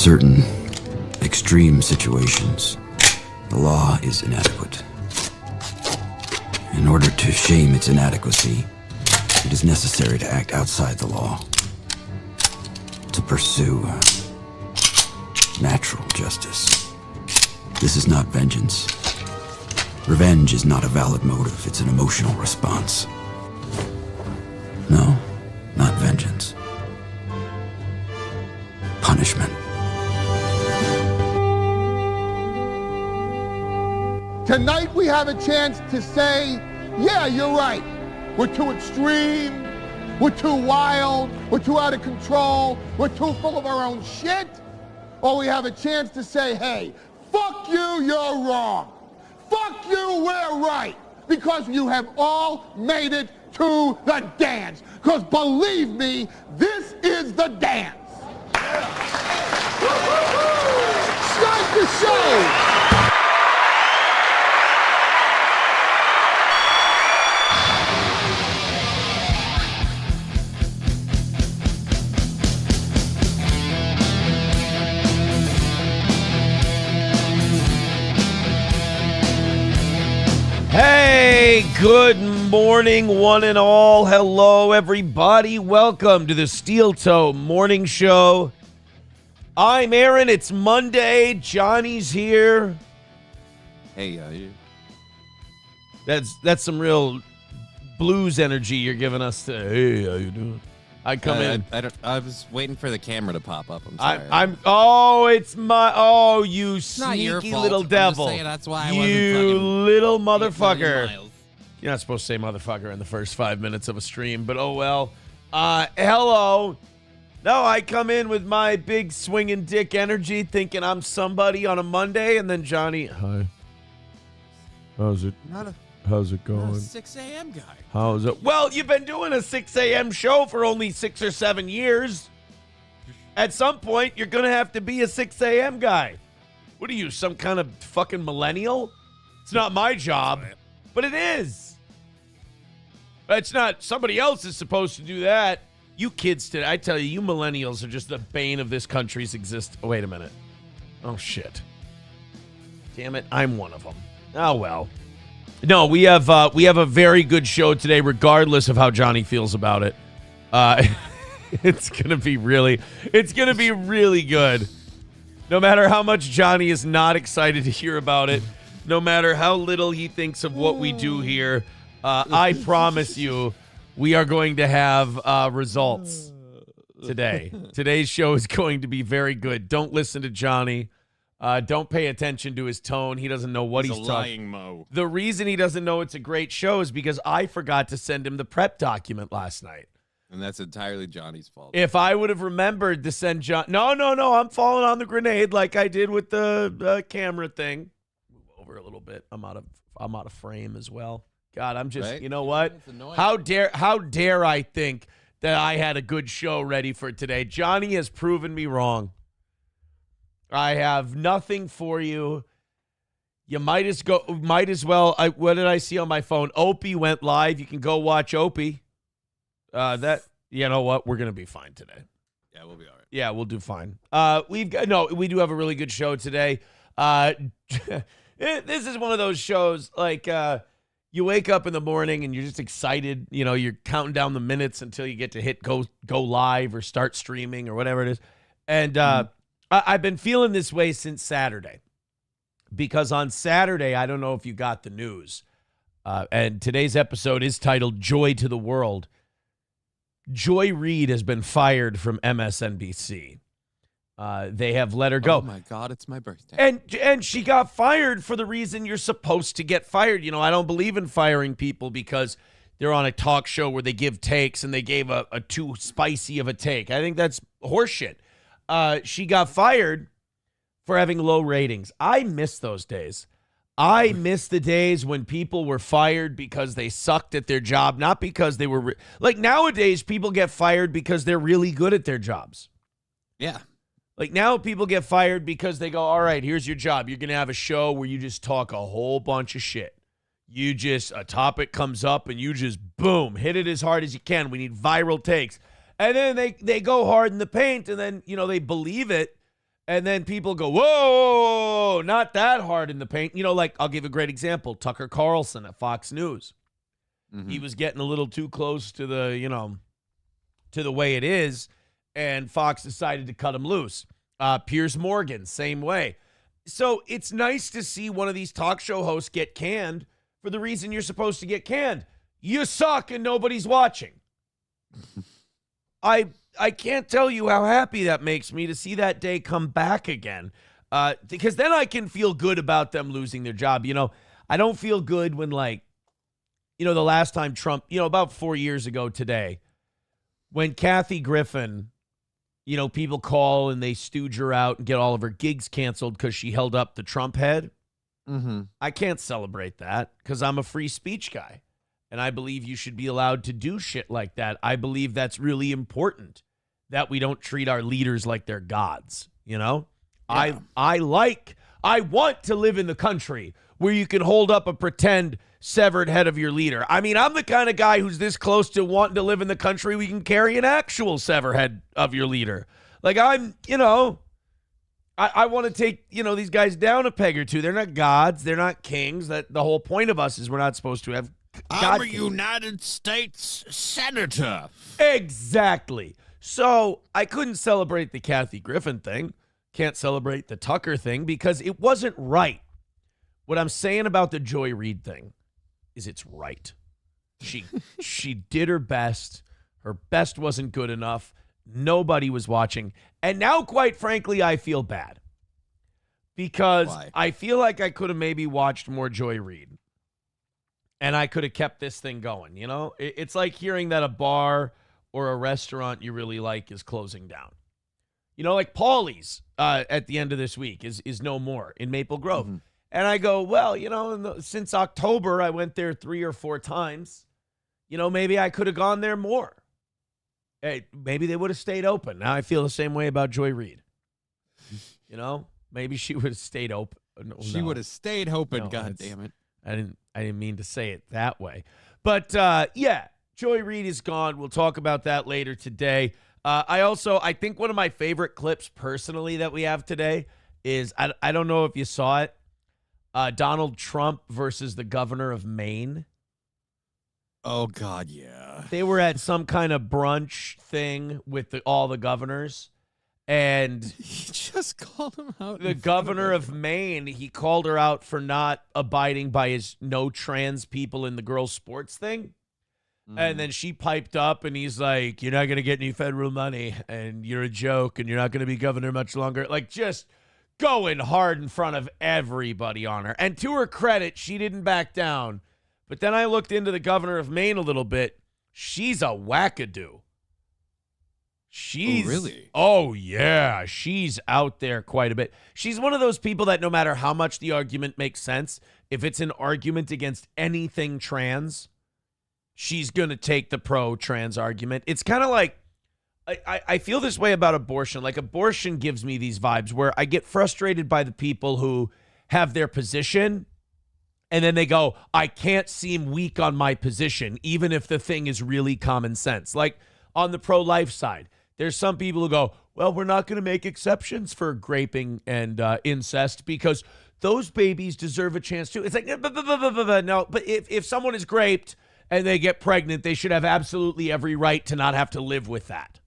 certain extreme situations, the law is inadequate. In order to shame its inadequacy, it is necessary to act outside the law, to pursue natural justice. This is not vengeance. Revenge is not a valid motive, it's an emotional response. No, not vengeance. Punishment. Tonight we have a chance to say, yeah, you're right. We're too extreme, we're too wild, we're too out of control, we're too full of our own shit. Or we have a chance to say, hey, fuck you, you're wrong. Fuck you, we're right. Because you have all made it to the dance. Because believe me, this is the dance. Start the show. Hey, good morning, one and all. Hello, everybody. Welcome to the Steel Toe Morning Show. I'm Aaron. It's Monday. Johnny's here. Hey, That's some real blues energy you're giving us today. Hey, how you doing? I come in. I was waiting for the camera to pop up. I'm sorry. You not your sneaky fault. little I'm just devil. saying that's why I you wasn't little 8 million motherfucker. miles. You're not supposed to say motherfucker in the first 5 minutes of a stream, but oh well. Hello. No, I come in with my big swinging dick energy thinking I'm somebody on a Monday, and then Johnny, hi. How's it going? Not a 6 a.m. guy. How's it? Well, you've been doing a 6 a.m. show for only 6 or 7 years. At some point, you're going to have to be a 6 a.m. guy. What are you, some kind of fucking millennial? It's not my job, but it is. It's not. Somebody else is supposed to do that. You kids today, I tell you, you millennials are just the bane of this country's existence. Oh, wait a minute. Oh, shit. Damn it, I'm one of them. Oh, well. No, we have a very good show today, regardless of how Johnny feels about it. It's gonna be really good. No matter how much Johnny is not excited to hear about it, no matter how little he thinks of what we do here, I promise you, we are going to have results today. Today's show is going to be very good. Don't listen to Johnny. Don't pay attention to his tone. He doesn't know what he's talking. Lying Mo. The reason he doesn't know it's a great show is because I forgot to send him the prep document last night. And that's entirely Johnny's fault. If I would have remembered to send John, no, I'm falling on the grenade like I did with the camera thing. Move over a little bit. I'm out of frame as well. God, I'm just, right? You know what? How dare I think that I had a good show ready for today? Johnny has proven me wrong. I have nothing for you. You might as well. What did I see on my phone? Opie went live. You can go watch Opie. You know what? We're gonna be fine today. Yeah, we'll be all right. Yeah, we'll do fine. We do have a really good show today. This is one of those shows like you wake up in the morning and you're just excited. You know, you're counting down the minutes until you get to hit go live or start streaming or whatever it is. And I've been feeling this way since Saturday, because on Saturday, I don't know if you got the news, and today's episode is titled Joy to the World. Joy Reid has been fired from MSNBC. They have let her go. Oh, my God, it's my birthday. And she got fired for the reason you're supposed to get fired. You know, I don't believe in firing people because they're on a talk show where they give takes and they gave a too spicy of a take. I think that's horseshit. She got fired for having low ratings. I miss those days. I miss the days when people were fired because they sucked at their job, not because they were like nowadays people get fired because they're really good at their jobs. Yeah. Like now people get fired because they go, all right, here's your job. You're going to have a show where you just talk a whole bunch of shit. A topic comes up and you just, boom, hit it as hard as you can. We need viral takes. And then they go hard in the paint and then, you know, they believe it. And then people go, whoa, not that hard in the paint. You know, like I'll give a great example. Tucker Carlson at Fox News. Mm-hmm. He was getting a little too close to the, to the way it is. And Fox decided to cut him loose. Piers Morgan, same way. So it's nice to see one of these talk show hosts get canned for the reason you're supposed to get canned. You suck and nobody's watching. I can't tell you how happy that makes me to see that day come back again, because then I can feel good about them losing their job. I don't feel good when, like, the last time Trump, about 4 years ago today, when Kathy Griffin, people call and they stooge her out and get all of her gigs canceled because she held up the Trump head. Mm-hmm. I can't celebrate that because I'm a free speech guy. And I believe you should be allowed to do shit like that. I believe that's really important, that we don't treat our leaders like they're gods, Yeah. I want to live in the country where you can hold up a pretend severed head of your leader. I mean, I'm the kind of guy who's this close to wanting to live in the country we can carry an actual severed head of your leader. Like, I want to take, these guys down a peg or two. They're not gods. They're not kings. That the whole point of us is we're not supposed to have I'm a United States Senator. Exactly. So I couldn't celebrate the Kathy Griffin thing. Can't celebrate the Tucker thing because it wasn't right. What I'm saying about the Joy Reid thing is it's right. She did her best. Her best wasn't good enough. Nobody was watching. And now, quite frankly, I feel bad. Because Why? I feel like I could have maybe watched more Joy Reid. And I could have kept this thing going, It's like hearing that a bar or a restaurant you really like is closing down. Like Paulie's at the end of this week is no more in Maple Grove. Mm-hmm. And I go, well, since October, I went there 3 or 4 times. Maybe I could have gone there more. Hey, maybe they would have stayed open. Now I feel the same way about Joy Reid. Maybe she would have stayed open. She would have stayed open, No, God damn it. I didn't mean to say it that way. But, yeah, Joy Reid is gone. We'll talk about that later today. I think one of my favorite clips personally that we have today is, I don't know if you saw it, Donald Trump versus the governor of Maine. Oh, God, yeah. They were at some kind of brunch thing with all the governors. And He just called him out. the governor of Maine, he called her out for not abiding by his no trans people in the girls' sports thing. And then she piped up and he's like, you're not going to get any federal money and you're a joke and you're not going to be governor much longer. Like, just going hard in front of everybody on her. And to her credit, she didn't back down. But then I looked into the governor of Maine a little bit. She's a wackadoo. Oh, really? Oh, yeah. She's out there quite a bit. She's one of those people that no matter how much the argument makes sense, if it's an argument against anything trans, she's going to take the pro-trans argument. It's kind of like, I feel this way about abortion. Like, abortion gives me these vibes where I get frustrated by the people who have their position and then they go, I can't seem weak on my position, even if the thing is really common sense. Like, on the pro-life side, there's some people who go, well, we're not going to make exceptions for graping and incest because those babies deserve a chance too. It's like, no, but if someone is raped and they get pregnant, they should have absolutely every right to not have to live with that.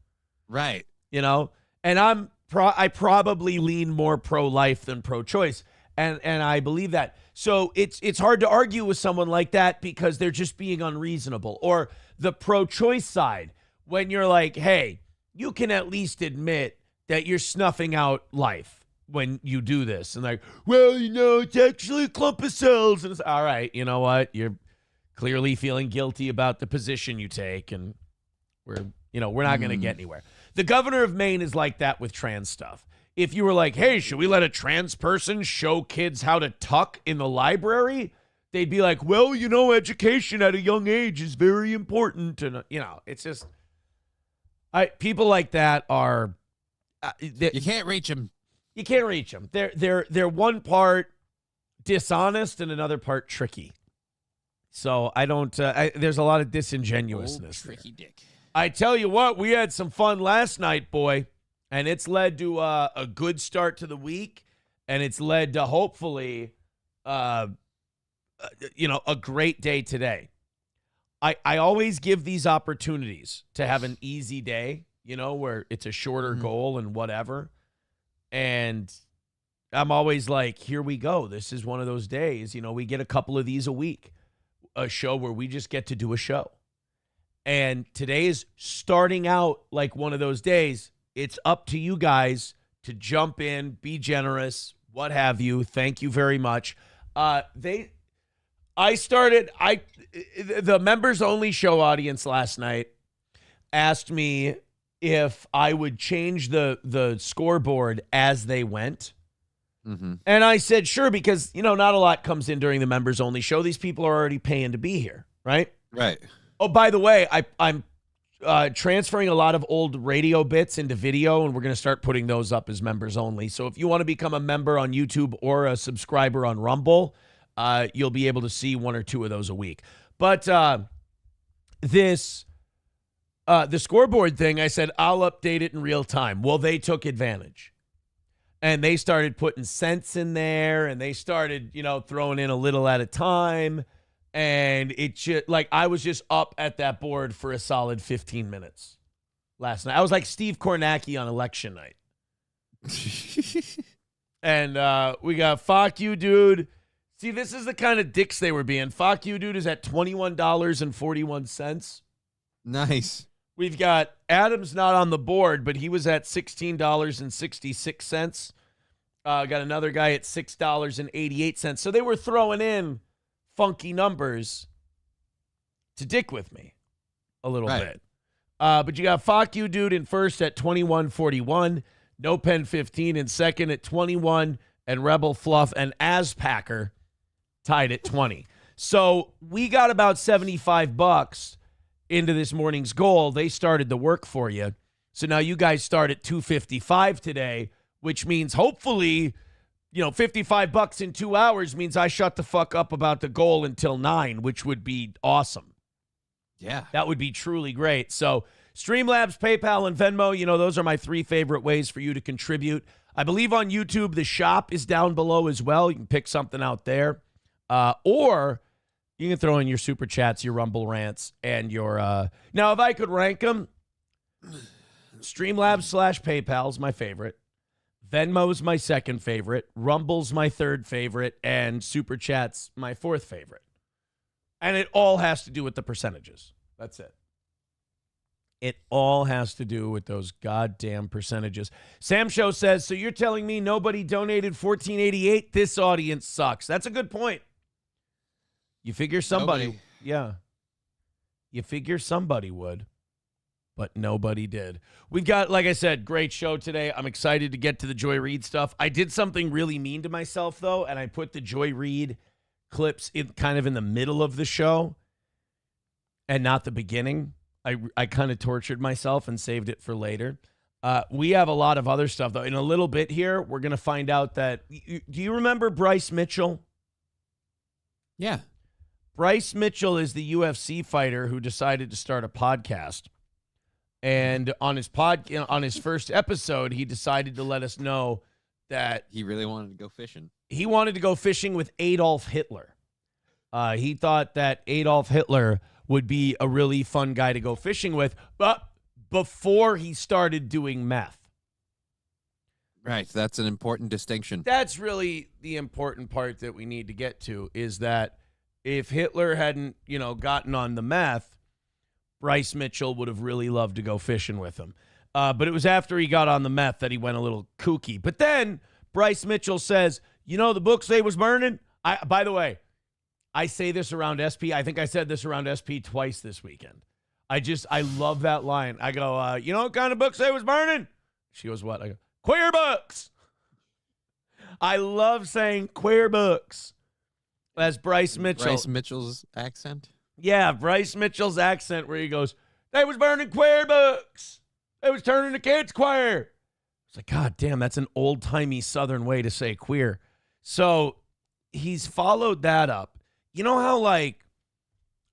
Right. And I probably lean more pro-life than pro-choice. And I believe that. So it's hard to argue with someone like that because they're just being unreasonable. Or the pro-choice side, when you're like, hey, you can at least admit that you're snuffing out life when you do this. And like, well, it's actually a clump of cells. And it's all right. You know what? You're clearly feeling guilty about the position you take. And we're not going to get anywhere. The governor of Maine is like that with trans stuff. If you were like, hey, should we let a trans person show kids how to tuck in the library? They'd be like, well, education at a young age is very important. And, it's just, people like that are, you can't reach them. You can't reach them. They're one part dishonest and another part tricky. So I don't, there's a lot of disingenuousness there. Tricky dick. I tell you what, we had some fun last night, boy. And it's led to a good start to the week, and it's led to hopefully, a great day today. I always give these opportunities to have an easy day, where it's a shorter goal and whatever. And I'm always like, here we go. This is one of those days. We get a couple of these a week, a show where we just get to do a show. And today is starting out like one of those days. It's up to you guys to jump in, be generous, what have you. Thank you very much. The members only show audience last night asked me if I would change the scoreboard as they went. Mm-hmm. And I said, sure, because, not a lot comes in during the members only show. These people are already paying to be here, right? Right. Oh, by the way, I'm transferring a lot of old radio bits into video, and we're going to start putting those up as members only. So if you want to become a member on YouTube or a subscriber on Rumble, you'll be able to see one or two of those a week. But the scoreboard thing, I said, I'll update it in real time. Well, they took advantage. And they started putting cents in there, and they started, throwing in a little at a time. And it just, I was just up at that board for a solid 15 minutes last night. I was like Steve Kornacki on election night. And we got Fuck You, Dude. See, this is the kind of dicks they were being. Fuck You, Dude is at $21.41. Nice. We've got Adam's not on the board, but he was at $16.66. Got another guy at $6.88. So they were throwing in funky numbers to dick with me a little bit. But you got Fuck You, Dude in first at 21.41. No Pen 15 in second at 21. And Rebel Fluff and Aspacker tied at 20. So we got about $75 into this morning's goal. They started the work for you. So now you guys start at $255 today, which means hopefully, $55 in 2 hours means I shut the fuck up about the goal until 9, which would be awesome. Yeah. That would be truly great. So Streamlabs, PayPal, and Venmo, those are my 3 favorite ways for you to contribute. I believe on YouTube, the shop is down below as well. You can pick something out there. Or you can throw in your super chats, your Rumble rants, and your... Now, if I could rank them, Streamlabs / PayPal's my favorite. Venmo's my second favorite. Rumble's my third favorite. And super chats, my fourth favorite. And it all has to do with the percentages. That's it. It all has to do with those goddamn percentages. Sam Show says, so you're telling me nobody donated $14.88? This audience sucks. That's a good point. You figure somebody, yeah. You figure somebody would, but nobody did. We've got, like I said, great show today. I'm excited to get to the Joy Reid stuff. I did something really mean to myself, though, and I put the Joy Reid clips kind of in the middle of the show and not the beginning. I kind of tortured myself and saved it for later. We have a lot of other stuff, though. In a little bit here, we're going to find out that... Do you remember Bryce Mitchell? Yeah. Bryce Mitchell is the UFC fighter who decided to start a podcast. And on his first episode, he decided to let us know that... He really wanted to go fishing. He wanted to go fishing with Adolf Hitler. He thought that Adolf Hitler would be a really fun guy to go fishing with, but before he started doing meth. Right, that's an important distinction. That's really the important part that we need to get to, is that if Hitler hadn't, gotten on the meth, Bryce Mitchell would have really loved to go fishing with him. But it was after he got on the meth that he went a little kooky. But then Bryce Mitchell says, the books they was burning? By the way, I say this around SP. I think I said this around SP twice this weekend. I love that line. I go, what kind of books they was burning? She goes, what? I go, queer books. I love saying queer books. That's Bryce Mitchell. Bryce Mitchell's accent? Yeah, Bryce Mitchell's accent where he goes, they was burning queer books. They was turning the kids queer. It's like, God damn, that's an old-timey Southern way to say queer. So he's followed that up. You know how,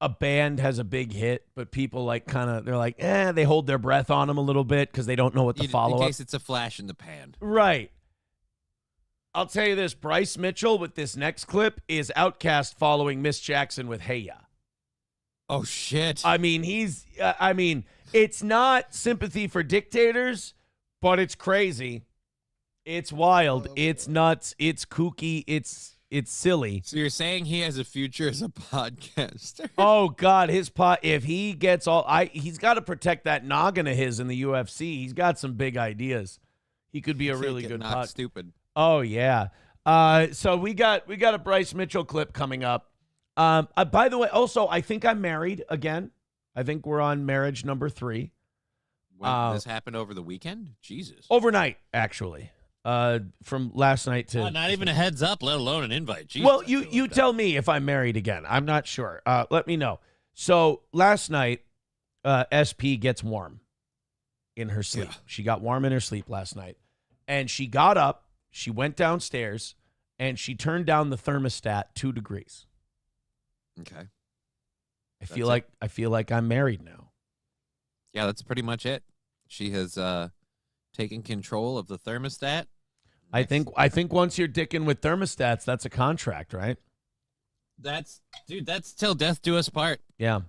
a band has a big hit, but people like they're like, they hold their breath on them a little bit because they don't know what the follow-up. In case it's a flash in the pan. Right. I'll tell you this, Bryce Mitchell with this next clip is Outkast following Miss Jackson with Hey Ya. Oh, shit. I mean, it's not sympathy for dictators, but it's crazy. It's wild. It's nuts. It's kooky. It's silly. So you're saying he has a future as a podcaster? Oh God, if he gets he's got to protect that noggin of his in the UFC. He's got some big ideas. He could be a really good not stupid. Oh yeah. So we got a Bryce Mitchell clip coming up. By the way, also I think I'm married again. I think we're on marriage number 3. When this happened over the weekend? Jesus. Overnight, actually. From last night to not even a heads up, let alone an invite. Jesus, well, you tell me if I'm married again. I'm not sure. Let me know. So last night, SP gets warm in her sleep. Yeah. She got warm in her sleep last night, and she got up. She went downstairs, and she turned down the thermostat 2 degrees. Okay. I feel like I'm married now. Yeah, that's pretty much it. She has taken control of the thermostat. I think once you're dicking with thermostats, that's a contract, right? That's till death do us part. Yeah,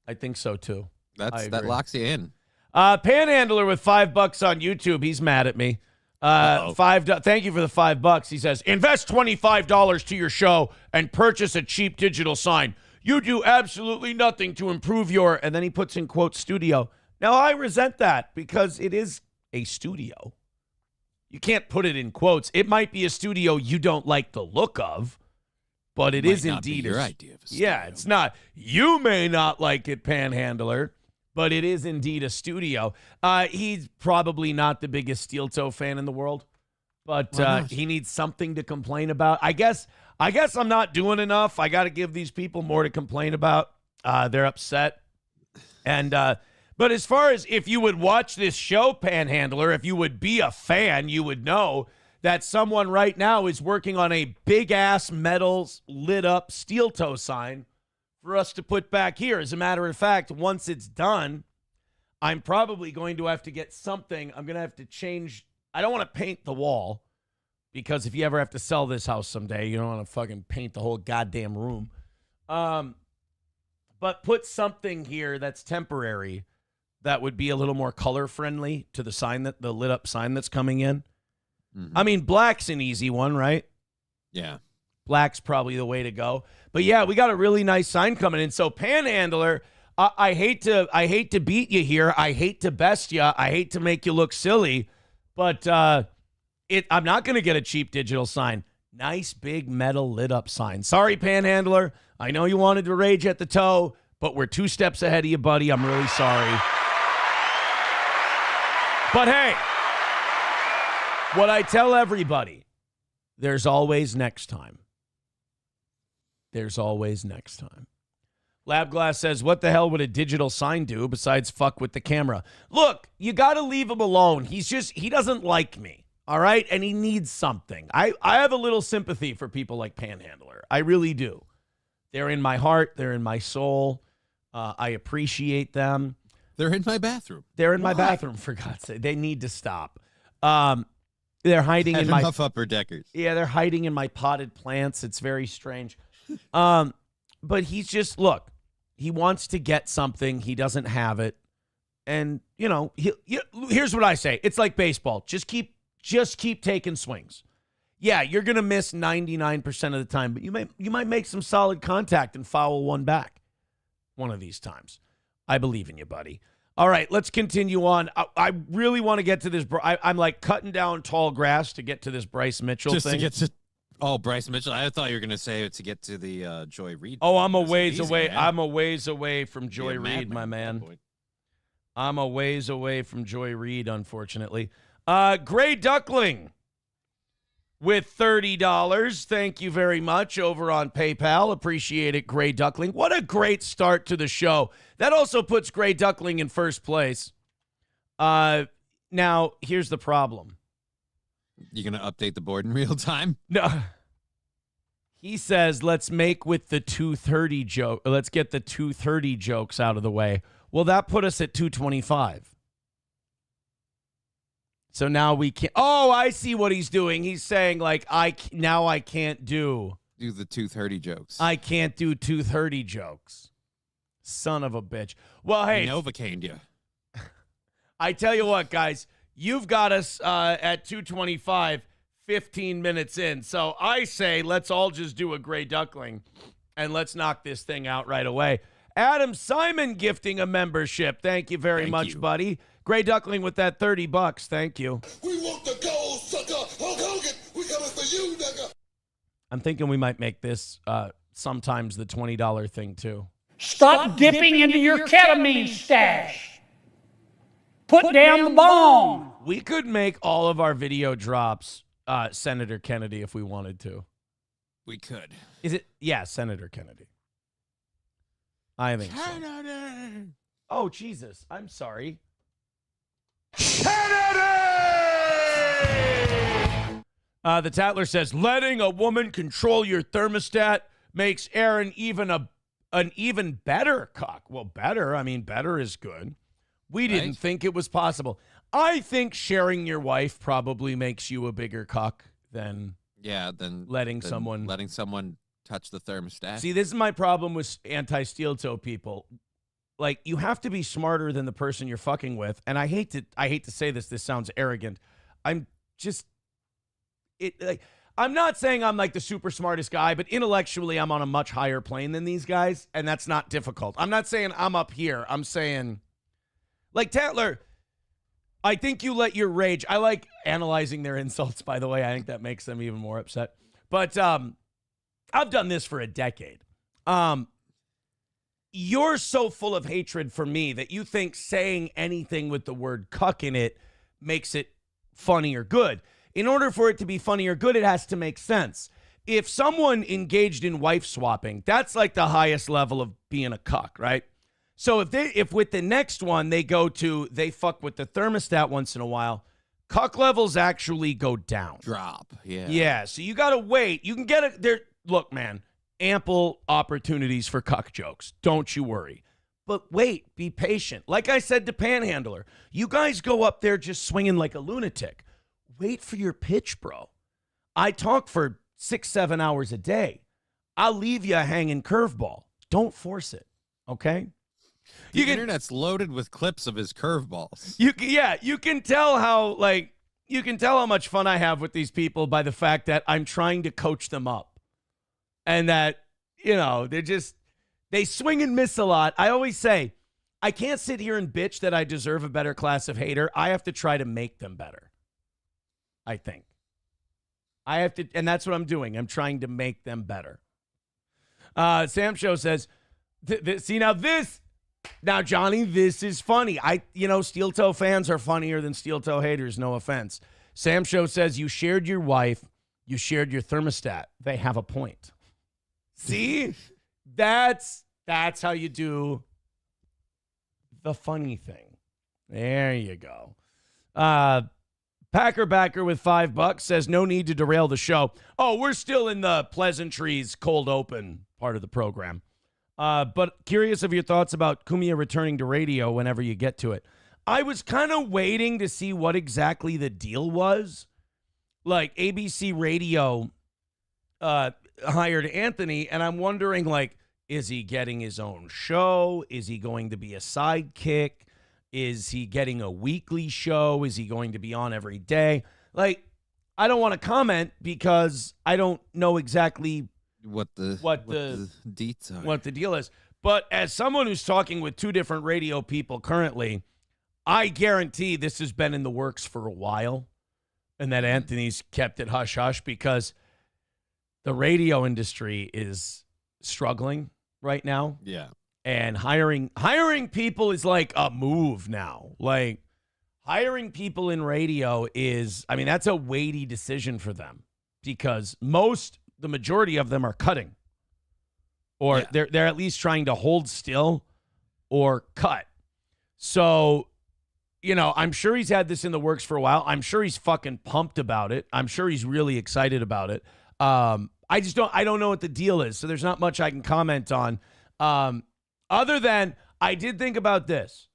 I think so too. That locks you in. Panhandler with $5 on YouTube. He's mad at me. Thank you for the $5. He says, invest $25 to your show and purchase a cheap digital sign. You do absolutely nothing to improve your, and then he puts in quote, studio. Now I resent that because it is a studio. You can't put it in quotes. It might be a studio you don't like the look of, but it is indeed your idea of a studio. Yeah, it's not. You may not like it, Panhandler, but it is indeed a studio. He's probably not the biggest steel toe fan in the world, but he needs something to complain about. I guess I'm not doing enough. I got to give these people more to complain about. They're upset. And but as far as if you would watch this show, Panhandler, if you would be a fan, you would know that someone right now is working on a big-ass metal lit-up steel toe sign for us to put back here. As a matter of fact, once it's done, I'm probably going to have to get something. I'm going to have to change. I don't want to paint the wall because if you ever have to sell this house someday, you don't want to fucking paint the whole goddamn room. But put something here that's temporary that would be a little more color-friendly to the sign, the lit-up sign that's coming in. Mm-hmm. I mean, black's an easy one, right? Yeah. Black's probably the way to go. But yeah, we got a really nice sign coming in. So Panhandler, I hate to beat you here. I hate to best you. I hate to make you look silly. But I'm not going to get a cheap digital sign. Nice big metal lit up sign. Sorry, Panhandler. I know you wanted to rage at the toe, but we're 2 steps ahead of you, buddy. I'm really sorry. But hey, what I tell everybody, there's always next time. There's always next time. Labglass says, what the hell would a digital sign do besides fuck with the camera? Look, you got to leave him alone. He doesn't like me, all right? And he needs something. I have a little sympathy for people like Panhandler. I really do. They're in my heart. They're in my soul. I appreciate them. They're in my bathroom. They're in my bathroom, for God's sake. They need to stop. They're hiding in my upper deckers. Yeah, they're hiding in my potted plants. It's very strange. But he's just, look, he wants to get something. He doesn't have it. And, here's what I say. It's like baseball. Just keep taking swings. Yeah, you're going to miss 99% of the time, but you might make some solid contact and foul one back one of these times. I believe in you, buddy. All right, let's continue on. I really want to get to this. I'm like cutting down tall grass to get to this Bryce Mitchell thing. Bryce Mitchell. I thought you were going to say to get to the Joy Reid. Oh, I'm a ways away. Man. I'm a ways away from Joy Reid, my man. I'm a ways away from Joy Reid, unfortunately. Gray Duckling with $30. Thank you very much over on PayPal. Appreciate it, Gray Duckling. What a great start to the show. That also puts Gray Duckling in first place. Now, here's the problem. You going to update the board in real time? No. He says, let's make with the 230 joke. Let's get the 230 jokes out of the way. Well, that put us at 225. So now we can't. Oh, I see what he's doing. He's saying, like, now I can't do the 230 jokes. I can't do 230 jokes. Son of a bitch. Well, hey. Novocaine you. I tell you what, guys. You've got us at 225, 15 minutes in. So I say let's all just do a gray duckling and let's knock this thing out right away. Adam Simon gifting a membership. Thank you very much, buddy. Gray duckling with that $30. Thank you. We want the gold, sucker. Hulk Hogan, we coming for you, nigga. I'm thinking we might make this sometimes the $20 thing, too. Stop dipping into your ketamine stash. Put down the bomb. We could make all of our video drops Senator Kennedy if we wanted to. We could. Is it? Yeah, Senator Kennedy. I think Kennedy. So. Oh, Jesus. I'm sorry. The Tatler says, letting a woman control your thermostat makes Aaron an even better cock. Well, better. I mean, better is good. We didn't think it was possible. I think sharing your wife probably makes you a bigger cock than letting someone touch the thermostat. See, this is my problem with anti-steel toe people. Like, you have to be smarter than the person you're fucking with. And I hate to say this. This sounds arrogant. I'm not saying I'm like the super smartest guy, but intellectually I'm on a much higher plane than these guys, and that's not difficult. I'm not saying I'm up here. I'm saying, like, Tatler, I think you let your rage. I like analyzing their insults, by the way. I think that makes them even more upset. But I've done this for a decade. You're so full of hatred for me that you think saying anything with the word cuck in it makes it funny or good. In order for it to be funny or good, it has to make sense. If someone engaged in wife swapping, that's like the highest level of being a cuck, right? So if with the next one they fuck with the thermostat once in a while, cuck levels actually go down. Drop, yeah. Yeah, so you got to wait. You can get it there. Look, man, ample opportunities for cuck jokes. Don't you worry. But wait, be patient. Like I said to Panhandler, you guys go up there just swinging like a lunatic. Wait for your pitch, bro. I talk for 6-7 hours a day. I'll leave you a hanging curveball. Don't force it, okay? The internet's loaded with clips of his curveballs. You can tell how much fun I have with these people by the fact that I'm trying to coach them up. And that, they swing and miss a lot. I always say, I can't sit here and bitch that I deserve a better class of hater. I have to try to make them better. I think. I have to, and that's what I'm doing. I'm trying to make them better. Sam Show says, now, Johnny, this is funny. Steel toe fans are funnier than steel toe haters, no offense. Sam Show says, you shared your wife, you shared your thermostat. They have a point. See? That's how you do the funny thing. There you go. Packer Backer with $5 says, no need to derail the show. Oh, we're still in the pleasantries cold open part of the program. But curious of your thoughts about Cumia returning to radio whenever you get to it. I was kind of waiting to see what exactly the deal was. Like, ABC Radio hired Anthony, and I'm wondering, like, is he getting his own show? Is he going to be a sidekick? Is he getting a weekly show? Is he going to be on every day? Like, I don't want to comment because I don't know exactly what the deets are. What the deal is. But as someone who's talking with two different radio people currently, I guarantee this has been in the works for a while and that Anthony's kept it hush-hush because the radio industry is struggling right now. Yeah. And hiring people is like a move now. Like, hiring people in radio is, that's a weighty decision for them because the majority of them are cutting. Or they're at least trying to hold still or cut. So, I'm sure he's had this in the works for a while. I'm sure he's fucking pumped about it. I'm sure he's really excited about it. I don't know what the deal is, so there's not much I can comment on. Other than I did think about this.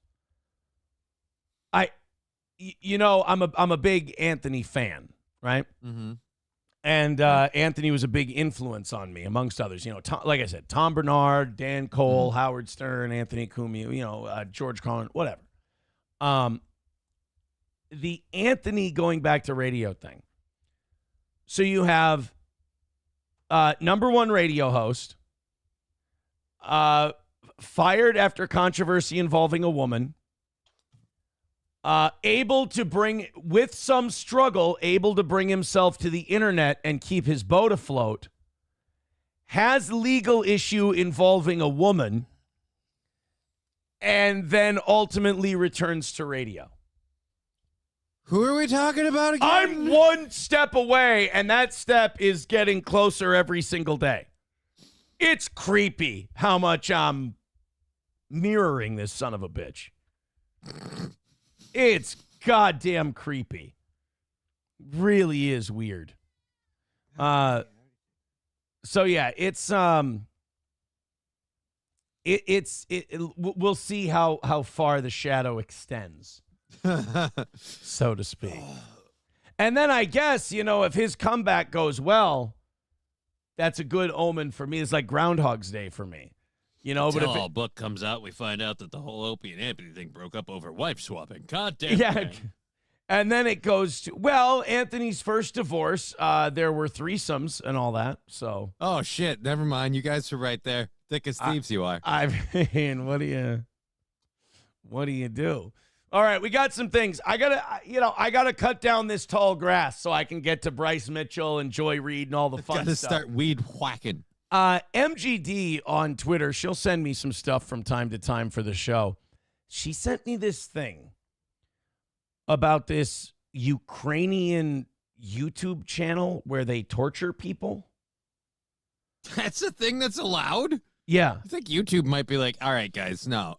I'm a big Anthony fan, right? Mm-hmm. And Anthony was a big influence on me, amongst others. Like I said, Tom Bernard, Dan Cole, Howard Stern, Anthony Cumia, George Carlin, whatever. The Anthony going back to radio thing. So you have number one radio host, fired after controversy involving a woman, able to bring himself to the internet and keep his boat afloat, has legal issue involving a woman, and then ultimately returns to radio. Who are we talking about again? I'm one step away, and that step is getting closer every single day. It's creepy how much I'm mirroring this son of a bitch. It's goddamn creepy. Really is weird. So yeah, we'll see how far the shadow extends, so to speak. And then I guess, if his comeback goes well, that's a good omen for me. It's like Groundhog's Day for me. But if Until book comes out, we find out that the whole Opie and Anthony thing broke up over wife swapping. God damn. Yeah. And then it goes to, Anthony's first divorce. There were threesomes and all that. So. Oh shit! Never mind. You guys are right there. Thick as thieves, you are. I mean, what do you do? All right, we got some things. I gotta cut down this tall grass so I can get to Bryce Mitchell and Joy Reid and all the fun Gotta stuff. start weed whacking. MGD on Twitter, she'll send me some stuff from time to time for the show. She sent me this thing about this Ukrainian YouTube channel where they torture people. That's a thing that's allowed? Yeah. I think YouTube might be like, all right, guys, no.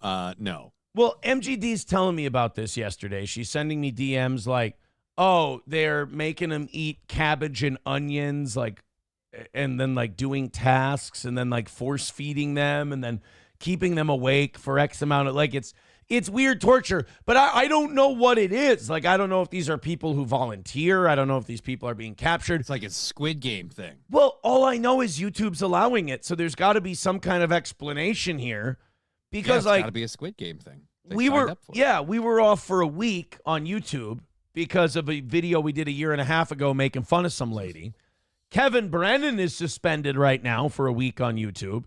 Well, MGD's telling me about this yesterday. She's sending me DMs like, oh, they're making them eat cabbage and onions, and then doing tasks, and then force feeding them, and then keeping them awake for X amount of it's weird torture, but I don't know what it is. I don't know if these are people who volunteer. I don't know if these people are being captured. It's like a Squid Game thing. Well, all I know is YouTube's allowing it, so there's got to be some kind of explanation here, because it's got to be a Squid Game thing. we were off for a week on YouTube because of a video we did a year and a half ago making fun of some lady. Kevin Brennan is suspended right now for a week on YouTube,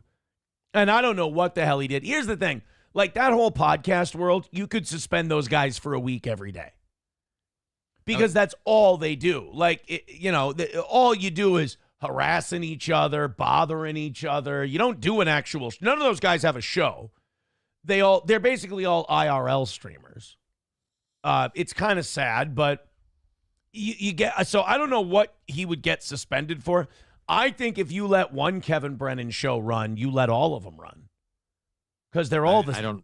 and I don't know what the hell he did. Here's the thing. That whole podcast world, you could suspend those guys for a week every day because that's all they do. All you do is harassing each other, bothering each other. You don't do an actual none of those guys have a show. They're basically all IRL streamers. It's kind of sad, but you get, so I don't know what he would get suspended for. I think if you let one Kevin Brennan show run, you let all of them run. Because they're all I don't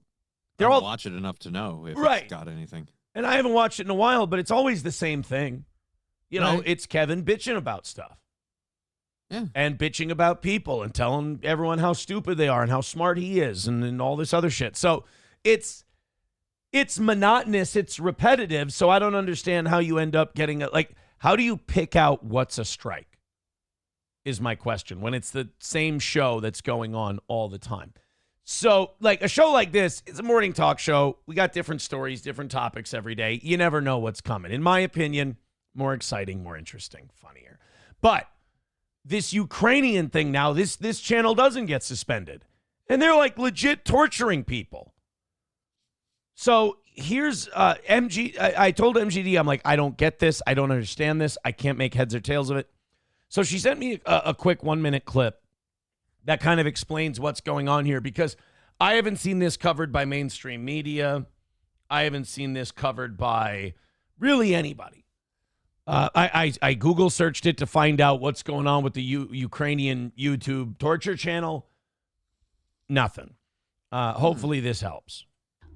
watch it enough to know if it's got anything. And I haven't watched it in a while, but it's always the same thing. Right. It's Kevin bitching about stuff. Yeah. And bitching about people and telling everyone how stupid they are and how smart he is and all this other shit. So it's monotonous, it's repetitive, so I don't understand how you end up getting how do you pick out what's a strike? Is my question when it's the same show that's going on all the time. So, a show like this, it's a morning talk show. We got different stories, different topics every day. You never know what's coming. In my opinion, more exciting, more interesting, funnier. But this Ukrainian thing now, this channel doesn't get suspended. And they're legit torturing people. So here's I told MGD, I'm I don't get this. I don't understand this. I can't make heads or tails of it. So she sent me a quick 1-minute clip that kind of explains what's going on here, because I haven't seen this covered by mainstream media. I haven't seen this covered by really anybody. I Google searched it to find out what's going on with the Ukrainian YouTube torture channel. Nothing. Hopefully this helps.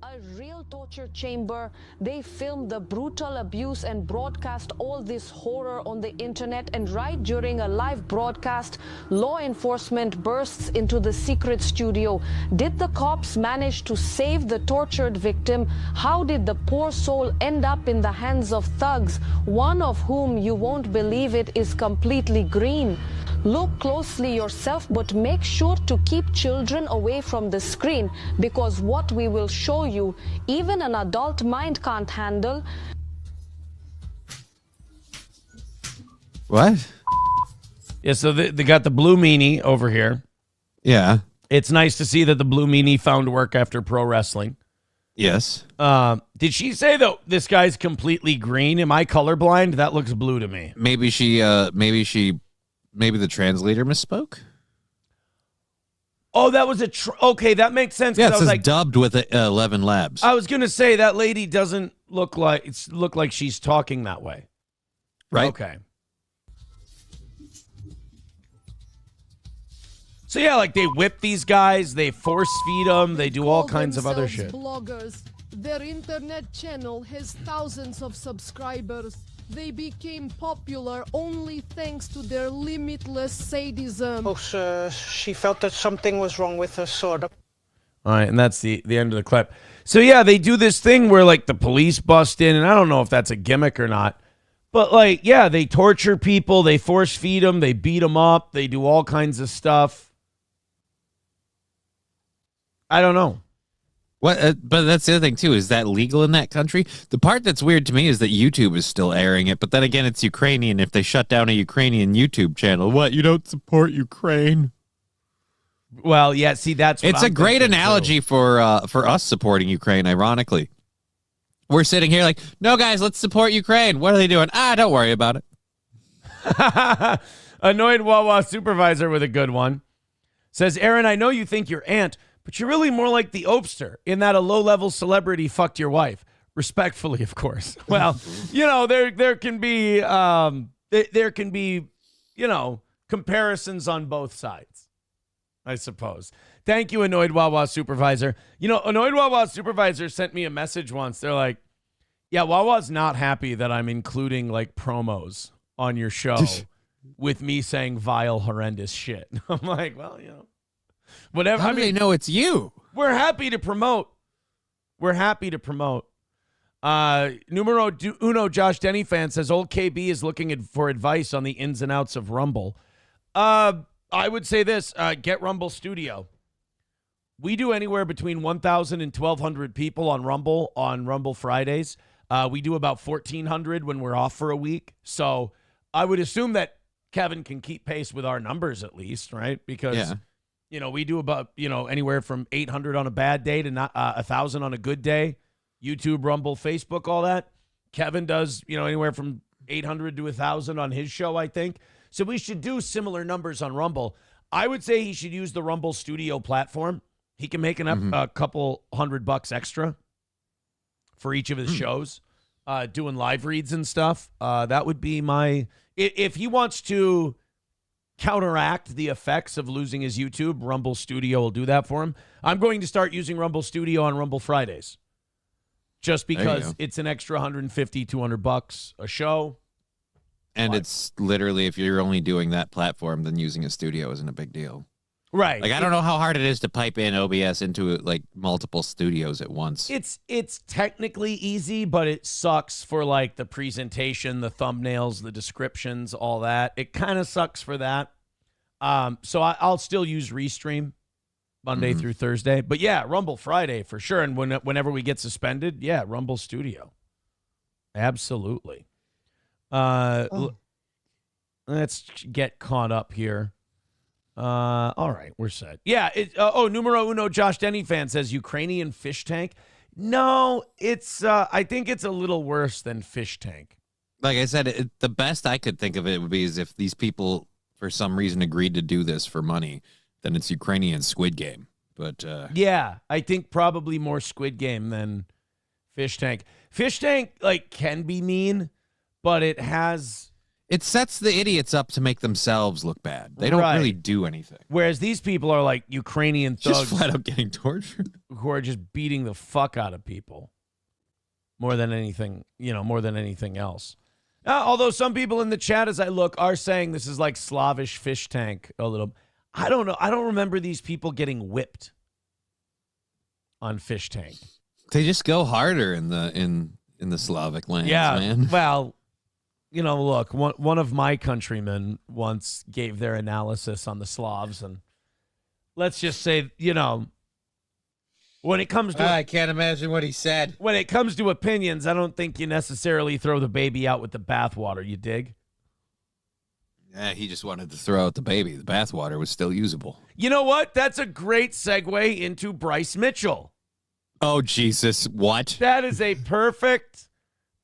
a real torture chamber. They filmed the brutal abuse and broadcast all this horror on the internet. And right during a live broadcast, law enforcement bursts into the secret studio. Did the cops manage to save the tortured victim? How did the poor soul end up in the hands of thugs, one of whom, you won't believe it, is completely green? Look closely yourself, but make sure to keep children away from the screen, because what we will show you, even an adult mind can't handle. What? Yeah, so they got the blue meanie over here. Yeah. It's nice to see that the blue meanie found work after pro wrestling. Yes. Did she say, though, this guy's completely green? Am I colorblind? That looks blue to me. Maybe the translator misspoke. Oh, that was okay, that makes sense. Yeah, it I was says like, dubbed with 11 labs. I was gonna say that lady doesn't look like she's talking that way. Right. Okay. So yeah, like they whip these guys, they force feed them, they do all kinds of other shit. Bloggers. Their internet channel has thousands of subscribers. They became popular only thanks to their limitless sadism. Oh, sir, she felt that something was wrong with her, sort of. All right, and that's the end of the clip. So yeah, they do this thing where like the police bust in, and I don't know if that's a gimmick or not, but like, yeah, they torture people, they force feed them, they beat them up, they do all kinds of stuff. I don't know. What? But that's the other thing, too. Is that legal in that country? The part that's weird to me is that YouTube is still airing it. But then again, it's Ukrainian. If they shut down a Ukrainian YouTube channel, what? You don't support Ukraine? Well, yeah, see, it's a great analogy for us supporting Ukraine, ironically. We're sitting here like, no, guys, let's support Ukraine. What are they doing? Don't worry about it. Annoyed Wawa supervisor with a good one. Says, Aaron, I know you think you're aunt, but you're really more like the Opster in that a low-level celebrity fucked your wife. Respectfully, of course. Well, you know, there can be comparisons on both sides, I suppose. Thank you, Annoyed Wawa supervisor. You know, Annoyed Wawa supervisor sent me a message once. They're like, yeah, Wawa's not happy that I'm including like promos on your show with me saying vile, horrendous shit. I'm like, well, you know. Whatever. How do they know it's you? We're happy to promote. Numero uno Josh Denny fan says old KB is looking for advice on the ins and outs of Rumble. I would say this, get Rumble Studio. We do anywhere between 1,000 and 1,200 people on Rumble Fridays. We do about 1,400 when we're off for a week. So I would assume that Kevin can keep pace with our numbers at least, right? Because... yeah. You know, we do about, anywhere from 800 on a bad day to 1,000 on a good day. YouTube, Rumble, Facebook, all that. Kevin does, anywhere from 800 to 1,000 on his show, I think. So we should do similar numbers on Rumble. I would say he should use the Rumble Studio platform. He can make a couple $100 extra for each of his shows, doing live reads and stuff. That would be my... If he wants to counteract the effects of losing his YouTube, Rumble Studio will do that for him. I'm going to start using Rumble Studio on Rumble Fridays just because it's an extra $150, $200 a show. And it's literally, if you're only doing that platform, then using a studio isn't a big deal. Right. Like, I don't know how hard it is to pipe in OBS into like multiple studios at once. It's technically easy, but it sucks for like the presentation, the thumbnails, the descriptions, all that. It kind of sucks for that. So I'll still use Restream Monday through Thursday. But yeah, Rumble Friday for sure. And whenever we get suspended, yeah, Rumble Studio. Absolutely. Let's get caught up here. All right, we're set. Yeah. Numero uno Josh Denny fan says Ukrainian fish tank. No, it's I think it's a little worse than fish tank. Like I said, the best I could think of it would be is if these people for some reason agreed to do this for money, then it's Ukrainian Squid Game. But yeah, I think probably more Squid Game than fish tank. Fish tank like can be mean, but it has It sets the idiots up to make themselves look bad. They don't really do anything. Whereas these people are like Ukrainian thugs. Just flat out getting tortured. Who are just beating the fuck out of people. More than anything, more than anything else. Although some people in the chat, as I look, are saying this is like Slavish fish tank a little. I don't know. I don't remember these people getting whipped on fish tank. They just go harder in the Slavic lands, man. Well, look, one of my countrymen once gave their analysis on the Slavs, and let's just say, when it comes to... I can't imagine what he said. When it comes to opinions, I don't think you necessarily throw the baby out with the bathwater, you dig? Yeah, he just wanted to throw out the baby. The bathwater was still usable. You know what? That's a great segue into Bryce Mitchell. Oh, Jesus. What? That is a perfect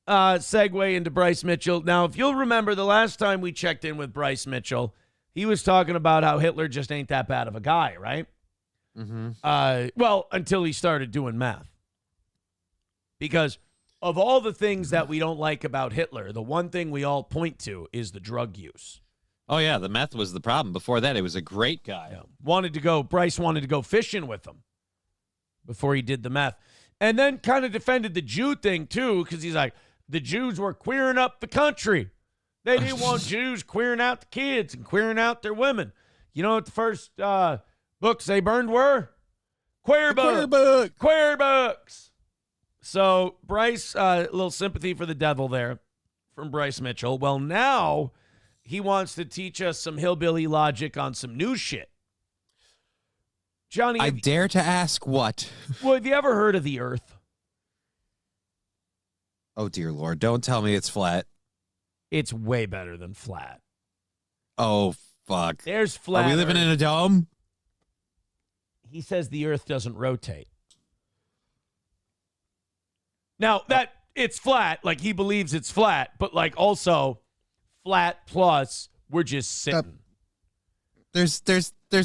segue into Bryce Mitchell. Now, if you'll remember, the last time we checked in with Bryce Mitchell, he was talking about how Hitler just ain't that bad of a guy, right? Mm-hmm. Well, until he started doing meth. Because of all the things that we don't like about Hitler, the one thing we all point to is the drug use. Oh, yeah, the meth was the problem. Before that, he was a great guy. Yeah. Bryce wanted to go fishing with him before he did the meth. And then kind of defended the Jew thing, too, because he's like, the Jews were queering up the country. They didn't want Jews queering out the kids and queering out their women. You know what the first books they burned were? Queer books. Queer books. So Bryce, a little sympathy for the devil there from Bryce Mitchell. Well, now he wants to teach us some hillbilly logic on some new shit. Johnny, I dare to ask what? Well, have you ever heard of the Earth? Oh, dear Lord. Don't tell me it's flat. It's way better than flat. Oh, fuck. There's flat. Are we living in a dome? He says the Earth doesn't rotate. Now, that it's flat, like he believes it's flat, but like also flat plus we're just sitting. There's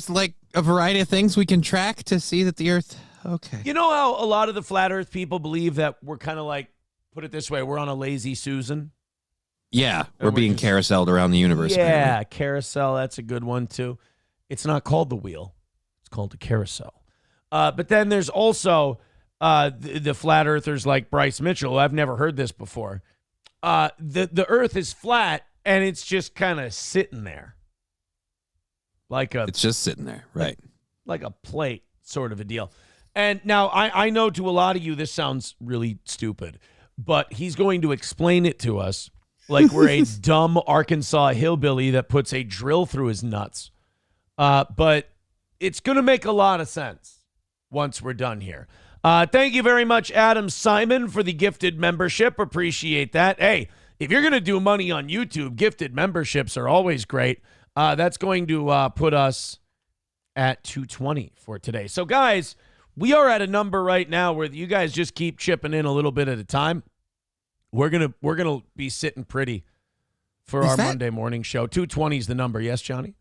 like a variety of things we can track to see that the Earth, okay. You know how a lot of the flat Earth people believe that we're kind of like, put it this way, we're on a lazy Susan? Yeah, we're being carouseled around the universe. Yeah, apparently. carousel, that's a good one too. It's not called the wheel. It's called a carousel. But then there's also the flat earthers like Bryce Mitchell. I've never heard this before. The Earth is flat, and it's just kind of sitting there. It's just sitting there, right. Like a plate sort of a deal. And now I know to a lot of you this sounds really stupid, but he's going to explain it to us like we're a dumb Arkansas hillbilly that puts a drill through his nuts. But it's going to make a lot of sense once we're done here. Thank you very much, Adam Simon, for the gifted membership. Appreciate that. Hey, if you're going to do money on YouTube, gifted memberships are always great. That's going to put us at 220 for today. So, guys, we are at a number right now where you guys just keep chipping in a little bit at a time. We're gonna be sitting pretty for our Monday morning show. 220 is the number. Yes, Johnny?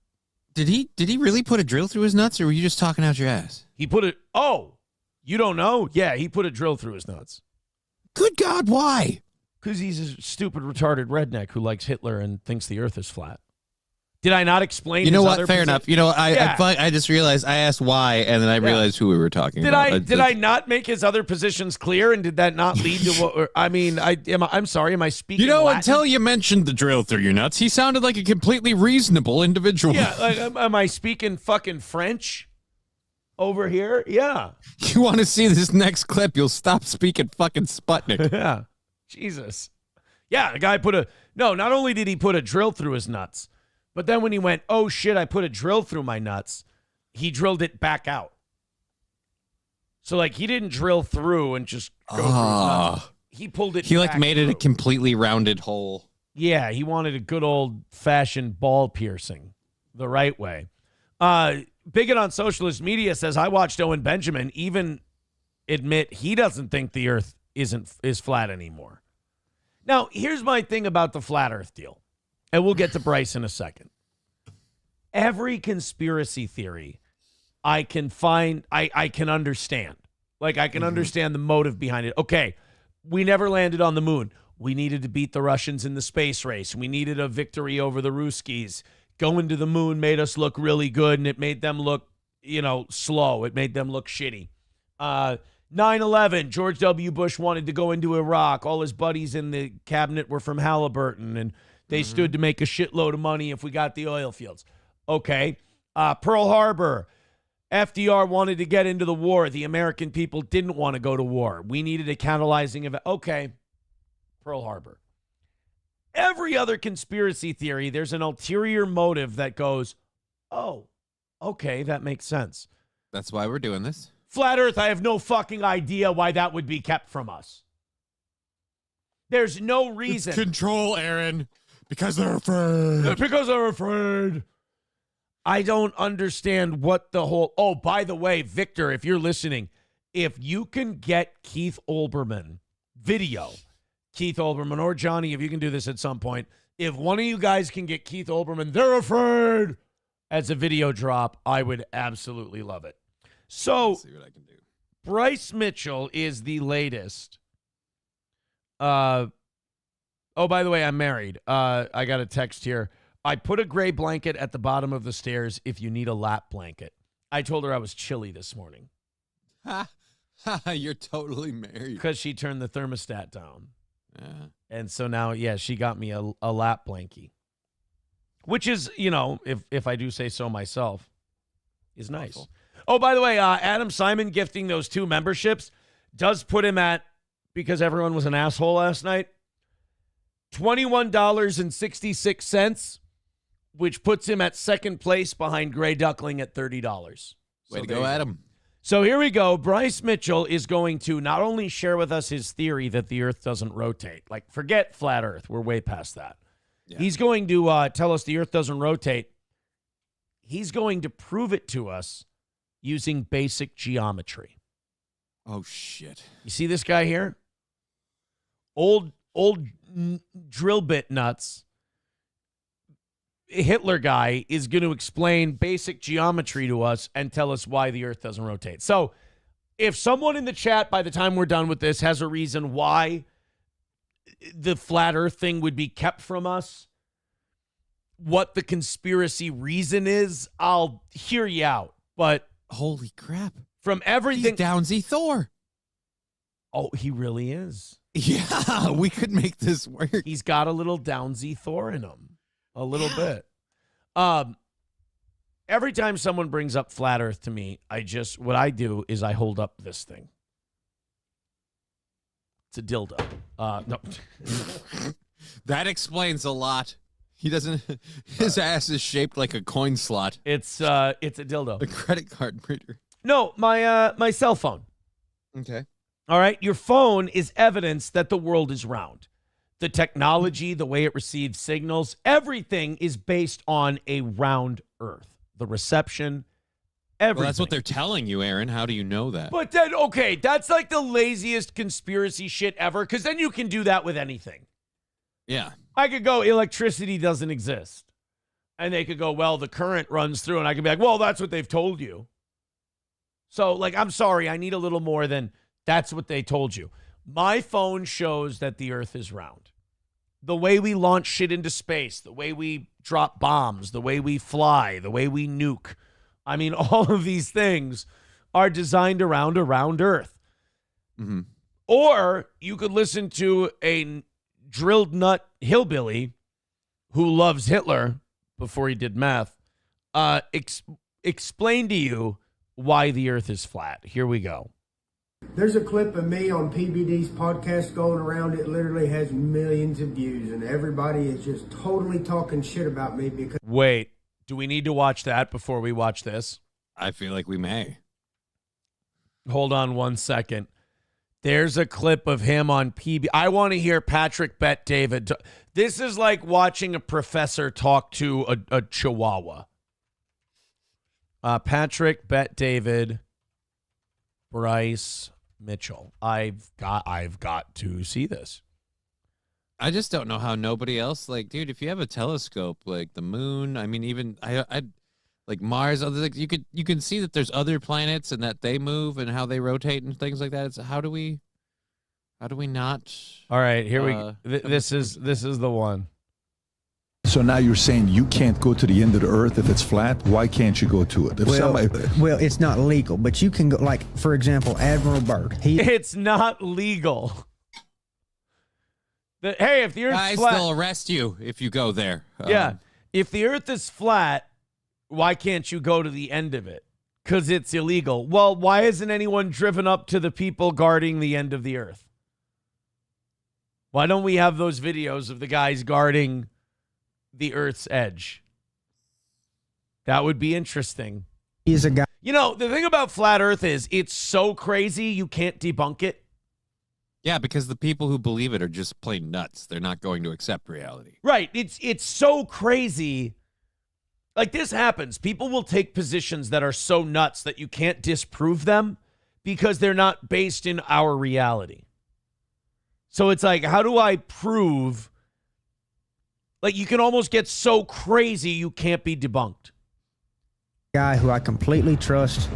Did he really put a drill through his nuts, or were you just talking out your ass? He put it. Oh, you don't know? Yeah, he put a drill through his nuts. Good God, why? Because he's a stupid, retarded redneck who likes Hitler and thinks the Earth is flat. Did I not explain? You know his what? other Fair enough. You know, I just realized I asked why, and then I realized who we were talking about. Did I not make his other positions clear, and did that not lead to what? I mean, I'm sorry. Am I speaking? You know, Latin? until you mentioned the drill through your nuts, he sounded like a completely reasonable individual. Yeah, like, am I speaking fucking French over here? Yeah. You want to see this next clip? You'll stop speaking fucking Sputnik. Yeah. Jesus. Yeah, the guy not only did he put a drill through his nuts, but then when he went, oh shit, I put a drill through my nuts, he drilled it back out. So like he didn't drill through and just go through his nuts. He pulled it. He back made through. it a completely rounded hole. Yeah, he wanted a good old fashioned ball piercing the right way. Bigot on socialist media says I watched Owen Benjamin even admit he doesn't think the Earth is flat anymore. Now, here's my thing about the flat Earth deal, and we'll get to Bryce in a second. Every conspiracy theory I can understand. Like, I can understand the motive behind it. Okay, we never landed on the moon. We needed to beat the Russians in the space race. We needed a victory over the Ruskies. Going to the moon made us look really good, and it made them look, slow. It made them look shitty. 9/11, George W. Bush wanted to go into Iraq. All his buddies in the cabinet were from Halliburton, and they stood to make a shitload of money if we got the oil fields. Okay. Pearl Harbor. FDR wanted to get into the war. The American people didn't want to go to war. We needed a catalyzing event. Okay. Pearl Harbor. Every other conspiracy theory, there's an ulterior motive that goes, oh, okay, that makes sense. That's why we're doing this. Flat Earth, I have no fucking idea why that would be kept from us. There's no reason. It's control, Aaron, because they're afraid. Because they're afraid. I don't understand what the whole... Oh, by the way, Victor, if you're listening, if you can get Keith Olbermann video, Keith Olbermann or Johnny, if you can do this at some point, if one of you guys can get Keith Olbermann, they're afraid, as a video drop, I would absolutely love it. So, Let's see what I can do. Bryce Mitchell is the latest. Oh, by the way, I'm married. I got a text here. I put a gray blanket at the bottom of the stairs if you need a lap blanket. I told her I was chilly this morning. You're totally married. Because she turned the thermostat down. Yeah. And so now, she got me a lap blankie. Which is, if I do say so myself, is nice. Awful. Oh, by the way, Adam Simon gifting those 2 memberships does put him at, because everyone was an asshole last night, $21.66, which puts him at second place behind Gray Duckling at $30. Way to go, Adam. So here we go. Bryce Mitchell is going to not only share with us his theory that the Earth doesn't rotate. Like, forget flat Earth. We're way past that. Yeah. He's going to tell us the Earth doesn't rotate. He's going to prove it to us using basic geometry. Oh, shit. You see this guy here? Old drill bit nuts. Hitler guy is going to explain basic geometry to us and tell us why the Earth doesn't rotate. So if someone in the chat by the time we're done with this has a reason why the flat Earth thing would be kept from us, what the conspiracy reason is, I'll hear you out. But holy crap. From everything... He's Downsy Thor. Oh, he really is. Yeah, we could make this work. He's got a little Downsy Thor in him. A little bit. Every time someone brings up flat Earth to me, what I do is I hold up this thing. It's a dildo. No. That explains a lot. He doesn't. His ass is shaped like a coin slot. It's a dildo. A credit card reader. No, my cell phone. Okay. All right. Your phone is evidence that the world is round. The technology, the way it receives signals, everything is based on a round Earth. The reception, everything. Well, that's what they're telling you, Aaron. How do you know that? But then, okay, that's like the laziest conspiracy shit ever, because then you can do that with anything. Yeah. I could go, electricity doesn't exist. And they could go, well, the current runs through. And I could be like, well, that's what they've told you. So, like, I'm sorry, I need a little more than that's what they told you. My phone shows that the Earth is round. The way we launch shit into space, the way we drop bombs, the way we fly, the way we nuke. I mean, all of these things are designed around a round Earth. Mm-hmm. Or you could listen to a drilled nut hillbilly who loves Hitler before he did meth explain to you why the Earth is flat. Here we go. There's a clip of me on PBD's podcast going around. It literally has millions of views, and everybody is just totally talking shit about me because... Wait, do we need to watch that before we watch this? I feel like we may. Hold on 1 second. There's a clip of him on PB. I want to hear Patrick Bet David. This is like watching a professor talk to a chihuahua. Patrick Bet David, Bryce Mitchell. I've got to see this. I just don't know how nobody else, like, dude, if you have a telescope, like the moon, I mean, even I like Mars, like you can see that there's other planets and that they move and how they rotate and things like that. It's how do we How do we not? All right, here we go. This is the one. So now you're saying you can't go to the end of the earth if it's flat? Why can't you go to it? Well, it's not legal, but you can go, like, for example, Admiral Byrd. It's not legal. Hey, if the Earth's Guys, flat, they'll arrest you if you go there. Yeah, if the Earth is flat, why can't you go to the end of it? Because it's illegal. Well, why isn't anyone driven up to the people guarding the end of the Earth? Why don't we have those videos of the guys guarding the Earth's edge? That would be interesting. He's a guy. You know, the thing about flat Earth is it's so crazy you can't debunk it. Yeah, because the people who believe it are just plain nuts. They're not going to accept reality. Right. It's so crazy. Like, this happens. People will take positions that are so nuts that you can't disprove them because they're not based in our reality. So it's like, how do I prove? Like, you can almost get so crazy you can't be debunked. Guy who I completely trust.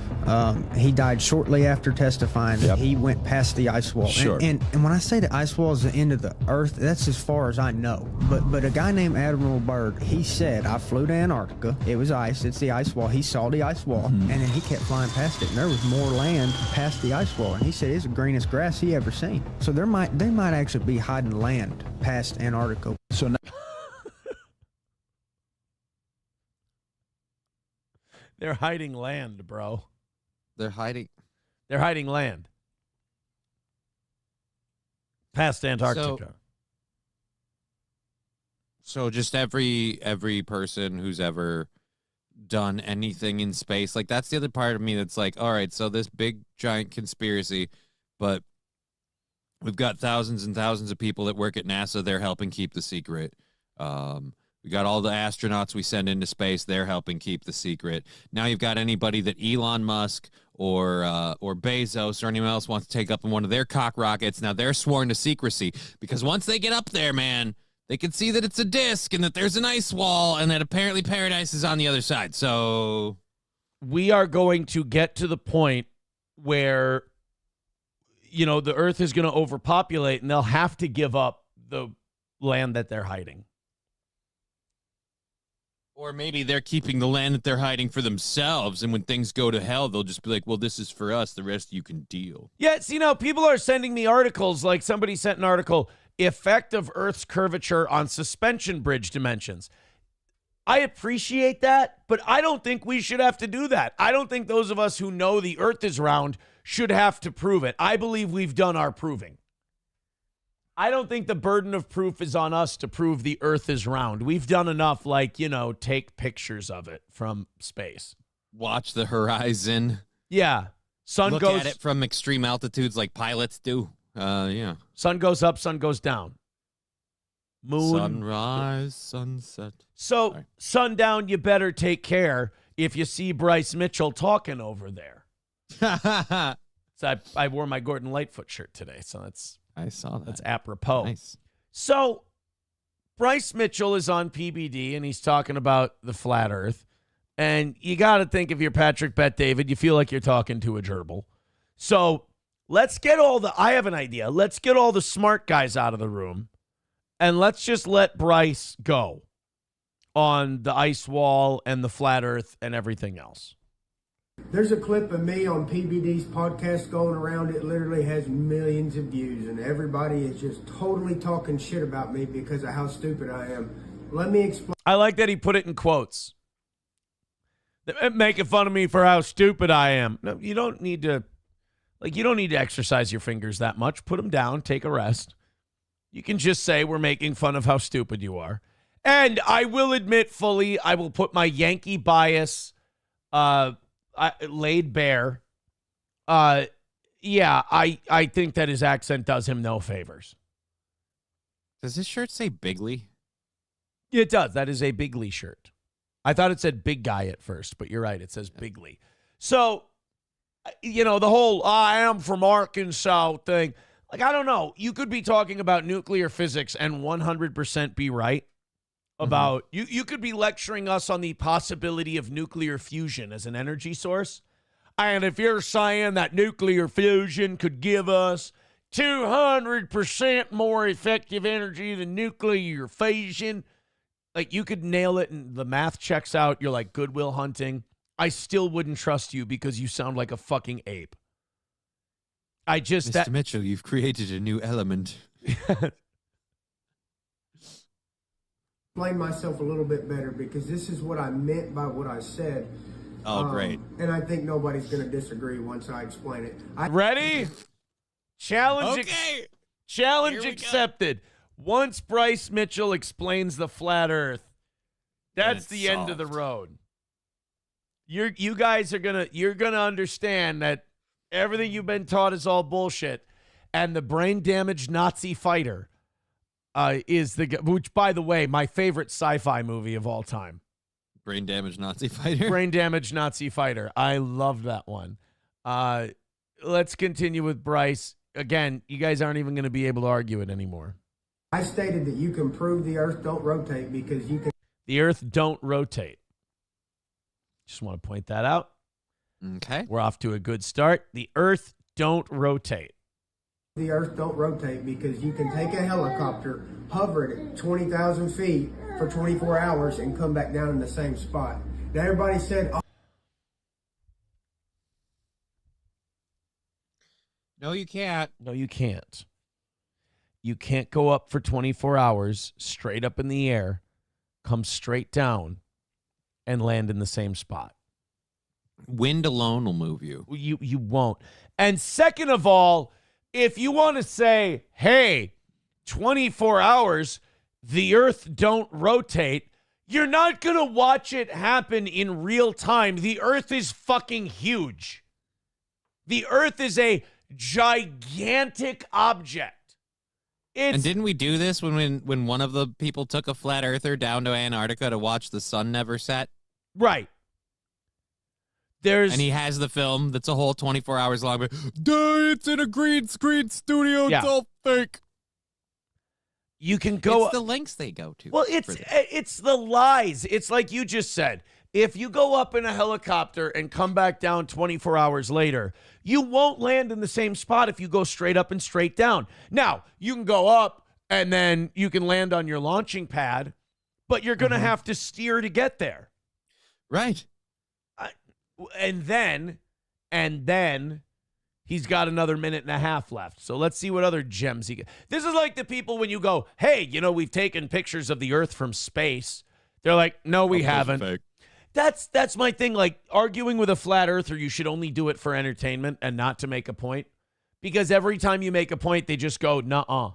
He died shortly after testifying that he went past the ice wall. Sure. And when I say the ice wall is the end of the earth, that's as far as I know. But a guy named Admiral Byrd, he said, I flew to Antarctica. It was ice. It's the ice wall. He saw the ice wall. And then he kept flying past it. And there was more land past the ice wall. And he said it's the greenest grass he ever seen. So they might actually be hiding land past Antarctica. So now They're hiding land, bro. They're hiding land past Antarctica. So just every person who's ever done anything in space, like, that's the other part of me that's like, all right, so this big giant conspiracy, but we've got thousands and thousands of people that work at NASA. They're helping keep the secret. We got all the astronauts we send into space. They're helping keep the secret. Now you've got anybody that Elon Musk or Bezos or anyone else wants to take up in one of their cock rockets. Now they're sworn to secrecy because once they get up there, man, they can see that it's a disk and that there's an ice wall and that apparently paradise is on the other side. So we are going to get to the point where, you know, the Earth is going to overpopulate and they'll have to give up the land that they're hiding. Or maybe they're keeping the land that they're hiding for themselves, and when things go to hell, they'll just be like, well, this is for us. The rest you can deal. Yeah, you know, people are sending me articles, like somebody sent an article, Effect of Earth's Curvature on Suspension Bridge Dimensions. I appreciate that, but I don't think we should have to do that. I don't think those of us who know the Earth is round should have to prove it. I believe we've done our proving. I don't think the burden of proof is on us to prove the Earth is round. We've done enough, like, you know, take pictures of it from space. Watch the horizon. Yeah. Look at it from extreme altitudes like pilots do. Yeah. Sun goes up, sun goes down. Moon. Sunrise, sunset. So, Sorry. sundown, you better take care if you see Bryce Mitchell talking over there. So I wore my Gordon Lightfoot shirt today, so I saw that. That's apropos. Nice. So Bryce Mitchell is on PBD, and he's talking about the flat Earth. And you got to think, if you're Patrick Bet-David, you feel like you're talking to a gerbil. So let's get I have an idea. Let's get all the smart guys out of the room, and let's just let Bryce go on the ice wall and the flat Earth and everything else. There's a clip of me on PBD's podcast going around. It literally has millions of views, and everybody is just totally talking shit about me because of how stupid I am. Let me explain. I like that he put it in quotes. They're making fun of me for how stupid I am. No, you don't need to exercise your fingers that much. Put them down, take a rest. You can just say we're making fun of how stupid you are. And I will admit fully, I will put my Yankee bias laid bare. Yeah, I think that his accent does him no favors. Does his shirt say Bigley? It does. That is a Bigley shirt. I thought it said big guy at first, but you're right. It says Bigley. So, you know, the whole I am from Arkansas thing, like, I don't know. You could be talking about nuclear physics and 100% be right about you could be lecturing us on the possibility of nuclear fusion as an energy source. And if you're saying that nuclear fusion could give us 200% more effective energy than nuclear fission. Like, you could nail it and the math checks out. You're like Goodwill Hunting. I still wouldn't trust you because you sound like a fucking ape. Mr. Mitchell, you've created a new element. Explain myself a little bit better because this is what I meant by what I said. Oh, great. And I think nobody's going to disagree once I explain it. Ready? Challenge, Okay. challenge Here we accepted. Once Bryce Mitchell explains the flat Earth, that's It's the end of the solved. road. You guys are you're gonna understand that everything you've been taught is all bullshit, and the brain damaged Nazi fighter is which, by the way, my favorite sci-fi movie of all time. Brain damaged Nazi fighter. Brain damaged Nazi fighter. I love that one. Let's continue with Bryce. Again, you guys aren't even going to be able to argue it anymore. I stated that you can prove the Earth don't rotate because you can. The Earth don't rotate. Just want to point that out. Okay. We're off to a good start. The Earth don't rotate. The Earth don't rotate because you can take a helicopter, hover it at 20,000 feet for 24 hours, and come back down in the same spot. Now everybody said, oh. No, you can't. No, you can't. You can't go up for 24 hours, straight up in the air, come straight down, and land in the same spot. Wind alone will move you. You won't. And second of all, if you want to say, hey, 24 hours, the Earth don't rotate, you're not going to watch it happen in real time. The Earth is fucking huge. The Earth is a gigantic object. And didn't we do this when one of the people took a flat earther down to Antarctica to watch the sun never set? Right. And he has the film that's a whole 24 hours long, but duh, it's in a green screen studio. Yeah. It's all fake. You can go. It's the lengths they go to. Well, it's the lies. It's like you just said. If you go up in a helicopter and come back down 24 hours later, you won't land in the same spot if you go straight up and straight down. Now, you can go up and then you can land on your launching pad, but you're going to have to steer to get there. Right. And then he's got another minute and a half left. So let's see what other gems he gets. This is like the people when you go, hey, we've taken pictures of the Earth from space. They're like, no, we haven't. Fake. That's my thing. Like, arguing with a flat earther, you should only do it for entertainment and not to make a point. Because every time you make a point, they just go, nuh-uh.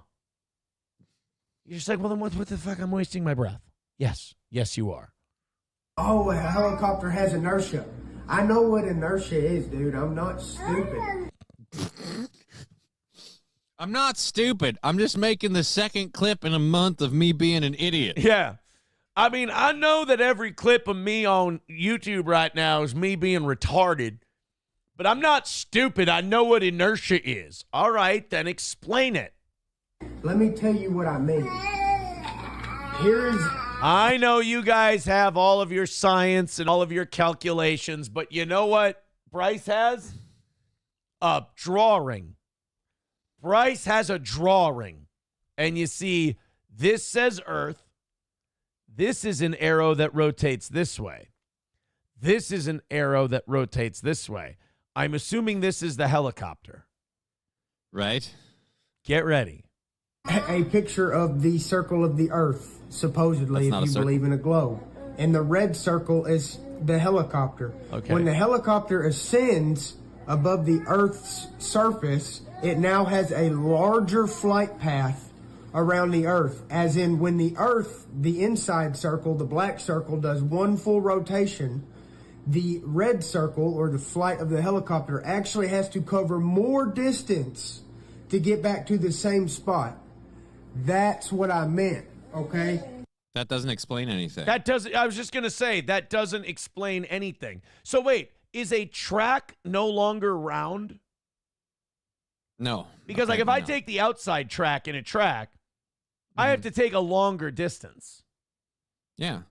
You're just like, well, then what the fuck? I'm wasting my breath. Yes, you are. Oh, a helicopter has inertia. I know what inertia is, dude. I'm not stupid. I'm not stupid. I'm just making the second clip in a month of me being an idiot. Yeah. I mean, I know that every clip of me on YouTube right now is me being retarded, but I'm not stupid. I know what inertia is. All right, then explain it. Let me tell you what I mean. I know you guys have all of your science and all of your calculations, but you know what Bryce has? A drawing. Bryce has a drawing. And you see, this says Earth. This is an arrow that rotates this way. This is an arrow that rotates this way. I'm assuming this is the helicopter. Right. Get ready. A picture of the circle of the Earth, supposedly, if you believe in a globe. And the red circle is the helicopter. Okay. When the helicopter ascends above the Earth's surface, it now has a larger flight path around the Earth, as in when the Earth, the inside circle, the black circle, does one full rotation, the red circle, or the flight of the helicopter, actually has to cover more distance to get back to the same spot. That's what I meant, okay? That doesn't explain anything. I was just going to say, that doesn't explain anything. So wait, is a track no longer round? No. Because like if I take the outside track in a track, I have to take a longer distance. Yeah.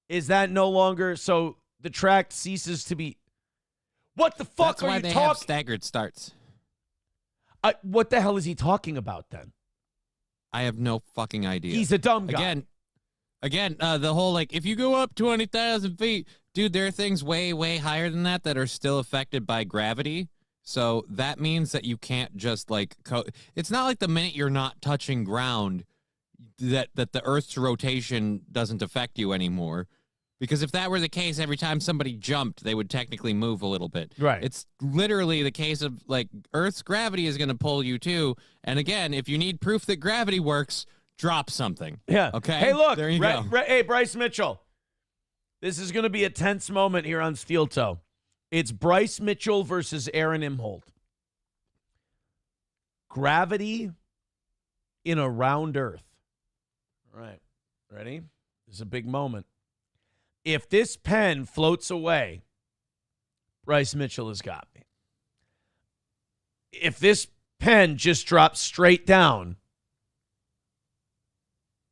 Is that no longer, so the track ceases to be, what the fuck That's are why you they have talking? staggered starts. What the hell is he talking about then? I have no fucking idea. He's a dumb guy. Again, the whole, like, if you go up 20,000 feet, dude, there are things way, way higher than that are still affected by gravity. So that means that you can't just, like, it's not like the minute you're not touching ground that the Earth's rotation doesn't affect you anymore. Because if that were the case, every time somebody jumped, they would technically move a little bit. Right. It's literally the case of, like, Earth's gravity is going to pull you, too. And again, if you need proof that gravity works, drop something. Yeah. Okay? Hey, look. There you go. Hey, Bryce Mitchell. This is going to be a tense moment here on Steel Toe. It's Bryce Mitchell versus Aaron Imholt. Gravity in a round Earth. All right. Ready? This is a big moment. If this pen floats away, Bryce Mitchell has got me. If this pen just drops straight down,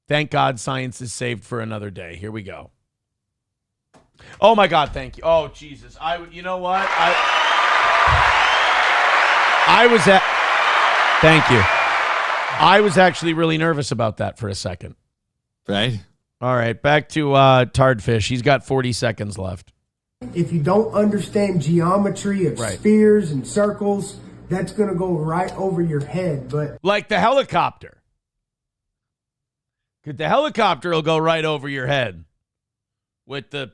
thank God science is saved for another day. Here we go. Oh, my God, thank you. Oh, Jesus. You know what? I was at... Thank you. I was actually really nervous about that for a second. Right? All right, back to Tardfish. He's got 40 seconds left. If you don't understand geometry of spheres and circles, that's going to go right over your head. But like the helicopter. The helicopter will go right over your head with the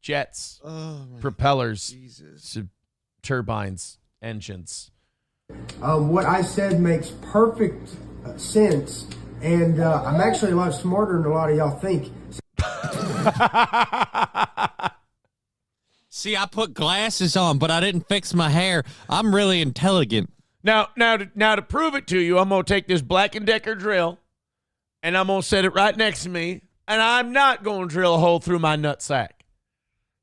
jets, propellers, turbines, engines. What I said makes perfect sense. And I'm actually a lot smarter than a lot of y'all think. See, I put glasses on, but I didn't fix my hair. I'm really intelligent. Now to prove it to you, I'm going to take this Black & Decker drill, and I'm going to set it right next to me, and I'm not going to drill a hole through my nutsack.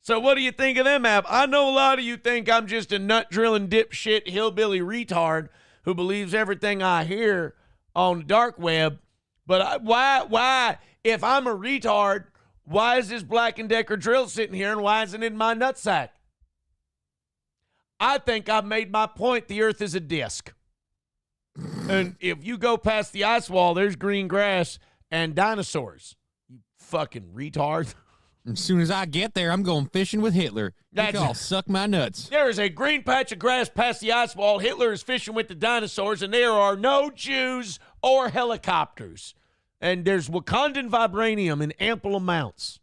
So what do you think of them, Ab? I know a lot of you think I'm just a nut-drilling dipshit hillbilly retard who believes everything I hear on the dark web. But why, if I'm a retard, why is this Black & Decker drill sitting here and why isn't it in my nutsack? I think I've made my point. The Earth is a disc. And if you go past the ice wall, there's green grass and dinosaurs. You fucking retard. As soon as I get there, I'm going fishing with Hitler. You can all suck my nuts. There is a green patch of grass past the ice wall. Hitler is fishing with the dinosaurs, and there are no Jews or helicopters. And there's Wakandan vibranium in ample amounts.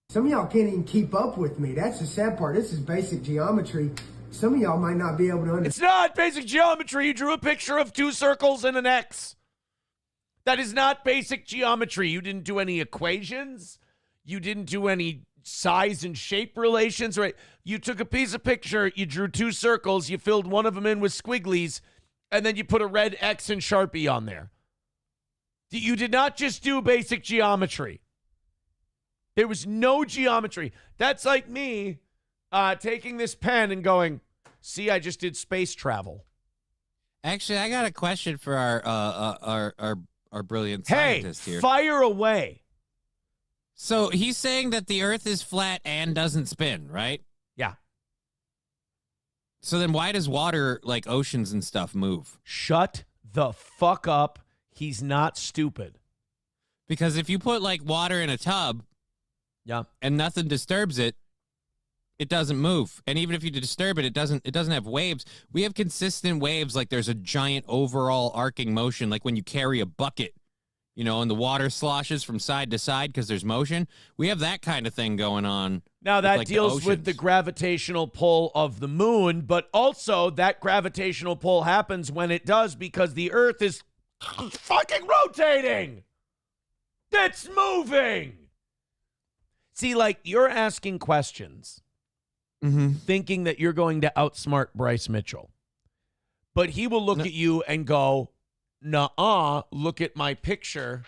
Some of y'all can't even keep up with me. That's the sad part. This is basic geometry. Some of y'all might not be able to understand. It's not basic geometry. You drew a picture of two circles and an X. That is not basic geometry. You didn't do any equations. You didn't do any size and shape relations, right? You took a piece of picture, you drew two circles, you filled one of them in with squigglies, and then you put a red X and Sharpie on there. You did not just do basic geometry. There was no geometry. That's like me taking this pen and going, see, I just did space travel. Actually, I got a question for our brilliant scientist here. Fire away. So he's saying that the Earth is flat and doesn't spin, right? Yeah. So then why does water, like oceans and stuff, move? Shut the fuck up. He's not stupid. Because if you put like water in a tub, yeah, and nothing disturbs it, it doesn't move. And even if you disturb it, it doesn't have waves. We have consistent waves, like there's a giant overall arcing motion, like when you carry a bucket, you know, and the water sloshes from side to side because there's motion. We have that kind of thing going on. Now, that deals with the gravitational pull of the moon, but also that gravitational pull happens when it does because the Earth is fucking rotating. It's moving. See, like, you're asking questions, thinking that you're going to outsmart Bryce Mitchell. But he will look at you and go, nuh-uh, look at my picture.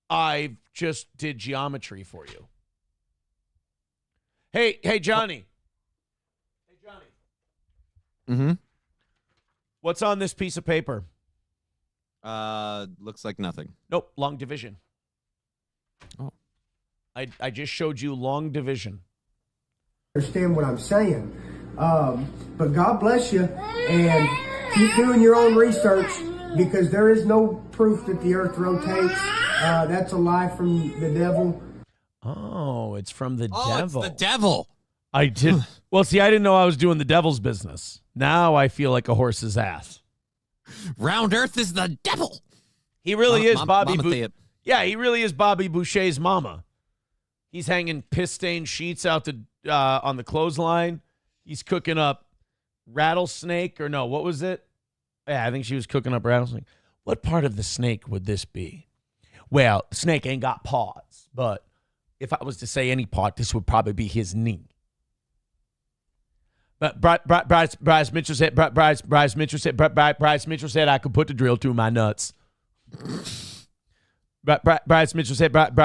I just did geometry for you. Hey, Johnny. Hey, Johnny. What's on this piece of paper? Looks like nothing. Nope, long division. Oh. I just showed you long division. Understand what I'm saying. But God bless you, and keep doing your own research, because there is no proof that the earth rotates. That's a lie from the devil. Oh, it's from the Oh, devil. it's the devil. I did. Well, see, I didn't know I was doing the devil's business. Now I feel like a horse's ass. Round Earth is the devil. He really is Bobby. Yeah, he really is Bobby Boucher's mama. He's hanging piss-stained sheets out on the clothesline. He's cooking up rattlesnake, or no, what was it? Yeah, I think she was cooking up rattlesnake. What part of the snake would this be? Well, the snake ain't got paws, but if I was to say any part, this would probably be his knee. But Bryce Mitchell said I could put the drill through my nuts. Bryce Mitchell said that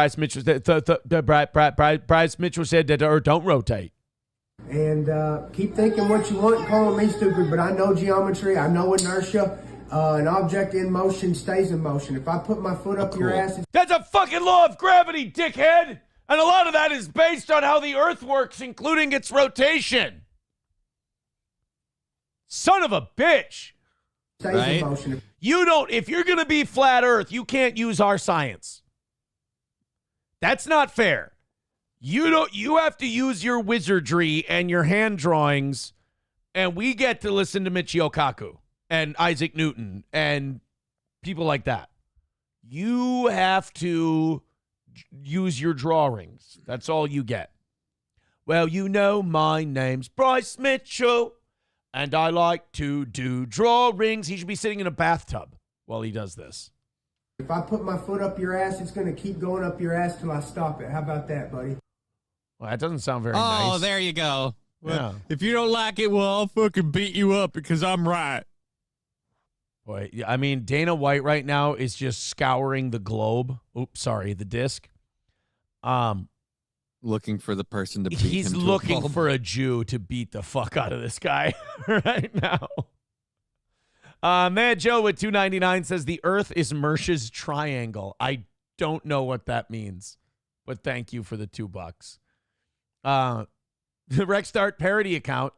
the earth don't rotate. And keep thinking what you want, calling me stupid, but I know geometry, I know inertia. An object in motion stays in motion. If I put my foot up your ass... That's a fucking law of gravity, dickhead! And a lot of that is based on how the earth works, including its rotation. Son of a bitch! Stays in motion. You don't... If you're going to be flat earth, you can't use our science. That's not fair. You have to use your wizardry and your hand drawings, and we get to listen to Michio Kaku and Isaac Newton and people like that. You have to use your drawings. That's all you get. Well, you know, my name's Bryce Mitchell, and I like to do drawings. He should be sitting in a bathtub while he does this. If I put my foot up your ass, it's going to keep going up your ass till I stop it. How about that, buddy? Well, that doesn't sound very nice. Oh, there you go. Yeah. If you don't like it, well, I'll fucking beat you up because I'm right. Boy, I mean, Dana White right now is just scouring the globe. Oops, sorry, the disc. Looking for the person to beat him. He's looking for a Jew to beat the fuck out of this guy right now. Mad Joe with $2.99 says the Earth is Mersh's triangle. I don't know what that means, but thank you for the $2. The Rexstart parody account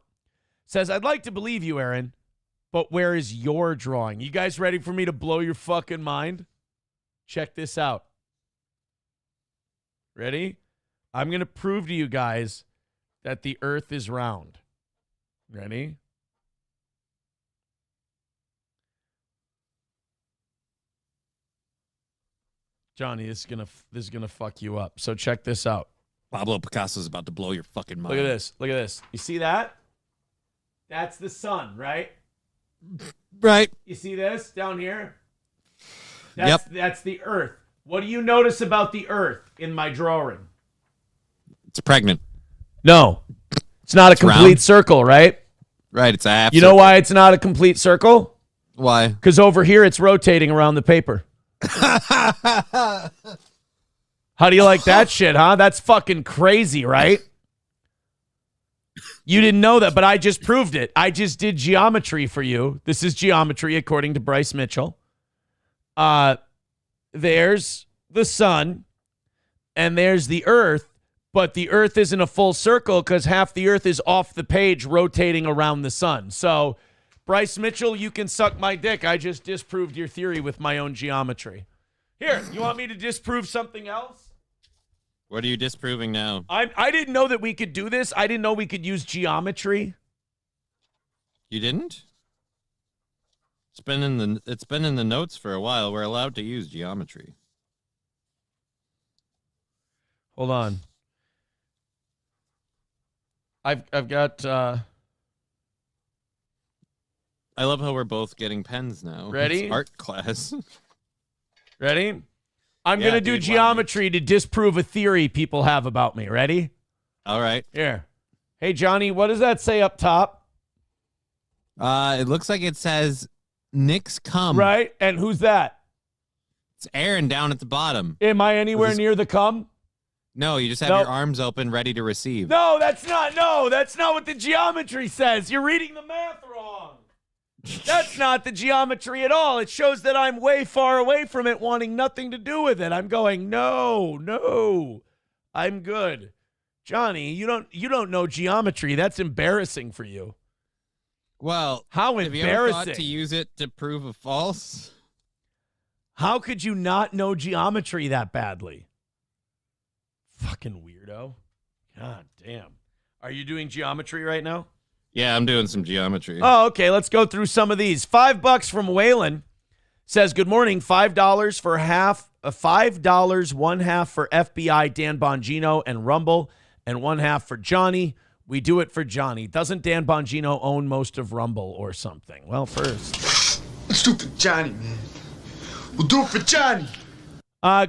says, I'd like to believe you, Aaron, but where is your drawing? You guys ready for me to blow your fucking mind? Check this out. Ready? I'm going to prove to you guys that the Earth is round. Ready? Johnny, this is gonna fuck you up. So check this out. Pablo Picasso's about to blow your fucking mind. Look at this. Look at this. You see that? That's the sun, right? Right. You see this down here? Yep. That's the Earth. What do you notice about the Earth in my drawing? It's pregnant. No. It's not a complete round. circle, right? Right, it's a half You circle. know why it's not a complete circle? Why? Because over here it's rotating around the paper. How do you like that shit, huh? That's fucking crazy, right? You didn't know that, but I just proved it. I just did geometry for you. This is geometry according to Bryce Mitchell. There's the sun, and there's the Earth, but the Earth isn't a full circle because half the Earth is off the page rotating around the sun. So, Bryce Mitchell, you can suck my dick. I just disproved your theory with my own geometry. Here, you want me to disprove something else? What are you disproving now? I didn't know that we could do this. I didn't know we could use geometry. You didn't? It's been in the notes for a while. We're allowed to use geometry. Hold on. I've got I love how we're both getting pens now. Ready? It's art class. Ready? I'm going to do geometry to disprove a theory people have about me. Ready? All right. Here. Hey, Johnny, what does that say up top? It looks like it says Nick's cum. Right? And who's that? It's Aaron down at the bottom. Am I anywhere near the cum? No, you just have your arms open, ready to receive. No, that's not what the geometry says. You're reading the math wrong. That's not the geometry at all. It shows that I'm way far away from it, wanting nothing to do with it. I'm going, no, I'm good. Johnny, you don't know geometry. That's embarrassing for you. Well, how have you ever thought embarrassing. to use it to prove a false? How could you not know geometry that badly? Fucking weirdo. God damn. Are you doing geometry right now? Yeah, I'm doing some geometry. Oh, okay. Let's go through some of these. $5 from Waylon says, good morning. $5 for half, $5, one half for FBI, Dan Bongino and Rumble, and one half for Johnny. We do it for Johnny. Doesn't Dan Bongino own most of Rumble or something? Well, first. Let's do it for Johnny, man. We'll do it for Johnny.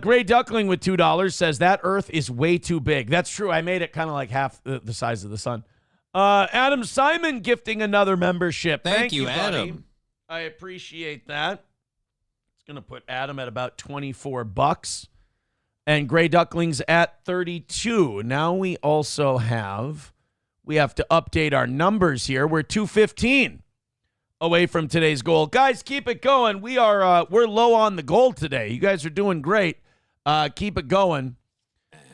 Gray Duckling with $2 says that Earth is way too big. That's true. I made it kind of like half the size of the sun. Adam Simon gifting another membership. Thank you, buddy. Adam. I appreciate that. It's going to put Adam at about $24. And Gray Duckling's at 32. Now we also have to update our numbers here. We're 215 away from today's goal. Guys, keep it going. We're low on the goal today. You guys are doing great. Keep it going.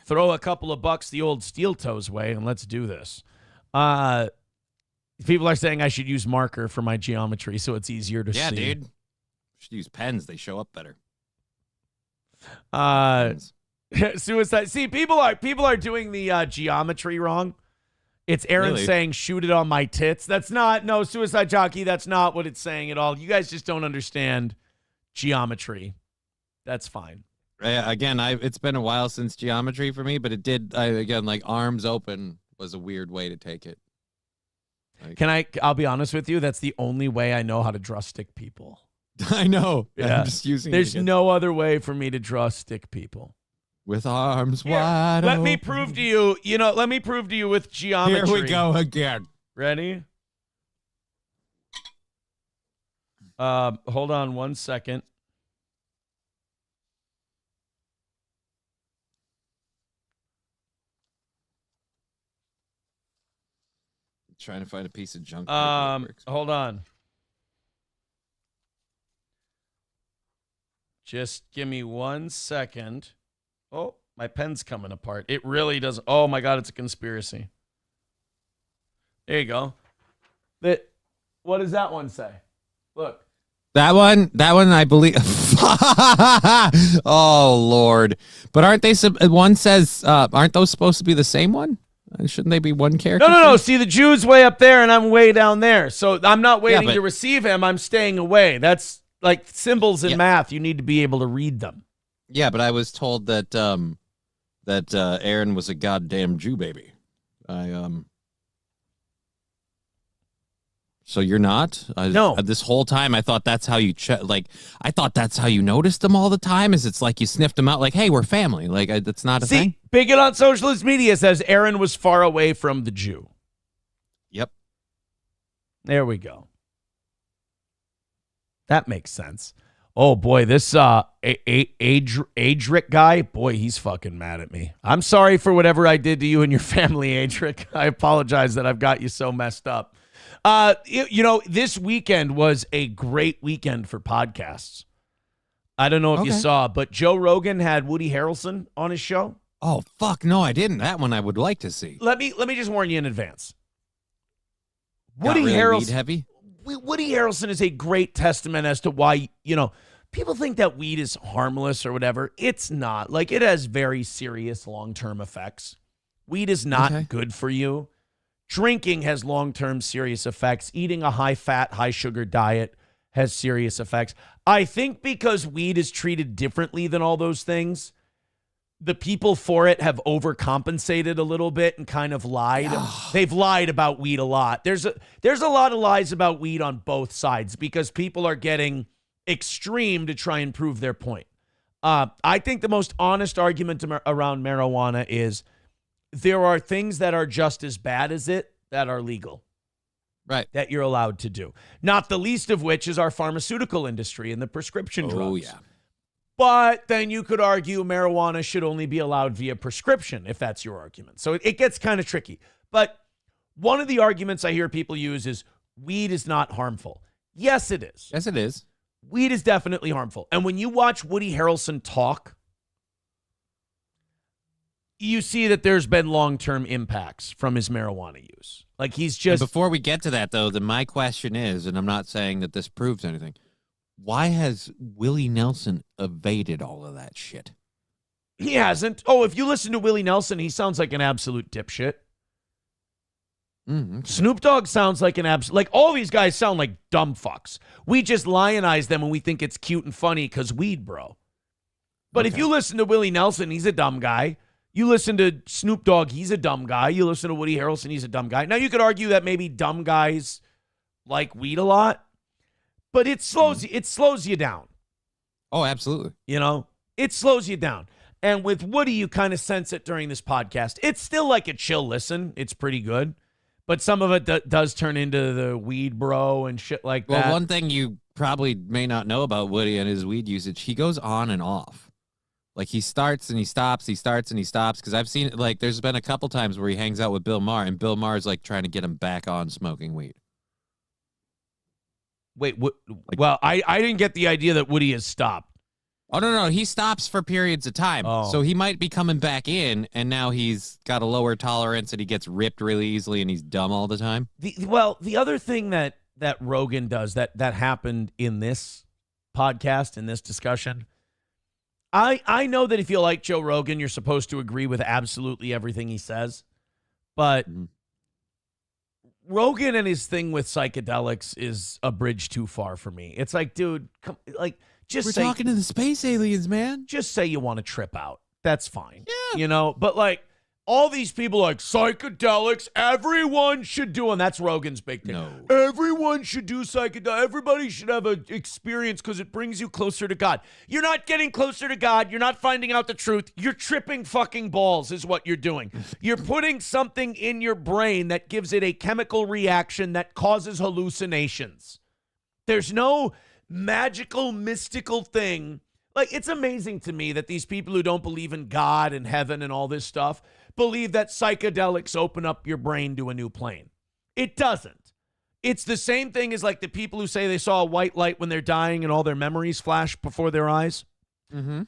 Throw a couple of bucks the old steel toes way, and let's do this. People are saying I should use marker for my geometry so it's easier to see. Yeah, dude. Should use pens. They show up better. Suicide. See, people are doing the geometry wrong. It's Aaron saying, shoot it on my tits. That's not, no, Suicide Jockey, that's not what it's saying at all. You guys just don't understand geometry. That's fine. Again, it's been a while since geometry for me, but it did, like arms open was a weird way to take it. I'll be honest with you, that's the only way I know how to draw stick people. I know. Yeah. I'm just using There's no other way for me to draw stick people. With arms wide Let open. me prove to you, let me prove to you with geometry. Here we go again. Ready? Hold on 1 second. Trying to find a piece of junk. Hold on. Just give me 1 second. Oh, my pen's coming apart. It really doesn't. Oh, my God, it's a conspiracy. There you go. What does that one say? Look. That one, I believe. Oh, Lord. But aren't they, one says, aren't those supposed to be the same one? Shouldn't they be one character? No. See, the Jew's way up there and I'm way down there. So I'm not waiting to receive him. I'm staying away. That's like symbols in math. You need to be able to read them. Yeah, but I was told that Aaron was a goddamn Jew baby. So you're not? No. This whole time I thought that's how you I thought that's how you noticed them all the time. Is it's like you sniffed them out like, hey, we're family. Like that's not a thing. Bigot on Socialist Media says Aaron was far away from the Jew. Yep. There we go. That makes sense. Oh, boy, this Adric guy, boy, he's fucking mad at me. I'm sorry for whatever I did to you and your family, Adric. I apologize that I've got you so messed up. This weekend was a great weekend for podcasts. I don't know if you saw, but Joe Rogan had Woody Harrelson on his show. Oh, fuck, no, I didn't. That one I would like to see. Let me just warn you in advance. Woody Harrelson heavy. Woody Harrelson is a great testament as to why, people think that weed is harmless or whatever. It's not. Like, it has very serious long-term effects. Weed is not good for you. Drinking has long-term serious effects. Eating a high-fat, high-sugar diet has serious effects. I think because weed is treated differently than all those things, the people for it have overcompensated a little bit and kind of lied. They've lied about weed a lot. There's a lot of lies about weed on both sides because people are getting extreme to try and prove their point. I think the most honest argument around marijuana is there are things that are just as bad as it that are legal. Right. That you're allowed to do. Not the least of which is our pharmaceutical industry and the prescription drugs. Oh, yeah. But then you could argue marijuana should only be allowed via prescription if that's your argument. So it gets kind of tricky. But one of the arguments I hear people use is weed is not harmful. Yes, it is. Yes, it is. Weed is definitely harmful. And when you watch Woody Harrelson talk, you see that there's been long-term impacts from his marijuana use. Like he's just. And before we get to that, though, then my question is, and I'm not saying that this proves anything, why has Willie Nelson evaded all of that shit? He hasn't. Oh, if you listen to Willie Nelson, he sounds like an absolute dipshit. Okay. Snoop Dogg sounds like an like all these guys sound like dumb fucks. We just lionize them and we think it's cute and funny because weed, bro. But if you listen to Willie Nelson, he's a dumb guy. You listen to Snoop Dogg, he's a dumb guy. You listen to Woody Harrelson, he's a dumb guy. Now you could argue that maybe dumb guys like weed a lot, but it slows you down. Oh, absolutely. You know, it slows you down. And with Woody, you kind of sense it during this podcast. It's still like a chill listen. It's pretty good. But some of it does turn into the weed bro and shit like that. Well, one thing you probably may not know about Woody and his weed usage, he goes on and off. Like he starts and he stops, he starts and he stops. Because I've seen it, like there's been a couple times where he hangs out with Bill Maher and Bill Maher's like trying to get him back on smoking weed. Wait, what? Well, I didn't get the idea that Woody has stopped. Oh, no. He stops for periods of time. Oh. So he might be coming back in, and now he's got a lower tolerance and he gets ripped really easily and he's dumb all the time. The other thing that Rogan does that happened in this podcast, in this discussion, I know that if you like Joe Rogan, you're supposed to agree with absolutely everything he says. But Rogan and his thing with psychedelics is a bridge too far for me. It's like, dude, we're talking to the space aliens, man. Just say you want to trip out. That's fine. Yeah. You know, but like all these people like psychedelics, everyone should do them. That's Rogan's big thing. No. Everyone should do psychedelics. Everybody should have an experience because it brings you closer to God. You're not getting closer to God. You're not finding out the truth. You're tripping fucking balls is what you're doing. You're putting something in your brain that gives it a chemical reaction that causes hallucinations. There's no magical, mystical thing. Like, it's amazing to me that these people who don't believe in God and heaven and all this stuff believe that psychedelics open up your brain to a new plane. It doesn't. It's the same thing as like the people who say they saw a white light when they're dying and all their memories flash before their eyes. Mm-hmm.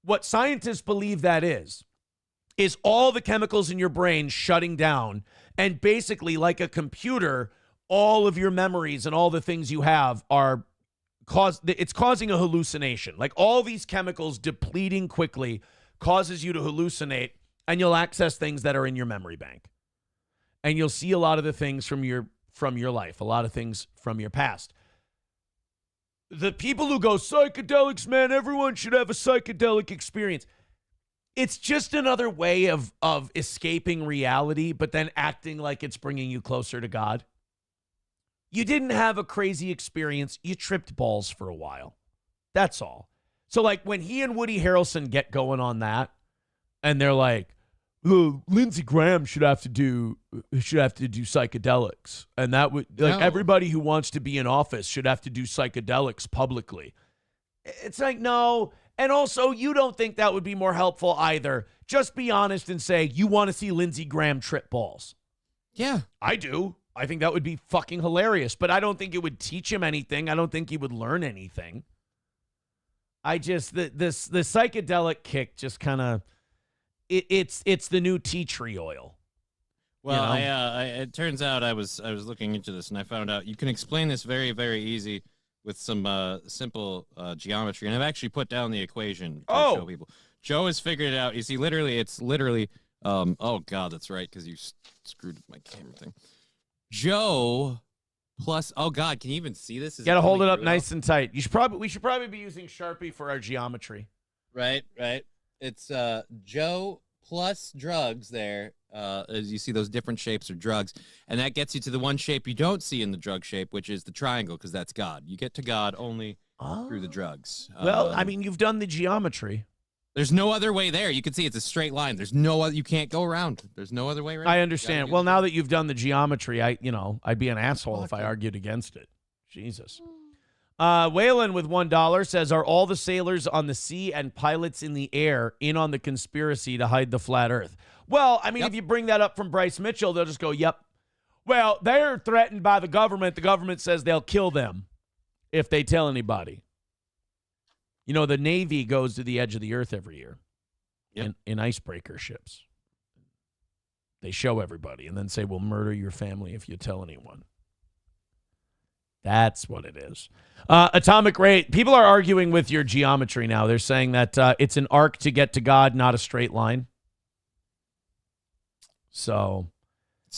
What scientists believe that is all the chemicals in your brain shutting down, and basically like a computer, all of your memories and all the things you have are it's causing a hallucination. Like all these chemicals depleting quickly causes you to hallucinate, and you'll access things that are in your memory bank. And you'll see a lot of the things from your life, a lot of things from your past. The people who go, psychedelics, man, everyone should have a psychedelic experience. It's just another way of escaping reality, but then acting like it's bringing you closer to God. You didn't have a crazy experience. You tripped balls for a while. That's all. So like when he and Woody Harrelson get going on that, and they're like, oh, Lindsey Graham should have to do psychedelics, and that would everybody who wants to be in office should have to do psychedelics publicly. It's like, no. And also, you don't think that would be more helpful either. Just be honest and say you want to see Lindsey Graham trip balls. Yeah, I do. I think that would be fucking hilarious, but I don't think it would teach him anything. I don't think he would learn anything. I just the psychedelic kick just kind of it's the new tea tree oil. Well, you know? It turns out I was looking into this and I found out you can explain this very, very easy with some simple geometry, and I've actually put down the equation to show people. Joe has figured it out. You see, it's literally oh god, that's right, because you screwed my camera thing. Joe plus, oh god, can you even see this? You gotta hold it up nice and tight. We should probably be using Sharpie for our geometry. Right. It's Joe plus drugs there. As you see those different shapes are drugs, and that gets you to the one shape you don't see in the drug shape, which is the triangle, because that's God. You get to God only through the drugs. Well, I mean, you've done the geometry. There's no other way there. You can see it's a straight line. There's no other. You can't go around. There's no other way around. I understand. Well, now that you've done the geometry, I'd be an asshole if I argued against it. Jesus. Waylon with $1 says, are all the sailors on the sea and pilots in the air in on the conspiracy to hide the flat earth? Well, I mean, if you bring that up from Bryce Mitchell, they'll just go, yep. Well, they're threatened by the government. The government says they'll kill them if they tell anybody. You know, the Navy goes to the edge of the earth every year in icebreaker ships. They show everybody and then say, we'll murder your family if you tell anyone. That's what it is. Atomic Ray, people are arguing with your geometry now. They're saying that it's an arc to get to God, not a straight line. So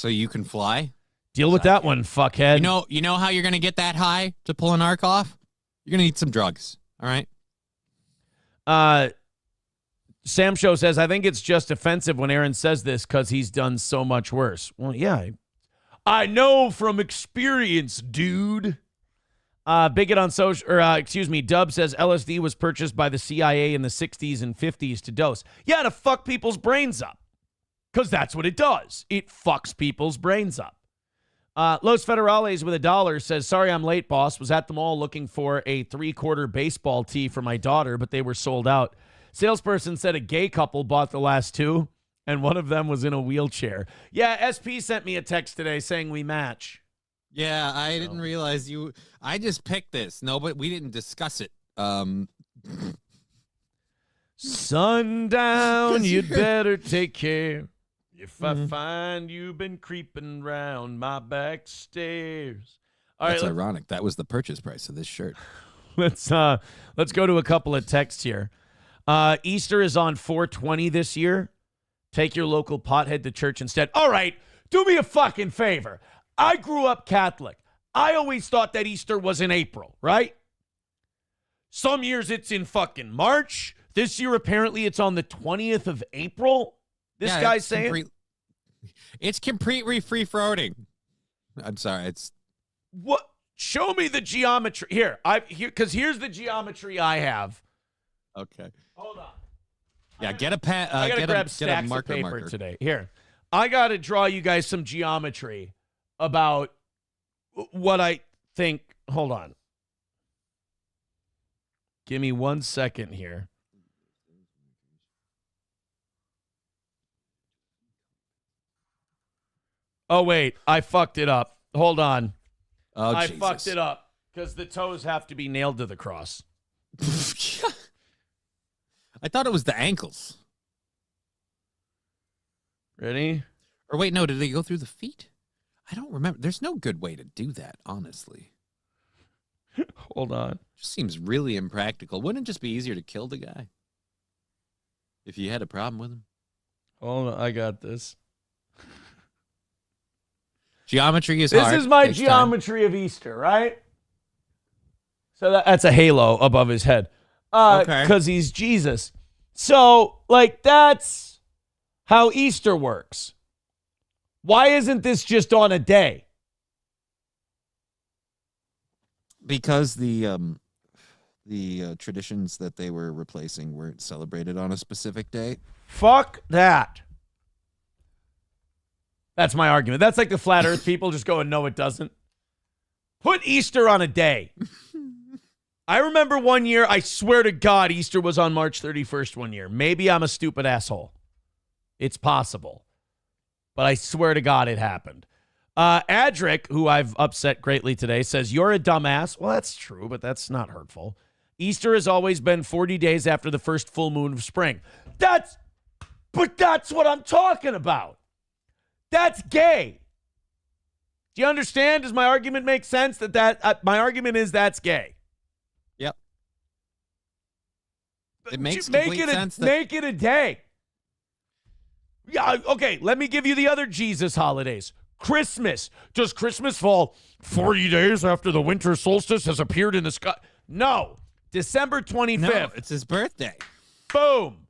you can fly? Deal with that one, fuckhead. You know how you're going to get that high to pull an arc off? You're going to need some drugs, all right? Sam Show says, I think it's just offensive when Aaron says this because he's done so much worse. Well, yeah, I know from experience, dude. Bigot on social, Dub says LSD was purchased by the CIA in the 60s and 50s to dose. Yeah, to fuck people's brains up. Because that's what it does. It fucks people's brains up. Los Federales with $1 says, sorry I'm late, boss. Was at the mall looking for a 3/4 baseball tee for my daughter, but they were sold out. Salesperson said a gay couple bought the last two, and one of them was in a wheelchair. Yeah, SP sent me a text today saying we match. Yeah, I didn't realize you. I just picked this. No, but we didn't discuss it. Sundown, you'd better take care. If I find you've been creeping round my back stairs. All That's right, ironic. That was the purchase price of this shirt. Let's go to a couple of texts here. Easter is on 4/20 this year. Take your local pothead to church instead. All right, do me a fucking favor. I grew up Catholic. I always thought that Easter was in April, right? Some years it's in fucking March. This year, apparently, it's on the 20th of April. This guy's saying. It's completely free-floating. I'm sorry. It's. What? Show me the geometry. Because here's the geometry I have. Okay. Hold on. Yeah, get a pen. I gotta grab stacks of paper today. Here, I gotta draw you guys some geometry about what I think. Hold on. Give me 1 second here. Oh wait, I fucked it up. Hold on. Oh, I Jesus. fucked it up because the toes have to be nailed to the cross. I thought it was the ankles. Ready? Or wait, no, did they go through the feet? I don't remember. There's no good way to do that, honestly. Hold on. Just seems really impractical. Wouldn't it just be easier to kill the guy if you had a problem with him? Hold on, I got this. Geometry is hard. This is my Takes geometry of Easter, right? So that's a halo above his head. Because he's Jesus. So, that's how Easter works. Why isn't this just on a day? Because the traditions that they were replacing weren't celebrated on a specific day. Fuck that. That's my argument. That's like the flat earth people just going, no, it doesn't. Put Easter on a day. I remember one year, I swear to God, Easter was on March 31st one year. Maybe I'm a stupid asshole. It's possible. But I swear to God it happened. Adric, who I've upset greatly today, says, you're a dumbass. Well, that's true, but that's not hurtful. Easter has always been 40 days after the first full moon of spring. That's what I'm talking about. That's gay. Do you understand? Does my argument make sense? My argument is that's gay. Yep. It makes Make it a day. Yeah, okay, let me give you the other Jesus holidays. Christmas. Does Christmas fall 40 days after the winter solstice has appeared in the sky? No. December 25th. No, it's his birthday. Boom.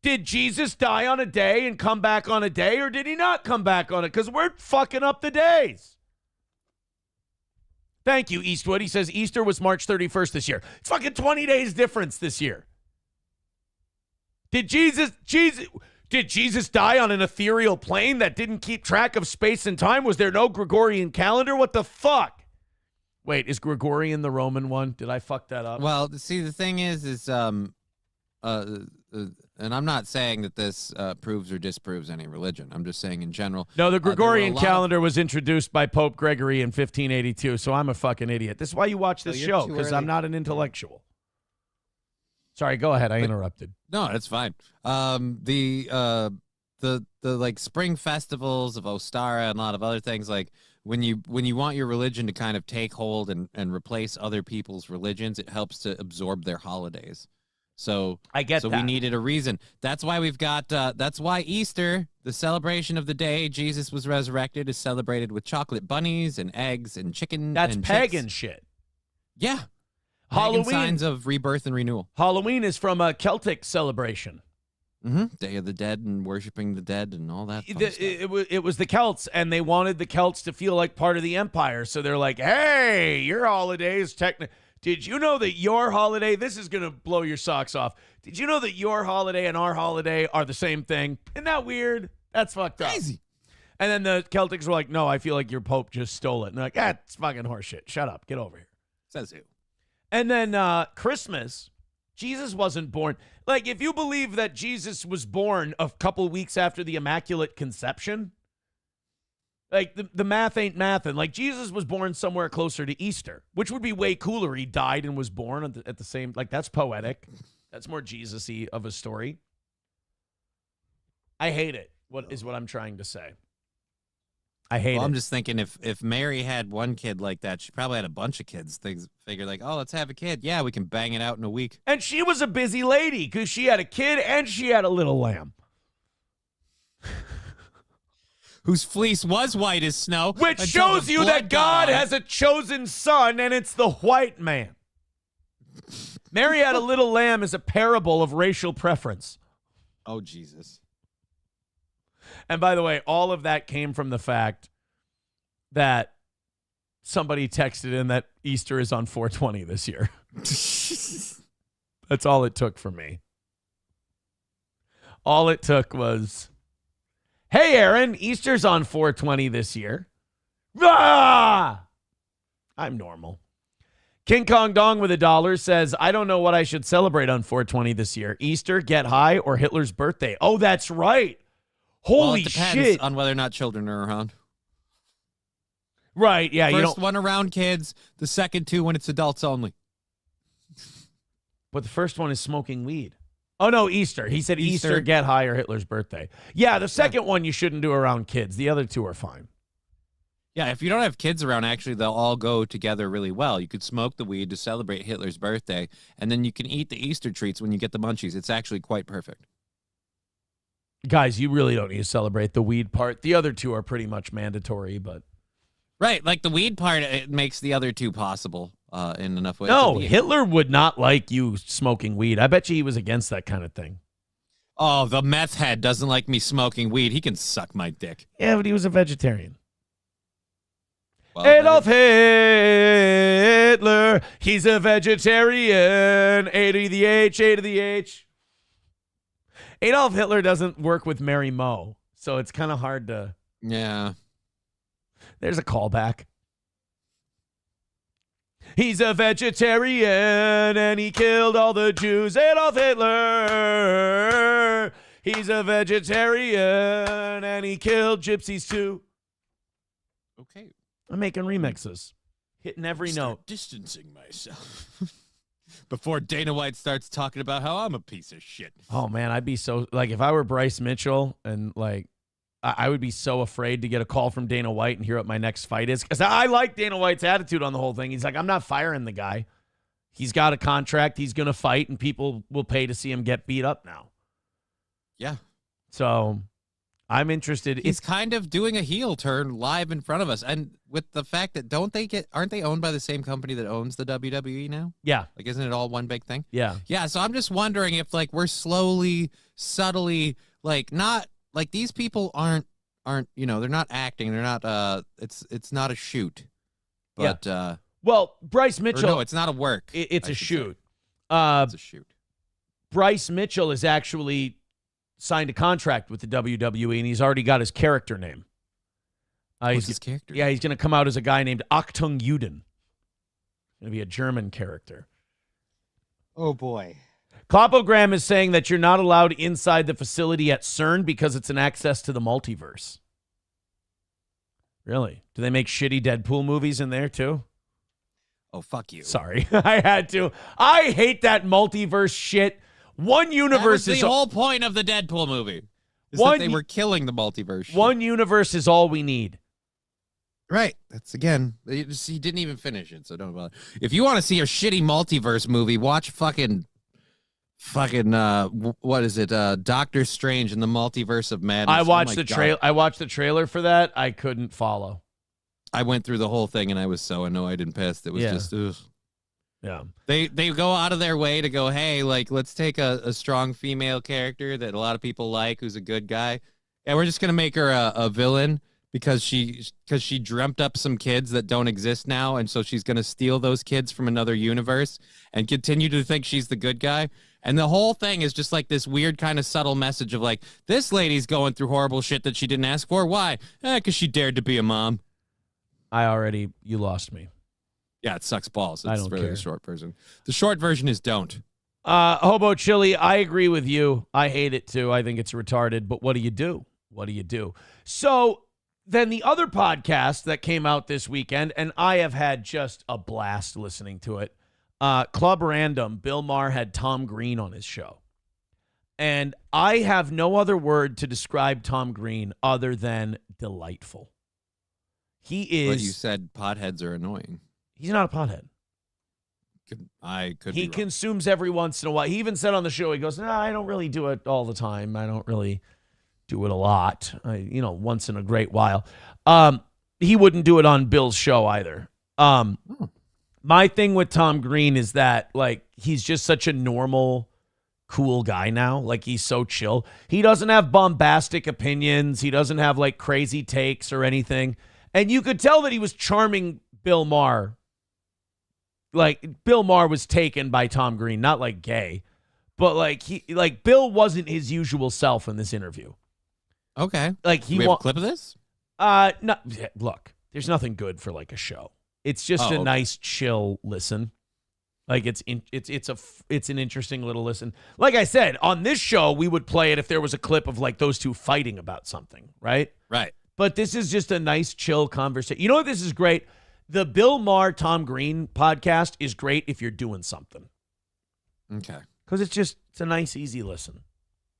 Did Jesus die on a day and come back on a day, or did he not come back on it? Because we're fucking up the days. Thank you, Eastwood. He says Easter was March 31st this year. It's fucking 20 days difference this year. Did Jesus die on an ethereal plane that didn't keep track of space and time? Was there no Gregorian calendar? What the fuck? Wait, is Gregorian the Roman one? Did I fuck that up? Well, see, the thing is and I'm not saying that this proves or disproves any religion. I'm just saying in general. No, the Gregorian calendar was introduced by Pope Gregory in 1582, so I'm a fucking idiot. This is why you watch this show, because I'm not an intellectual. Sorry, go ahead. I interrupted. No, that's fine. The the like spring festivals of Ostara and a lot of other things, like when you want your religion to kind of take hold and replace other people's religions, it helps to absorb their holidays. So I get so that. we needed a reason. That's why we've got that's why Easter, the celebration of the day Jesus was resurrected, is celebrated with chocolate bunnies and eggs and chicken. That's and pagan chicks. shit. Yeah. Halloween. Pagan signs of rebirth and renewal. Halloween is from a Celtic celebration. Day of the Dead and worshiping the dead and all that fun stuff. It was the Celts, and they wanted the Celts to feel like part of the empire. So they're like, hey, your holiday is technically... Did you know that your holiday, this is going to blow your socks off. Did you know that your holiday and our holiday are the same thing? Isn't that weird? That's fucked up. Crazy. And then the Celtics were like, no, I feel like your Pope just stole it. And they're like, it's fucking horseshit. Shut up. Get over here. Says who? And then Christmas, Jesus wasn't born. Like, if you believe that Jesus was born a couple weeks after the Immaculate Conception, like, the math ain't mathin'. Like, Jesus was born somewhere closer to Easter, which would be way cooler. He died and was born at the same... Like, that's poetic. That's more Jesus-y of a story. I hate it, what I'm trying to say. I hate it. I'm just thinking if Mary had one kid like that, she probably had a bunch of kids. Things figure like, oh, let's have a kid. Yeah, we can bang it out in a week. And she was a busy lady because she had a kid and she had a little lamb. Whose fleece was white as snow. Which shows you that God has a chosen son, and it's the white man. Mary had a little lamb is a parable of racial preference. Oh, Jesus. And by the way, all of that came from the fact that somebody texted in that Easter is on 420 this year. That's all it took for me. All it took was... Hey, Aaron, Easter's on 420 this year. Ah! I'm normal. King Kong Dong with $1 says, I don't know what I should celebrate on 420 this year. Easter, get high, or Hitler's birthday. Oh, that's right. Holy it depends shit. on whether or not children are around. Right, yeah. First one around kids, the second two when it's adults only. But the first one is smoking weed. Oh, no, Easter. He said Easter, get high, or Hitler's birthday. Yeah, the second one you shouldn't do around kids. The other two are fine. Yeah, if you don't have kids around, actually, they'll all go together really well. You could smoke the weed to celebrate Hitler's birthday, and then you can eat the Easter treats when you get the munchies. It's actually quite perfect. Guys, you really don't need to celebrate the weed part. The other two are pretty much mandatory, but... Right, like the weed part, it makes the other two possible in enough ways. No, Hitler would not like you smoking weed. I bet you he was against that kind of thing. Oh, the meth head doesn't like me smoking weed. He can suck my dick. Yeah, but he was a vegetarian. Well, Adolf Hitler, he's a vegetarian. A to the H, A to the H. Adolf Hitler doesn't work with Mary Moe, so it's kind of hard to... Yeah. There's a callback. He's a vegetarian and he killed all the Jews. Adolf Hitler. He's a vegetarian and he killed gypsies too. Okay. I'm making remixes. Hitting every note. Distancing myself. Before Dana White starts talking about how I'm a piece of shit. Oh, man, I'd be so... Like, if I were Bryce Mitchell and, like... I would be so afraid to get a call from Dana White and hear what my next fight is. Because I like Dana White's attitude on the whole thing. He's like, I'm not firing the guy. He's got a contract. He's going to fight, and people will pay to see him get beat up now. Yeah. So I'm interested. He's kind of doing a heel turn live in front of us. And with the fact that aren't they owned by the same company that owns the WWE now? Yeah. Like, isn't it all one big thing? Yeah. Yeah. So I'm just wondering if, like, we're slowly, subtly, like, not... Like, these people aren't, you know, they're not acting. They're not, it's not a shoot. But, yeah. Well, Bryce Mitchell. No, it's not a work. It's a shoot. It's a shoot. Bryce Mitchell has actually signed a contract with the WWE, and he's already got his character name. What's his character? Yeah, he's going to come out as a guy named Achtung Juden. Going to be a German character. Oh, boy. Klopogram is saying that you're not allowed inside the facility at CERN because it's an access to the multiverse. Really? Do they make shitty Deadpool movies in there too? Oh, fuck you. Sorry. I had to. I hate that multiverse shit. One universe is is the whole point of the Deadpool movie. is that they were killing the multiverse shit. One universe is all we need. Right. That's again. He didn't even finish it, so don't bother. If you want to see a shitty multiverse movie, watch fucking what is it? Doctor Strange in the Multiverse of Madness. I watched I watched the trailer for that. I couldn't follow. I went through the whole thing and I was so annoyed and pissed. It was just ugh. Yeah. They go out of their way to go, hey, like, let's take a strong female character that a lot of people like, who's a good guy, and we're just gonna make her a villain because she dreamt up some kids that don't exist now, and so she's gonna steal those kids from another universe and continue to think she's the good guy. And the whole thing is just like this weird kind of subtle message of like, this lady's going through horrible shit that she didn't ask for. Why? Because she dared to be a mom. You lost me. Yeah, it sucks balls. It's I don't really care. the short version. The short version is don't. Hobo Chili, I agree with you. I hate it too. I think it's retarded, but what do you do? What do you do? So then the other podcast that came out this weekend, and I have had just a blast listening to it, Club Random, Bill Maher had Tom Green on his show. And I have no other word to describe Tom Green other than delightful. He is... But you said potheads are annoying. He's not a pothead. He consumes every once in a while. He even said on the show, he goes, "No, I don't really do it all the time. I don't really do it a lot. Once in a great while." He wouldn't do it on Bill's show either. My thing with Tom Green is that, like, he's just such a normal, cool guy now. Like, he's so chill. He doesn't have bombastic opinions. He doesn't have, like, crazy takes or anything. And you could tell that he was charming Bill Maher. Like, Bill Maher was taken by Tom Green, not like gay, but like Bill wasn't his usual self in this interview. Okay. Like, we have a clip of this? No, look, there's nothing good for like a show. It's just a okay. nice, chill listen. Like, it's an interesting little listen. Like I said, on this show, we would play it if there was a clip of like those two fighting about something, right? Right. But this is just a nice, chill conversation. You know what? This is great. The Bill Maher, Tom Green podcast is great if you're doing something. Okay. Because it's a nice, easy listen,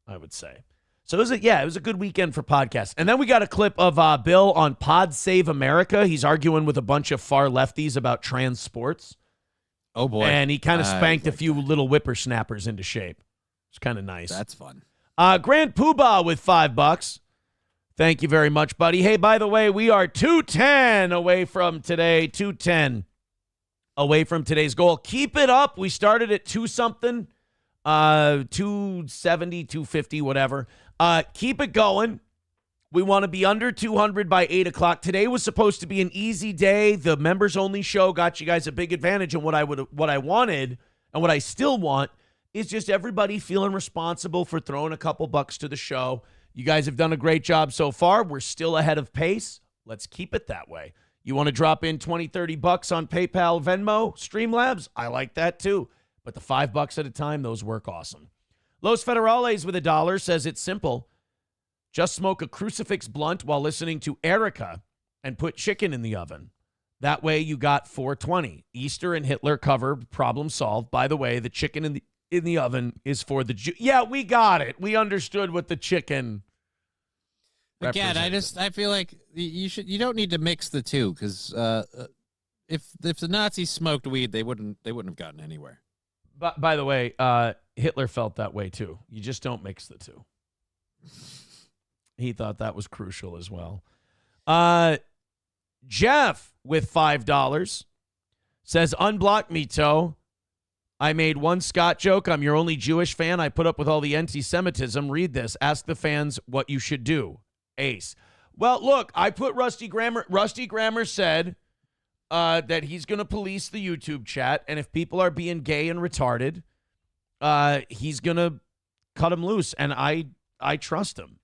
I would say. So it was a good weekend for podcasts. And then we got a clip of Bill on Pod Save America. He's arguing with a bunch of far lefties about trans sports. Oh, boy. And he kind of spanked a few little whippersnappers into shape. It's kind of nice. That's fun. Grant Poobah with $5. Thank you very much, buddy. Hey, by the way, we are 210 away from today. 210 away from today's goal. Keep it up. We started at 2-something, 270, 250, whatever. Keep it going. We want to be under 200 by 8 o'clock. Today was supposed to be an easy day. The members-only show got you guys a big advantage. And what I wanted and what I still want is just everybody feeling responsible for throwing a couple bucks to the show. You guys have done a great job so far. We're still ahead of pace. Let's keep it that way. You want to drop in 20, 30 bucks on PayPal, Venmo, Streamlabs? I like that too. But the $5 at a time, those work awesome. Los Federales with $1 says it's simple. Just smoke a crucifix blunt while listening to Erica and put chicken in the oven. That way you got 420. Easter and Hitler cover, problem solved. By the way, the chicken in the oven is for the Jew. Yeah, we got it. We understood what the chicken Again, I feel like you don't need to mix the two, because if the Nazis smoked weed, they wouldn't have gotten anywhere. But by the way, Hitler felt that way too. You just don't mix the two. He thought that was crucial as well. Jeff with $5 says, "Unblock me, Toe. I made one Scott joke. I'm your only Jewish fan. I put up with all the anti-Semitism. Read this. Ask the fans what you should do. Ace." Well, look, I put Rusty Grammer. Rusty Grammer said that he's going to police the YouTube chat, and if people are being gay and retarded, he's going to cut them loose, and I trust him.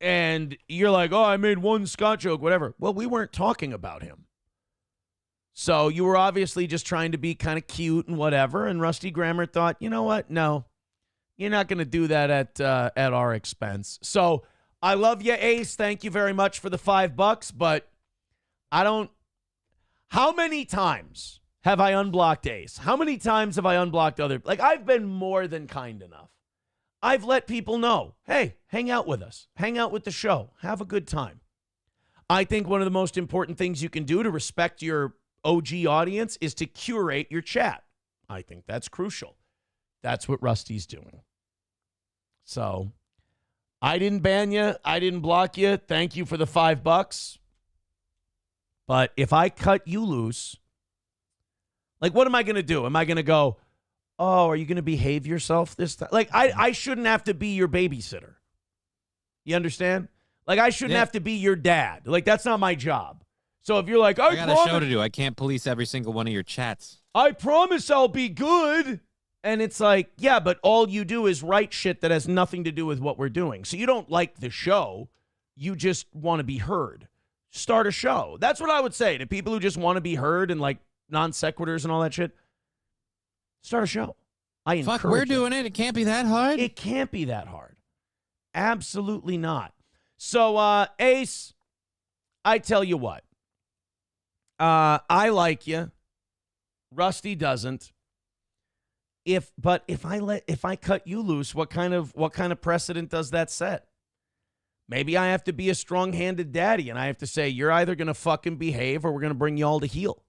And you're like, "Oh, I made one Scott joke, whatever." Well, we weren't talking about him. So you were obviously just trying to be kind of cute and whatever. And Rusty Grammer thought, you know what? No, you're not going to do that at our expense. So I love you, Ace. Thank you very much for the $5. But how many times have I unblocked Ace? How many times have I unblocked other? Like, I've been more than kind enough. I've let people know, hey, hang out with us. Hang out with the show. Have a good time. I think one of the most important things you can do to respect your OG audience is to curate your chat. I think that's crucial. That's what Rusty's doing. So I didn't ban you. I didn't block you. Thank you for the $5. But if I cut you loose, like, what am I going to do? Am I going to go, oh, are you going to behave yourself this time? Like, I shouldn't have to be your babysitter. You understand? Like, I shouldn't have to be your dad. Like, that's not my job. So if you're like, I got a show to do. I can't police every single one of your chats. I promise I'll be good. And it's like, yeah, but all you do is write shit that has nothing to do with what we're doing. So you don't like the show. You just want to be heard. Start a show. That's what I would say to people who just want to be heard and like non sequiturs and all that shit. Start a show. I encourage Fuck, we're doing it. It can't be that hard. It can't be that hard. Absolutely not. So, Ace, I tell you what. I like you. Rusty doesn't. If I cut you loose, what kind of precedent does that set? Maybe I have to be a strong-handed daddy and I have to say, you're either going to fucking behave or we're going to bring you all to heel.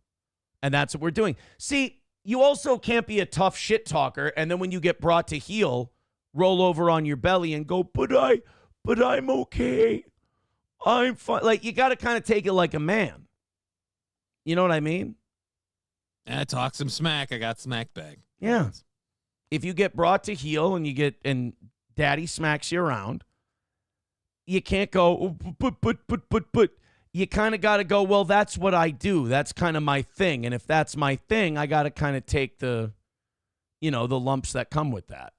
And that's what we're doing. See, you also can't be a tough shit talker and then when you get brought to heel, roll over on your belly and go, but I'm okay. I'm fine. Like, you got to kind of take it like a man. You know what I mean? Talk some smack. I got smack bag. Yeah. If you get brought to heel and daddy smacks you around, you can't go, but. You kind of got to go, well, that's what I do. That's kind of my thing. And if that's my thing, I got to kind of take the lumps that come with that.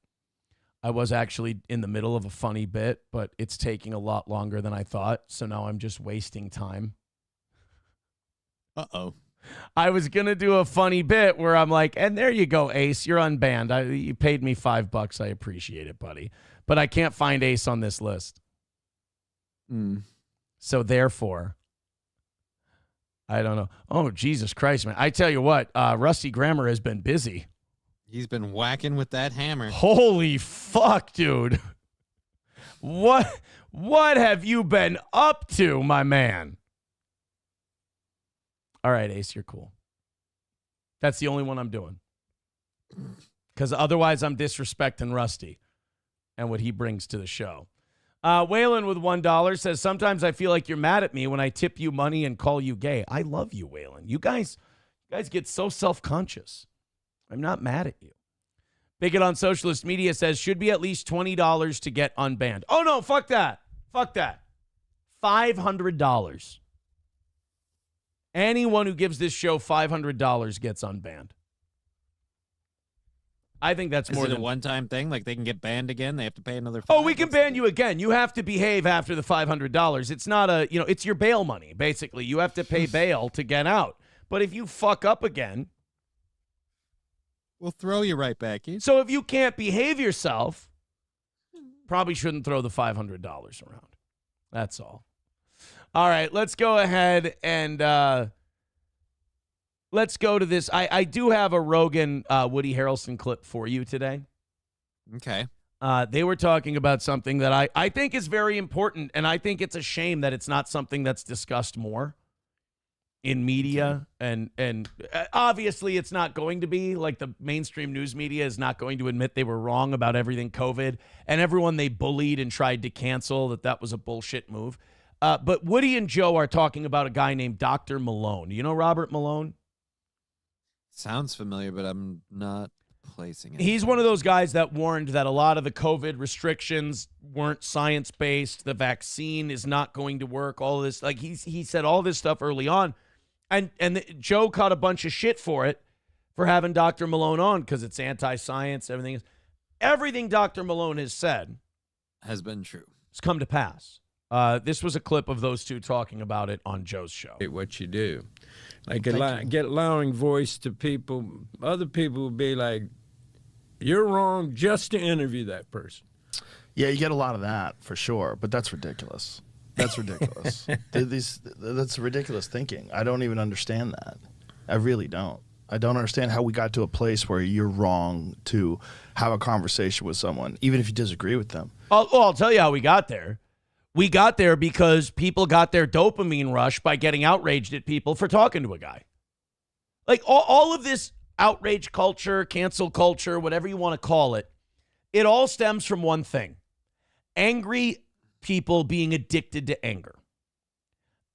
I was actually in the middle of a funny bit, but it's taking a lot longer than I thought. So now I'm just wasting time. Uh-oh. I was going to do a funny bit where I'm like, and there you go, Ace, you're unbanned. You paid me $5. I appreciate it, buddy. But I can't find Ace on this list. So therefore, I don't know. Oh, Jesus Christ, man. I tell you what, Rusty Grammer has been busy. He's been whacking with that hammer. Holy fuck, dude. What have you been up to, my man? All right, Ace, you're cool. That's the only one I'm doing. Because otherwise I'm disrespecting Rusty and what he brings to the show. Waylon with $1 says, sometimes I feel like you're mad at me when I tip you money and call you gay. I love you, Waylon. You guys get so self-conscious. I'm not mad at you. Bigot on Socialist Media says, should be at least $20 to get unbanned. Oh, no, fuck that. Fuck that. $500. Anyone who gives this show $500 gets unbanned. I think that's more than than a one-time thing. Like they can get banned again. They have to pay another. Oh, we can ban you again. You have to behave after the $500. It's not it's your bail money. Basically, you have to pay bail to get out. But if you fuck up again, we'll throw you right back in. So if you can't behave yourself, probably shouldn't throw the $500 around. That's all. All right, let's go ahead and let's go to this. I do have a Rogan Woody Harrelson clip for you today. Okay. They were talking about something that I think is very important, and I think it's a shame that it's not something that's discussed more in media. And obviously it's not going to be. Like, the mainstream news media is not going to admit they were wrong about everything COVID, and everyone they bullied and tried to cancel that was a bullshit move. But Woody and Joe are talking about a guy named Dr. Malone. You know Robert Malone? Sounds familiar, but I'm not placing it. He's one of those guys that warned that a lot of the COVID restrictions weren't science-based. The vaccine is not going to work. All of this, like he said all this stuff early on. And Joe caught a bunch of shit for it, for having Dr. Malone on, because it's anti-science. Everything Dr. Malone has said has been true. It's come to pass. This was a clip of those two talking about it on Joe's show. What you do. Like, get allowing voice to people. Other people will be like, you're wrong, just to interview that person. Yeah, you get a lot of that, for sure, but that's ridiculous. That's ridiculous. That's ridiculous thinking. I don't even understand that. I really don't. I don't understand how we got to a place where you're wrong to have a conversation with someone, even if you disagree with them. I'll tell you how we got there. We got there because people got their dopamine rush by getting outraged at people for talking to a guy. Like all of this outrage culture, cancel culture, whatever you want to call it, it all stems from one thing. Angry people being addicted to anger.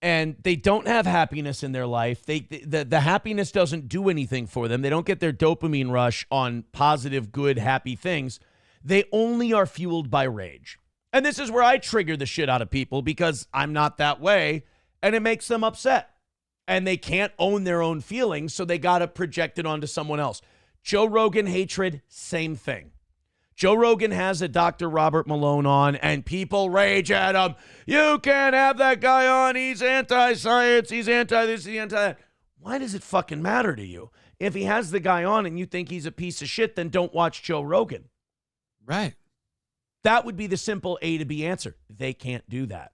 And they don't have happiness in their life. The happiness doesn't do anything for them. They don't get their dopamine rush on positive, good, happy things. They only are fueled by rage. And this is where I trigger the shit out of people because I'm not that way, and it makes them upset. And they can't own their own feelings, so they got to project it onto someone else. Joe Rogan hatred, same thing. Joe Rogan has a Dr. Robert Malone on, and people rage at him. You can't have that guy on. He's anti-science. He's anti-this, he's anti-that. Why does it fucking matter to you? If he has the guy on and you think he's a piece of shit, then don't watch Joe Rogan. Right. That would be the simple A to B answer. They can't do that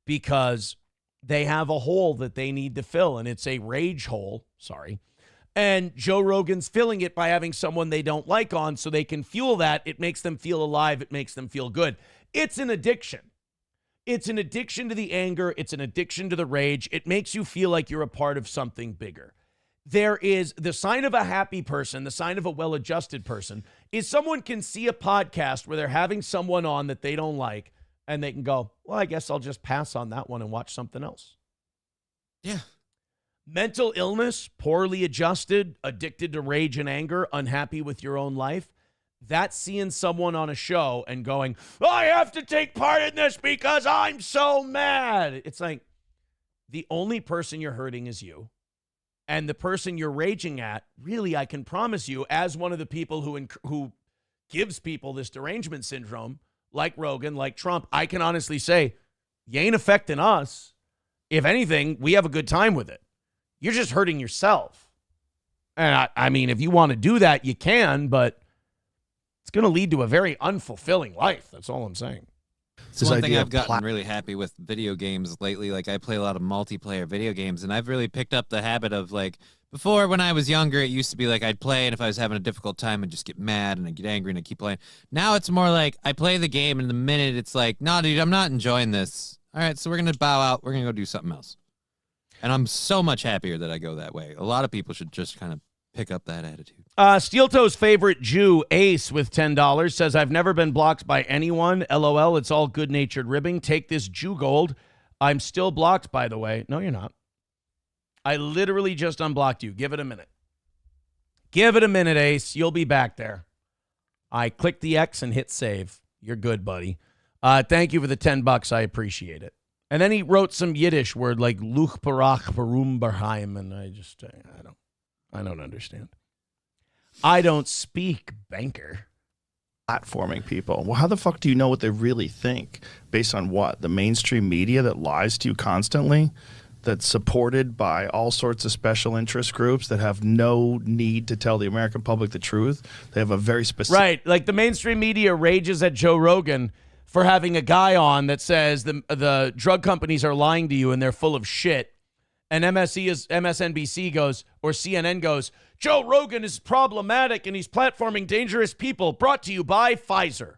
because they have a hole that they need to fill, and it's a rage hole. Sorry. And Joe Rogan's filling it by having someone they don't like on so they can fuel that. It makes them feel alive. It makes them feel good. It's an addiction. It's an addiction to the anger. It's an addiction to the rage. It makes you feel like you're a part of something bigger. There is the sign of a happy person, the sign of a well-adjusted person, is someone can see a podcast where they're having someone on that they don't like, and they can go, well, I guess I'll just pass on that one and watch something else. Yeah. Mental illness, poorly adjusted, addicted to rage and anger, unhappy with your own life, that's seeing someone on a show and going, I have to take part in this because I'm so mad. It's like the only person you're hurting is you. And the person you're raging at, really, I can promise you, as one of the people who gives people this derangement syndrome, like Rogan, like Trump, I can honestly say, you ain't affecting us. If anything, we have a good time with it. You're just hurting yourself. And I mean, if you want to do that, you can, but it's going to lead to a very unfulfilling life. That's all I'm saying. It's one thing I've gotten really happy with video games lately. Like, I play a lot of multiplayer video games, and I've really picked up the habit of, like, before when I was younger, it used to be like I'd play, and if I was having a difficult time, I'd just get mad and I'd get angry and I'd keep playing. Now it's more like I play the game, and the minute it's like, no, dude, I'm not enjoying this. All right, so we're going to bow out. We're going to go do something else. And I'm so much happier that I go that way. A lot of people should just kind of pick up that attitude. Steel Toe's favorite Jew, Ace, with $10, says, I've never been blocked by anyone. LOL, it's all good-natured ribbing. Take this Jew gold. I'm still blocked, by the way. No, you're not. I literally just unblocked you. Give it a minute. Give it a minute, Ace. You'll be back there. I clicked the X and hit save. You're good, buddy. Thank you for the $10. I appreciate it. And then he wrote some Yiddish word like Luch Barach Barum Barheim, and I don't understand. I don't speak banker. Platforming people. Well, how the fuck do you know what they really think? Based on what? The mainstream media that lies to you constantly? That's supported by all sorts of special interest groups that have no need to tell the American public the truth. They have a very specific... Right. Like the mainstream media rages at Joe Rogan for having a guy on that says the drug companies are lying to you and they're full of shit. And MSNBC goes, or CNN goes, Joe Rogan is problematic and he's platforming dangerous people, brought to you by Pfizer.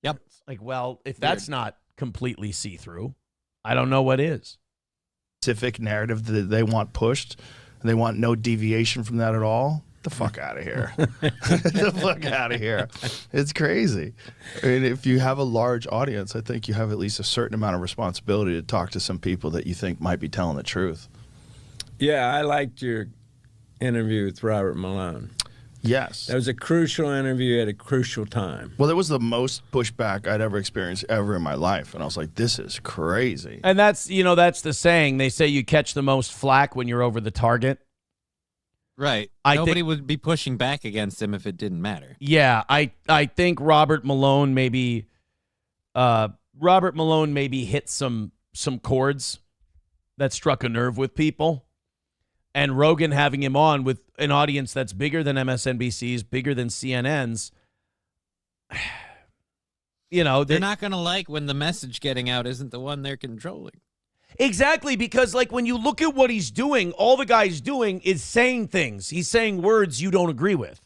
Yep. It's like, well, if that's not completely see-through, I don't know what is. Specific narrative that they want pushed, and they want no deviation from that at all. The fuck out of here. The fuck out of here. It's crazy. I mean, if you have a large audience, I think you have at least a certain amount of responsibility to talk to some people that you think might be telling the truth. Yeah, I liked your interview with Robert Malone. Yes. That was a crucial interview at a crucial time. Well, it was the most pushback I'd ever experienced ever in my life. And I was like, this is crazy. And that's the saying. They say you catch the most flack when you're over the target. Right. Nobody would be pushing back against him if it didn't matter. Yeah, I think Robert Malone maybe hit some chords that struck a nerve with people. And Rogan having him on with an audience that's bigger than MSNBC's, bigger than CNN's, they're not going to like when the message getting out isn't the one they're controlling. Exactly, because like when you look at what he's doing, all the guy's doing is saying things. He's saying words you don't agree with.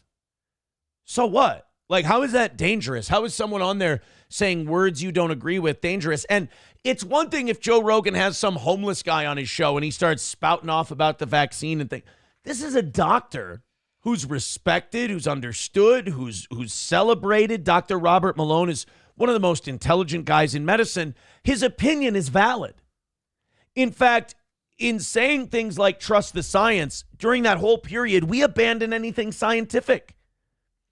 So what? Like, how is that dangerous? How is someone on there saying words you don't agree with dangerous? And it's one thing if Joe Rogan has some homeless guy on his show and he starts spouting off about the vaccine and things. This is a doctor who's respected, who's understood, who's celebrated. Dr. Robert Malone is one of the most intelligent guys in medicine. His opinion is valid. In fact, in saying things like trust the science, during that whole period, we abandoned anything scientific.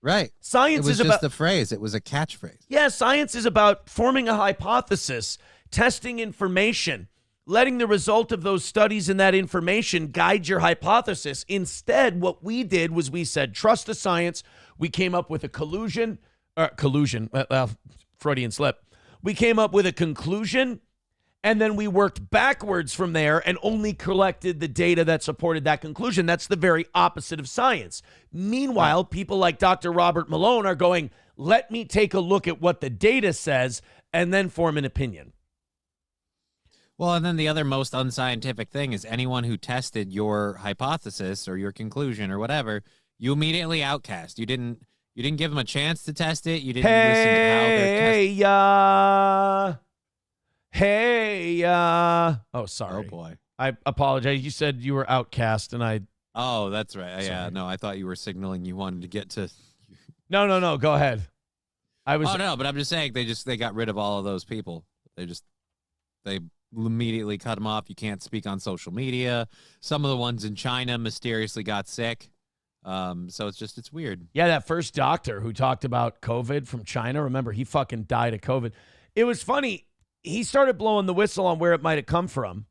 Right. Science it was is just about a phrase. It was a catchphrase. Yeah, science is about forming a hypothesis, testing information, letting the result of those studies and that information guide your hypothesis. Instead, what we did was we said, trust the science. We came up with a collusion, Freudian slip. We came up with a conclusion, and then we worked backwards from there and only collected the data that supported that conclusion. That's the very opposite of science. Meanwhile, people like Dr. Robert Malone are going, let me take a look at what the data says and then form an opinion. Well, and then the other most unscientific thing is anyone who tested your hypothesis or your conclusion or whatever, you immediately outcast. You didn't give them a chance to test it. You didn't listen to how they're testing. Oh, sorry. Oh, boy. I apologize. You said you were outcast, and I... Oh, that's right. Yeah, no, I thought you were signaling you wanted to get to... No. Go ahead. Oh, no, but I'm just saying they got rid of all of those people. They immediately cut them off. You can't speak on social media. Some of the ones in China mysteriously got sick. So it's weird. Yeah, that first doctor who talked about COVID from China, remember, he fucking died of COVID. It was funny. He started blowing the whistle on where it might have come from.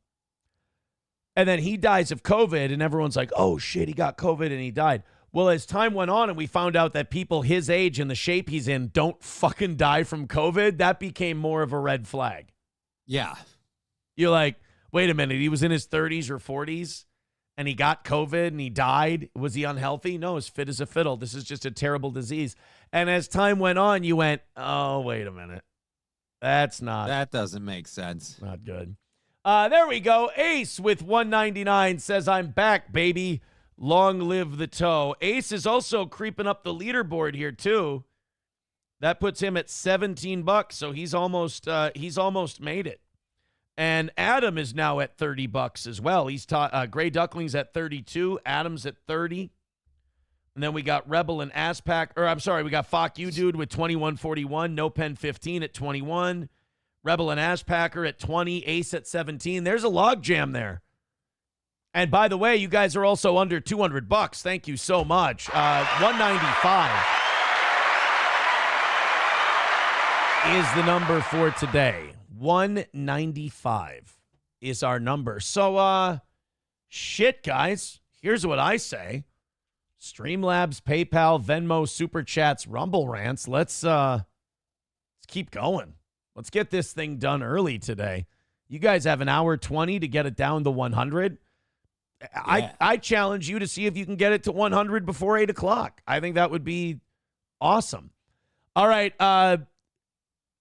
And then he dies of COVID, and everyone's like, oh, shit, he got COVID and he died. Well, as time went on and we found out that people his age and the shape he's in don't fucking die from COVID, that became more of a red flag. Yeah. You're like, wait a minute, he was in his 30s or 40s and he got COVID and he died. Was he unhealthy? No, as fit as a fiddle. This is just a terrible disease. And as time went on, you went, oh, wait a minute. That doesn't make sense. Not good. There we go. Ace with 199 says, I'm back, baby. Long live the toe. Ace is also creeping up the leaderboard here, too. That puts him at $17, so he's almost made it. And Adam is now at $30 as well. He's Gray Duckling's at 32. Adam's at 30. And then we got Rebel and we got Fuck You Dude with 2141. No Pen 15 at 21. Rebel and Ashpacker at 20. Ace at 17. There's a log jam there. And by the way, you guys are also under $200. Thank you so much. 195 is the number for today. 195 is our number. So, shit, guys. Here's what I say. Streamlabs, PayPal, Venmo, Super Chats, Rumble Rants. Let's keep going. Let's get this thing done early today. You guys have an hour 20 to get it down to 100. Yeah. I challenge you to see if you can get it to 100 before 8 o'clock. I think that would be awesome. All right.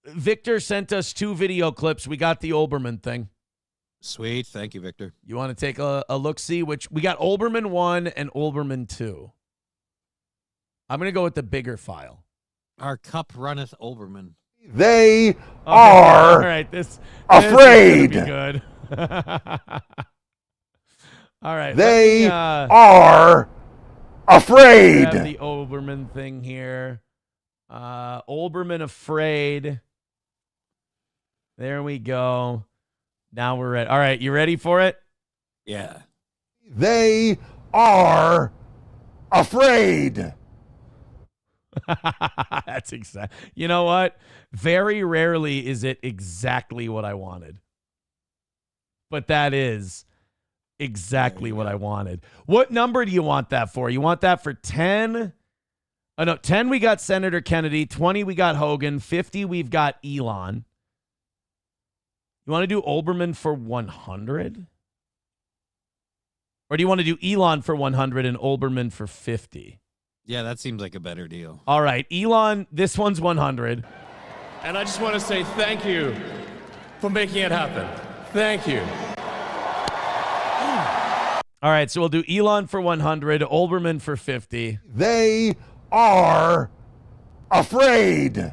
Victor sent us 2 video clips. We got the Olbermann thing. Sweet. Thank you, Victor. You want to take a look-see? Which we got Olbermann 1 and Olbermann 2. I'm going to go with the bigger file. Our cup runneth Olbermann. They are all right, this afraid. This is gonna be good. All right. They are afraid. Have the Olbermann thing here. Olbermann afraid. There we go. Now we're ready. All right, you ready for it? Yeah. They are afraid. That's exactly. You know what? Very rarely is it exactly what I wanted. But that is exactly what I wanted. What number do you want that for? You want that for 10? Oh, no, 10 we got Senator Kennedy. 20 we got Hogan. 50 we've got Elon. You want to do Olbermann for 100? Or do you want to do Elon for 100 and Olbermann for 50? Yeah, that seems like a better deal. All right, Elon, this one's 100. And I just want to say thank you for making it happen. Thank you. All right, so we'll do Elon for 100, Olbermann for 50. They are afraid.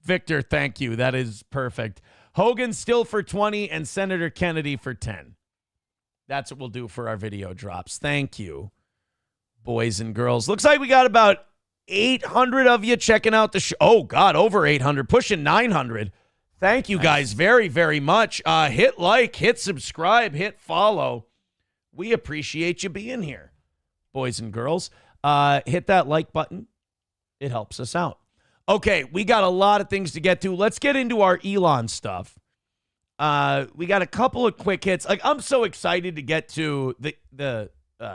Victor, thank you. That is perfect. Hogan still for 20 and Senator Kennedy for 10. That's what we'll do for our video drops. Thank you, boys and girls. Looks like we got about 800 of you checking out the show. Oh, God, over 800, pushing 900. Thank you guys very, very much. Hit like, hit subscribe, hit follow. We appreciate you being here, boys and girls. Hit that like button. It helps us out. Okay, we got a lot of things to get to. Let's get into our Elon stuff. We got a couple of quick hits. Like, I'm so excited to get to the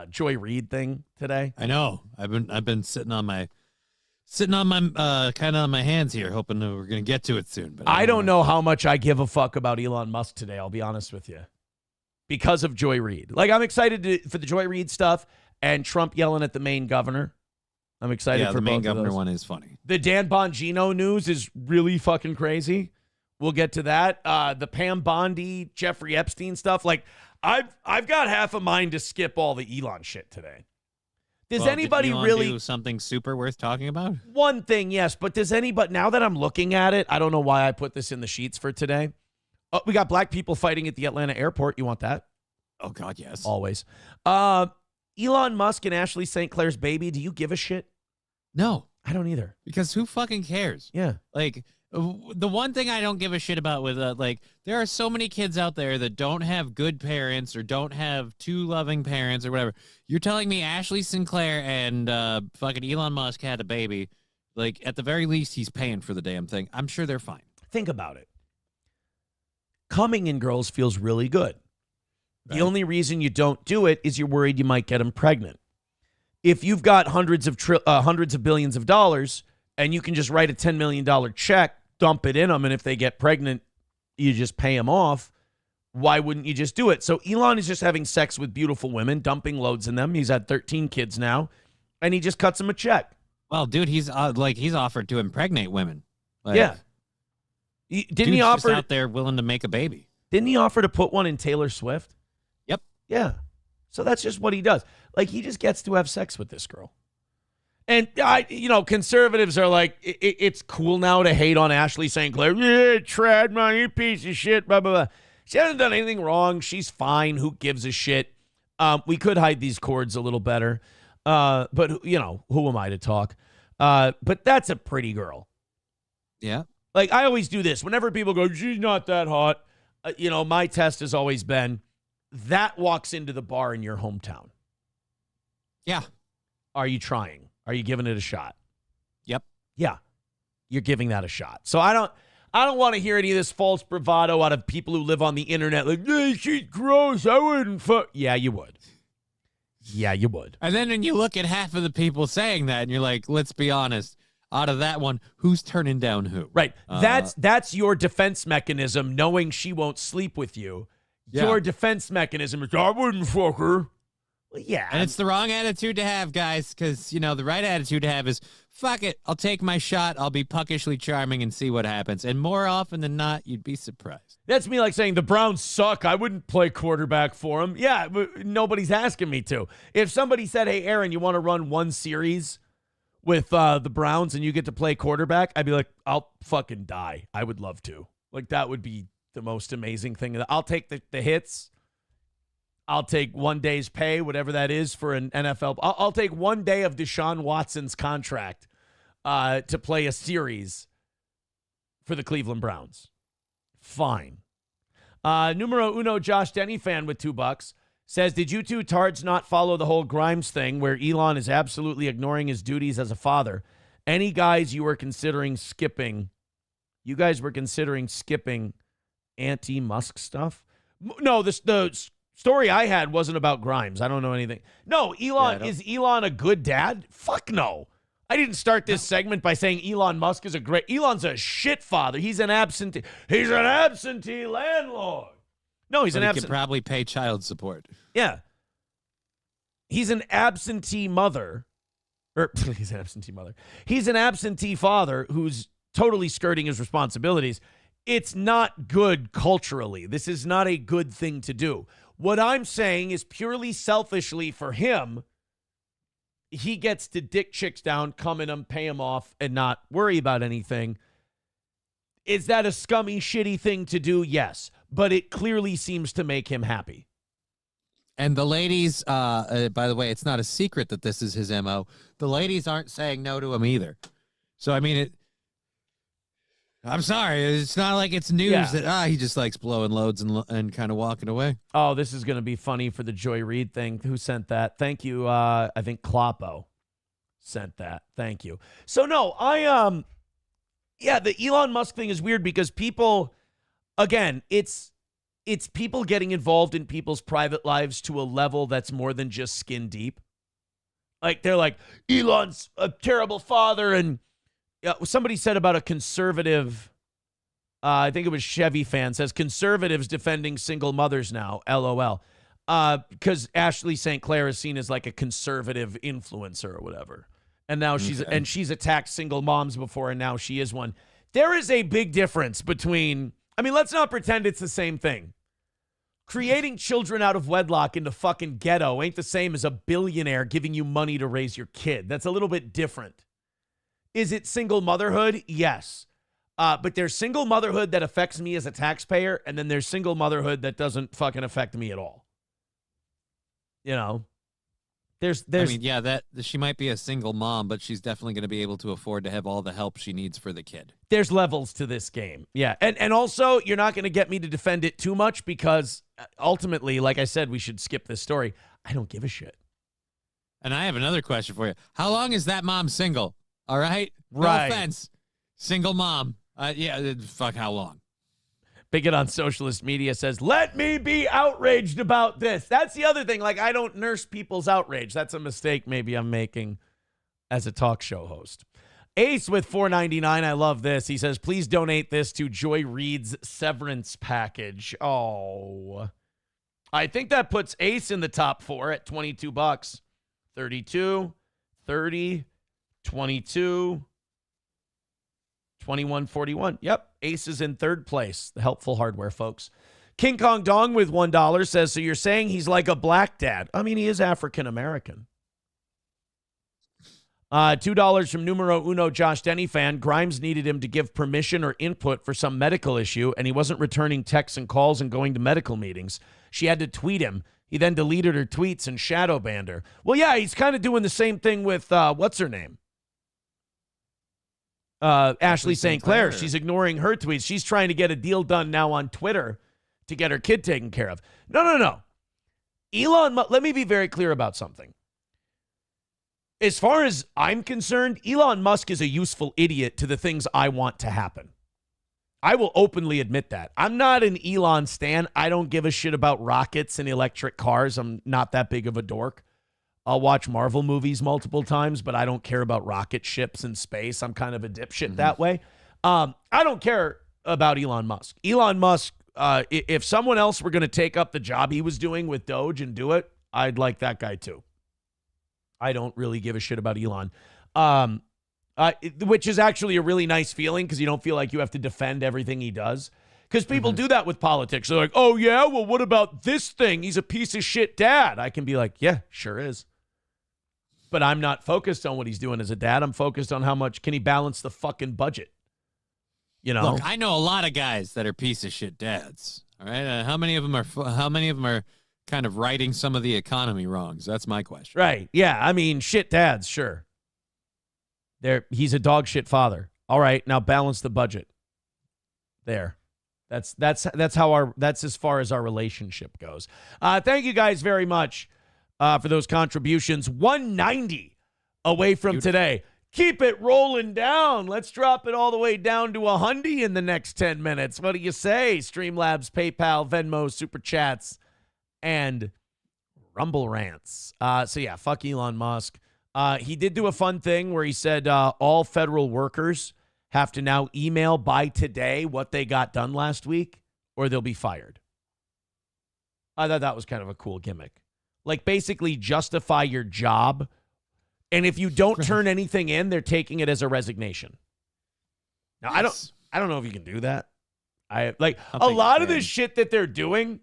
Joy Reid thing today. I know. I've been sitting on my kind of on my hands here, hoping that we're gonna get to it soon. But I don't know how much I give a fuck about Elon Musk today. I'll be honest with you, because of Joy Reid. Like, I'm excited for the Joy Reid stuff and Trump yelling at the Maine governor. I'm excited for the Maine both of governor those. one is funny. The Dan Bongino news is really fucking crazy. We'll get to that. The Pam Bondi, Jeffrey Epstein stuff. Like, I've got half a mind to skip all the Elon shit today. Does anybody did Elon really do something super worth talking about? One thing, yes, but does anybody, now that I'm looking at it, I don't know why I put this in the sheets for today. We got black people fighting at the Atlanta airport. You want that? Oh, God, yes. Always. Elon Musk and Ashley St. Clair's baby, do you give a shit? No. I don't either. Because who fucking cares? Yeah. Like, the one thing I don't give a shit about with, like, there are so many kids out there that don't have good parents or don't have two loving parents or whatever. You're telling me Ashley Sinclair and fucking Elon Musk had a baby. Like, at the very least, he's paying for the damn thing. I'm sure they're fine. Think about it. Coming in girls feels really good. The only reason you don't do it is you're worried you might get them pregnant. If you've got hundreds of billions of dollars and you can just write a $10 million check, dump it in them, and if they get pregnant, you just pay them off, why wouldn't you just do it? So Elon is just having sex with beautiful women, dumping loads in them. He's had 13 kids now, and he just cuts them a check. Well, dude, he's offered to impregnate women. Like, yeah. Didn't he offer just out there willing to make a baby? Didn't he offer to put one in Taylor Swift? Yep. Yeah. So that's just what he does. Like, he just gets to have sex with this girl. And, conservatives are like, it's cool now to hate on Ashley St. Clair. Yeah, trad, man, you piece of shit, blah, blah, blah. She hasn't done anything wrong. She's fine. Who gives a shit? We could hide these cords a little better. But, who am I to talk? But that's a pretty girl. Yeah. Like, I always do this. Whenever people go, she's not that hot, my test has always been, that walks into the bar in your hometown. Yeah. Are you trying? Are you giving it a shot? Yep. Yeah. You're giving that a shot. So I don't want to hear any of this false bravado out of people who live on the internet like, hey, she's gross. I wouldn't fuck. Yeah, you would. Yeah, you would. And then when you look at half of the people saying that and you're like, let's be honest, out of that one, who's turning down who? Right. That's your defense mechanism, knowing she won't sleep with you. Yeah. Your defense mechanism is, I wouldn't fuck her. Well, yeah. And it's the wrong attitude to have, guys, because, the right attitude to have is, fuck it, I'll take my shot, I'll be puckishly charming and see what happens. And more often than not, you'd be surprised. That's me like saying, the Browns suck, I wouldn't play quarterback for them. Yeah, but nobody's asking me to. If somebody said, hey, Aaron, you want to run one series with the Browns and you get to play quarterback, I'd be like, I'll fucking die. I would love to. Like, that would be the most amazing thing. I'll take the hits. I'll take 1 day's pay, whatever that is for an NFL. I'll take 1 day of Deshaun Watson's contract to play a series for the Cleveland Browns. Fine. Numero uno, Josh Denny fan with $2 says, did you two tards not follow the whole Grimes thing where Elon is absolutely ignoring his duties as a father? Any guys you were considering skipping? You guys were considering skipping anti-Musk stuff? No, the story I had wasn't about Grimes. I don't know anything. No, Elon, is Elon a good dad? Fuck no. I didn't start this segment by saying Elon Musk is Elon's a shit father. He's an absentee landlord. No, he's an absentee. He could probably pay child support. Yeah. He's an absentee mother. He's an absentee mother. He's an absentee father who's totally skirting his responsibilities. It's not good culturally. This is not a good thing to do. What I'm saying is purely selfishly for him, he gets to dick chicks down, come in them, pay them off, and not worry about anything. Is that a scummy, shitty thing to do? Yes. But it clearly seems to make him happy. And the ladies, by the way, it's not a secret that this is his MO. The ladies aren't saying no to him either. So, I mean, I'm sorry. It's not like it's news that, he just likes blowing loads and kind of walking away. Oh, this is going to be funny for the Joy Reid thing. Who sent that? Thank you. I think Kloppo sent that. Thank you. So, no, the Elon Musk thing is weird because people, again, it's people getting involved in people's private lives to a level that's more than just skin deep. Like, they're like, Elon's a terrible father. And somebody said about a conservative, I think it was Chevy fan, says conservatives defending single mothers now, LOL. Because Ashley St. Clair is seen as like a conservative influencer or whatever. And now she's attacked single moms before, and now she is one. There is a big difference between, I mean, let's not pretend it's the same thing. Creating children out of wedlock in the fucking ghetto ain't the same as a billionaire giving you money to raise your kid. That's a little bit different. Is it single motherhood? Yes. But there's single motherhood that affects me as a taxpayer, and then there's single motherhood that doesn't fucking affect me at all. You know? There's I mean, yeah, that she might be a single mom, but she's definitely going to be able to afford to have all the help she needs for the kid. There's levels to this game. Yeah. And also, you're not going to get me to defend it too much because ultimately, like I said, we should skip this story. I don't give a shit. And I have another question for you. How long is that mom single? All right? Right. No offense. Single mom. Fuck how long? Bigot on socialist media says, let me be outraged about this. That's the other thing. Like, I don't nurse people's outrage. That's a mistake maybe I'm making as a talk show host. Ace with $4.99. I love this. He says, please donate this to Joy Reid's severance package. Oh. I think that puts Ace in the top 4 at $22. 32, 30, 22, 21.41. Yep. Ace is in third place. The helpful hardware, folks. King Kong Dong with $1 says, so you're saying he's like a black dad? I mean, he is African-American. $2 from numero uno Josh Denny fan. Grimes needed him to give permission or input for some medical issue, and he wasn't returning texts and calls and going to medical meetings. She had to tweet him. He then deleted her tweets and shadow banned her. Well, yeah, he's kind of doing the same thing with, what's her name? Ashley St. Clair. She's ignoring her tweets. She's trying to get a deal done now on Twitter to get her kid taken care of. No. Elon, let me be very clear about something. As far as I'm concerned, Elon Musk is a useful idiot to the things I want to happen. I will openly admit that. I'm not an Elon stan. I don't give a shit about rockets and electric cars. I'm not that big of a dork. I'll watch Marvel movies multiple times, but I don't care about rocket ships in space. I'm kind of a dipshit that way. I don't care about Elon Musk. Elon Musk, if someone else were going to take up the job he was doing with Doge and do it, I'd like that guy too. I don't really give a shit about Elon, which is actually a really nice feeling because you don't feel like you have to defend everything he does. Because people do that with politics. They're like, oh, yeah, well, what about this thing? He's a piece of shit dad. I can be like, yeah, sure is. But I'm not focused on what he's doing as a dad. I'm focused on how much can he balance the fucking budget. You know? Look, I know a lot of guys that are piece of shit dads. All right, how many of them are kind of righting some of the economy wrongs? That's my question. Right? Yeah. I mean, shit dads, sure. He's a dog shit father. All right, now balance the budget. There. That's as far as our relationship goes. Thank you guys very much for those contributions. 190 away from today. Keep it rolling down. Let's drop it all the way down to $100 in the next 10 minutes. What do you say? Streamlabs, PayPal, Venmo, Super Chats, and Rumble Rants. So yeah, fuck Elon Musk. He did do a fun thing where he said all federal workers have to now email by today what they got done last week, or they'll be fired. I thought that was kind of a cool gimmick. Like, basically justify your job, and if you don't turn anything in, they're taking it as a resignation. Now, I don't know if you can do that. A lot of this shit that they're doing,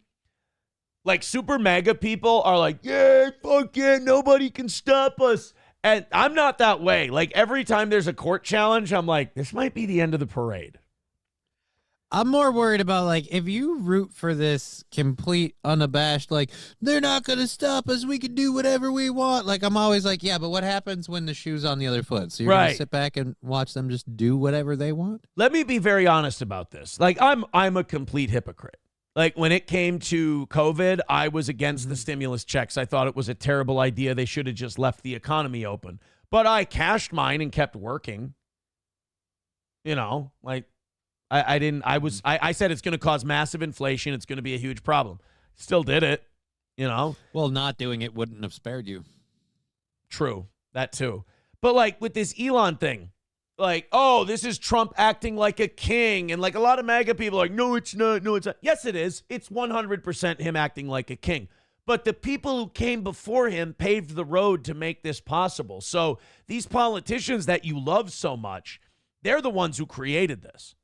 Like super mega people are like, yeah, fuck yeah, nobody can stop us. And I'm not that way. Like every time there's a court challenge, I'm like, this might be the end of the parade. I'm more worried about, like, if you root for this complete unabashed, like, they're not going to stop us, we can do whatever we want. Like, I'm always like, yeah, but what happens when the shoe's on the other foot? So you're going to sit back and watch them just do whatever they want? Let me be very honest about this. Like, I'm a complete hypocrite. Like, when it came to COVID, I was against the stimulus checks. I thought it was a terrible idea. They should have just left the economy open. But I cashed mine and kept working. You know, like, I said it's going to cause massive inflation. It's going to be a huge problem. Still did it, you know? Well, not doing it wouldn't have spared you. True. That too. But like with this Elon thing, like, oh, this is Trump acting like a king. And like a lot of MAGA people are like, no, it's not. No, it's not. Yes, it is. It's 100% him acting like a king. But the people who came before him paved the road to make this possible. So these politicians that you love so much, they're the ones who created this.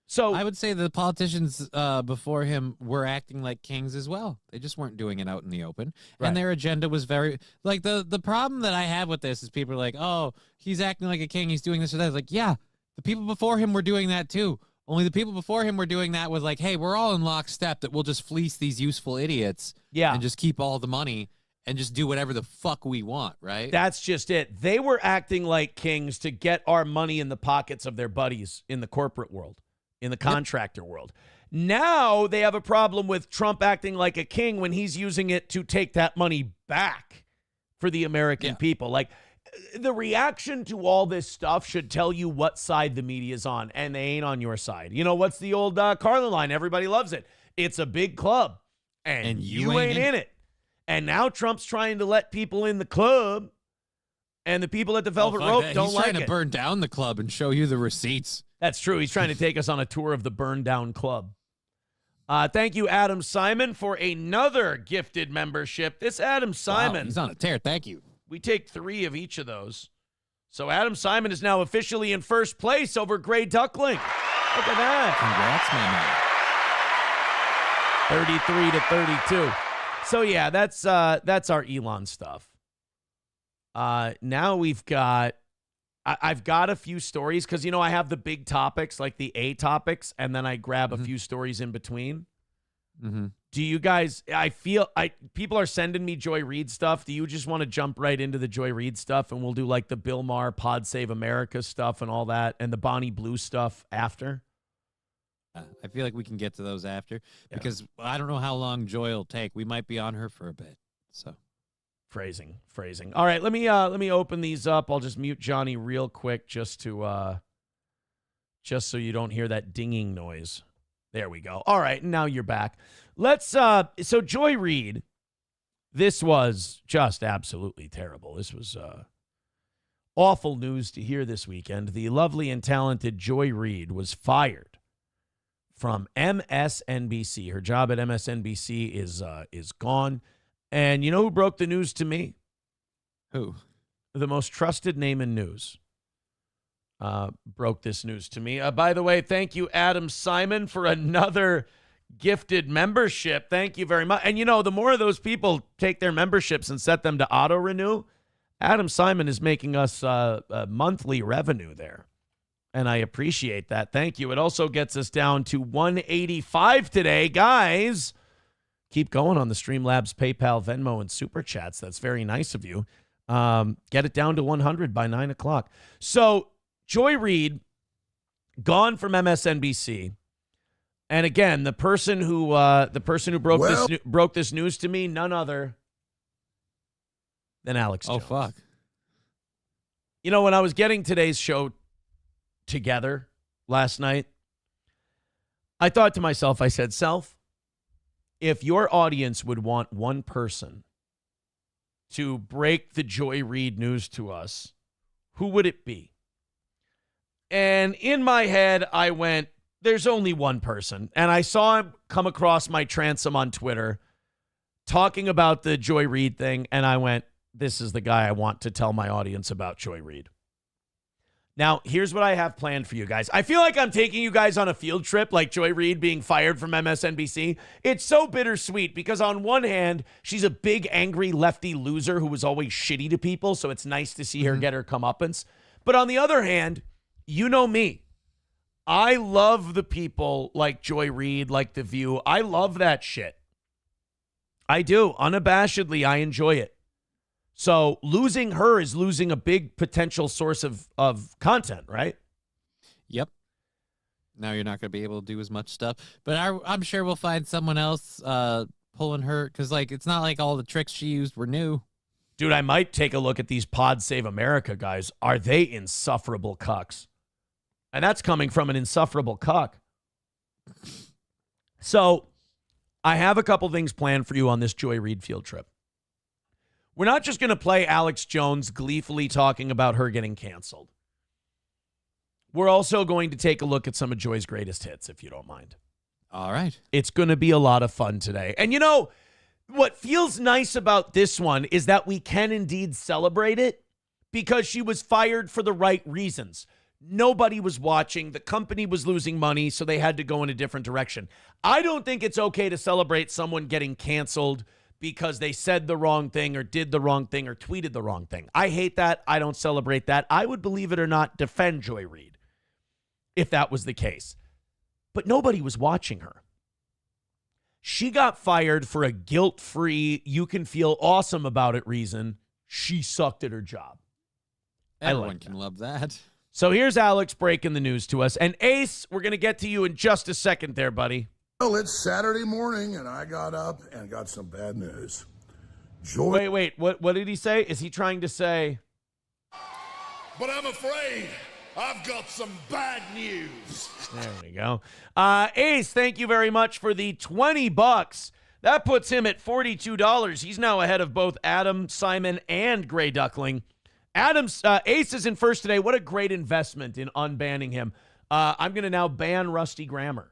So I would say the politicians before him were acting like kings as well. They just weren't doing it out in the open. Right. And their agenda was very, like, the problem that I have with this is people are like, oh, he's acting like a king, he's doing this or that. It's like, yeah, the people before him were doing that too. Only the people before him were doing that with like, hey, we're all in lockstep that we'll just fleece these useful idiots and just keep all the money and just do whatever the fuck we want, right? That's just it. They were acting like kings to get our money in the pockets of their buddies in the corporate world, in the contractor world. Now they have a problem with Trump acting like a king when he's using it to take that money back for the American people. Like, the reaction to all this stuff should tell you what side the media is on, and they ain't on your side. You know, what's the old Carlin line? Everybody loves it. It's a big club, and you ain't in it. And now Trump's trying to let people in the club, and the people at the Velvet Rope don't like it. He's trying to burn down the club and show you the receipts. That's true. He's trying to take us on a tour of the burned down club. Thank you, Adam Simon, for another gifted membership. This Adam Simon. Wow, he's on a tear. Thank you. We take 3 of each of those. So Adam Simon is now officially in first place over Gray Duckling. Look at that. Congrats, my man. 33 to 32. So yeah, that's our Elon stuff. Now we've got, I've got a few stories because, you know, I have the big topics, like the A topics, and then I grab a few stories in between. Do you guys, people are sending me Joy Reid stuff. Do you just want to jump right into the Joy Reid stuff and we'll do like the Bill Maher Pod Save America stuff and all that and the Bonnie Blue stuff after? I feel like we can get to those after because I don't know how long Joy will take. We might be on her for a bit. So phrasing. All right, let me open these up. I'll just mute Johnny real quick just so you don't hear that dinging noise. There we go. All right, now you're back. Let's so Joy Reid, this was just absolutely terrible. This was awful news to hear this weekend. The lovely and talented Joy Reid was fired from MSNBC. Her job at MSNBC is gone. And you know who broke the news to me? Who? The most trusted name in news. Broke this news to me. By the way, thank you, Adam Simon, for another gifted membership. Thank you very much. And, you know, the more of those people take their memberships and set them to auto-renew, Adam Simon is making us a monthly revenue there. And I appreciate that. Thank you. It also gets us down to 185 today. Guys, keep going on the Streamlabs, PayPal, Venmo, and Super Chats. That's very nice of you. Get it down to 100 by 9 o'clock. So Joy Reid, gone from MSNBC. And again, the person who broke this news to me, none other than Alex Jones. Oh, fuck. You know, when I was getting today's show together last night, I thought to myself, I said, Self, if your audience would want one person to break the Joy Reid news to us, who would it be? And in my head, I went, there's only one person. And I saw him come across my transom on Twitter talking about the Joy Reid thing. And I went, this is the guy I want to tell my audience about Joy Reid. Now, here's what I have planned for you guys. I feel like I'm taking you guys on a field trip, like Joy Reid being fired from MSNBC. It's so bittersweet because on one hand, she's a big, angry, lefty loser who was always shitty to people, so it's nice to see her get her comeuppance. But on the other hand, you know me. I love the people like Joy Reid, like The View. I love that shit. I do. Unabashedly, I enjoy it. So losing her is losing a big potential source of content, right? Yep. Now you're not going to be able to do as much stuff. But I'm sure we'll find someone else pulling her because, like, it's not like all the tricks she used were new. Dude, I might take a look at these Pod Save America guys. Are they insufferable cucks? And that's coming from an insufferable cuck. So I have a couple things planned for you on this Joy Reid field trip. We're not just going to play Alex Jones gleefully talking about her getting canceled. We're also going to take a look at some of Joy's greatest hits, if you don't mind. All right. It's going to be a lot of fun today. And you know, what feels nice about this one is that we can indeed celebrate it because she was fired for the right reasons. Nobody was watching. The company was losing money, so they had to go in a different direction. I don't think it's okay to celebrate someone getting canceled because they said the wrong thing or did the wrong thing or tweeted the wrong thing. I hate that. I don't celebrate that. I would, believe it or not, defend Joy Reid if that was the case. But nobody was watching her. She got fired for a guilt-free, you can feel awesome about it reason. She sucked at her job. Everyone can love that. So here's Alex breaking the news to us. And Ace, we're going to get to you in just a second there, buddy. Well, it's Saturday morning, and I got up and got some bad news. Joy. Wait. What did he say? Is he trying to say? But I'm afraid I've got some bad news. There we go. Ace, thank you very much for the $20. That puts him at $42. He's now ahead of both Adam, Simon, and Gray Duckling. Ace is in first today. What a great investment in unbanning him. I'm going to now ban Rusty Grammar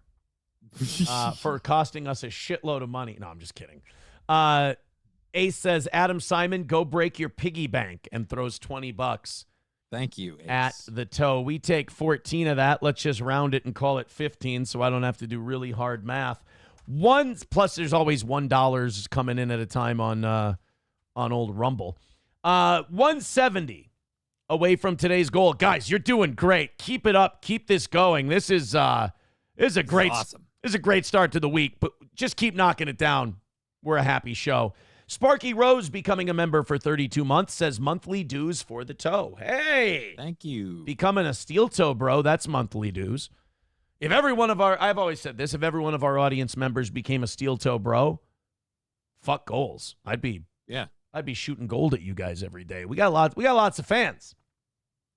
for costing us a shitload of money. No, I'm just kidding. Ace says, Adam, Simon, go break your piggy bank, and throws $20. Thank you, Ace. At the toe. We take 14 of that. Let's just round it and call it 15 so I don't have to do really hard math. Plus there's always $1 coming in at a time on old Rumble. 170 away from today's goal. Guys, you're doing great. Keep it up. Keep this going. This is awesome. This is a great start to the week, but just keep knocking it down. We're a happy show. Sparky Rose becoming a member for 32 months says monthly dues for the toe. Hey, thank you. Becoming a steel toe bro, that's monthly dues. If every one of I've always said this, if every one of our audience members became a steel toe bro, fuck goals. I'd be shooting gold at you guys every day. We got lots of fans.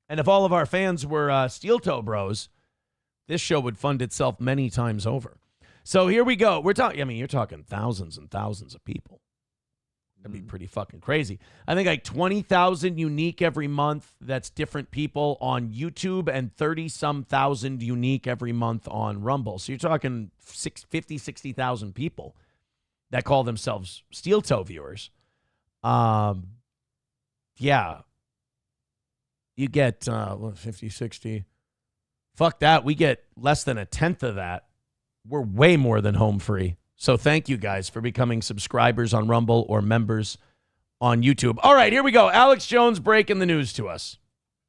And if all of our fans were steel toe bros, this show would fund itself many times over. So here we go. We're talking, you're talking thousands and thousands of people. That'd be pretty fucking crazy. I think like 20,000 unique every month. That's different people on YouTube, and 30-some thousand unique every month on Rumble. So you're talking 50, 60,000 people that call themselves steel toe viewers. Yeah. You get 50, 60. Fuck that. We get less than a tenth of that. We're way more than home free. So thank you guys for becoming subscribers on Rumble or members on YouTube. All right, here we go. Alex Jones breaking the news to us.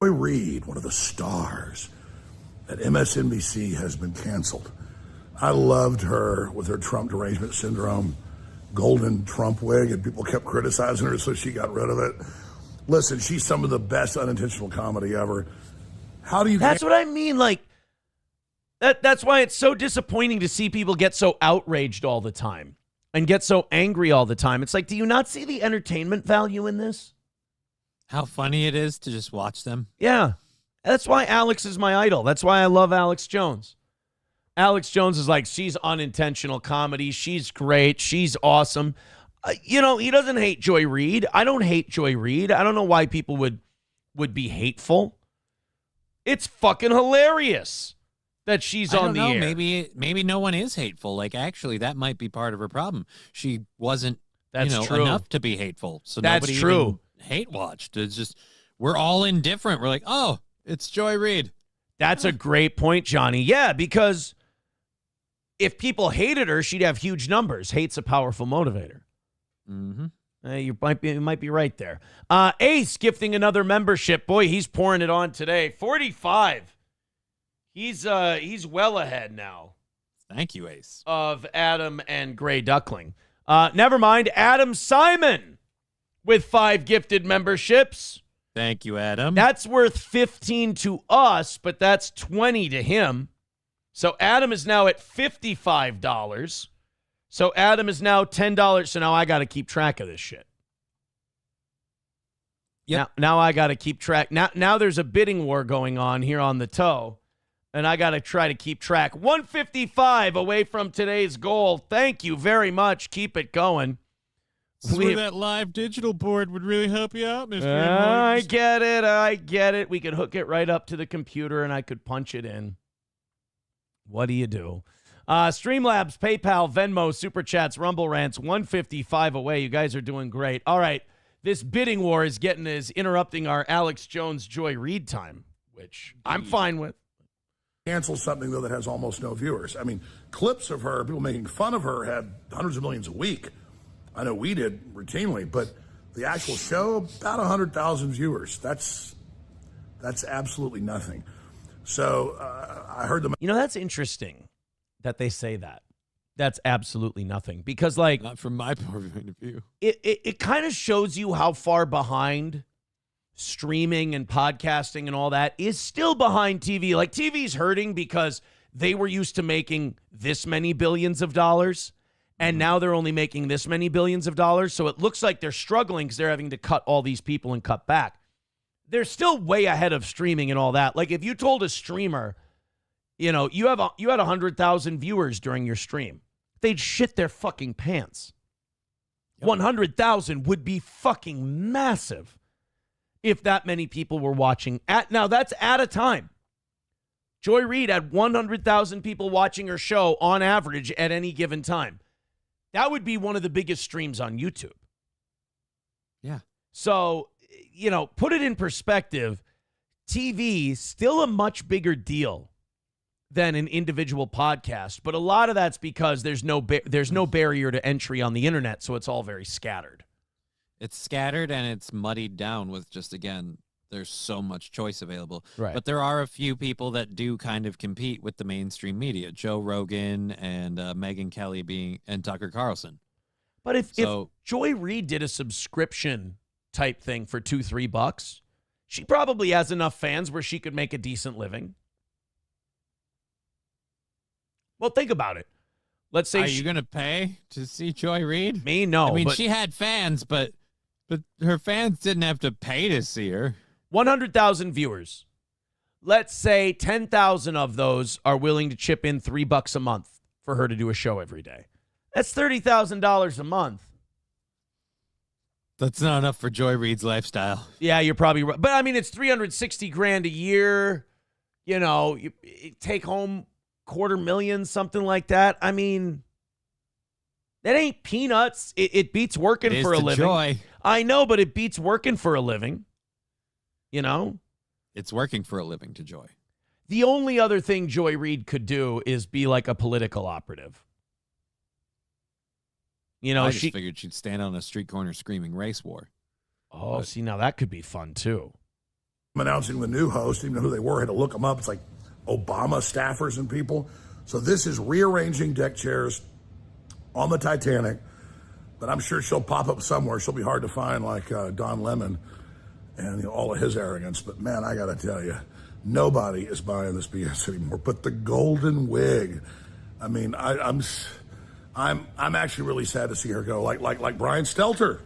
Joy Reid, one of the stars at MSNBC, has been canceled. I loved her with her Trump derangement syndrome, golden Trump wig, and people kept criticizing her, so she got rid of it. Listen, she's some of the best unintentional comedy ever. How do you... That's what I mean, like, That's why it's so disappointing to see people get so outraged all the time and get so angry all the time. It's like, do you not see the entertainment value in this? How funny it is to just watch them. Yeah. That's why Alex is my idol. That's why I love Alex Jones. Alex Jones is like, she's unintentional comedy. She's great. She's awesome. He doesn't hate Joy Reid. I don't hate Joy Reid. I don't know why people would be hateful. It's fucking hilarious that she's on the air. Maybe no one is hateful. Like, actually, that might be part of her problem. She wasn't, true. enough to be hateful. So that's nobody true. Even hate watched. It's just, we're all indifferent. We're like, oh, It's Joy Reid. That's a great point, Johnny. Yeah, because if people hated her, she'd have huge numbers. Hate's a powerful motivator. Mm-hmm. You might be right there. Ace gifting another membership. Boy, he's pouring it on today. 45. He's well ahead now. Thank you, Ace. Of Adam and Gray Duckling. Never mind. Adam Simon with 5 gifted memberships. Thank you, Adam. That's worth 15 to us, but that's 20 to him. So Adam is now at $55. So Adam is now $10. So now I got to keep track of this shit. Yep. Now I got to keep track. Now there's a bidding war going on here on the toe, and I got to try to keep track. 155 away from today's goal. Thank you very much. Keep it going. That live digital board would really help you out, Mr. I get it. We could hook it right up to the computer, and I could punch it in. What do you do? Streamlabs, PayPal, Venmo, Super Chats, Rumble Rants, 155 away. You guys are doing great. All right. This bidding war is interrupting our Alex Jones Joy Reid time, which I'm fine with. Cancel something, though, that has almost no viewers. I mean, clips of her, people making fun of her, had hundreds of millions a week. I know we did routinely, but the actual show, about 100,000 viewers. That's absolutely nothing. So I heard them. That's interesting that they say that. That's absolutely nothing. Because, like, not from my point of view. It kind of shows you how far behind streaming and podcasting and all that is still behind TV. Like, TV's hurting because they were used to making this many billions of dollars. And now they're only making this many billions of dollars. So it looks like they're struggling because they're having to cut all these people and cut back. They're still way ahead of streaming and all that. Like if you told a streamer, you had 100,000 viewers during your stream, they'd shit their fucking pants. Yep. 100,000 would be fucking massive if that many people were watching. Now that's at a time. Joy Reid had 100,000 people watching her show on average at any given time. That would be one of the biggest streams on YouTube. Yeah. So, put it in perspective. TV still a much bigger deal than an individual podcast, but a lot of that's because there's no barrier to entry on the internet, so it's all very scattered. It's scattered and it's muddied down with just, again, there's so much choice available. Right. But there are a few people that do kind of compete with the mainstream media. Joe Rogan and Megyn Kelly and Tucker Carlson. But if Joy Reid did a subscription type thing for $2-3, she probably has enough fans where she could make a decent living. Well, think about it. Let's say are you going to pay to see Joy Reid? Me, no. I mean, she had fans, but her fans didn't have to pay to see her. 100,000 viewers. Let's say 10,000 of those are willing to chip in $3 a month for her to do a show every day. That's $30,000 a month. That's not enough for Joy Reid's lifestyle. Yeah, you're probably right. But I mean, it's $360,000 a year. You take home $250,000, something like that. I mean, that ain't peanuts. It beats working for a living. Joy. I know, but it beats working for a living. It's working for a living to Joy. The only other thing Joy Reid could do is be like a political operative. I just figured she'd stand on a street corner screaming race war. Oh, see, now that could be fun too. I'm announcing the new host, even who they were, had to look them up. It's like Obama staffers and people. So this is rearranging deck chairs on the Titanic, but I'm sure she'll pop up somewhere. She'll be hard to find, like Don Lemon and all of his arrogance. But man, I got to tell you, nobody is buying this BS anymore. But the golden wig, I mean, I'm actually really sad to see her go. Like Brian Stelter.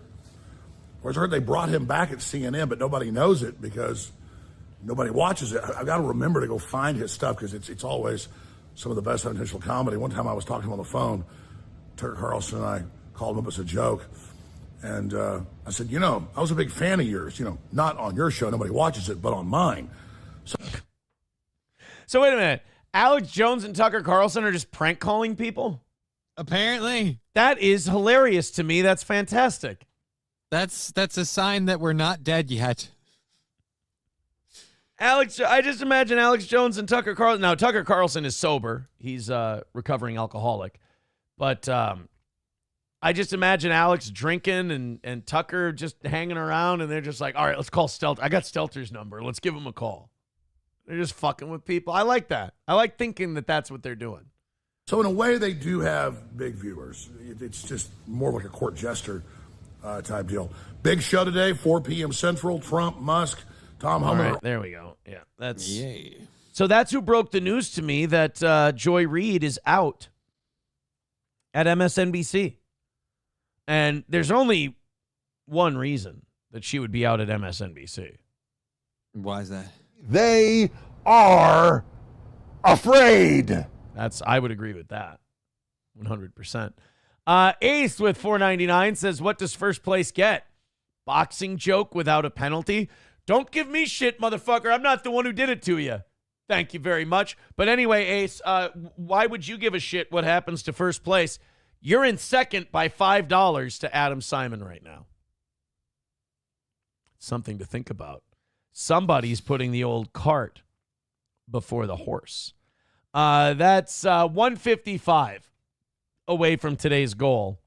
Whereas I heard they brought him back at CNN, but nobody knows it because nobody watches it. I've got to remember to go find his stuff because it's always some of the best unintentional comedy. One time I was talking to him on the phone, Tucker Carlson and I called him up as a joke. And I said, I was a big fan of yours, not on your show, nobody watches it, but on mine. So wait a minute. Alex Jones and Tucker Carlson are just prank calling people? Apparently. That is hilarious to me. That's fantastic. That's a sign that we're not dead yet. I just imagine Alex Jones and Tucker Carlson. Now, Tucker Carlson is sober. He's a recovering alcoholic. But I just imagine Alex drinking and Tucker just hanging around, and they're just like, all right, let's call Stelter. I got Stelter's number. Let's give him a call. They're just fucking with people. I like that. I like thinking that that's what they're doing. So in a way, they do have big viewers. It's just more like a court jester type deal. Big show today, 4 p.m. Central. Trump, Musk, Tom Hummer. All right, there we go. Yeah, that's yay. So that's who broke the news to me that Joy Reid is out at MSNBC. And there's only one reason that she would be out at MSNBC. Why is that? They are afraid. I would agree with that. 100%. Ace with $4.99 says, what does first place get? Boxing joke without a penalty? Don't give me shit, motherfucker. I'm not the one who did it to you. Thank you very much. But anyway, Ace, why would you give a shit what happens to first place? You're in second by $5 to Adam Simon right now. Something to think about. Somebody's putting the old cart before the horse. That's 155 away from today's goal.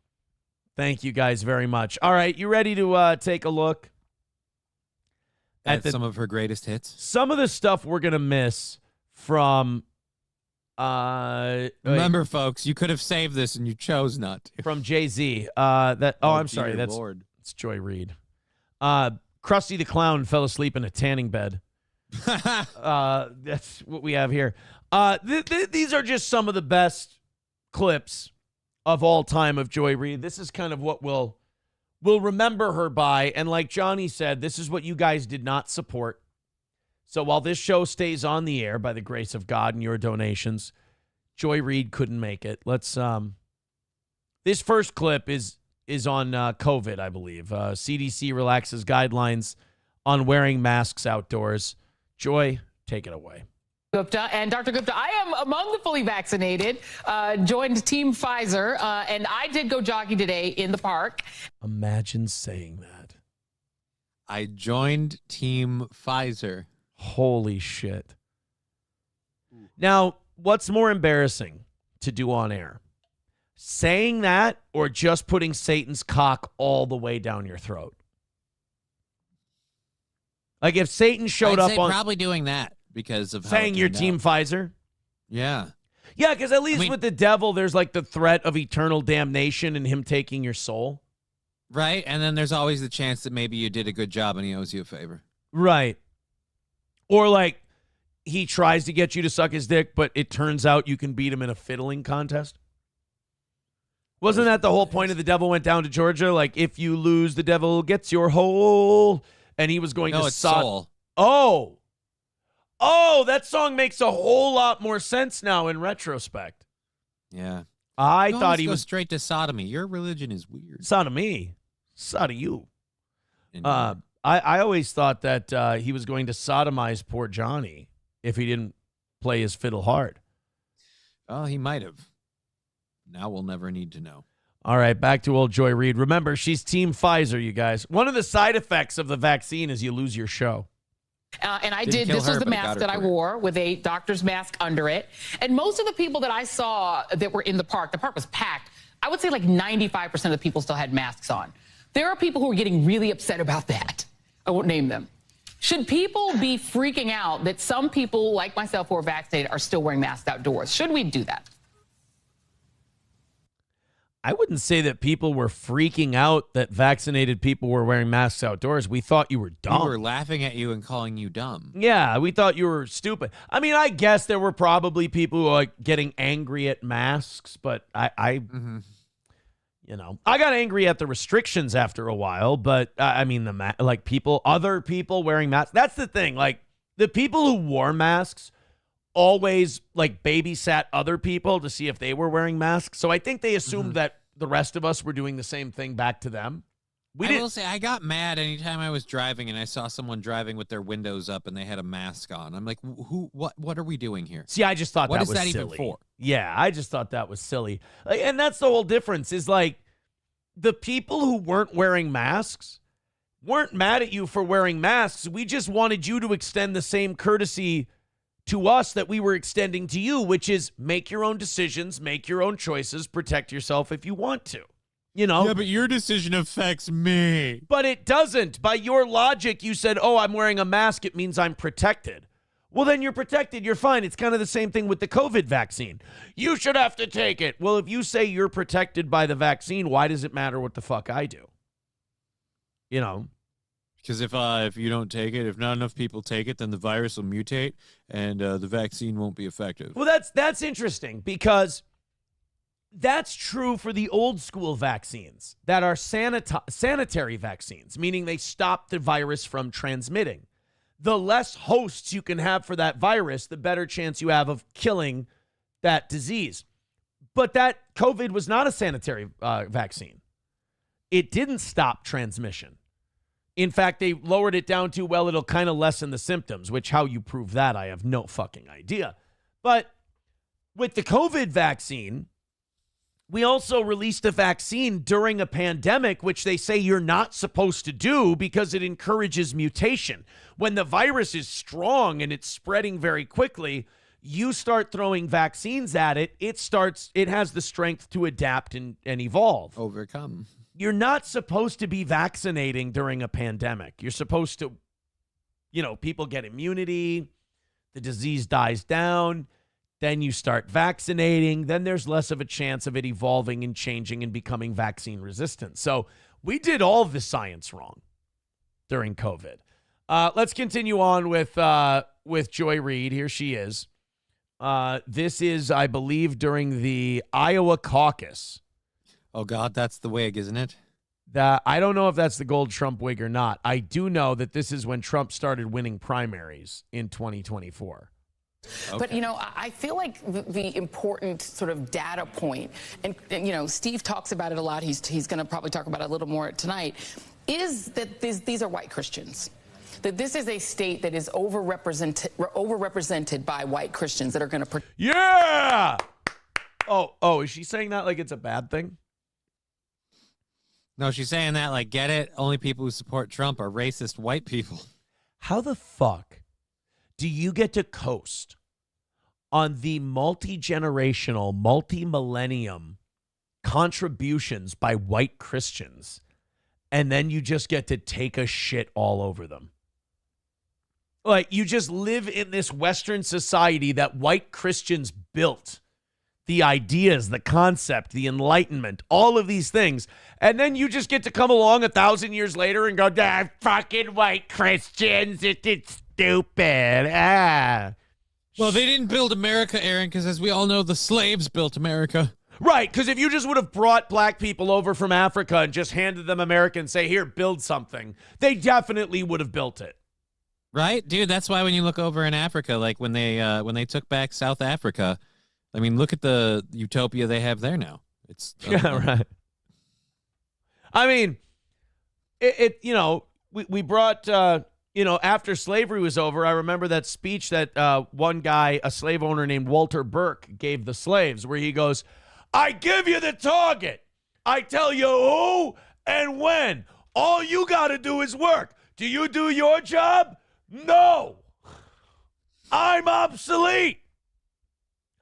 Thank you guys very much. All right, you ready to take a look at some of her greatest hits? Some of the stuff we're going to miss from... remember, folks, you could have saved this and you chose not to. From Jay-Z. I'm sorry. That's Lord. It's Joy Reid. Krusty the Clown fell asleep in a tanning bed. That's what we have here. These are just some of the best clips of all time of Joy Reid. This is kind of what we'll remember her by. And like Johnny said, this is what you guys did not support. So while this show stays on the air by the grace of God and your donations, Joy Reid couldn't make it. Let's this first clip is on COVID, I believe. CDC relaxes guidelines on wearing masks outdoors. Joy, take it away. Gupta. And Dr. Gupta, I am among the fully vaccinated, joined Team Pfizer, and I did go jogging today in the park. Imagine saying that. I joined Team Pfizer. Holy shit. Now, what's more embarrassing to do on air? Saying that or just putting Satan's cock all the way down your throat? Like if Satan showed I'd up on... probably doing that because of saying you're Team Pfizer? Yeah. Yeah, because at least with the devil, there's like the threat of eternal damnation and him taking your soul. Right, and then there's always the chance that maybe you did a good job and he owes you a favor. Right. Or like he tries to get you to suck his dick, but it turns out you can beat him in a fiddling contest. Wasn't that the whole point of The Devil Went Down to Georgia? Like, if you lose, the devil gets your hole. And he was going to soul. Oh, that song makes a whole lot more sense now in retrospect. Yeah. I thought he was was straight to sodomy. Your religion is weird. Sodomy. Sod you. I always thought that he was going to sodomize poor Johnny if he didn't play his fiddle hard. Oh, he might have. Now we'll never need to know. All right, back to old Joy Reid. Remember, she's Team Pfizer, you guys. One of the side effects of the vaccine is you lose your show. And I did. This was the mask that I wore with a doctor's mask under it. And most of the people that I saw that were in the park was packed. I would say like 95% of the people still had masks on. There are people who are getting really upset about that. I won't name them. Should people be freaking out that some people like myself who are vaccinated are still wearing masks outdoors? Should we do that? I wouldn't say that people were freaking out that vaccinated people were wearing masks outdoors. We thought you were dumb. We were laughing at you and calling you dumb. Yeah, we thought you were stupid. I mean, I guess there were probably people who were like getting angry at masks, but I got angry at the restrictions after a while. But I mean, other people wearing masks. That's the thing. Like the people who wore masks always like babysat other people to see if they were wearing masks. So I think they assumed that the rest of us were doing the same thing back to them. I will say I got mad anytime I was driving and I saw someone driving with their windows up and they had a mask on. I'm like, what are we doing here? See, I just thought what that was silly. What is that even silly. for? Yeah, I just thought that was silly. And that's the whole difference is like the people who weren't wearing masks weren't mad at you for wearing masks. We just wanted you to extend the same courtesy to us that we were extending to you, which is make your own decisions, make your own choices, protect yourself if you want to. You know? Yeah, but your decision affects me. But it doesn't. By your logic, you said, oh, I'm wearing a mask. It means I'm protected. Well, then you're protected. You're fine. It's kind of the same thing with the COVID vaccine. You should have to take it. Well, if you say you're protected by the vaccine, why does it matter what the fuck I do? You know? Because if you don't take it, if not enough people take it, then the virus will mutate and the vaccine won't be effective. Well, that's interesting because that's true for the old school vaccines that are sanitary vaccines, meaning they stop the virus from transmitting. The less hosts you can have for that virus, the better chance you have of killing that disease. But that COVID was not a sanitary vaccine. It didn't stop transmission. In fact, they lowered it down to, well, it'll kind of lessen the symptoms, which how you prove that, I have no fucking idea. But with the COVID vaccine, we also released a vaccine during a pandemic, which they say you're not supposed to do because it encourages mutation. When the virus is strong and it's spreading very quickly, you start throwing vaccines at it, it has the strength to adapt and evolve. Overcome. You're not supposed to be vaccinating during a pandemic. You're supposed to, people get immunity, the disease dies down, then you start vaccinating, then there's less of a chance of it evolving and changing and becoming vaccine resistant. So we did all of the science wrong during COVID. Let's continue on with Joy Reid. Here she is. This is, I believe, during the Iowa caucus. Oh, God, that's the wig, isn't it? I don't know if that's the gold Trump wig or not. I do know that this is when Trump started winning primaries in 2024. Okay. But, I feel like the important sort of data point, and Steve talks about it a lot, he's going to probably talk about it a little more tonight, is that these are white Christians. That this is a state that is overrepresented by white Christians that are going to... Yeah! Oh, is she saying that like it's a bad thing? No, she's saying that like, get it? Only people who support Trump are racist white people. How the fuck do you get to coast on the multi-generational, multi-millennium contributions by white Christians, and then you just get to take a shit all over them? Like, you just live in this Western society that white Christians built. The ideas, the concept, the Enlightenment, all of these things. And then you just get to come along 1,000 years later and go, fucking white Christians, it's stupid. Well, they didn't build America, Aaron, because as we all know, the slaves built America. Right, because if you just would have brought black people over from Africa and just handed them America and say, here, build something, they definitely would have built it. Right, dude, that's why when you look over in Africa, like when they took back South Africa, I mean, look at the utopia they have there now. It's yeah, right. I mean, we brought, after slavery was over, I remember that speech that one guy, a slave owner named Walter Burke, gave the slaves, where he goes, I give you the target. I tell you who and when. All you got to do is work. Do you do your job? No. I'm obsolete.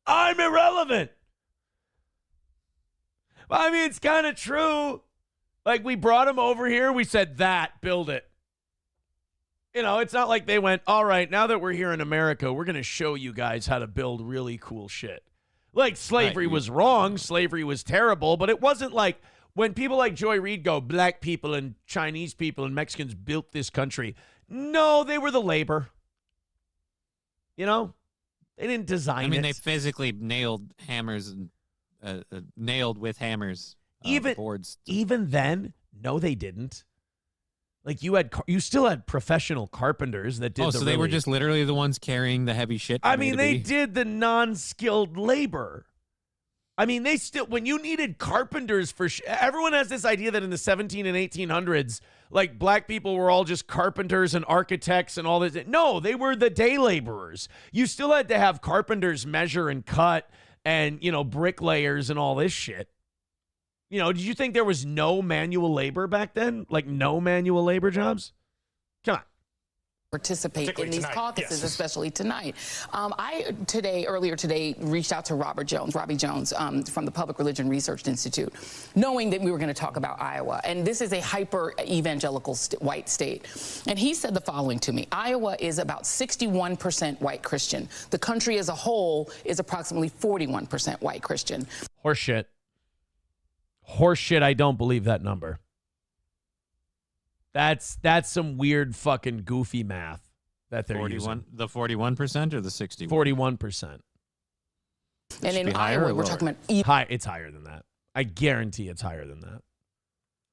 I'm irrelevant. I mean, it's kind of true. Like, we brought him over here. We said, build it. It's not like they went, all right, now that we're here in America, we're going to show you guys how to build really cool shit. Like, slavery was wrong. Slavery was terrible. But it wasn't like when people like Joy Reid go, black people and Chinese people and Mexicans built this country. No, they were the labor. They didn't design it. I mean, they physically nailed hammers and nailed with hammers boards. Even then, no, they didn't. Like, you still had professional carpenters that did. Oh, so they were just literally the ones carrying the heavy shit. I mean, they did the non-skilled labor. I mean, when you needed carpenters everyone has this idea that in the 17 and 1800s, like, black people were all just carpenters and architects and all this. No, they were the day laborers. You still had to have carpenters measure and cut and, bricklayers and all this shit. You know, did you think there was no manual labor back then? Like no manual labor jobs? Come on. Participate in these caucuses, especially tonight. Earlier today, reached out to Robbie Jones from the Public Religion Research Institute, knowing that we were going to talk about Iowa. And this is a hyper evangelical white state. And he said the following to me: Iowa is about 61% white Christian. The country as a whole is approximately 41% white Christian. Horseshit. Horseshit, I don't believe that number. That's some weird fucking goofy math that they're using. The 41% or the 61%? 41%. And in Iowa, we're talking about high. It's higher than that. I guarantee it's higher than that.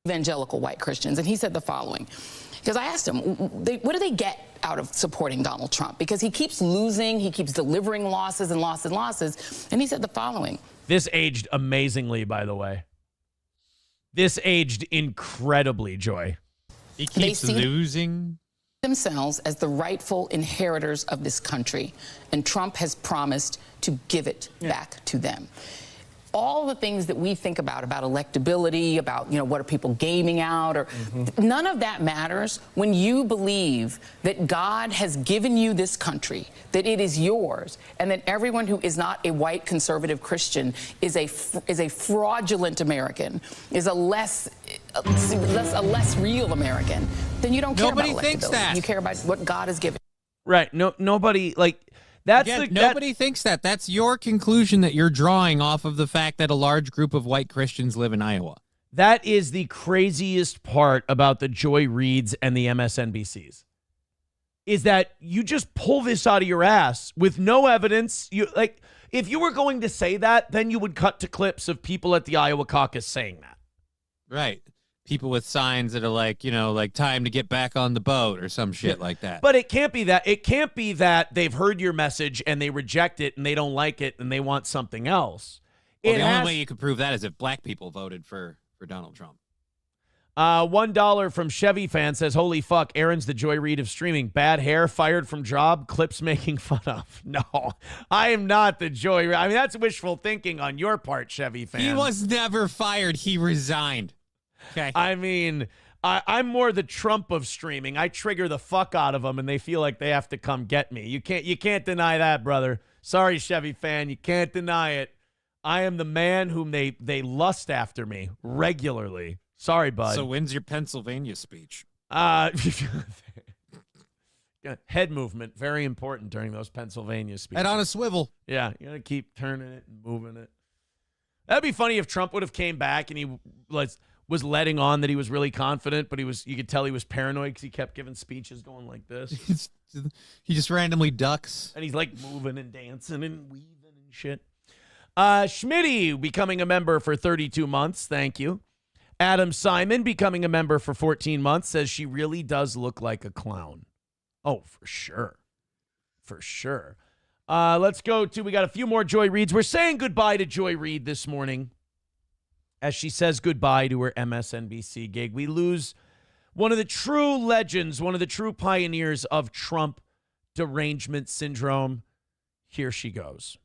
Evangelical white Christians. And he said the following, because I asked him, what do they get out of supporting Donald Trump? Because he keeps losing, he keeps delivering losses and losses and losses. And he said the following. This aged amazingly, by the way. This aged incredibly, Joy. He keeps losing themselves as the rightful inheritors of this country, and Trump has promised to give it back to them. All the things that we think about electability, about, you know, what are people gaming out, or none of that matters when you believe that God has given you this country, that it is yours, and that everyone who is not a white conservative Christian is a fraudulent American, is a less real American. Then you don't care about electability. Nobody thinks that. You care about what God has given. Right. No. Nobody like. Nobody thinks that. That's your conclusion that you're drawing off of the fact that a large group of white Christians live in Iowa. That is the craziest part about the Joy Reids and the MSNBCs. Is that you just pull this out of your ass with no evidence. You like, if you were going to say that, then you would cut to clips of people at the Iowa caucus saying that. Right. People with signs that are like, you know, like time to get back on the boat or some shit like that. But it can't be that. It can't be that they've heard your message and they reject it and they don't like it and they want something else. Well, the only way you could prove that is if black people voted for Donald Trump. $1 from Chevy fan says, holy fuck, Aaron's the Joy Reid of streaming. Bad hair, fired from job, clips making fun of. No, I am not the Joy Reid. I mean, that's wishful thinking on your part, Chevy fan. He was never fired. He resigned. Okay. I mean, I'm more the Trump of streaming. I trigger the fuck out of them, and they feel like they have to come get me. You can't deny that, brother. Sorry, Chevy fan, you can't deny it. I am the man whom they lust after me regularly. Sorry, bud. So when's your Pennsylvania speech? Head movement, very important during those Pennsylvania speeches. Head on a swivel. Yeah, you gotta keep turning it and moving it. That'd be funny if Trump would have came back and he was letting on that he was really confident, but you could tell he was paranoid because he kept giving speeches going like this. He just randomly ducks. And he's like moving and dancing and weaving and shit. Schmitty becoming a member for 32 months. Thank you. Adam Simon becoming a member for 14 months says she really does look like a clown. Oh, for sure. For sure. Let's go to, we got a few more Joy Reids. We're saying goodbye to Joy Reid this morning as she says goodbye to her MSNBC gig. We lose one of the true legends, one of the true pioneers of Trump derangement syndrome. Here she goes.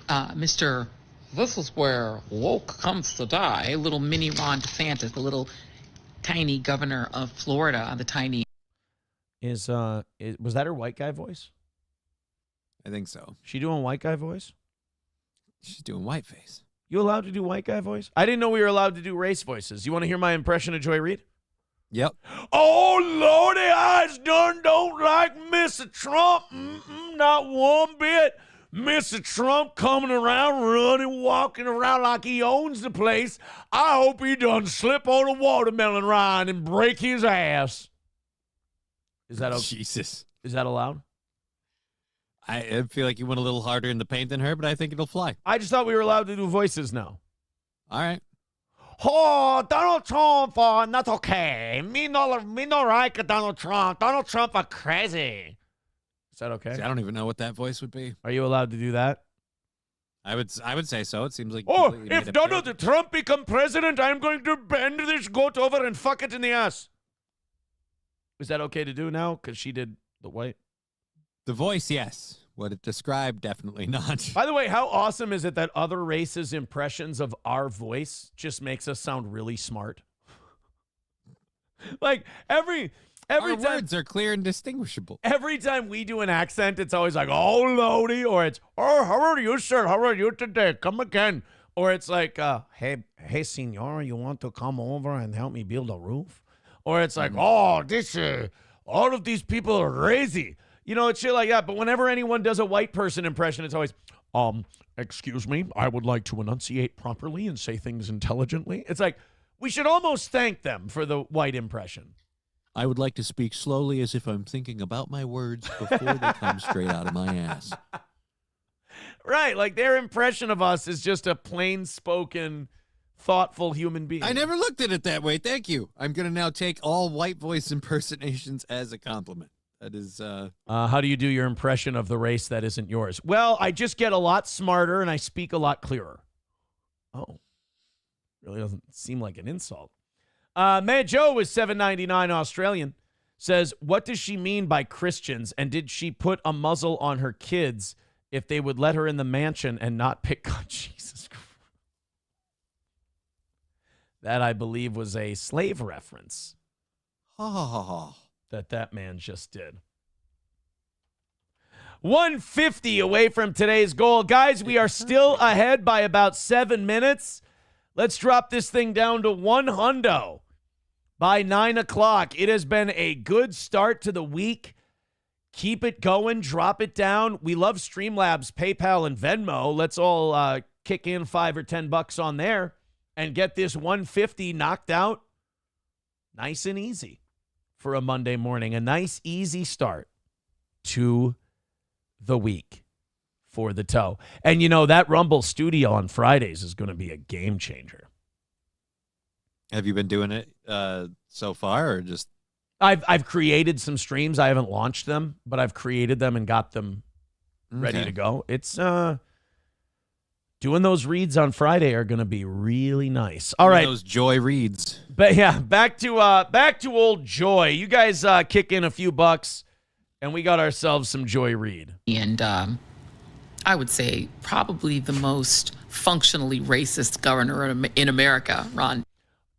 Mr. This is where woke comes to die. Little mini Ron DeSantis, the little tiny governor of Florida, the tiny. Was that her white guy voice? I think so. She doing white guy voice? She's doing white face. You allowed to do white guy voice? I didn't know we were allowed to do race voices. You want to hear my impression of Joy Reid? Yep. Oh, Lordy, I don't like Mr. Trump. Not one bit. Mr. Trump coming around, running, walking around like he owns the place. I hope he doesn't slip on a watermelon rind and break his ass. Is that okay? Jesus. Is that allowed? I feel like you went a little harder in the paint than her, but I think it'll fly. I just thought we were allowed to do voices now. All right. Oh, Donald Trump, not okay. Me no like Donald Trump. Donald Trump are crazy. Is that okay? See, I don't even know what that voice would be. Are you allowed to do that? I would say so. It seems like. Oh, if Donald Trump become president, I'm going to bend this goat over and fuck it in the ass. Is that okay to do now? Because she did the white. The voice, yes. What it described, definitely not. By the way, how awesome is it that other races' impressions of our voice just makes us sound really smart? Like every Our time words are clear and distinguishable. every time we do an accent, it's always like, "Oh, Lodi," or it's, "Oh, how are you, sir? How are you today? Come again." Or it's like, hey, senor, you want to come over and help me build a roof? Or it's like, "Oh, all of these people are crazy." You know, it's shit like that. But whenever anyone does a white person impression, it's always, excuse me, I would like to enunciate properly and say things intelligently. It's like, we should almost thank them for the white impression. I would like to speak slowly as if I'm thinking about my words before they come straight out of my ass. Right, like their impression of us is just a plain-spoken, thoughtful human being. I never looked at it that way. Thank you. I'm going to now take all white voice impersonations as a compliment. That is... how do you do your impression of the race that isn't yours? Well, I just get a lot smarter and I speak a lot clearer. Oh, really doesn't seem like an insult. Man Joe is $7.99 Australian. Says, what does she mean by Christians? And did she put a muzzle on her kids if they would let her in the mansion and not pick on Jesus Christ? That, I believe, was a slave reference. That man just did. 150 away from today's goal. Guys, we are still ahead by about 7 minutes. Let's drop this thing down to 100 by 9 o'clock. It has been a good start to the week. Keep it going. Drop it down. We love Streamlabs, PayPal, and Venmo. Let's all kick in $5 or $10 on there and get this 150 knocked out nice and easy for a Monday morning. A nice, easy start to the week for the toe. And, you know, that Rumble Studio on Fridays is going to be a game changer. Have you been doing it so far, or just... I've created some streams. I haven't launched them, but I've created them and got them ready to go. It's doing those reads on Friday are going to be really nice. All right, those Joy reads. But yeah, back to old Joy. You guys kick in a few bucks, and we got ourselves some Joy Reid. And I would say probably the most functionally racist governor in America, Ron.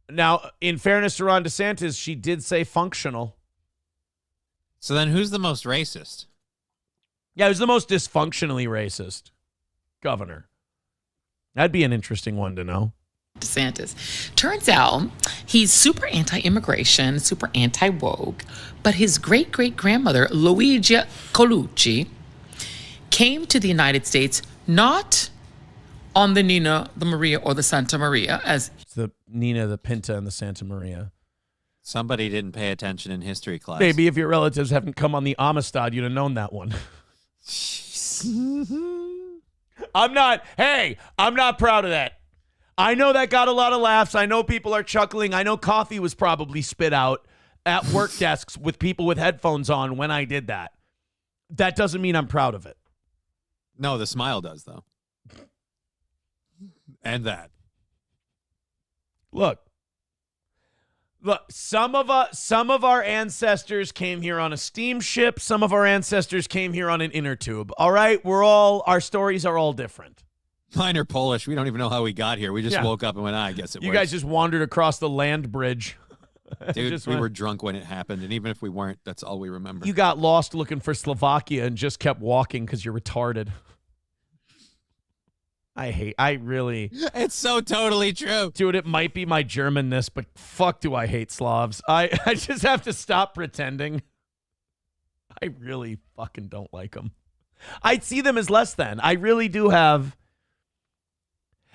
Now, in fairness to Ron DeSantis, she did say functional. So then who's the most racist? Yeah, who's the most dysfunctionally racist governor? That'd be an interesting one to know. DeSantis. Turns out he's super anti-immigration, super anti-woke, but his great-great-grandmother, Luigi Colucci, came to the United States not on the Nina, the Maria, or the Santa Maria, as it's the Nina, the Pinta, and the Santa Maria. Somebody didn't pay attention in history class. Maybe if your relatives haven't come on the Amistad, you'd have known that one. I'm not proud of that. I know that got a lot of laughs. I know people are chuckling. I know coffee was probably spit out at work desks with people with headphones on when I did that. That doesn't mean I'm proud of it. No, the smile does, though. And that. Look, some of our ancestors came here on a steamship. Some of our ancestors came here on an inner tube. All right, our stories are all different. Mine are Polish. We don't even know how we got here. We just woke up and went, I guess it You works. guys just wandered across the land bridge. Dude, we were drunk when it happened, and even if we weren't, that's all we remember. You got lost looking for Slovakia and just kept walking because you're retarded. It's so totally true. Dude, it might be my Germanness, but fuck do I hate Slavs. I just have to stop pretending. I really fucking don't like them. I see them as less than. I really do have...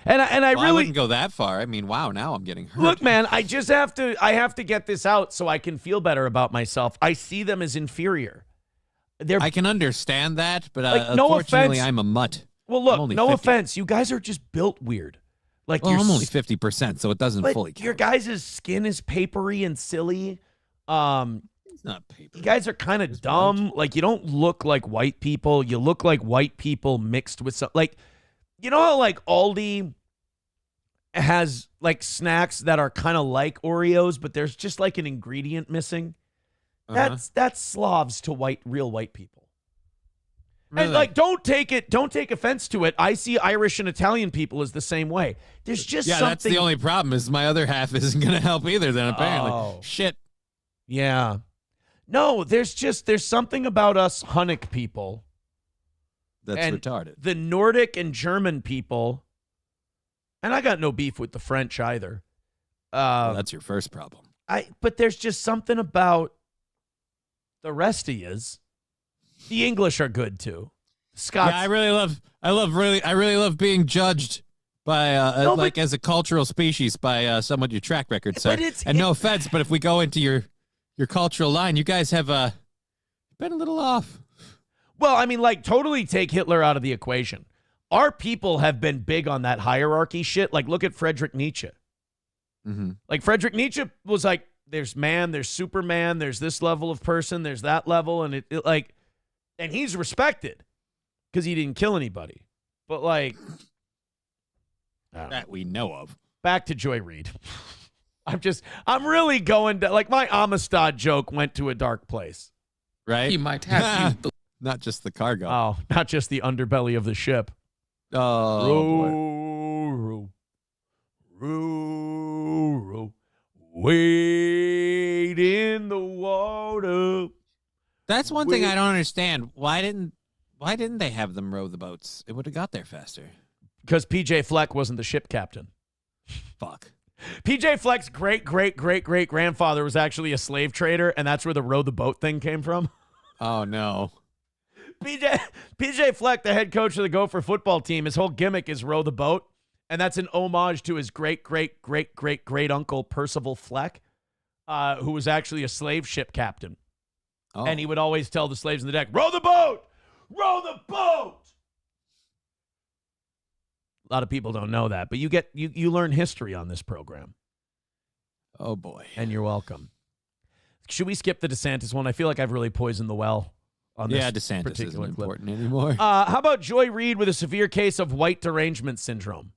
I wouldn't go that far. I mean, wow, now I'm getting hurt. Look, man, I have to get this out so I can feel better about myself. I see them as inferior. I can understand that, but offense. unfortunately, I'm a mutt. Well, look, no 50. Offense. You guys are just built weird. Like I'm only 50%, so it doesn't fully count. Your guys' skin is papery and silly. It's not paper. You guys are kind of dumb. White. Like, you don't look like white people. You look like white people mixed with some... Like, you know how, like, Aldi has, like, snacks that are kind of like Oreos, but there's just, like, an ingredient missing? That's Slavs to real white people. And like, don't take offense to it. I see Irish and Italian people as the same way. There's just something. That's the only problem is my other half isn't going to help either. Then apparently, shit. Yeah. No, there's something about us Hunnic people. That's and retarded. The Nordic and German people, and I got no beef with the French either. Well, that's your first problem. But there's just something about the rest of yous. The English are good too. Scots. Yeah, I really love being judged by as a cultural species by someone your track record says. And no offense, but if we go into your cultural line, you guys have been a little off. Well, I mean, like, totally take Hitler out of the equation. Our people have been big on that hierarchy shit. Like, look at Friedrich Nietzsche. Mm-hmm. Like, Friedrich Nietzsche was like, there's man, there's Superman, there's this level of person, there's that level, and and he's respected because he didn't kill anybody. But like, that we know of. Back to Joy Reid. I'm really going to, like, my Amistad joke went to a dark place. Right? He might have you. Not just the cargo. Oh, not just the underbelly of the ship. Oh, row, wade in the water. That's one thing I don't understand. Why didn't they have them row the boats? It would have got there faster. Because PJ Fleck wasn't the ship captain. Fuck. PJ Fleck's great-great-great-great-grandfather was actually a slave trader, and that's where the row the boat thing came from. Oh, no. PJ Fleck, the head coach of the Gopher football team, his whole gimmick is row the boat, and that's an homage to his great-great-great-great-great-uncle Percival Fleck, who was actually a slave ship captain. Oh. And he would always tell the slaves on the deck, row the boat! Row the boat! A lot of people don't know that, but you learn history on this program. Oh, boy. And you're welcome. Should we skip the DeSantis one? I feel like I've really poisoned the well on this DeSantis particular isn't clip. important anymore. How about Joy Reid with a severe case of white derangement syndrome?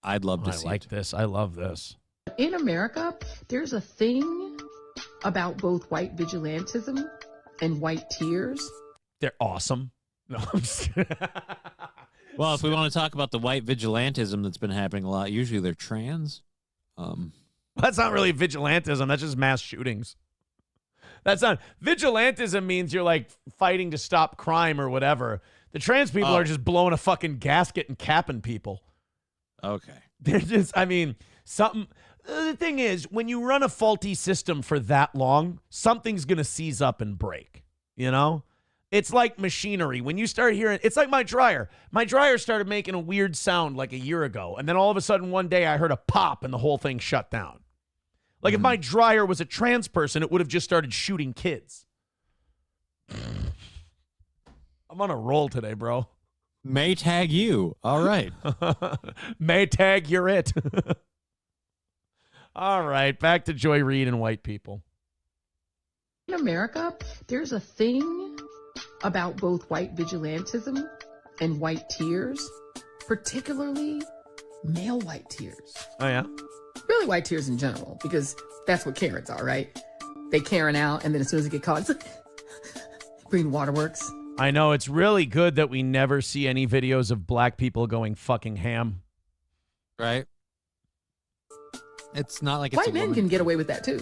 I'd love to see like this. I love this. In America, there's a thing about both white vigilantism and white tears. They're awesome. No, I'm just kidding. Well, if we want to talk about the white vigilantism that's been happening a lot, usually they're trans. That's not really vigilantism. That's just mass shootings. That's not vigilantism. Means you're like fighting to stop crime or whatever. The trans people are just blowing a fucking gasket and capping people. Okay. They're just, I mean, something. The thing is, when you run a faulty system for that long, something's going to seize up and break, you know? It's like machinery. When you start hearing, it's like my dryer. My dryer started making a weird sound like a year ago, and then all of a sudden one day I heard a pop and the whole thing shut down. Like if my dryer was a trans person, it would have just started shooting kids. I'm on a roll today, bro. Maytag you. All right. Maytag, you're it. All right, back to Joy Reid and white people. In America, there's a thing about both white vigilantism and white tears, particularly male white tears. Oh, yeah? Really white tears in general, because that's what Karens are, right? They Karen out, and then as soon as they get caught, it's like, Green Waterworks. I know, it's really good that we never see any videos of black people going fucking ham. Right? It's not like it's White men can get away with that too.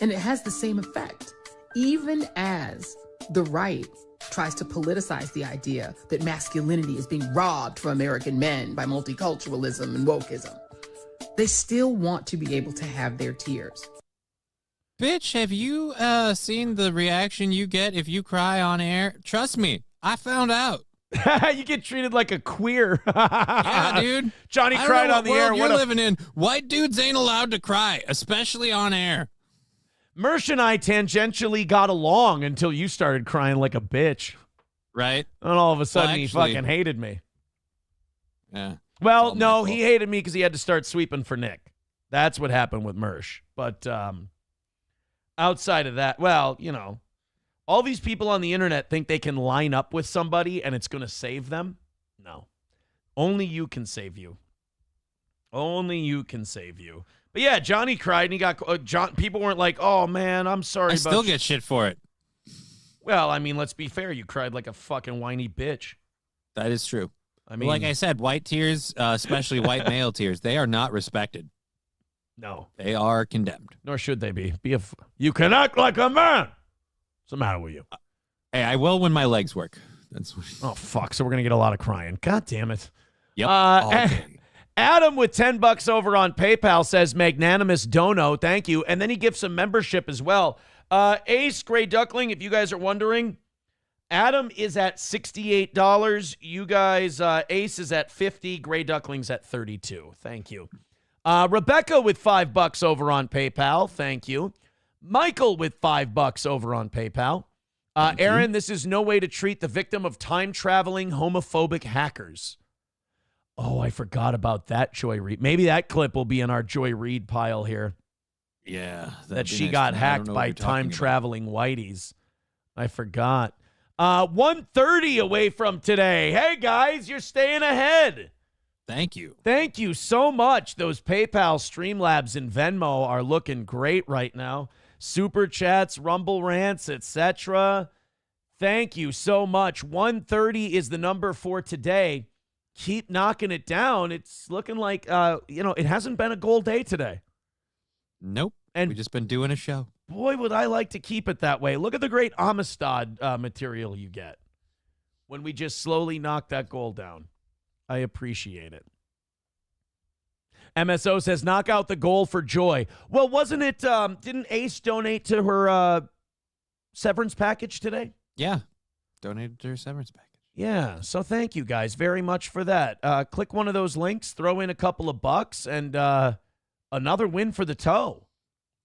And it has the same effect. Even as the right tries to politicize the idea that masculinity is being robbed from American men by multiculturalism and wokeism, they still want to be able to have their tears. Bitch, have you seen the reaction you get if you cry on air? Trust me, I found out. You get treated like a queer. Yeah, dude. Johnny cried on the air. What you're living in? White dudes ain't allowed to cry, especially on air. Mersh and I tangentially got along until you started crying like a bitch. Right. And all of a sudden he fucking hated me. Yeah. Well, no, he hated me because he had to start sweeping for Nick. That's what happened with Mersh. But outside of that, well, you know, all these people on the internet think they can line up with somebody and it's going to save them. No. Only you can save you. Only you can save you. But yeah, Johnny cried and he got people weren't like, "Oh man, I'm sorry." I still get shit for it. Well, I mean, let's be fair. You cried like a fucking whiny bitch. That is true. I mean, like I said, white tears, especially white male tears, they are not respected. No. They are condemned. Nor should they be. You can act like a man. What's the matter with you? Hey, I will when my legs work. That's what Oh, fuck. So we're going to get a lot of crying. God damn it. Yep. Okay. Adam with $10 over on PayPal says magnanimous dono. Thank you. And then he gives some membership as well. Ace, Gray Duckling, if you guys are wondering, Adam is at $68. You guys, Ace is at $50. Gray Duckling's at $32. Thank you. Rebecca with $5 over on PayPal. Thank you. Michael with $5 over on PayPal. Aaron, this is no way to treat the victim of time-traveling homophobic hackers. Oh, I forgot about that, Joy Reid. Maybe that clip will be in our Joy Reid pile here. Yeah. That she got hacked by time-traveling whiteys. I forgot. 1:30 away from today. Hey, guys, you're staying ahead. Thank you. Thank you so much. Those PayPal, Streamlabs, and Venmo are looking great right now. Super chats, Rumble rants, etc. Thank you so much. 1:30 is the number for today. Keep knocking it down. It's looking like, it hasn't been a gold day today. Nope. And we've just been doing a show. Boy, would I like to keep it that way. Look at the great Amistad material you get when we just slowly knock that goal down. I appreciate it. MSO says, knock out the goal for Joy. Well, wasn't it, didn't Ace donate to her severance package today? Yeah. Donated to her severance package. Yeah, so thank you guys very much for that. Click one of those links, throw in a couple of bucks, and another win for the toe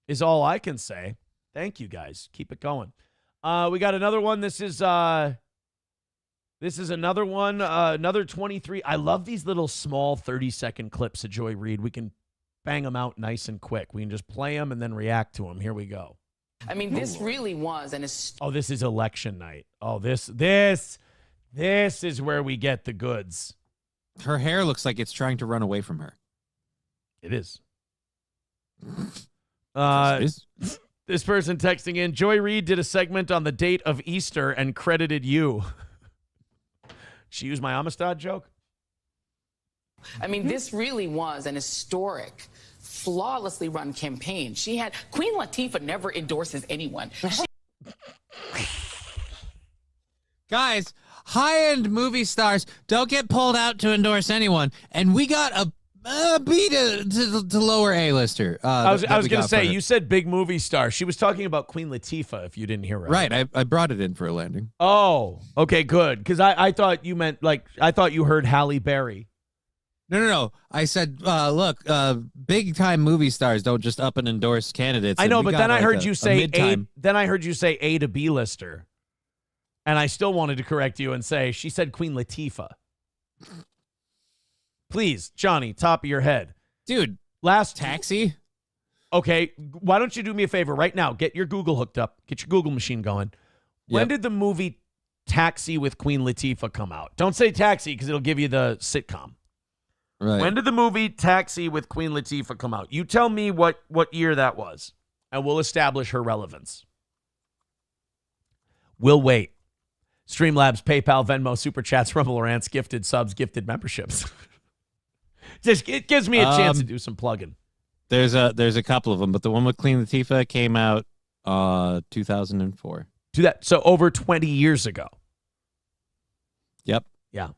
is all I can say. Thank you guys. Keep it going. We got another one. This is another one, another 23. I love these little small 30-second clips of Joy Reid. We can bang them out nice and quick. We can just play them and then react to them. Here we go. I mean, this really was Oh, this is election night. Oh, this is where we get the goods. Her hair looks like it's trying to run away from her. It is. This person texting in, Joy Reid did a segment on the date of Easter and credited you. She used my Amistad joke? I mean, this really was an historic, flawlessly run campaign. Queen Latifah never endorses anyone. Guys, high-end movie stars don't get pulled out to endorse anyone, and we got a B to lower A-lister. I was going to say, you said big movie star. She was talking about Queen Latifah, if you didn't hear her. Right, I brought it in for a landing. Oh, okay, good. Because I thought you meant, I thought you heard Halle Berry. No. I said, look, big-time movie stars don't just up and endorse candidates. I know, but then I heard you say then I heard you say A to B lister. And I still wanted to correct you and say, she said Queen Latifah. Please, Johnny, top of your head. Dude, last Taxi? Okay, why don't you do me a favor right now? Get your Google hooked up. Get your Google machine going. When did the movie Taxi with Queen Latifah come out? Don't say Taxi because it'll give you the sitcom. Right. When did the movie Taxi with Queen Latifah come out? You tell me what year that was, and we'll establish her relevance. We'll wait. Streamlabs, PayPal, Venmo, Super Chats, Rumble Rants, gifted subs, gifted memberships. It gives me a chance to do some plugging. There's a couple of them, but the one with Queen Latifah came out 2004. So over 20 years ago. Yep. Yeah.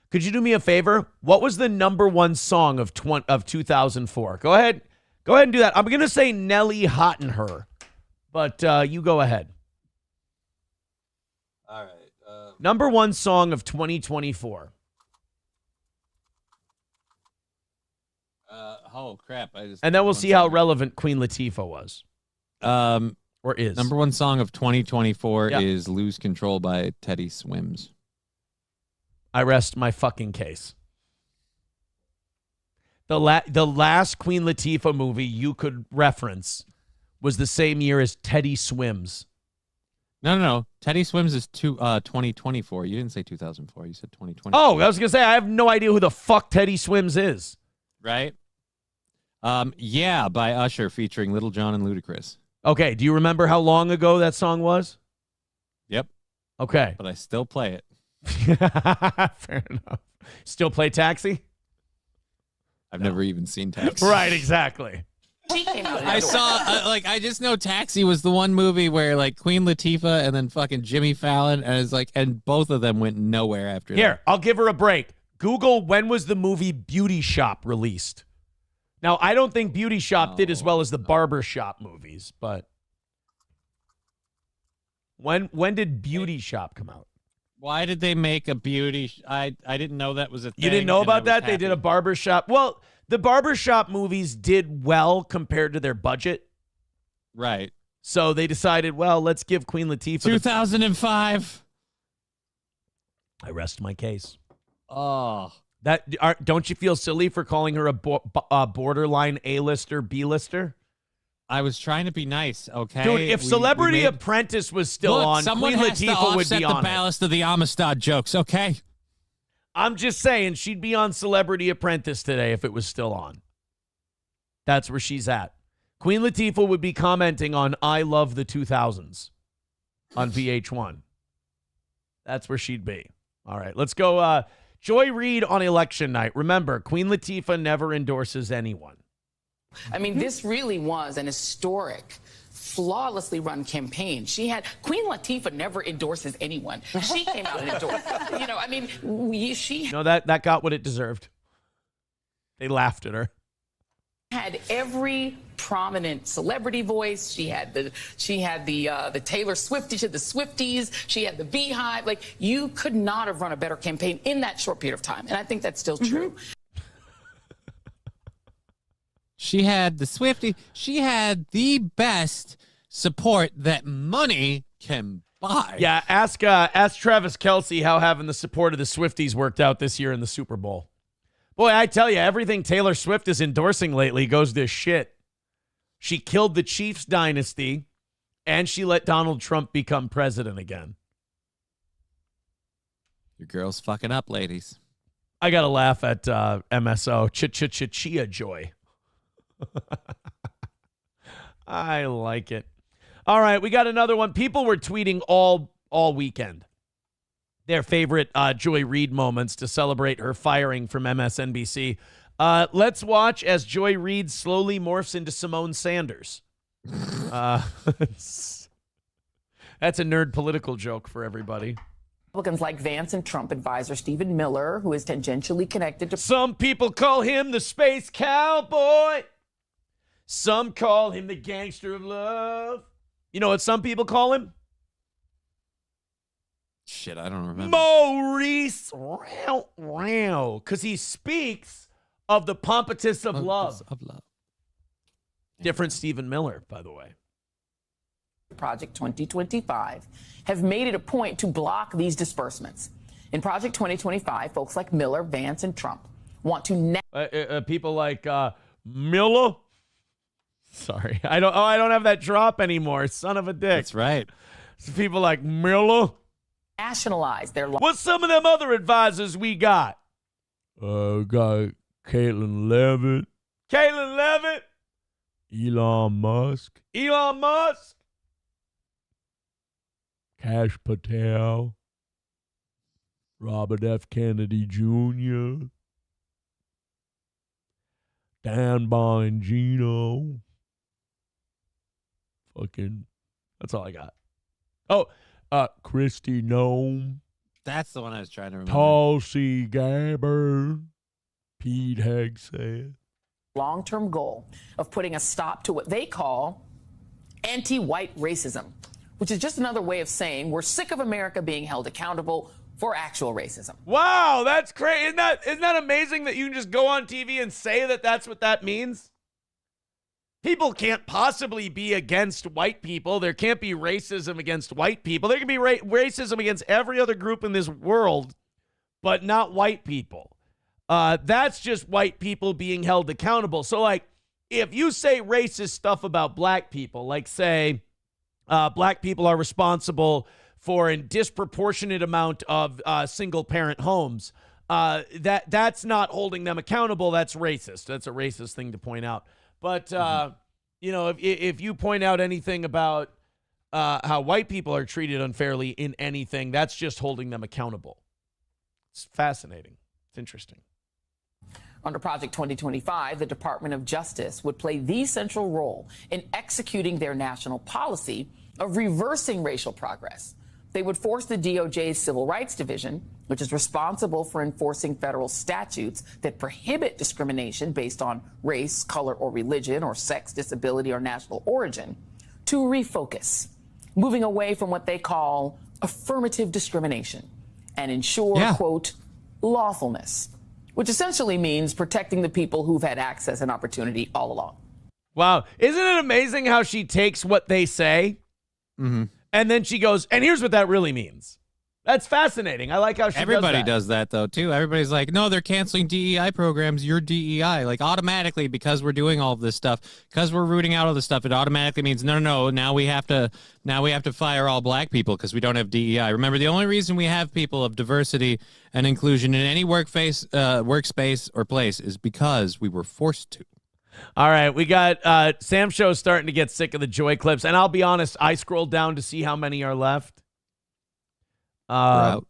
Could you do me a favor? What was the number one song of 2004? Go ahead and do that. I'm going to say Nelly Hot in Her, but you go ahead. All right. Number one song of 2024. Oh, crap. And then we'll see how relevant Queen Latifah was. Or is. Number one song of 2024 is Lose Control by Teddy Swims. I rest my fucking case. The last Queen Latifah movie you could reference was the same year as Teddy Swims. No. Teddy Swims is 2024. You didn't say 2004. You said 2020. Oh, I was going to say, I have no idea who the fuck Teddy Swims is. Right? Yeah, by Usher featuring Little John and Ludacris. Okay, do you remember how long ago that song was? Okay. But I still play it. Fair enough. Still play Taxi? I've never even seen Taxi. Right, exactly. I saw, I just know Taxi was the one movie where, like, Queen Latifah and then fucking Jimmy Fallon, and it's like, and both of them went nowhere after that. Here, I'll give her a break. Google, when was the movie Beauty Shop released? Now, I don't think Beauty Shop did as well as the Barber Shop movies, but when did Beauty Shop come out? Why did they make a beauty? I didn't know that was a thing. You didn't know and I about was that? They did a happy. Barber Shop. Well, the Barber Shop movies did well compared to their budget. Right. So they decided, well, let's give Queen Latifah 2005. I rest my case. Oh. Don't you feel silly for calling her a borderline A-lister, B-lister? I was trying to be nice, okay? Dude, if Celebrity Apprentice was still on, someone Queen has to Latifah would offset be the on it. ballast of the Amistad jokes, okay? I'm just saying she'd be on Celebrity Apprentice today if it was still on. That's where she's at. Queen Latifah would be commenting on I Love the 2000s on VH1. That's where she'd be. All right, let's go. Joy Reid on election night. Remember, Queen Latifah never endorses anyone. I mean, this really was an historic, flawlessly run campaign. Queen Latifah never endorses anyone. She came out and endorsed. You know, I mean, No, that got what it deserved. They laughed at her. had every prominent celebrity voice. She had the Taylor Swift, she had the Swifties, she had the Beehive. Like, you could not have run a better campaign in that short period of time. And I think that's still true. She had the Swiftie. She had the best support that money can buy. Yeah, ask Travis Kelce how having the support of the Swifties worked out this year in the Super Bowl. Boy, I tell you, everything Taylor Swift is endorsing lately goes to shit. She killed the Chiefs dynasty, and she let Donald Trump become president again. Your girl's fucking up, ladies. I got to laugh at MSO. Chia joy. I like it. All right, we got another one. People were tweeting all weekend their favorite Joy Reid moments to celebrate her firing from MSNBC. Let's watch as Joy Reid slowly morphs into Simone Sanders. That's a nerd political joke for everybody. Republicans like Vance and Trump advisor Stephen Miller, who is tangentially connected to... Some people call him the space cowboy. Some call him the gangster of love. You know what some people call him? Shit, I don't remember. Maurice Rao. Because he speaks of the pompatus of love. Different Stephen Miller, by the way. Project 2025 have made it a point to block these disbursements. In Project 2025, folks like Miller, Vance, and Trump want to... people like Miller? Sorry. I don't have that drop anymore. Son of a dick. That's right. So people like Miller. Nationalize their... What's some of them other advisors we got? Got Caitlin Levitt. Caitlin Levitt. Elon Musk. Kash Patel. Robert F. Kennedy Jr. Dan Bongino. Fucking, that's all I got. Oh, Christy Nome. That's the one I was trying to remember. Tulsi Gabbard. Pete Hegseth. long-term goal of putting a stop to what they call anti-white racism, which is just another way of saying we're sick of America being held accountable for actual racism. Wow, that's crazy. Isn't that amazing that you can just go on TV and say that that's what that means? People can't possibly be against white people. There can't be racism against white people. There can be racism against every other group in this world, but not white people. That's just white people being held accountable. So, like, if you say racist stuff about black people, like say black people are responsible for a disproportionate amount of single-parent homes, that's not holding them accountable. That's racist. That's a racist thing to point out. But, you know, if you point out anything about how white people are treated unfairly in anything. That's just holding them accountable. It's fascinating. It's interesting. Under Project 2025, the Department of Justice would play the central role in executing their national policy of reversing racial progress. They would force the DOJ's Civil Rights Division, which is responsible for enforcing federal statutes that prohibit discrimination based on race, color, or religion, or sex, disability, or national origin, to refocus, moving away from what they call affirmative discrimination and ensure, quote, lawfulness, which essentially means protecting the people who've had access and opportunity all along. Wow. Isn't it amazing how she takes what they say and then she goes, and here's what that really means. That's fascinating. I like how she Everybody does that, though, too. Everybody's like, no, they're canceling DEI programs. You're DEI. Like, automatically, because we're doing all of this stuff, because we're rooting out all this stuff, it automatically means, no, now we have to fire all black people because we don't have DEI. Remember, the only reason we have people of diversity and inclusion in any workspace or place is because we were forced to. All right, we got Sam Show's starting to get sick of the Joy clips, and I'll be honest, I scrolled down to see how many are left. We're out.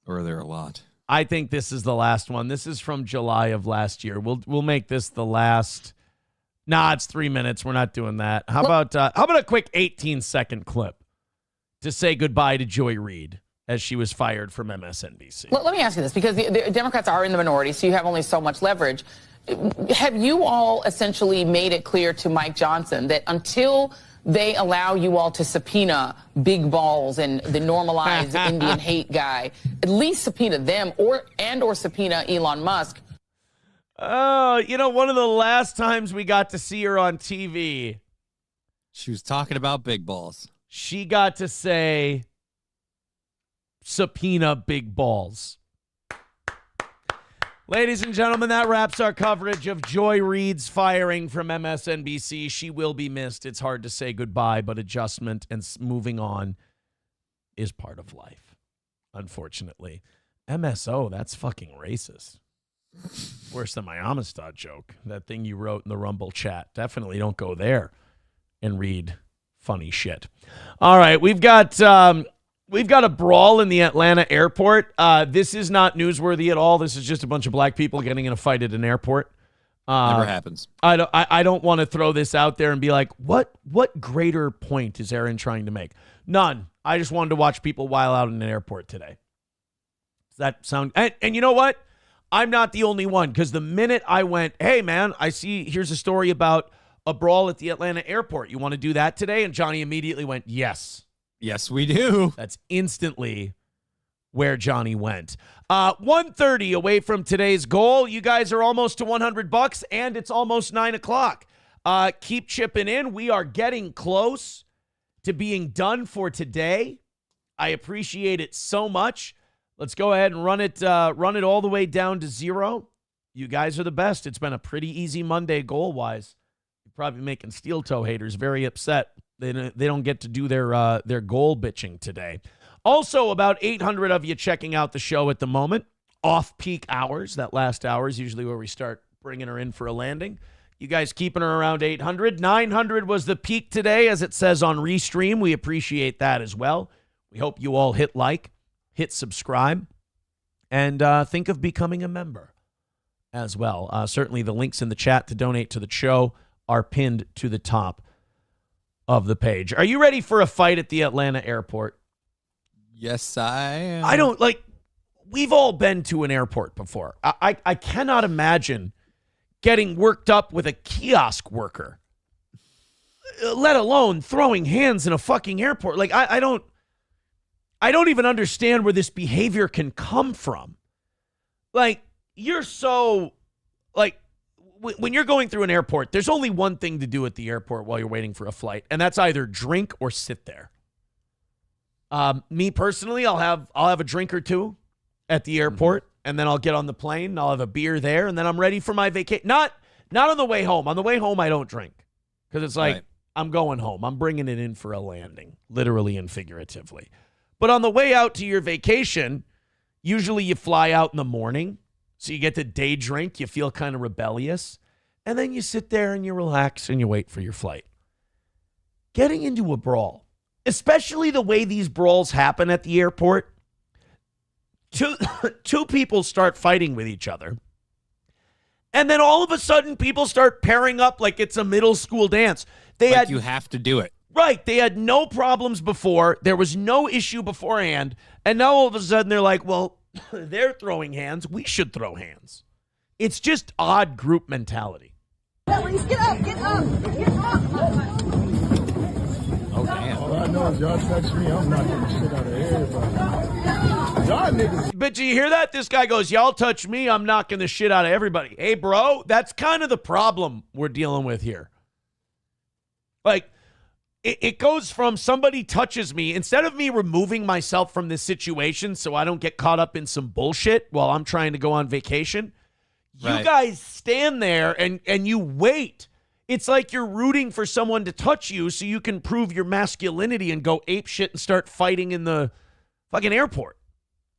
Or are there a lot? I think this is the last one. This is from July of last year. We'll make this the last. Nah, it's 3 minutes. We're not doing that. How about a quick 18-second clip to say goodbye to Joy Reid as she was fired from MSNBC? Let me ask you this, because the Democrats are in the minority, so you have only so much leverage. Have you all essentially made it clear to Mike Johnson that until they allow you all to subpoena Big Balls and the normalized Indian hate guy, at least subpoena them or subpoena Elon Musk? Oh, one of the last times we got to see her on TV, she was talking about Big Balls. She got to say, subpoena Big Balls. Ladies and gentlemen, that wraps our coverage of Joy Reid's firing from MSNBC. She will be missed. It's hard to say goodbye, but adjustment and moving on is part of life, unfortunately. MSO, that's fucking racist. Worse than my Amistad joke, that thing you wrote in the Rumble chat. Definitely don't go there and read funny shit. All right, we've got a brawl in the Atlanta airport. This is not newsworthy at all. This is just a bunch of black people getting in a fight at an airport. Never happens. I don't want to throw this out there and be like, what greater point is Aaron trying to make? None. I just wanted to watch people while out in an airport today. Does that sound? And you know what? I'm not the only one, because the minute I went, hey man, here's a story about a brawl at the Atlanta airport. You want to do that today? And Johnny immediately went, yes. Yes, we do. That's instantly where Johnny went. 1:30 away from today's goal. You guys are almost to $100, and it's almost 9 o'clock. Keep chipping in. We are getting close to being done for today. I appreciate it so much. Let's go ahead and run it all the way down to 0. You guys are the best. It's been a pretty easy Monday goal-wise. You're probably making steel toe haters very upset. They don't get to do their goal bitching today. Also, about 800 of you checking out the show at the moment. Off-peak hours. That last hour is usually where we start bringing her in for a landing. You guys keeping her around 800. 900 was the peak today, as it says on Restream. We appreciate that as well. We hope you all hit like, hit subscribe, and think of becoming a member as well. Certainly the links in the chat to donate to the show are pinned to the top of the page. Are you ready for a fight at the Atlanta airport? Yes, I am. We've all been to an airport before. I cannot imagine getting worked up with a kiosk worker, let alone throwing hands in a fucking airport. Like, I don't even understand where this behavior can come from. Like, you're so, like, when you're going through an airport, there's only one thing to do at the airport while you're waiting for a flight, and that's either drink or sit there. Me personally, I'll have a drink or two at the airport, and then I'll get on the plane, and I'll have a beer there, and then I'm ready for my vacation. Not on the way home. On the way home, I don't drink, because it's like, I'm going home. I'm bringing it in for a landing, literally and figuratively. But on the way out to your vacation, usually you fly out in the morning, so you get to day drink, you feel kind of rebellious, and then you sit there and you relax and you wait for your flight. Getting into a brawl especially the way these brawls happen at the airport. Two people start fighting with each other. And then all of a sudden, people start pairing up like it's a middle school dance. You have to do it. Right. They had no problems before. There was no issue beforehand. And now all of a sudden they're like, well, they're throwing hands. We should throw hands. It's just odd group mentality. Get up, get up, get up. Oh, damn. All I know is y'all touch me, I'm knocking the shit out of everybody. Y'all niggas. But do you hear that? This guy goes, y'all touch me, I'm knocking the shit out of everybody. Hey, bro, that's kind of the problem we're dealing with here. Like, it goes from somebody touches me, instead of me removing myself from this situation so I don't get caught up in some bullshit while I'm trying to go on vacation, you guys stand there and you wait. It's like you're rooting for someone to touch you so you can prove your masculinity and go ape shit and start fighting in the fucking airport.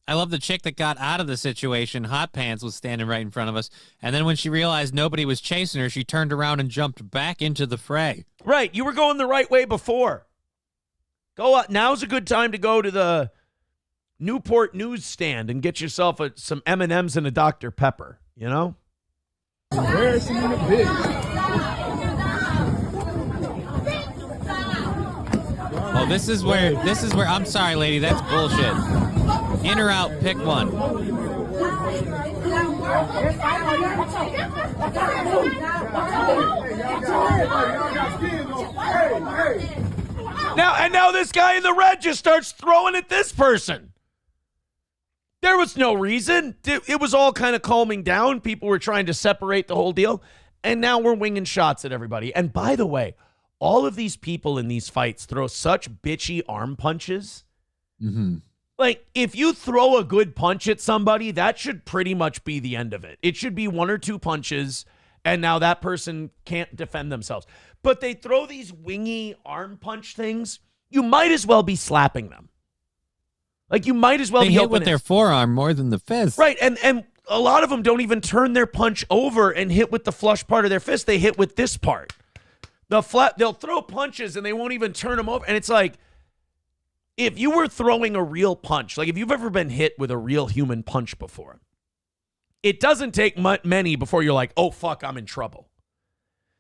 I love the chick that got out of the situation. Hot Pants was standing right in front of us. And then when she realized nobody was chasing her, she turned around and jumped back into the fray. Right. You were going the right way before. Go out. Now's a good time to go to the Newport newsstand and get yourself some M&Ms and a Dr. Pepper, you know? Embarrassing in a bitch. Oh, this is where, I'm sorry, lady, that's bullshit. In or out, pick one. Now this guy in the red just starts throwing at this person. There was no reason. It was all kind of calming down. People were trying to separate the whole deal. And now we're winging shots at everybody. And by the way, all of these people in these fights throw such bitchy arm punches. Mm-hmm. Like, if you throw a good punch at somebody, that should pretty much be the end of it. It should be one or two punches, and now that person can't defend themselves. But they throw these wingy arm punch things. You might as well be slapping them. Like, you might as well be hit with their forearm more than the fist. Right, and a lot of them don't even turn their punch over and hit with the flush part of their fist. They hit with this part. They'll throw punches, and they won't even turn them over. And it's like, if you were throwing a real punch, like if you've ever been hit with a real human punch before, it doesn't take many before you're like, oh, fuck, I'm in trouble.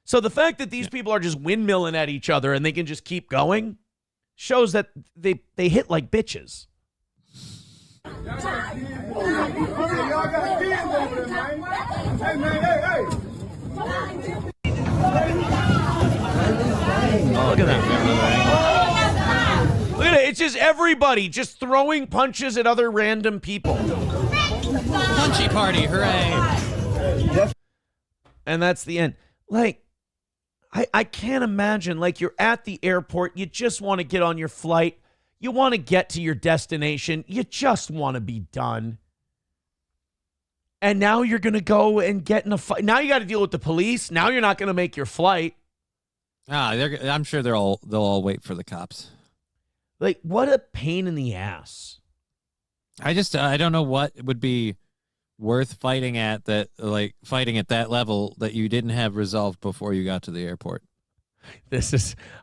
So the fact that these people are just windmilling at each other and they can just keep going shows that they hit like bitches. Oh, look at that. Look at it. It's just everybody just throwing punches at other random people. Punchy party, hooray. And that's the end. Like, I can't imagine, like, you're at the airport. You just want to get on your flight. You want to get to your destination. You just want to be done. And now you're going to go and get in a fight. Now you got to deal with the police. Now you're not going to make your flight. I'm sure they'll all wait for the cops. Like, what a pain in the ass. I don't know what would be worth fighting at that that level that you didn't have resolved before you got to the airport.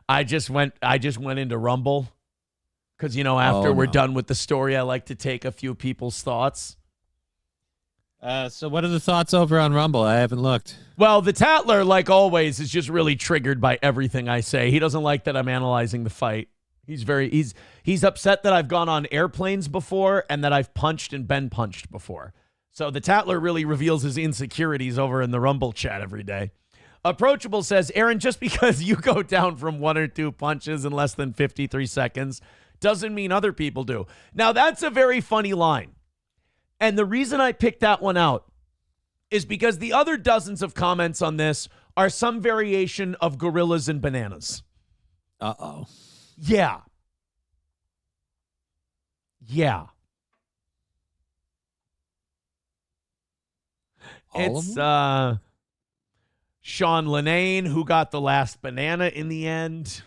I just went into Rumble because, after we're done with the story, I like to take a few people's thoughts. So what are the thoughts over on Rumble? I haven't looked. Well, the Tatler, like always, is just really triggered by everything I say. He doesn't like that I'm analyzing the fight. He's upset that I've gone on airplanes before and that I've punched and been punched before. So the Tatler really reveals his insecurities over in the Rumble chat every day. Approachable says, Aaron, just because you go down from one or two punches in less than 53 seconds doesn't mean other people do. Now, that's a very funny line. And the reason I picked that one out is because the other dozens of comments on this are some variation of gorillas and bananas. Uh-oh. Yeah. It's Sean Lenane who got the last banana in the end.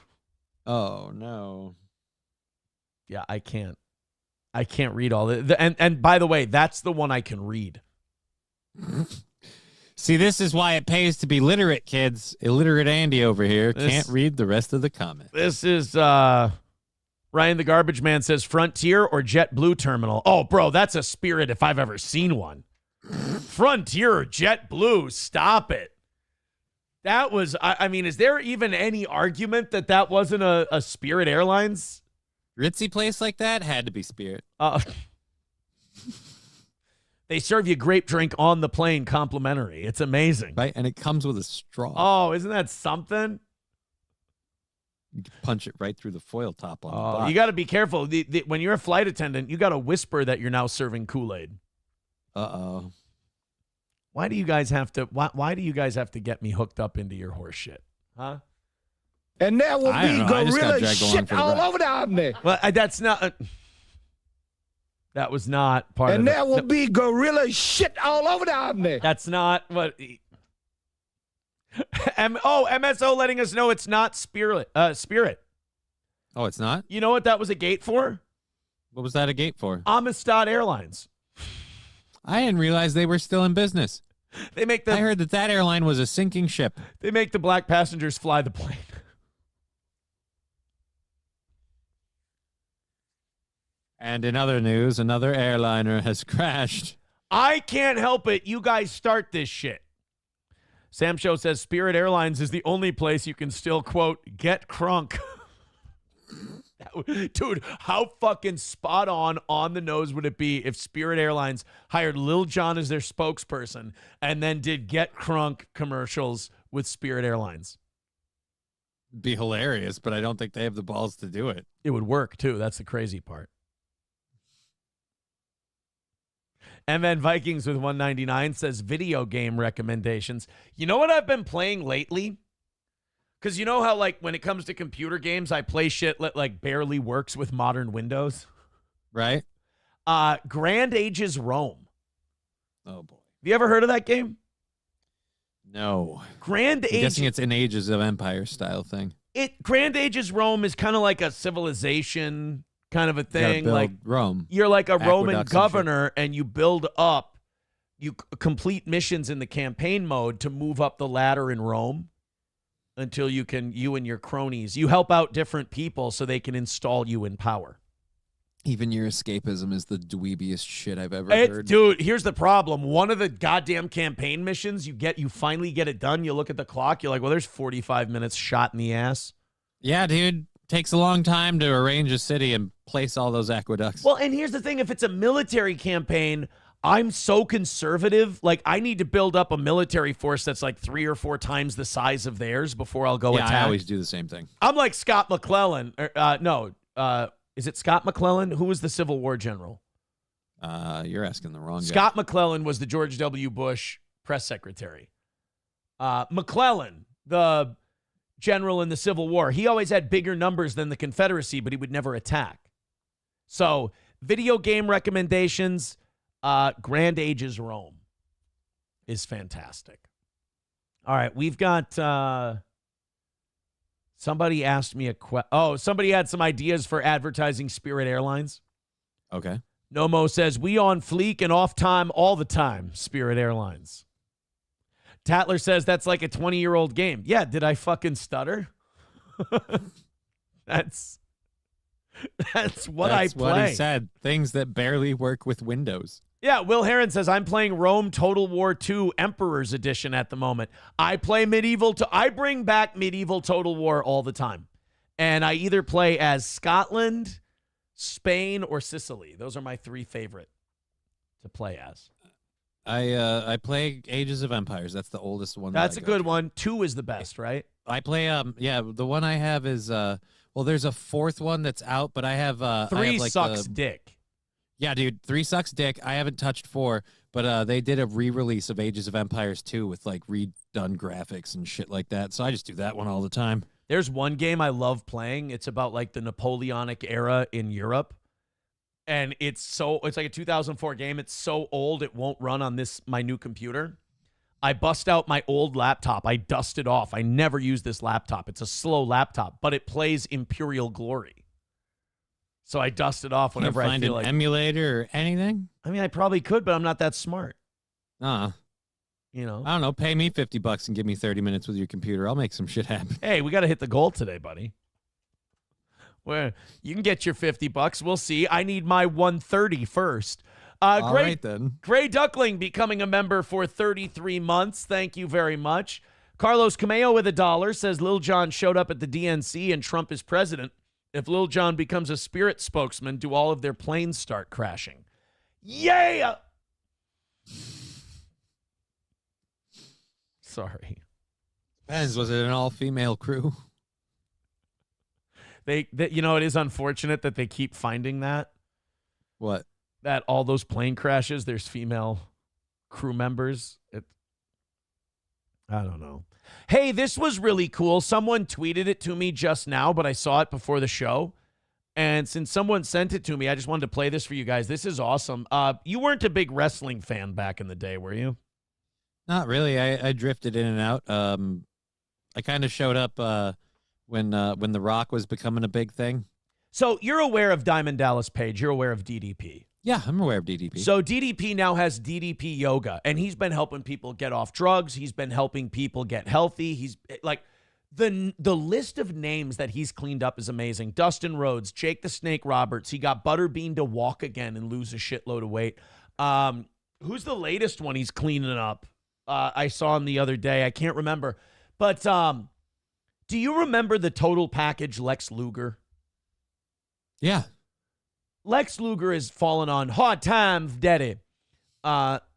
Oh, no. Yeah, I can't read all the and by the way, that's the one I can read. See, this is why it pays to be literate, kids. Illiterate Andy over here can't read the rest of the comments. This is Ryan the Garbage Man says Frontier or JetBlue terminal. Oh, bro, that's a Spirit if I've ever seen one. Frontier or JetBlue, stop it. That was, I mean, is there even any argument that that wasn't a Spirit Airlines? Ritzy place like that had to be Spirit. They serve you grape drink on the plane complimentary. It's amazing. Right, and it comes with a straw. Oh, isn't that something? You can punch it right through the foil top on the box. You got to be careful. When you're a flight attendant, you got to whisper that you're now serving Kool-Aid. Uh-oh. Why do you guys have to? Why do you guys have to get me hooked up into your horse shit? Huh? And there will be gorilla shit all over the army. Well, that's not. That was not part and of. And there will be gorilla shit all over the army. That's not what. MSO letting us know it's not Spirit. Spirit. Oh, it's not? You know what that was a gate for? What was that a gate for? Amistad Airlines. I didn't realize they were still in business. They make the. I heard that airline was a sinking ship. They make the black passengers fly the plane. And in other news, another airliner has crashed. I can't help it. You guys start this shit. Sam Show says Spirit Airlines is the only place you can still, quote, get crunk. Dude, how fucking spot on the nose would it be if Spirit Airlines hired Lil Jon as their spokesperson and then did get crunk commercials with Spirit Airlines? Be hilarious, but I don't think they have the balls to do it. It would work, too. That's the crazy part. And then Vikings with 199 says video game recommendations. You know what I've been playing lately? Because you know how, like, when it comes to computer games, I play shit that, like, barely works with modern Windows? Right. Grand Ages Rome. Oh, boy. Have you ever heard of that game? No. I'm guessing it's an Ages of Empire style thing. Grand Ages Rome is kind of like a civilization kind of a thing. Like Rome. You're like a Roman Aqueducts governor and you build up, you complete missions in the campaign mode to move up the ladder in Rome until you and your cronies, you help out different people so they can install you in power. Even your escapism is the dweebiest shit I've ever heard. Dude, here's the problem. One of the goddamn campaign missions, you finally get it done. You look at the clock. You're like, well, there's 45 minutes shot in the ass. Yeah, dude. Takes a long time to arrange a city and place all those aqueducts. Well, and here's the thing. If it's a military campaign, I'm so conservative. Like, I need to build up a military force that's like 3 or 4 times the size of theirs before I'll go attack. I always do the same thing. I'm like Scott McClellan. Is it Scott McClellan? Who was the Civil War general? You're asking the wrong guy. Scott McClellan was the George W. Bush press secretary. McClellan, the general in the Civil War, he always had bigger numbers than the Confederacy, but he would never attack. So, video game recommendations, Grand Ages Rome is fantastic. All right, we've got somebody asked me somebody had some ideas for advertising Spirit Airlines. Okay. Nomo says, we on fleek and off time all the time, Spirit Airlines. Tatler says that's like a 20-year-old game. Yeah, did I fucking stutter? That's what I play. What he said. Things that barely work with Windows. Yeah, Will Heron says, I'm playing Rome Total War 2 Emperor's Edition at the moment. I play I bring back medieval Total War all the time. And I either play as Scotland, Spain, or Sicily. Those are my 3 favorite to play as. I play Ages of Empires. That's the oldest one. That's a good one. 2 is the best, right? I play the one I have is there's a 4th one that's out, but I have 3 sucks dick. Yeah, dude, 3 sucks dick. I haven't touched 4, but they did a re-release of Ages of Empires 2 with like redone graphics and shit like that. So I just do that one all the time. There's one game I love playing. It's about like the Napoleonic era in Europe. And it's like a 2004 game. It's so old it won't run on my new computer. I bust out my old laptop. I dust it off. I never use this laptop. It's a slow laptop, but it plays Imperial Glory. So I dust it off whenever I feel like. An emulator or anything? I mean, I probably could, but I'm not that smart. You know. I don't know. Pay me $50 and give me 30 minutes with your computer. I'll make some shit happen. Hey, we got to hit the goal today, buddy. Well, you can get your $50. We'll see. I need my 130 first. All right, then. Gray Duckling becoming a member for 33 months. Thank you very much. Carlos Cameo with $1 says Lil Jon showed up at the DNC and Trump is president. If Lil Jon becomes a Spirit spokesman, do all of their planes start crashing? Yeah! Sorry. Depends. Was it an all-female crew? They, you know, it is unfortunate that they keep finding that. What? That all those plane crashes, there's female crew members. I don't know. Hey, this was really cool. Someone tweeted it to me just now, but I saw it before the show. And since someone sent it to me, I just wanted to play this for you guys. This is awesome. You weren't a big wrestling fan back in the day, were you? Not really. I drifted in and out. I kind of showed up when The Rock was becoming a big thing. So you're aware of Diamond Dallas Page. You're aware of DDP. Yeah, I'm aware of DDP. So DDP now has DDP Yoga, and he's been helping people get off drugs. He's been helping people get healthy. He's like the list of names that he's cleaned up is amazing. Dustin Rhodes, Jake the Snake Roberts. He got Butterbean to walk again and lose a shitload of weight. Who's the latest one he's cleaning up? I saw him the other day. I can't remember. But do you remember the total package Lex Luger? Yeah. Lex Luger has fallen on hard times, daddy.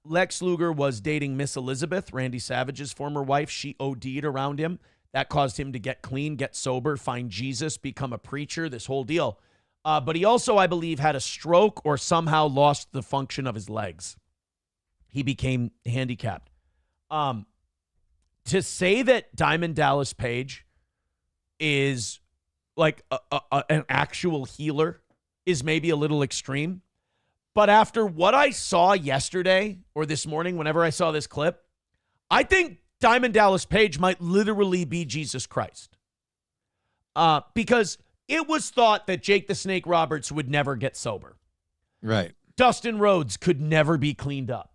Lex Luger was dating Miss Elizabeth, Randy Savage's former wife. She OD'd around him. That caused him to get clean, get sober, find Jesus, become a preacher, this whole deal. But he also, I believe, had a stroke or somehow lost the function of his legs. He became handicapped. To say that Diamond Dallas Page is like an actual healer is maybe a little extreme. But after what I saw yesterday or this morning, whenever I saw this clip, I think Diamond Dallas Page might literally be Jesus Christ. Because it was thought that Jake the Snake Roberts would never get sober. Right. Dustin Rhodes could never be cleaned up.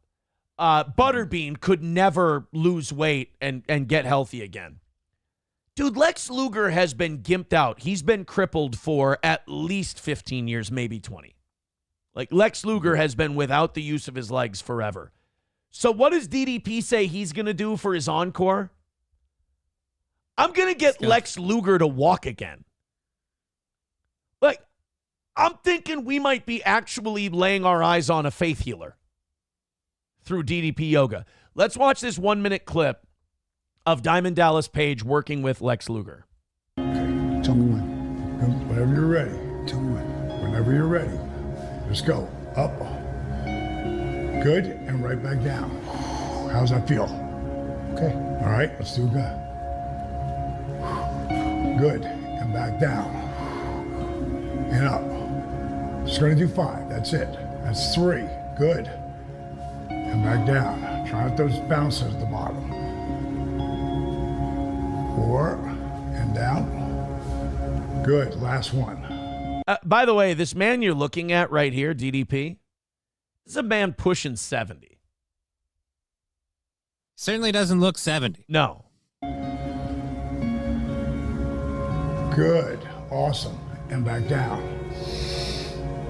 Butterbean could never lose weight and get healthy again. Dude, Lex Luger has been gimped out. He's been crippled for at least 15 years, maybe 20. Like, Lex Luger has been without the use of his legs forever. So what does DDP say he's going to do for his encore? I'm going to get Lex Luger to walk again. Like, I'm thinking we might be actually laying our eyes on a faith healer through DDP Yoga. Let's watch this 1-minute clip of Diamond Dallas Page working with Lex Luger. Okay, tell me when. Whenever you're ready. Tell me when. Whenever you're ready. Let's go. Up. Good, and right back down. How's that feel? Okay. All right, let's do it good. Good, and back down. And up. Just gonna do 5, that's it. That's 3, good. And back down. Try not those bounces at the bottom. 4, and down. Good, last one. By the way, this man you're looking at right here, DDP, is a man pushing 70. Certainly doesn't look 70. No. Good, awesome, and back down.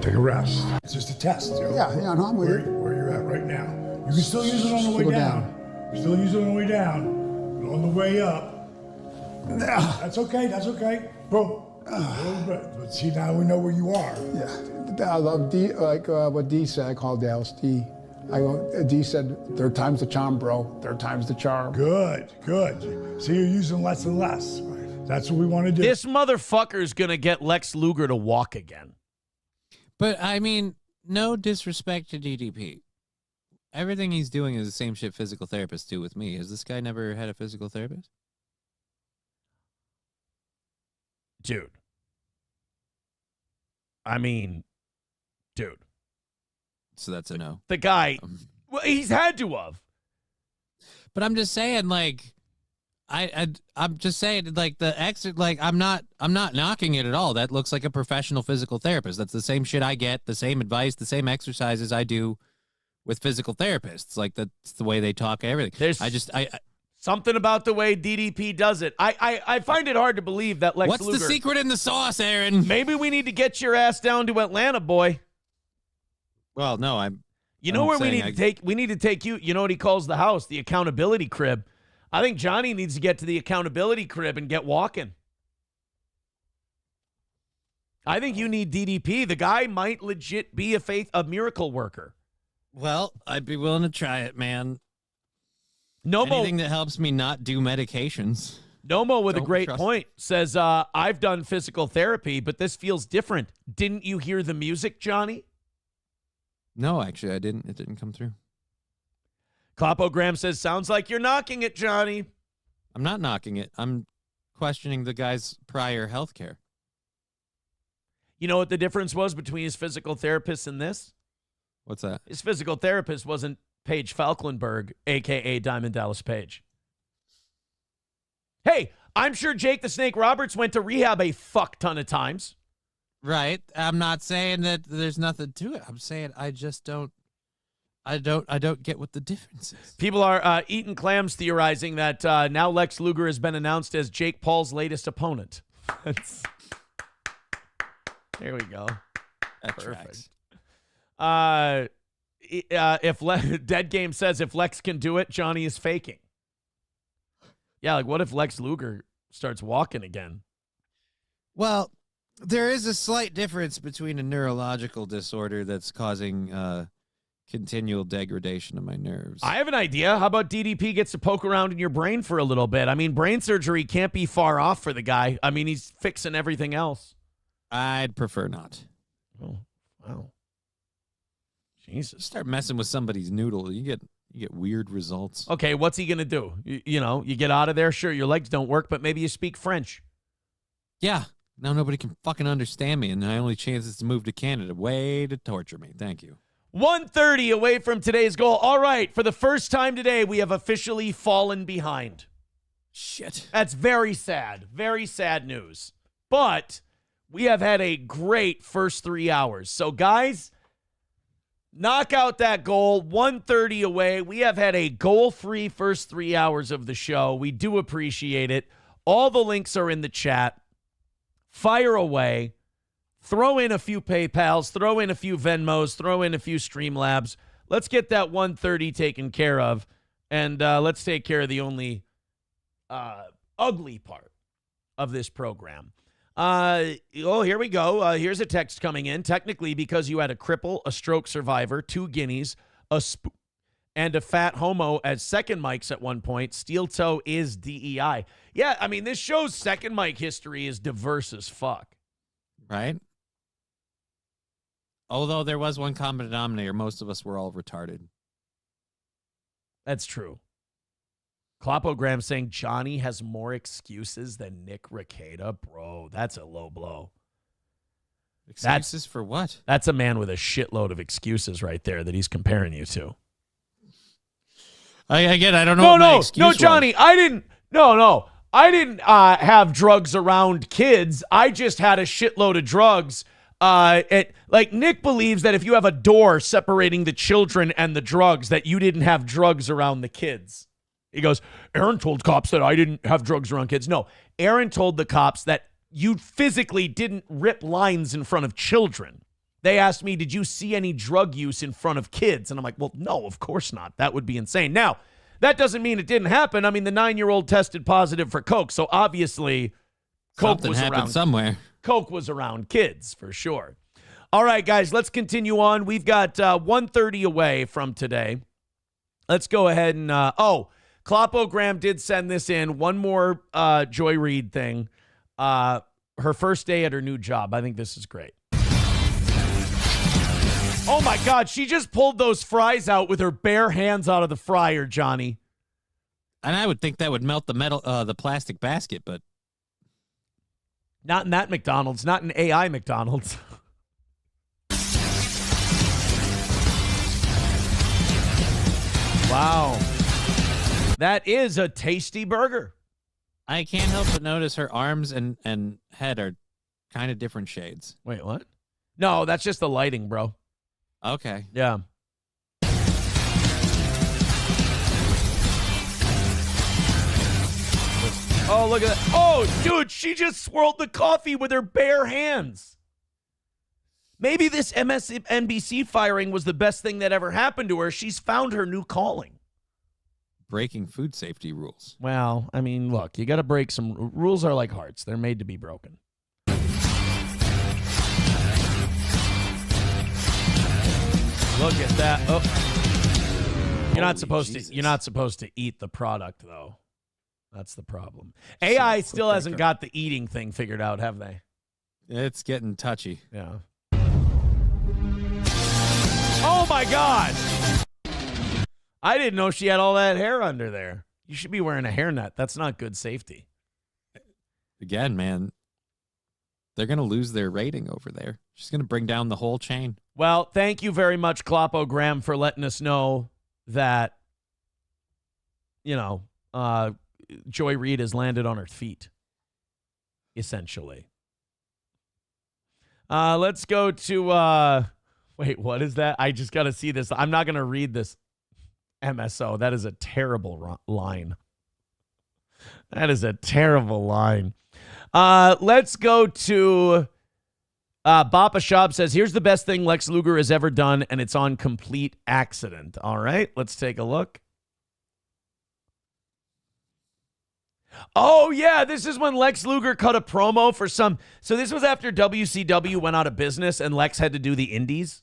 Take a rest. It's just a test, Joe. Yeah, no, I'm with you. Where you're at right now. You can still use it on the way down. You still use it on the way down, but on the way up. That's okay. Boom. But see, now we know where you are. Yeah, I love D, like what D said. I call Dallas D. D said, third time's the charm, bro. Third time's the charm. Good. See, you're using less and less. That's what we want to do. This motherfucker's going to get Lex Luger to walk again. But, I mean, no disrespect to DDP. Everything he's doing is the same shit physical therapists do with me. Has this guy never had a physical therapist? Dude. I mean, dude. So that's a no. The guy, well, he's had to have. But I'm just saying, like, I'm just saying, like, the exit, like, I'm not knocking it at all. That looks like a professional physical therapist. That's the same shit I get, the same advice, the same exercises I do with physical therapists. Like, that's the way they talk, everything. Something about the way DDP does it. I find it hard to believe that Lex What's Luger. the secret in the sauce, Aaron? Maybe we need to get your ass down to Atlanta, boy. Well, no, I'm. You know where we need to take? We need to take you. You know what he calls the house? The accountability crib. I think Johnny needs to get to the accountability crib and get walking. I think you need DDP. The guy might legit be a miracle worker. Well, I'd be willing to try it, man. Nomo, anything that helps me not do medications. Nomo with a great point says, I've done physical therapy, but this feels different. Didn't you hear the music, Johnny? No, actually, I didn't. It didn't come through. Klopogram says, sounds like you're knocking it, Johnny. I'm not knocking it. I'm questioning the guy's prior health care. You know what the difference was between his physical therapist and this? What's that? His physical therapist wasn't Paige Falklandberg, a.k.a. Diamond Dallas Page. Hey, I'm sure Jake the Snake Roberts went to rehab a fuck ton of times. Right. I'm not saying that there's nothing to it. I'm saying I just don't. I don't get what the difference is. People are eating clams theorizing that now Lex Luger has been announced as Jake Paul's latest opponent. There we go. That perfect. Dead Game says if Lex can do it, Johnny is faking. Yeah, like what if Lex Luger starts walking again? Well, there is a slight difference between a neurological disorder that's causing continual degradation of my nerves. I have an idea. How about DDP gets to poke around in your brain for a little bit? I mean, brain surgery can't be far off for the guy. I mean, he's fixing everything else. I'd prefer not. Oh, wow. Jesus. Start messing with somebody's noodle. You get weird results. Okay, what's he going to do? You know, you get out of there. Sure, your legs don't work, but maybe you speak French. Yeah. Now nobody can fucking understand me, and my only chance is to move to Canada. Way to torture me. Thank you. 1:30 away from today's goal. All right, for the first time today, we have officially fallen behind. Shit. That's very sad. Very sad news. But we have had a great first 3 hours. So, guys, knock out that goal. 1:30 away. We have had a goal-free first 3 hours of the show. We do appreciate it. All the links are in the chat. Fire away. Throw in a few PayPals. Throw in a few Venmos. Throw in a few Streamlabs. Let's get that 1:30 taken care of. And let's take care of the only ugly part of this program. Here we go. Here's a text coming in. Technically, because you had a cripple, a stroke survivor, 2 guineas, and a fat homo as second mics at one point, steel toe is DEI. Yeah, I mean, this show's second mic history is diverse as fuck. Right? Although there was one common denominator, most of us were all retarded. That's true. Klopogram saying Johnny has more excuses than Nick Rekieta. Bro, that's a low blow. Excuses for what? That's a man with a shitload of excuses right there that he's comparing you to. I don't know. No, Johnny, I didn't have drugs around kids. I just had a shitload of drugs. Like Nick believes that if you have a door separating the children and the drugs, that you didn't have drugs around the kids. He goes, Aaron told cops that I didn't have drugs around kids. No, Aaron told the cops that you physically didn't rip lines in front of children. They asked me, did you see any drug use in front of kids? And I'm like, well, no, of course not. That would be insane. Now, that doesn't mean it didn't happen. I mean, the 9-year-old tested positive for coke. So obviously, coke Something was happened around somewhere. Coke was around kids for sure. All right, guys, let's continue on. We've got 1:30 away from today. Let's go ahead and, Klopogram did send this in. One more Joy Reid thing. Her first day at her new job. I think this is great. Oh, my God. She just pulled those fries out with her bare hands out of the fryer, Johnny. And I would think that would melt the plastic basket, but. Not in that McDonald's. Not in AI McDonald's. Wow. That is a tasty burger. I can't help but notice her arms and head are kind of different shades. Wait, what? No, that's just the lighting, bro. Okay. Yeah. Oh, look at that. Oh, dude, she just swirled the coffee with her bare hands. Maybe this MSNBC firing was the best thing that ever happened to her. She's found her new calling. Breaking food safety rules. Well, I mean, look, you got to break some rules. Are like hearts. They're made to be broken. Look at that. Oh. You're not supposed to. You're not supposed to eat the product, though. That's the problem. AI still hasn't got the eating thing figured out, have they? It's getting touchy. Yeah. Oh my God! I didn't know she had all that hair under there. You should be wearing a hairnet. That's not good safety. Again, man, they're going to lose their rating over there. She's going to bring down the whole chain. Well, thank you very much, Kloppo Graham, for letting us know that, Joy Reid has landed on her feet, essentially. Let's go to, wait, what is that? I just got to see this. I'm not going to read this. MSO. That is a terrible line. That is a terrible line. Let's go to Bappa Shab says, here's the best thing Lex Luger has ever done, and it's on complete accident. All right, let's take a look. Oh, yeah, this is when Lex Luger cut a promo for some. So this was after WCW went out of business and Lex had to do the indies.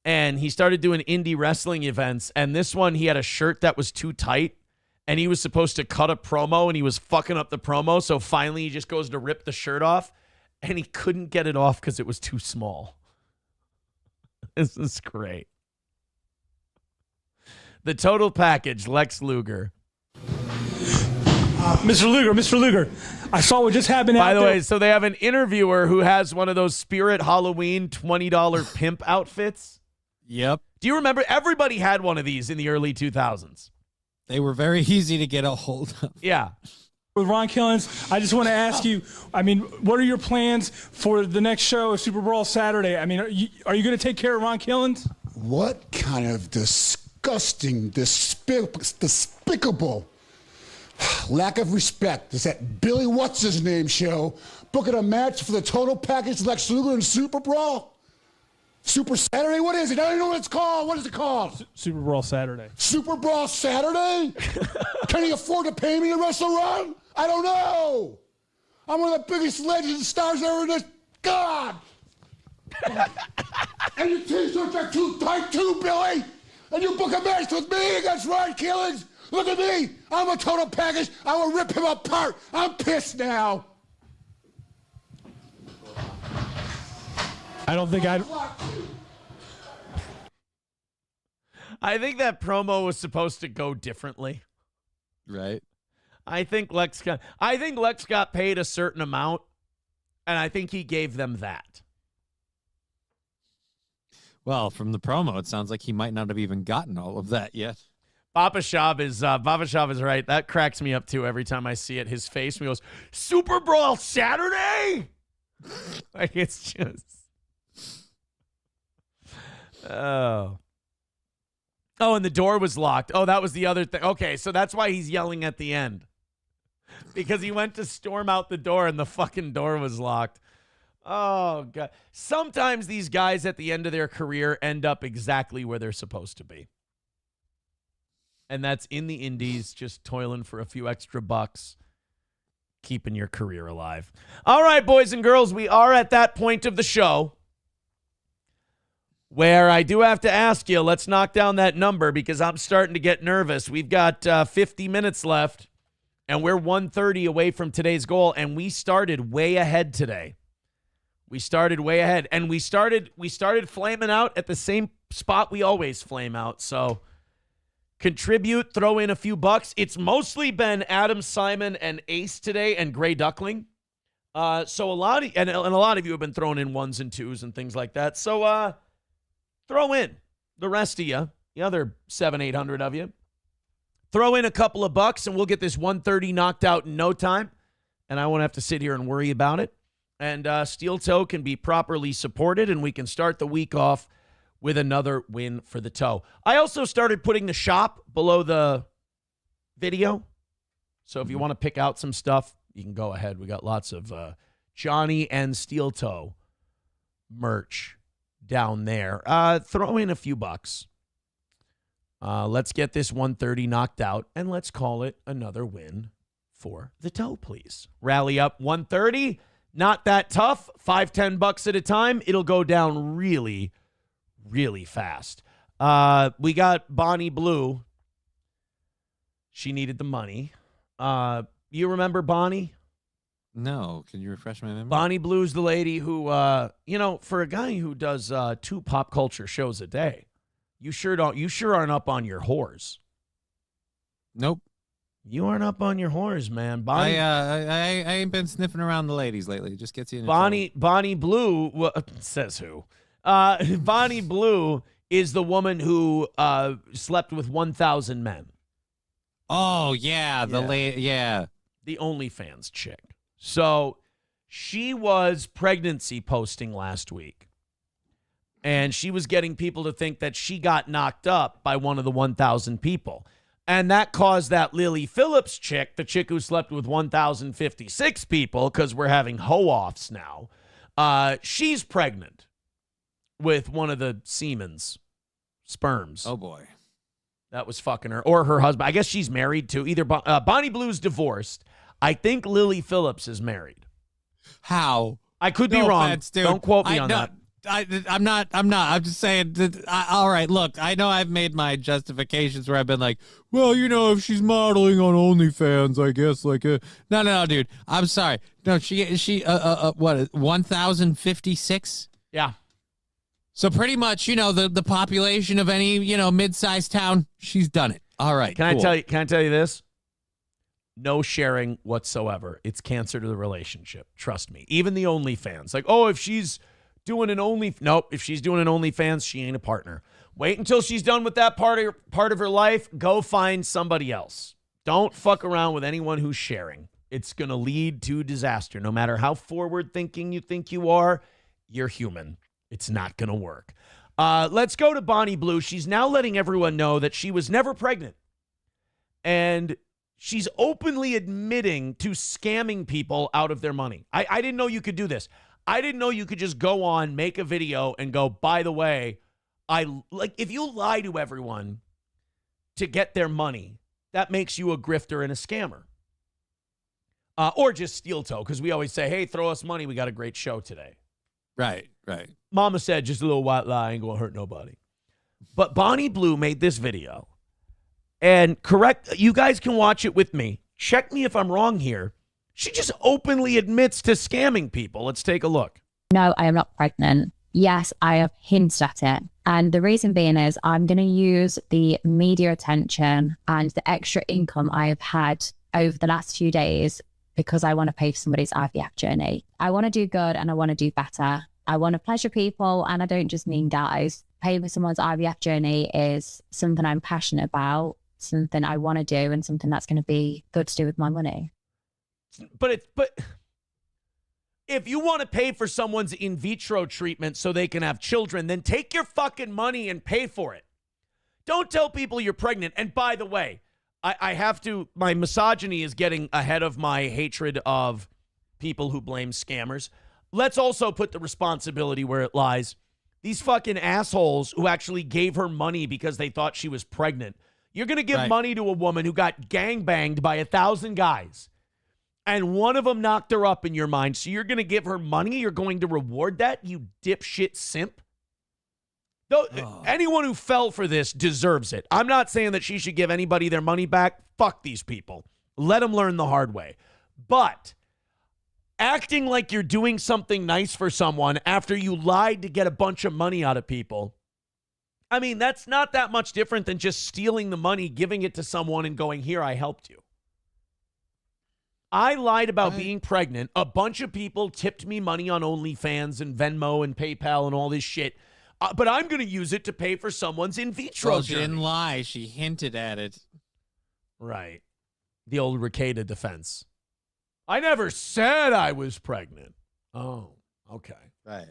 And he started doing indie wrestling events. And this one, he had a shirt that was too tight. And he was supposed to cut a promo, and he was fucking up the promo. So finally, he just goes to rip the shirt off. And he couldn't get it off because it was too small. This is great. The total package, Lex Luger. Mr. Luger, I saw what just happened By out the there. way, so they have an interviewer who has one of those Spirit Halloween $20 pimp outfits. Yep. Do you remember? Everybody had one of these in the early 2000s. They were very easy to get a hold of. Yeah. With Ron Killens, I just want to ask you, what are your plans for the next show, Super Brawl Saturday? Are you going to take care of Ron Killens? What kind of disgusting, despicable lack of respect is that Billy What's-His-Name show booking a match for the total package Lex Luger and Super Brawl? Super Saturday? What is it? I don't even know what it's called. What is it called? Super Brawl Saturday. Super Brawl Saturday? Can he afford to pay me to wrestle Ron? I don't know. I'm one of the biggest legends and stars ever in this. God! And your t-shirts are too tight too, Billy! And you book a match with me against Ron Killens? Look at me! I'm a total package. I will rip him apart. I'm pissed now. I don't think I'd... I think that promo was supposed to go differently. Right. I think Lex got paid a certain amount, and I think he gave them that. Well, from the promo, it sounds like he might not have even gotten all of that yet. Bappa Shab is right. That cracks me up too every time I see it. His face when he goes, Super Brawl Saturday? Like, it's just... Oh, and the door was locked. Oh, that was the other thing. Okay, so that's why he's yelling at the end. Because he went to storm out the door and the fucking door was locked. Oh, God. Sometimes these guys at the end of their career end up exactly where they're supposed to be. And that's in the indies, just toiling for a few extra bucks, keeping your career alive. All right, boys and girls, we are at that point of the show where I do have to ask you, let's knock down that number because I'm starting to get nervous. We've got 50 minutes left, and we're 1:30 away from today's goal, and we started way ahead today. We started way ahead, and we started flaming out at the same spot we always flame out. So contribute, throw in a few bucks. It's mostly been Adam Simon and Ace today and Gray Duckling. So a lot of you have been throwing in ones and twos and things like that. So throw in the rest of you, the other 700-800 of you. Throw in a couple of bucks, and we'll get this 130 knocked out in no time, and I won't have to sit here and worry about it. And Steel Toe can be properly supported, and we can start the week off with another win for the Toe. I also started putting the shop below the video So if you want to pick out some stuff, you can go ahead. We got lots of Johnny and Steel Toe merch down there. Throw in a few bucks. Let's get this 130 knocked out, and let's call it another win for the toe, please. Rally up 130. Not that tough. $5-10 at a time. It'll go down really, really fast. We got Bonnie Blue. She needed the money. You remember Bonnie? No. Can you refresh my memory? Bonnie Blue's the lady who, for a guy who does 2 pop culture shows a day, you sure aren't up on your whores. Nope. You aren't up on your whores, man. Bonnie, I ain't been sniffing around the ladies lately. It just gets you in trouble. Bonnie Blue, says who? Bonnie Blue is the woman who slept with 1,000 men. Oh, yeah. The OnlyFans chick. So she was pregnancy posting last week. And she was getting people to think that she got knocked up by one of the 1,000 people. And that caused that Lily Phillips chick, the chick who slept with 1,056 people, because we're having hoe-offs now. She's pregnant with one of the semen's sperms. Oh, boy. That was fucking her. Or her husband. I guess she's married, too. Either Bonnie Blue's divorced. I think Lily Phillips is married. How? I could be wrong. Offense, dude. Don't quote me on that. I'm not. I'm just saying that. All right, look, I know I've made my justifications where I've been like, well, if she's modeling on OnlyFans, I guess, no, dude. I'm sorry. No, she, what, 1,056? Yeah. So pretty much, the population of any, mid-sized town, she's done it. All right. Can I tell you this? No sharing whatsoever. It's cancer to the relationship. Trust me. Even the OnlyFans. Like, if she's doing an Nope. If she's doing an OnlyFans, she ain't a partner. Wait until she's done with that part of her life. Go find somebody else. Don't fuck around with anyone who's sharing. It's going to lead to disaster. No matter how forward-thinking you think you are, you're human. It's not going to work. Let's go to Bonnie Blue. She's now letting everyone know that she was never pregnant. And she's openly admitting to scamming people out of their money. I didn't know you could do this. I didn't know you could just go on, make a video, and go, by the way, if you lie to everyone to get their money, that makes you a grifter and a scammer. Or just steel toe, because we always say, hey, throw us money. We got a great show today. Right. Mama said just a little white lie, ain't gonna hurt nobody. But Bonnie Blue made this video. And you guys can watch it with me. Check me if I'm wrong here. She just openly admits to scamming people. Let's take a look. No, I am not pregnant. Yes, I have hinted at it. And the reason being is I'm going to use the media attention and the extra income I have had over the last few days because I want to pay for somebody's IVF journey. I want to do good and I want to do better. I want to pleasure people and I don't just mean guys. Paying for someone's IVF journey is something I'm passionate about, something I want to do, and something that's going to be good to do with my money. But if you want to pay for someone's in vitro treatment so they can have children, then take your fucking money and pay for it. Don't tell people you're pregnant. And by the way, I have to, my misogyny is getting ahead of my hatred of people who blame scammers. Let's also put the responsibility where it lies. These fucking assholes who actually gave her money because they thought she was pregnant. You're going to give money to a woman who got gangbanged by 1,000 guys. And one of them knocked her up in your mind. So you're going to give her money? You're going to reward that, you dipshit simp? Though, anyone who fell for this deserves it. I'm not saying that she should give anybody their money back. Fuck these people. Let them learn the hard way. But acting like you're doing something nice for someone after you lied to get a bunch of money out of people, I mean, that's not that much different than just stealing the money, giving it to someone and going, here, I helped you. I lied about being pregnant. A bunch of people tipped me money on OnlyFans and Venmo and PayPal and all this shit. But I'm going to use it to pay for someone's in vitro Well, she journey. didn't lie. She hinted at it. Right. The old Ricada defense. I never said I was pregnant. Oh, okay. Right.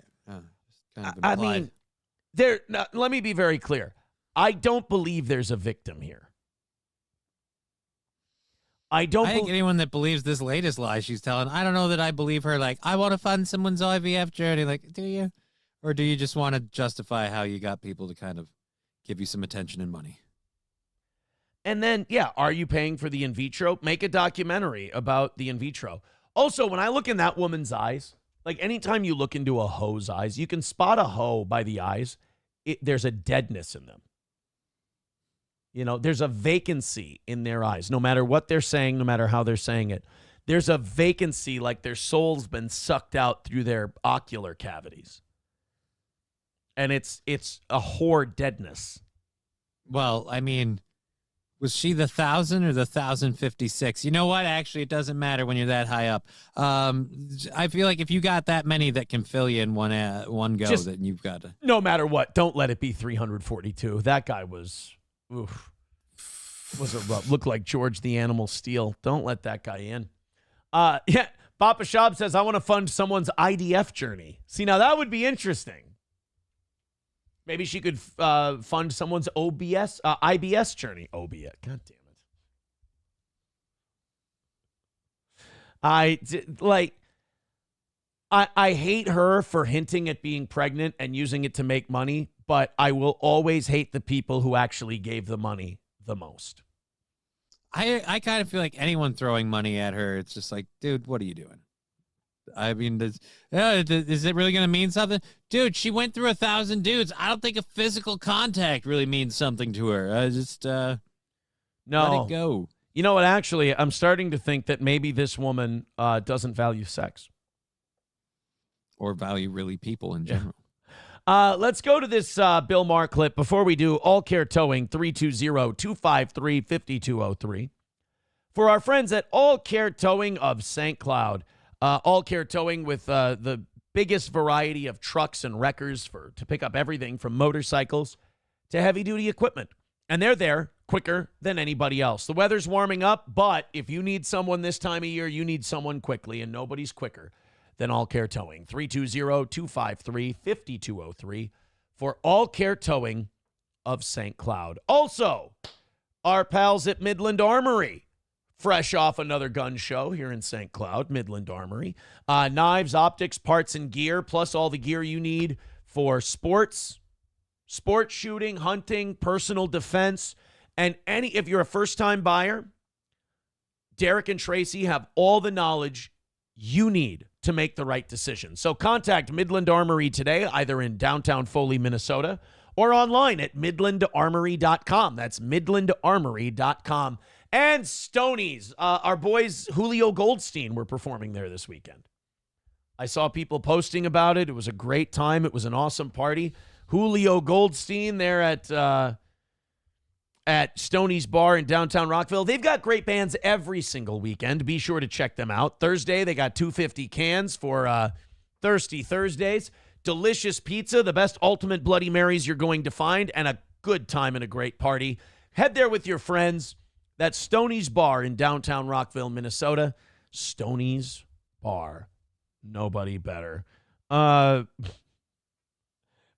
I mean, now, let me be very clear. I don't believe there's a victim here. I think anyone that believes this latest lie she's telling, I don't know that I believe her. Like, I want to fund someone's IVF journey. Like, do you? Or do you just want to justify how you got people to kind of give you some attention and money? And then, yeah, are you paying for the in vitro? Make a documentary about the in vitro. Also, when I look in that woman's eyes, like anytime you look into a hoe's eyes, you can spot a hoe by the eyes. There's a deadness in them. You know, there's a vacancy in their eyes, no matter what they're saying, no matter how they're saying it. There's a vacancy, like their soul's been sucked out through their ocular cavities. And it's a whore deadness. Well, I mean, was she the 1,000 or the 1,056? You know what? Actually, it doesn't matter when you're that high up. I feel like if you got that many that can fill you in one go, then you've got to. No matter what, don't let it be 342. That guy was... Oof. Was a rough. Looked like George the Animal Steel. Don't let that guy in. Yeah, Papa Shab says, I want to fund someone's IDF journey. See, now that would be interesting. Maybe she could fund someone's IBS journey. OBS. God damn it. I hate her for hinting at being pregnant and using it to make money, but I will always hate the people who actually gave the money the most. I kind of feel like anyone throwing money at her, it's just like, dude, what are you doing? I mean, is it really going to mean something? Dude, she went through 1,000 dudes. I don't think a physical contact really means something to her. No. Let it go. You know what? Actually, I'm starting to think that maybe this woman doesn't value sex. Or value really people in general. Let's go to this Bill Maher clip. Before we do, All Care Towing, 320-253-5203. For our friends at All Care Towing of St. Cloud. All Care Towing with the biggest variety of trucks and wreckers to pick up everything from motorcycles to heavy-duty equipment. And they're there quicker than anybody else. The weather's warming up, but if you need someone this time of year, you need someone quickly, and nobody's quicker than All Care Towing. 320-253-5203 for All Care Towing of St. Cloud. Also, our pals at Midland Armory, fresh off another gun show here in St. Cloud, Midland Armory. Knives, optics, parts, and gear, plus all the gear you need for sports shooting, hunting, personal defense, and if you're a first-time buyer, Derek and Tracy have all the knowledge you need to make the right decision. So contact Midland Armory today, either in downtown Foley, Minnesota, or online at midlandarmory.com. That's midlandarmory.com. And Stoney's. Our boys Julio Goldstein were performing there this weekend. I saw people posting about it. It was a great time. It was an awesome party. Julio Goldstein there at Stoney's Bar in downtown Rockville. They've got great bands every single weekend. Be sure to check them out. Thursday, they got 250 cans for Thirsty Thursdays. Delicious pizza, the best ultimate Bloody Marys you're going to find, and a good time and a great party. Head there with your friends. That's Stoney's Bar in downtown Rockville, Minnesota. Stoney's Bar. Nobody better.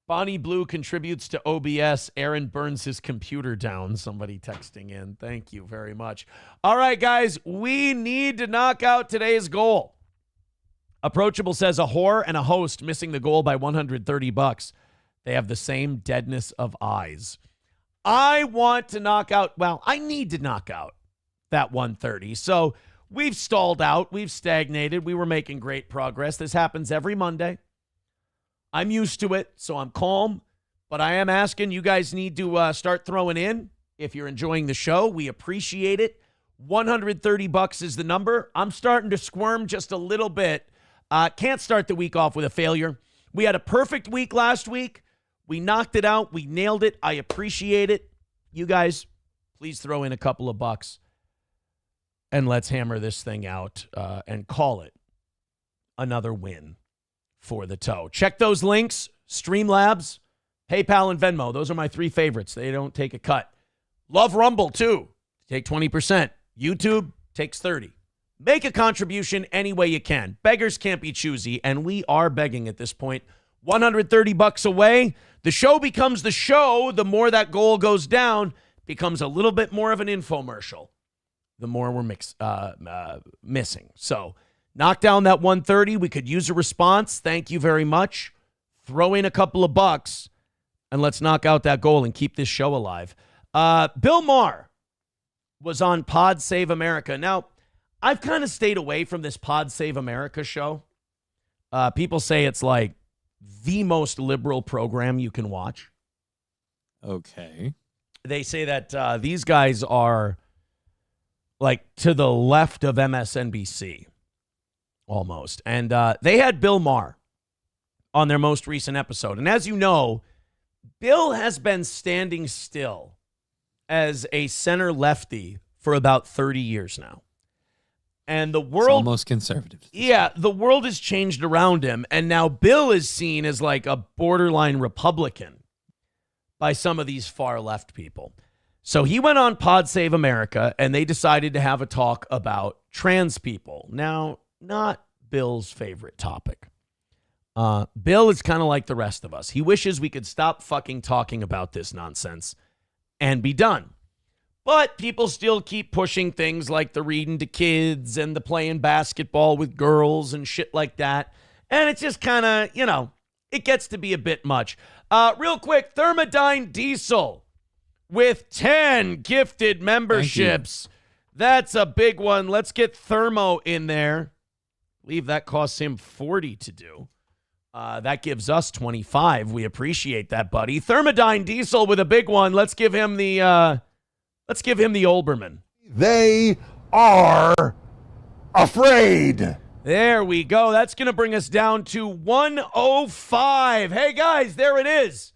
Bonnie Blue contributes to OBS. Aaron burns his computer down. Somebody texting in. Thank you very much. All right, guys, we need to knock out today's goal. Approachable says a whore and a host missing the goal by $130. They have the same deadness of eyes. I want to knock out, I need to knock out that 130. So we've stalled out. We've stagnated. We were making great progress. This happens every Monday. I'm used to it, so I'm calm. But I am asking, you guys need to start throwing in. If you're enjoying the show, we appreciate it. $130 is the number. I'm starting to squirm just a little bit. Can't start the week off with a failure. We had a perfect week last week. We knocked it out. We nailed it. I appreciate it. You guys, please throw in a couple of bucks. And let's hammer this thing out and call it another win for the toe. Check those links. Streamlabs, PayPal, and Venmo. Those are my three favorites. They don't take a cut. Love Rumble, too. Take 20%. YouTube takes 30%. Make a contribution any way you can. Beggars can't be choosy, and we are begging at this point. $130 away. The show becomes the show. The more that goal goes down, becomes a little bit more of an infomercial. the more we're missing. So knock down that 130. We could use a response. Thank you very much. Throw in a couple of bucks, and let's knock out that goal and keep this show alive. Bill Maher was on Pod Save America. Now, I've kind of stayed away from this Pod Save America show. People say it's like the most liberal program you can watch. Okay. They say that these guys are like to the left of MSNBC, almost. And they had Bill Maher on their most recent episode. And as you know, Bill has been standing still as a center lefty for about 30 years now. And the world... It's almost conservative. Yeah, the world has changed around him. And now Bill is seen as like a borderline Republican by some of these far left people. So he went on Pod Save America, and they decided to have a talk about trans people. Now, not Bill's favorite topic. Bill is kind of like the rest of us. He wishes we could stop fucking talking about this nonsense and be done. But people still keep pushing things like the reading to kids and the playing basketball with girls and shit like that. And it's just kind of, it gets to be a bit much. Real quick, Thermodyne Diesel with 10 gifted memberships. That's a big one. Let's get Thermo in there. I believe that costs him 40 to do. That gives us 25. We appreciate that, buddy. Thermodyne Diesel with a big one. Let's give him the Olbermann. They are afraid. There we go. That's going to bring us down to 105. Hey, guys, there it is.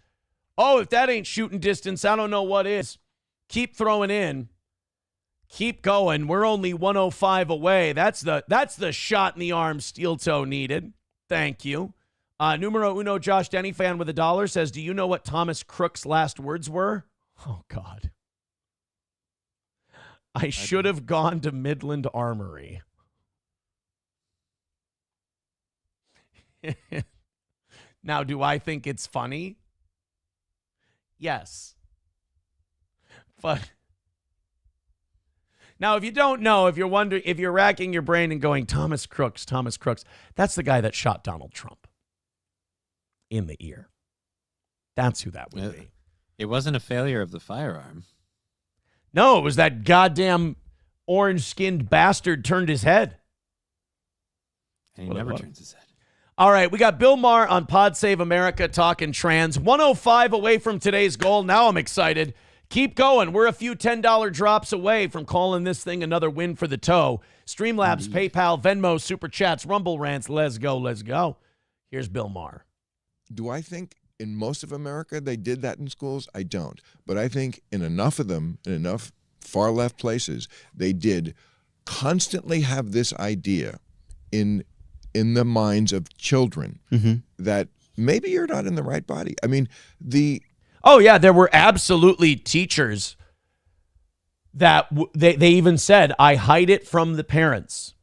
Oh, if that ain't shooting distance, I don't know what is. Keep throwing in. Keep going. We're only 105 away. That's the shot in the arm steel toe needed. Thank you. Numero uno Josh Denny fan with $1 says, do you know what Thomas Crook's last words were? Oh, God. I should have gone to Midland Armory. Now, do I think it's funny? Yes. But now, if you don't know, if you're wondering, if you're racking your brain and going, Thomas Crooks, that's the guy that shot Donald Trump in the ear. That's who that would be. It wasn't a failure of the firearm. No, it was that goddamn orange-skinned bastard turned his head. And he never turns his head. All right, we got Bill Maher on Pod Save America talking trans. 105 away from today's goal. Now I'm excited. Keep going. We're a few $10 drops away from calling this thing another win for the toe. Streamlabs, PayPal, Venmo, Super Chats, Rumble Rants. Let's go, let's go. Here's Bill Maher. Do I think in most of America they did that in schools? I don't. But I think in enough of them, in enough far left places, they did constantly have this idea in the minds of children that maybe you're not in the right body. I mean, Oh, yeah, there were absolutely teachers that they even said, I hide it from the parents.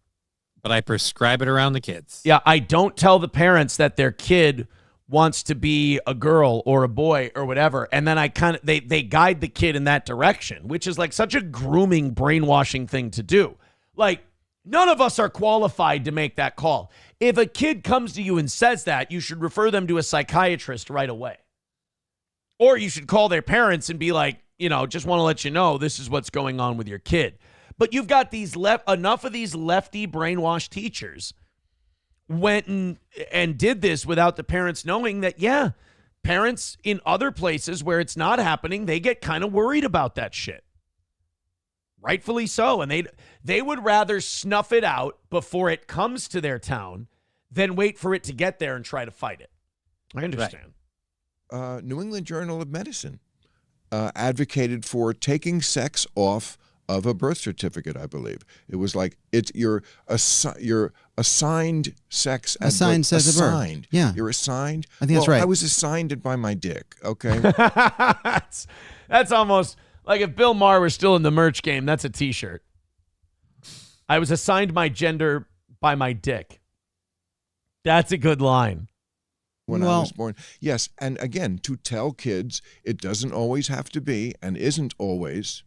But I prescribe it around the kids. Yeah, I don't tell the parents that their kid wants to be a girl or a boy or whatever. And then they guide the kid in that direction, which is like such a grooming, brainwashing thing to do. Like, none of us are qualified to make that call. If a kid comes to you and says that, you should refer them to a psychiatrist right away. Or you should call their parents and be like, just want to let you know this is what's going on with your kid. But you've got enough of these lefty brainwashed teachers went and did this without the parents knowing that, yeah, parents in other places where it's not happening, they get kind of worried about that shit. Rightfully so. And they would rather snuff it out before it comes to their town than wait for it to get there and try to fight it. I understand. Right. New England Journal of Medicine advocated for taking sex off of a birth certificate, I believe. It was like you're assigned sex. Assigned sex at birth. Yeah. You're assigned. I think that's right. I was assigned it by my dick, okay? That's almost like if Bill Maher were still in the merch game, that's a t-shirt. I was assigned my gender by my dick. That's a good line. When I was born. Yes, and again, to tell kids it doesn't always have to be and isn't always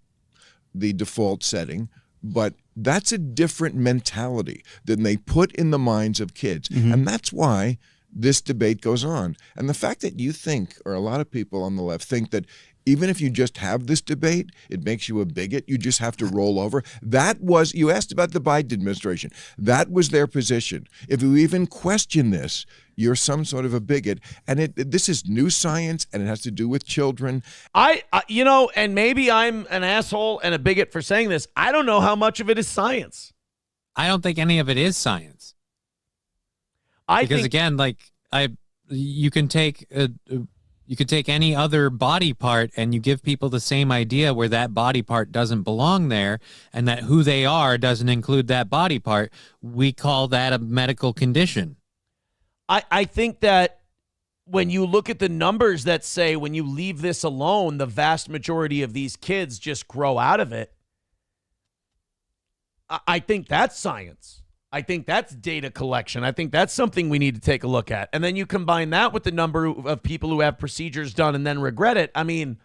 the default setting But that's a different mentality than they put in the minds of kids. And that's why this debate goes on. And the fact that you think, or a lot of people on the left think that even if you just have this debate, it makes you a bigot, you just have to roll over. That was, you asked about the Biden administration. That was their position. If you even question this, you're some sort of a bigot. And this is new science, and it has to do with children. And maybe I'm an asshole and a bigot for saying this. I don't know how much of it is science. I don't think any of it is science. Because again, you can take any other body part and you give people the same idea where that body part doesn't belong there, and that who they are doesn't include that body part. We call that a medical condition. I think that when you look at the numbers that say when you leave this alone, the vast majority of these kids just grow out of it, I think that's science. I think that's data collection. I think that's something we need to take a look at. And then you combine that with the number of people who have procedures done and then regret it. I mean,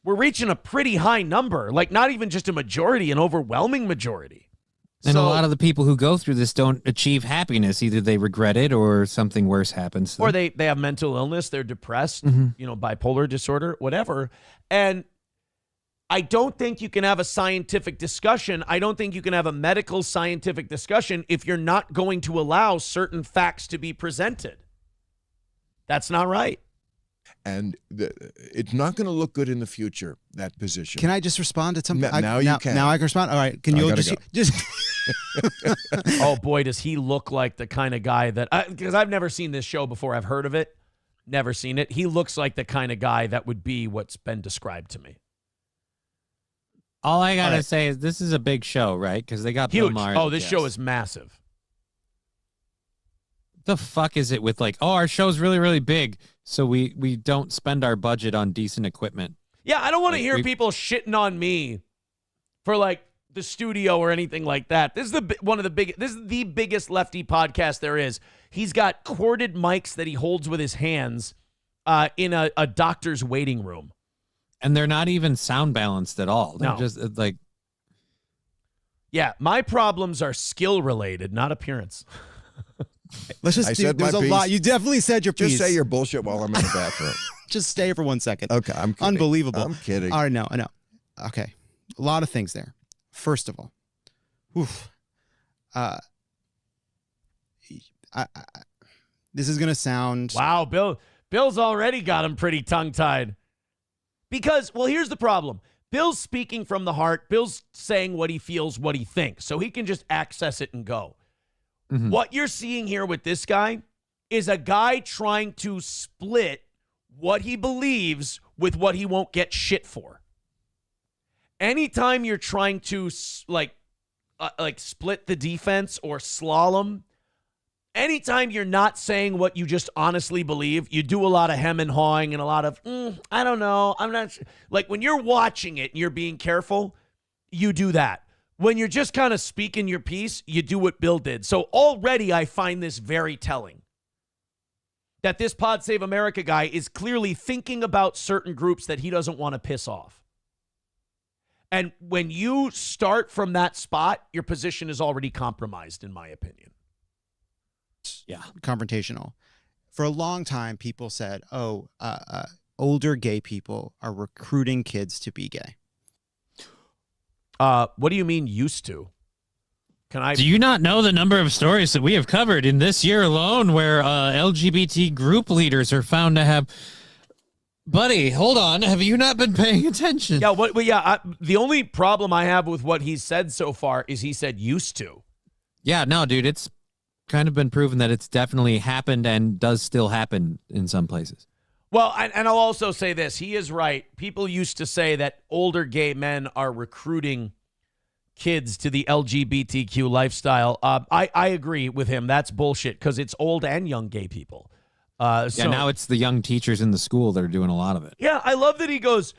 we're reaching a pretty high number, like not even just a majority, an overwhelming majority. And a lot of the people who go through this don't achieve happiness. Either they regret it or something worse happens to them. Or they have mental illness, they're depressed, bipolar disorder, whatever. And I don't think you can have a scientific discussion. I don't think you can have a medical scientific discussion if you're not going to allow certain facts to be presented. That's not right. And it's not going to look good in the future, that position. Can I just respond to something? Now you can. Now I can respond? All right. Can you just Oh, boy, does he look like the kind of guy that... Because I've never seen this show before. I've heard of it. Never seen it. He looks like the kind of guy that would be what's been described to me. All I got to say is this is a big show, right? Because they got Bill Huge. Maher. Oh, this show is massive. The fuck is it with our show's really, really big, so we don't spend our budget on decent equipment? Yeah, I don't want to hear people shitting on me for the studio or anything like that. This is This is the biggest lefty podcast there is. He's got corded mics that he holds with his hands in a doctor's waiting room. And they're not even sound balanced at all. They're just Yeah, my problems are skill related, not appearance. Let's just there's a lot. You definitely said your piece. Just say your bullshit while I'm in the bathroom. Just stay for 1 second. Okay, I'm kidding. Unbelievable. I'm kidding. All right, no, I know. Okay, a lot of things there. First of all, this is gonna sound... Wow, Bill's already got him pretty tongue-tied. Because, here's the problem. Bill's speaking from the heart. Bill's saying what he feels, what he thinks. So he can just access it and go. Mm-hmm. What you're seeing here with this guy is a guy trying to split what he believes with what he won't get shit for. Anytime you're trying to split the defense or slalom, anytime you're not saying what you just honestly believe, you do a lot of hem and hawing and a lot of, I don't know, I'm not sure. Like when you're watching it and you're being careful, you do that. When you're just kind of speaking your piece, you do what Bill did. So already I find this very telling. That this Pod Save America guy is clearly thinking about certain groups that he doesn't want to piss off. And when you start from that spot, your position is already compromised, in my opinion. Yeah, confrontational. For a long time, people said, older gay people are recruiting kids to be gay. What do you mean used to? Do you not know the number of stories that we have covered in this year alone where LGBT group leaders are found to have... Buddy, hold on. Have you not been paying attention? Yeah, the only problem I have with what he's said so far is he said used to. Yeah, no, dude, it's kind of been proven that it's definitely happened and does still happen in some places. Well, and I'll also say this. He is right. People used to say that older gay men are recruiting kids to the LGBTQ lifestyle. I agree with him. That's bullshit because it's old and young gay people. Now it's the young teachers in the school that are doing a lot of it. Yeah, I love that he goes,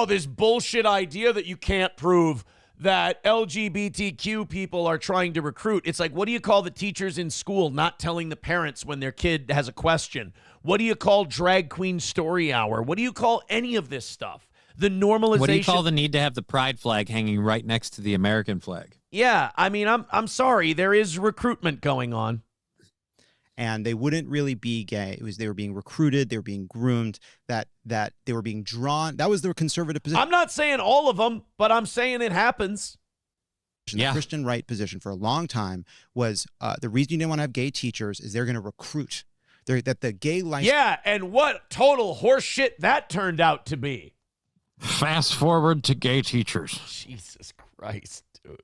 this bullshit idea that you can't prove that LGBTQ people are trying to recruit. It's like, what do you call the teachers in school not telling the parents when their kid has a question? What do you call drag queen story hour? What do you call any of this stuff? The normalization. What do you call the need to have the pride flag hanging right next to the American flag? Yeah, I mean, I'm sorry. There is recruitment going on. And they wouldn't really be gay. It was they were being recruited, they were being groomed, that they were being drawn. That was their conservative position. I'm not saying all of them, but I'm saying it happens. The Christian right position for a long time was the reason you didn't want to have gay teachers is they're going to recruit. That the gay life. Yeah, and what total horseshit that turned out to be. Fast forward to gay teachers. Jesus Christ, dude.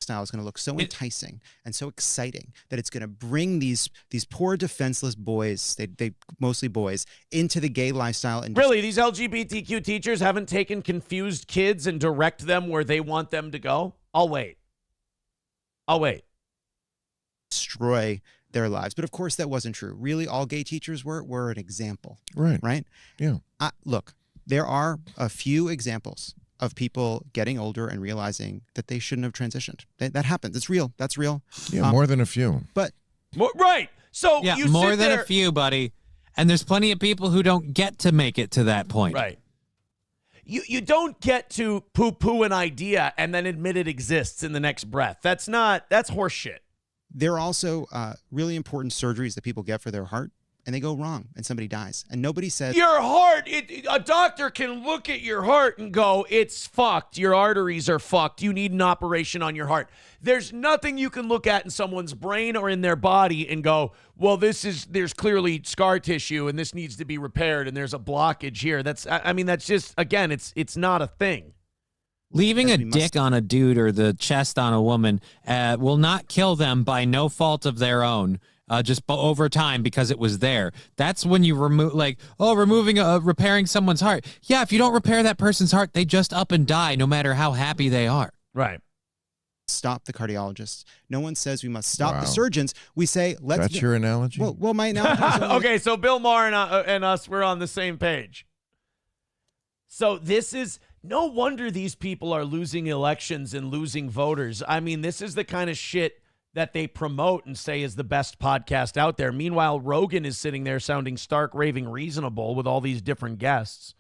Style is going to look so enticing and so exciting that it's going to bring these poor defenseless boys, they mostly boys, into the gay lifestyle. And really, these LGBTQ teachers haven't taken confused kids and direct them where they want them to go? I'll wait. Destroy their lives. But of course, that wasn't true. Really, all gay teachers were an example. Right. Right? Yeah. Look, there are a few examples of people getting older and realizing that they shouldn't have transitioned. That happens. It's real. That's real. Yeah, more than a few. But right. So yeah, you more sit than there, a few, buddy. And there's plenty of people who don't get to make it to that point. Right. You don't get to poo-poo an idea and then admit it exists in the next breath. That's horseshit. There are also really important surgeries that people get for their heart, and they go wrong, and somebody dies. And nobody says... Your heart, a doctor can look at your heart and go, it's fucked. Your arteries are fucked. You need an operation on your heart. There's nothing you can look at in someone's brain or in their body and go, well, there's clearly scar tissue and this needs to be repaired and there's a blockage here. That's just, again, it's not a thing. Leaving a dick on a dude or the chest on a woman will not kill them by no fault of their own. Just over time because it was there. That's when you repairing someone's heart. Yeah, if you don't repair that person's heart, they just up and die no matter how happy they are. Right. Stop the cardiologists. No one says we must stop the surgeons. We say let's. That's your analogy? Well, my analogy is only... Okay, so Bill Maher and us, we're on the same page. So this is no wonder these people are losing elections and losing voters. I mean, this is the kind of shit that they promote and say is the best podcast out there. Meanwhile, Rogan is sitting there sounding stark, raving reasonable with all these different guests.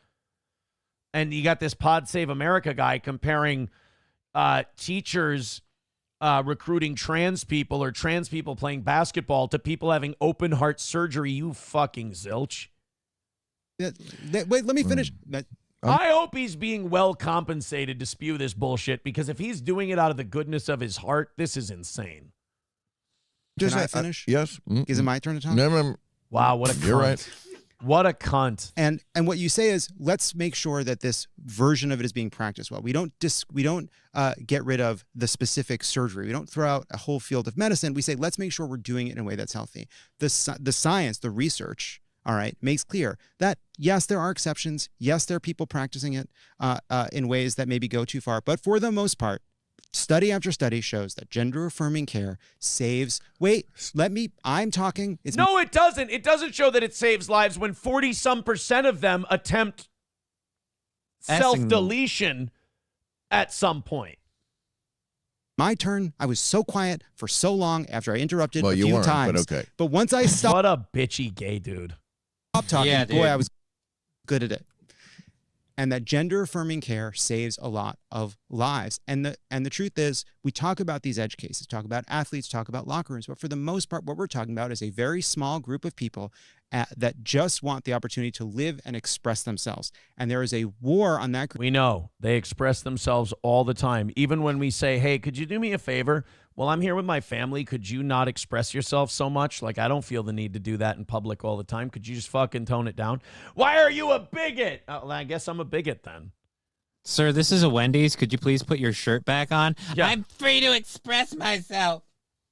And you got this Pod Save America guy comparing teachers recruiting trans people or trans people playing basketball to people having open heart surgery. You fucking zilch. Wait, let me finish. I hope he's being well compensated to spew this bullshit, because if he's doing it out of the goodness of his heart, this is insane. Can I finish? Yes. Is it my turn to talk? No. Wow, what a cunt. You're right. What a cunt. And what you say is, let's make sure that this version of it is being practiced well. We don't get rid of the specific surgery. We don't throw out a whole field of medicine. We say, let's make sure we're doing it in a way that's healthy. The science, the research, all right, makes clear that, yes, there are exceptions. Yes, there are people practicing it in ways that maybe go too far. But for the most part, study after study shows that gender-affirming care saves... Wait, I'm talking... No, it doesn't. It doesn't show that it saves lives when 40-some% of them attempt self-deletion at some point. My turn. I was so quiet for so long after I interrupted a few times. But okay. But once I stopped... What a bitchy gay dude. Stop talking. Yeah, boy, I was good at it. And that gender-affirming care saves a lot of lives. And the truth is, we talk about these edge cases, talk about athletes, talk about locker rooms, but for the most part, what we're talking about is a very small group of people that just want the opportunity to live and express themselves. And there is a war on that group. We know. They express themselves all the time. Even when we say, hey, could you do me a favor? Well, I'm here with my family. Could you not express yourself so much? Like, I don't feel the need to do that in public all the time. Could you just fucking tone it down? Why are you a bigot? Well, I guess I'm a bigot then. Sir, this is a Wendy's. Could you please put your shirt back on? Yeah. I'm free to express myself.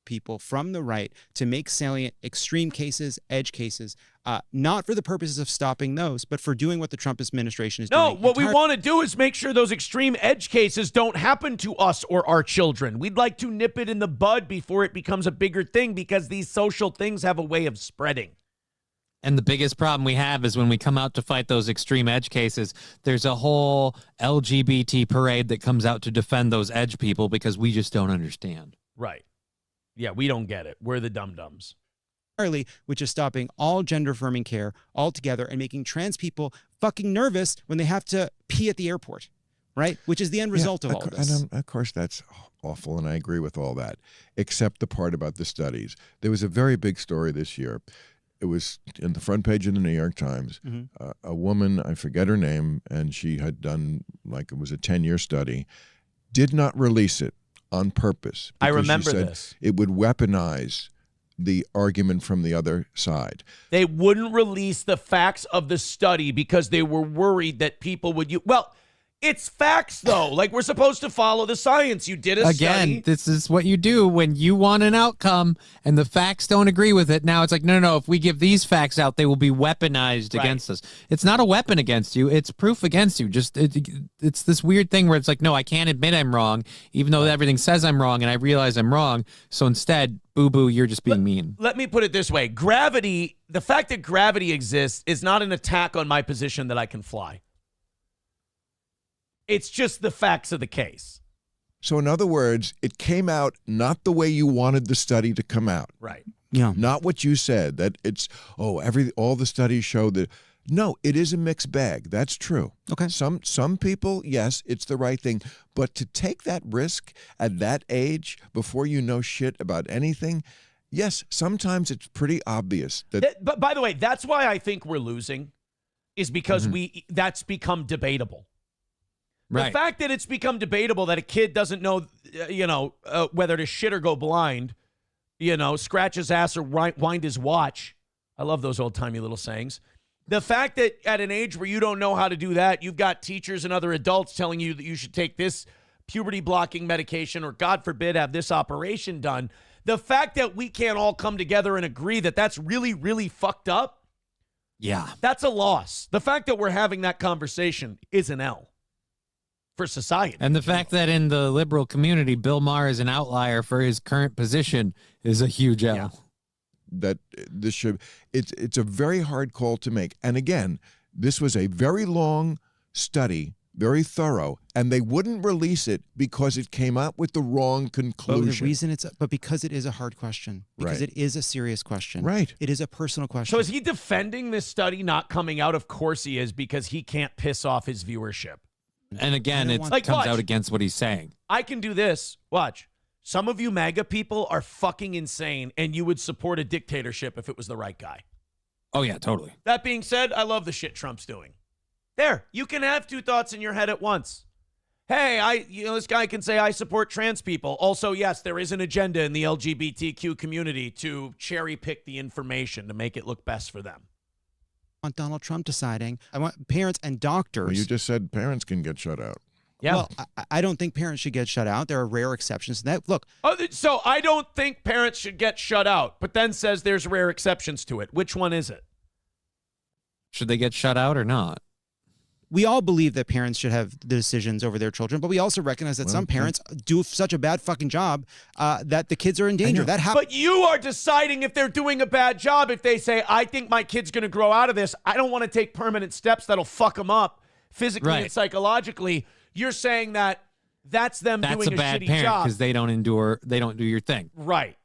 People from the right to make salient extreme cases, edge cases, not for the purposes of stopping those, but for doing what the Trump administration is doing. No, what we want to do is make sure those extreme edge cases don't happen to us or our children. We'd like to nip it in the bud before it becomes a bigger thing, because these social things have a way of spreading. And the biggest problem we have is when we come out to fight those extreme edge cases, there's a whole LGBT parade that comes out to defend those edge people because we just don't understand. Right. Yeah, we don't get it. We're the dum-dums. Which is stopping all gender-affirming care altogether and making trans people fucking nervous when they have to pee at the airport. right? Which is the end result of all this. And of course, that's awful, and I agree with all that, except the part about the studies. There was a very big story this year. It was in the front page of the New York Times. A woman, I forget her name, and she had done, like, it was a 10-year study, did not release it on purpose. I because remember she said this. It would weaponize the argument from the other side. They wouldn't release the facts of the study because they were worried that people would well, it's facts though. Like, we're supposed to follow the science. You did a study. This is what you do when you want an outcome and the facts don't agree with it. Now it's like, no, if we give these facts out, they will be weaponized against us. It's not a weapon against you. It's proof against you. Just it's this weird thing where it's like, no, I can't admit I'm wrong, even though everything says I'm wrong and I realize I'm wrong. So instead, boo-boo, you're just being mean. Let me put it this way. Gravity, the fact that gravity exists is not an attack on my position that I can fly. It's just the facts of the case. So in other words, it came out not the way you wanted the study to come out. Right. Yeah. Not what you said, that it's, all the studies show that. No, it is a mixed bag. That's true. Okay. Some people, yes, it's the right thing. But to take that risk at that age before you know shit about anything, yes, sometimes it's pretty obvious that. But by the way, that's why I think we're losing, is because that's become debatable. Right. The fact that it's become debatable that a kid doesn't know, whether to shit or go blind, scratch his ass or wind his watch. I love those old-timey little sayings. The fact that at an age where you don't know how to do that, you've got teachers and other adults telling you that you should take this puberty-blocking medication or, God forbid, have this operation done. The fact that we can't all come together and agree that that's really, really fucked up, that's a loss. The fact that we're having that conversation is an L for society. And the fact that in the liberal community, Bill Maher is an outlier for his current position is a huge L. Yeah. That this should, it's a very hard call to make. And again, this was a very long study, very thorough, and they wouldn't release it because it came out with the wrong conclusion. But the reason because it is a hard question, because it is a serious question. Right. It is a personal question. So is he defending this study not coming out? Of course he is, because he can't piss off his viewership. And again, it comes out against what he's saying. I can do this. Watch. Some of you MAGA people are fucking insane, and you would support a dictatorship if it was the right guy. Oh, yeah, totally. That being said, I love the shit Trump's doing. There, you can have two thoughts in your head at once. Hey, this guy can say I support trans people. Also, yes, there is an agenda in the LGBTQ community to cherry pick the information to make it look best for them. I want Donald Trump deciding. I want parents and doctors. Well, you just said parents can get shut out. Yeah. Well, I don't think parents should get shut out. There are rare exceptions to that. Look. So I don't think parents should get shut out, but then says there's rare exceptions to it. Which one is it? Should they get shut out or not? We all believe that parents should have the decisions over their children, but we also recognize that some parents do such a bad fucking job that the kids are in danger. That happens. But you are deciding if they're doing a bad job. If they say, I think my kid's going to grow out of this, I don't want to take permanent steps that'll fuck them up physically and psychologically. You're saying that that's them doing a shitty job. That's a bad parent because they don't do your thing. Right.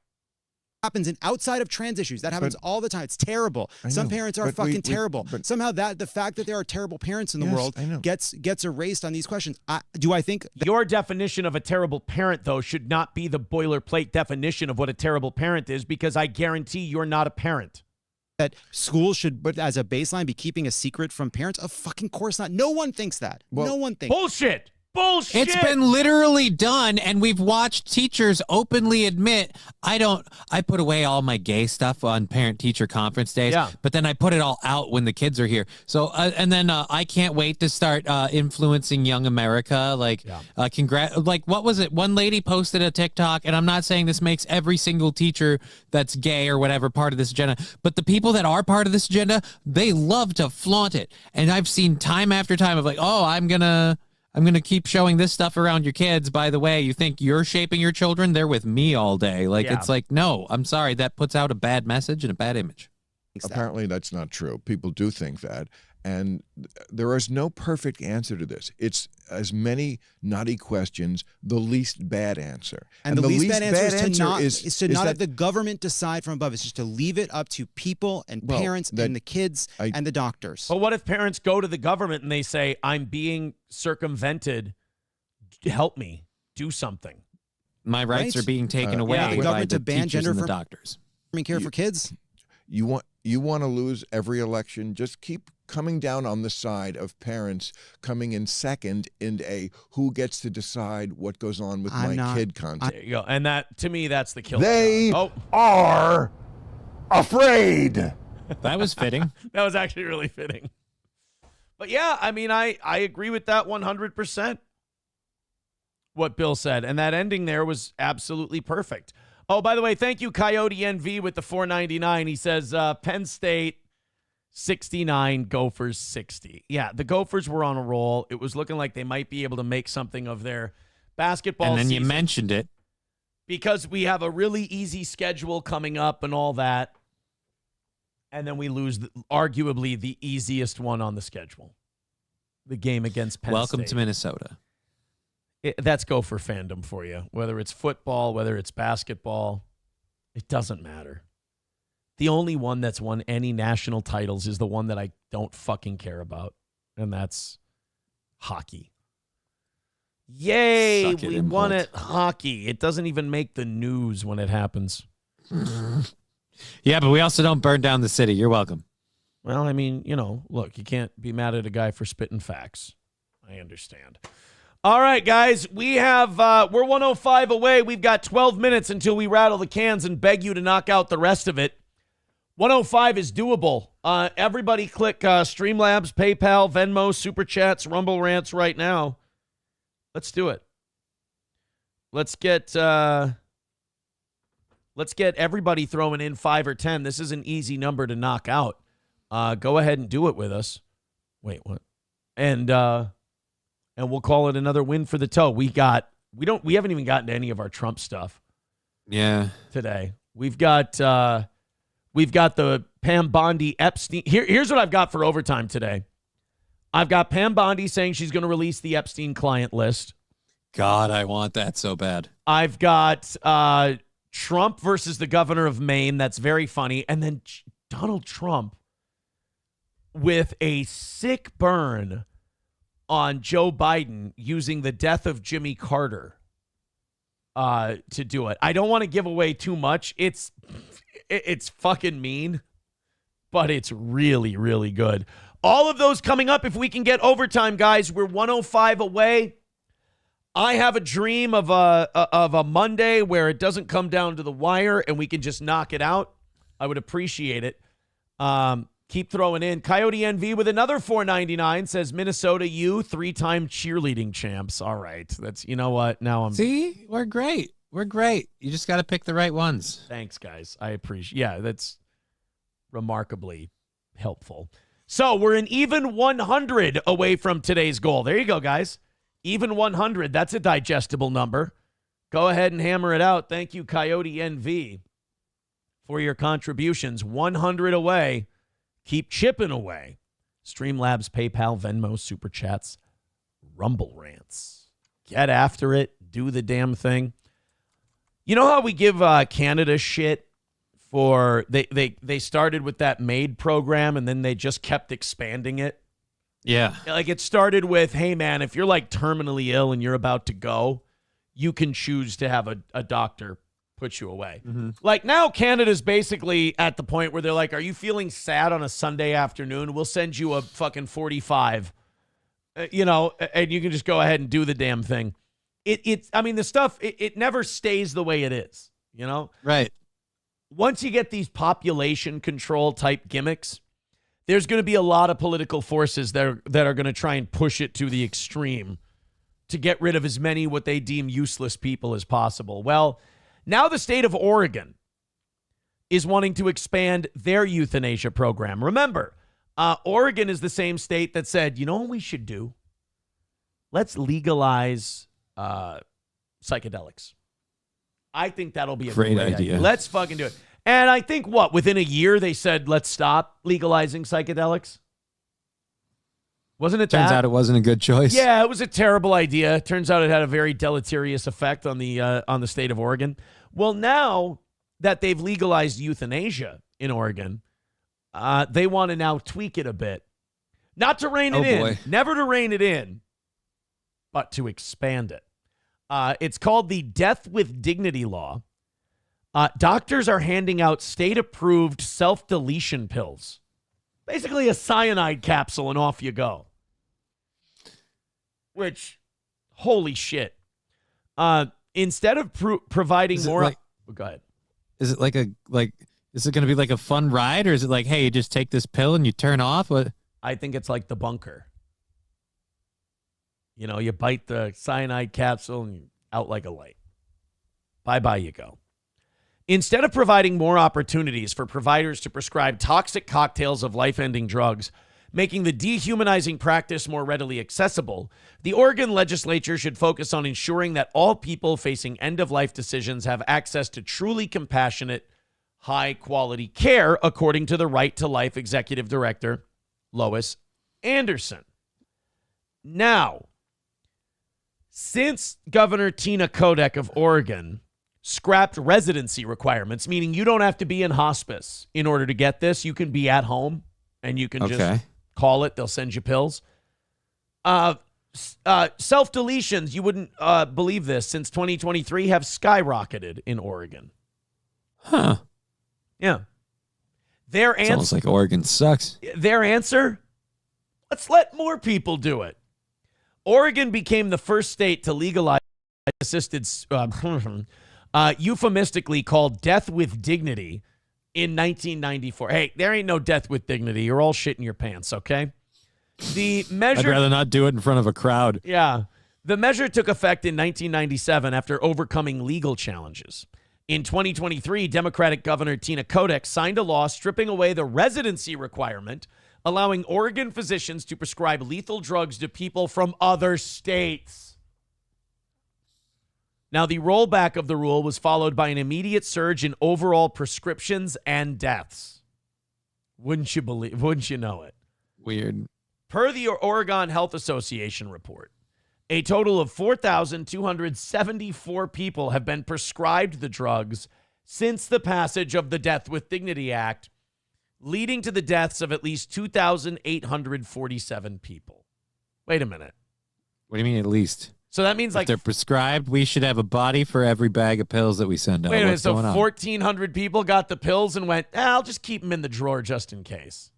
Happens outside of trans issues. That happens all the time. It's terrible. Some parents are fucking terrible. Somehow the fact that there are terrible parents in the world gets erased on these questions. Do I think your definition of a terrible parent, though, should not be the boilerplate definition of what a terrible parent is, because I guarantee you're not a parent. That schools should, but as a baseline, be keeping a secret from parents? Of fucking course not. No one thinks that. No one thinks. Bullshit. Bullshit. It's been literally done, and we've watched teachers openly admit, I put away all my gay stuff on parent-teacher conference days, but then I put it all out when the kids are here. So, and then I can't wait to start influencing young America. Like, what was it? One lady posted a TikTok, and I'm not saying this makes every single teacher that's gay or whatever part of this agenda, but the people that are part of this agenda, they love to flaunt it. And I've seen time after time of like, oh, I'm going to keep showing this stuff around your kids. By the way, you think you're shaping your children? They're with me all day. It's like, no, I'm sorry. That puts out a bad message and a bad image. Apparently that's not true. People do think that. And there is no perfect answer to this. It's as many nutty questions, the least bad answer. And the least bad answer is to not have the government decide from above. It's just to leave it up to people and parents and the kids and the doctors. But what if parents go to the government and they say, I'm being circumvented help me do something. My rights are being taken away the by government the to ban teachers gender and the affirming doctors. care for kids. You want to lose every election? Just keep coming down on the side of parents coming in second in a who gets to decide what goes on with my kid contest. There you go. And that, to me, that's the killer. They are afraid. That was fitting. That was actually really fitting. But yeah, I mean, I agree with that 100%. What Bill said. And that ending there was absolutely perfect. Oh, by the way, thank you, Coyote NV, with the $4.99. He says, Penn State 69, Gophers 60. Yeah, the Gophers were on a roll. It was looking like they might be able to make something of their basketball And then season. you mentioned it. Because we have a really easy schedule coming up and all that. And then we lose arguably the easiest one on the schedule. The game against Penn Welcome State. to Minnesota. That's Gopher fandom for you. Whether it's football, whether it's basketball, it doesn't matter. The only one that's won any national titles is the one that I don't fucking care about, and that's hockey. Yay, Suck it, we won at hockey. It doesn't even make the news when it happens. Yeah, but we also don't burn down the city. You're welcome. Well, I mean, look, you can't be mad at a guy for spitting facts. I understand. All right, guys, we have, we're 105 away. We've got 12 minutes until we rattle the cans and beg you to knock out the rest of it. 105 is doable. Everybody click Streamlabs, PayPal, Venmo, Super Chats, Rumble Rants right now. Let's do it. Let's get everybody throwing in 5 or 10. This is an easy number to knock out. Go ahead and do it with us. Wait, what? And we'll call it another win for the toe. We haven't even gotten to any of our Trump stuff. Yeah. Today. We've got the Pam Bondi Epstein. Here's what I've got for overtime today. I've got Pam Bondi saying she's going to release the Epstein client list. God, I want that so bad. I've got Trump versus the governor of Maine. That's very funny. And then Donald Trump with a sick burn on Joe Biden using the death of Jimmy Carter to do it. I don't want to give away too much. It's fucking mean, but it's really, really good. All of those coming up if we can get overtime, guys. We're 105 away. I have a dream of a Monday where it doesn't come down to the wire and we can just knock it out. I would appreciate it. Keep throwing in. Coyote NV with another $4.99 says Minnesota U 3-time cheerleading champs. All right. That's, you know what? Now I'm. See, we're great. We're great. You just got to pick the right ones. Thanks, guys. I appreciate. Yeah, that's remarkably helpful. So we're an even 100 away from today's goal. There you go, guys. Even 100. That's a digestible number. Go ahead and hammer it out. Thank you, Coyote NV, for your contributions. 100 away. Keep chipping away. Streamlabs, PayPal, Venmo, Super Chats, Rumble Rants. Get after it. Do the damn thing. You know how we give Canada shit for they started with that MAID program and then they just kept expanding it? Yeah. Like it started with, hey, man, if you're like terminally ill and you're about to go, you can choose to have a doctor put you away. Mm-hmm. Like now Canada's basically at the point where they're like, are you feeling sad on a Sunday afternoon? We'll send you a fucking 45, and you can just go ahead and do the damn thing. I mean, the stuff, it never stays the way it is, Right. Once you get these population control type gimmicks, there's going to be a lot of political forces that are going to try and push it to the extreme to get rid of as many what they deem useless people as possible. Well, now the state of Oregon is wanting to expand their euthanasia program. Remember, Oregon is the same state that said, you know what we should do? Let's legalize psychedelics. I think that'll be a great idea. Let's fucking do it. And I think, within a year they said, let's stop legalizing psychedelics? Wasn't it Turns out it wasn't a good choice. Yeah, it was a terrible idea. Turns out it had a very deleterious effect on the state of Oregon. Well, now that they've legalized euthanasia in Oregon, they want to now tweak it a bit. Not to rein it in. Never to rein it in. but to expand it. It's called the Death with Dignity Law. Doctors are handing out state-approved self-deletion pills. Basically a cyanide capsule and off you go. Which, holy shit. Instead of providing more... go ahead. Is it is it going to be like a fun ride, or is it like, hey, you just take this pill and you turn off? What? I think it's like the bunker. You know, you bite the cyanide capsule and you're out like a light. Bye-bye you go. Instead of providing more opportunities for providers to prescribe toxic cocktails of life-ending drugs, making the dehumanizing practice more readily accessible, the Oregon legislature should focus on ensuring that all people facing end-of-life decisions have access to truly compassionate, high-quality care, according to the Right to Life Executive Director, Lois Anderson. Now, since Governor Tina Kotek of Oregon scrapped residency requirements, meaning you don't have to be in hospice in order to get this, you can be at home and you can just call it, they'll send you pills. Self-deletions, you wouldn't believe this, since 2023 have skyrocketed in Oregon. Huh. Yeah. Their answer, sounds like Oregon sucks. Their answer, let's let more people do it. Oregon became the first state to legalize assisted euphemistically called death with dignity in 1994. Hey, there ain't no death with dignity. You're all shitting your pants, okay? The measure... I'd rather not do it in front of a crowd. Yeah. The measure took effect in 1997 after overcoming legal challenges. In 2023, Democratic Governor Tina Kotek signed a law stripping away the residency requirement, allowing Oregon physicians to prescribe lethal drugs to people from other states. Now, the rollback of the rule was followed by an immediate surge in overall prescriptions and deaths. Wouldn't you know it? Weird. Per the Oregon Health Association report, a total of 4,274 people have been prescribed the drugs since the passage of the Death with Dignity Act, leading to the deaths of at least 2,847 people. Wait a minute. What do you mean at least? So that means if they're prescribed, we should have a body for every bag of pills that we send out. Wait a minute, What's so going on? 1,400 people got the pills and went, I'll just keep them in the drawer just in case.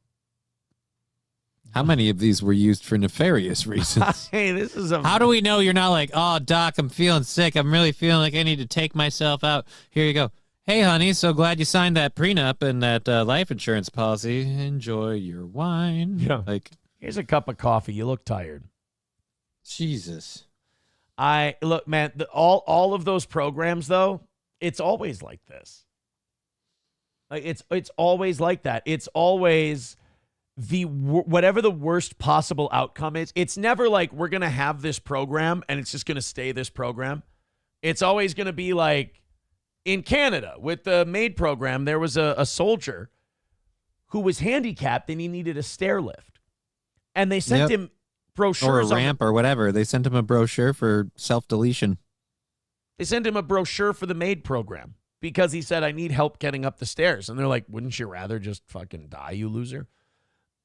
How many of these were used for nefarious reasons? Hey, this is a... How do we know you're not like, oh, doc, I'm feeling sick. I'm really feeling like I need to take myself out. Here you go. Hey, honey, so glad you signed that prenup and that life insurance policy. Enjoy your wine. Yeah. Like, here's a cup of coffee. You look tired. Jesus. Look, man, all of those programs, though, it's always like this. Like it's always like that. It's always whatever the worst possible outcome is. It's never like we're going to have this program and it's just going to stay this program. It's always going to be like in Canada with the MAID program, there was a soldier who was handicapped and he needed a stair lift. And they sent him brochures or a ramp or whatever. They sent him a brochure for self-deletion. They sent him a brochure for the MAID program because he said, I need help getting up the stairs. And they're like, wouldn't you rather just fucking die, you loser?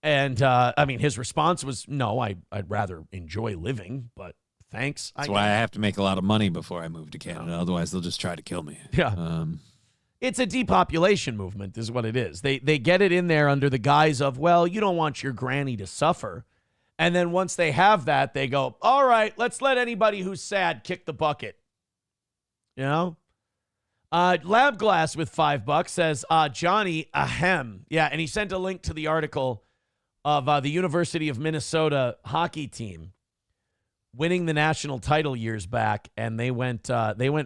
And, I mean, his response was, no, I'd rather enjoy living, but thanks. That's why I have to make a lot of money before I move to Canada. Otherwise, they'll just try to kill me. Yeah. It's a depopulation movement is what it is. They get it in there under the guise of, well, you don't want your granny to suffer. And then once they have that, they go, all right, let's let anybody who's sad kick the bucket. You know? Lab Glass with $5 says, Johnny, ahem. Yeah, and he sent a link to the article of the University of Minnesota hockey team winning the national title years back, and they went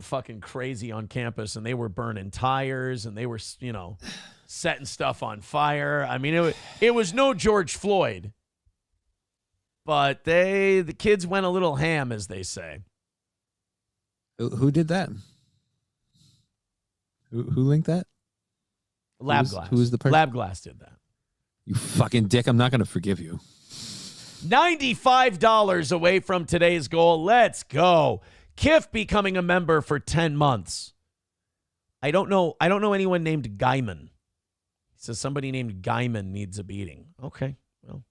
fucking crazy on campus, and they were burning tires, and they were, you know, setting stuff on fire. I mean, it was no George Floyd. But the kids went a little ham, as they say. Who did that? Who linked that? Lab Glass. Who was the person? Lab Glass did that. You fucking dick. I'm not going to forgive you. $95 away from today's goal. Let's go. Kif becoming a member for 10 months. I don't know anyone named Guyman. He says somebody named Guyman needs a beating. Okay. Well,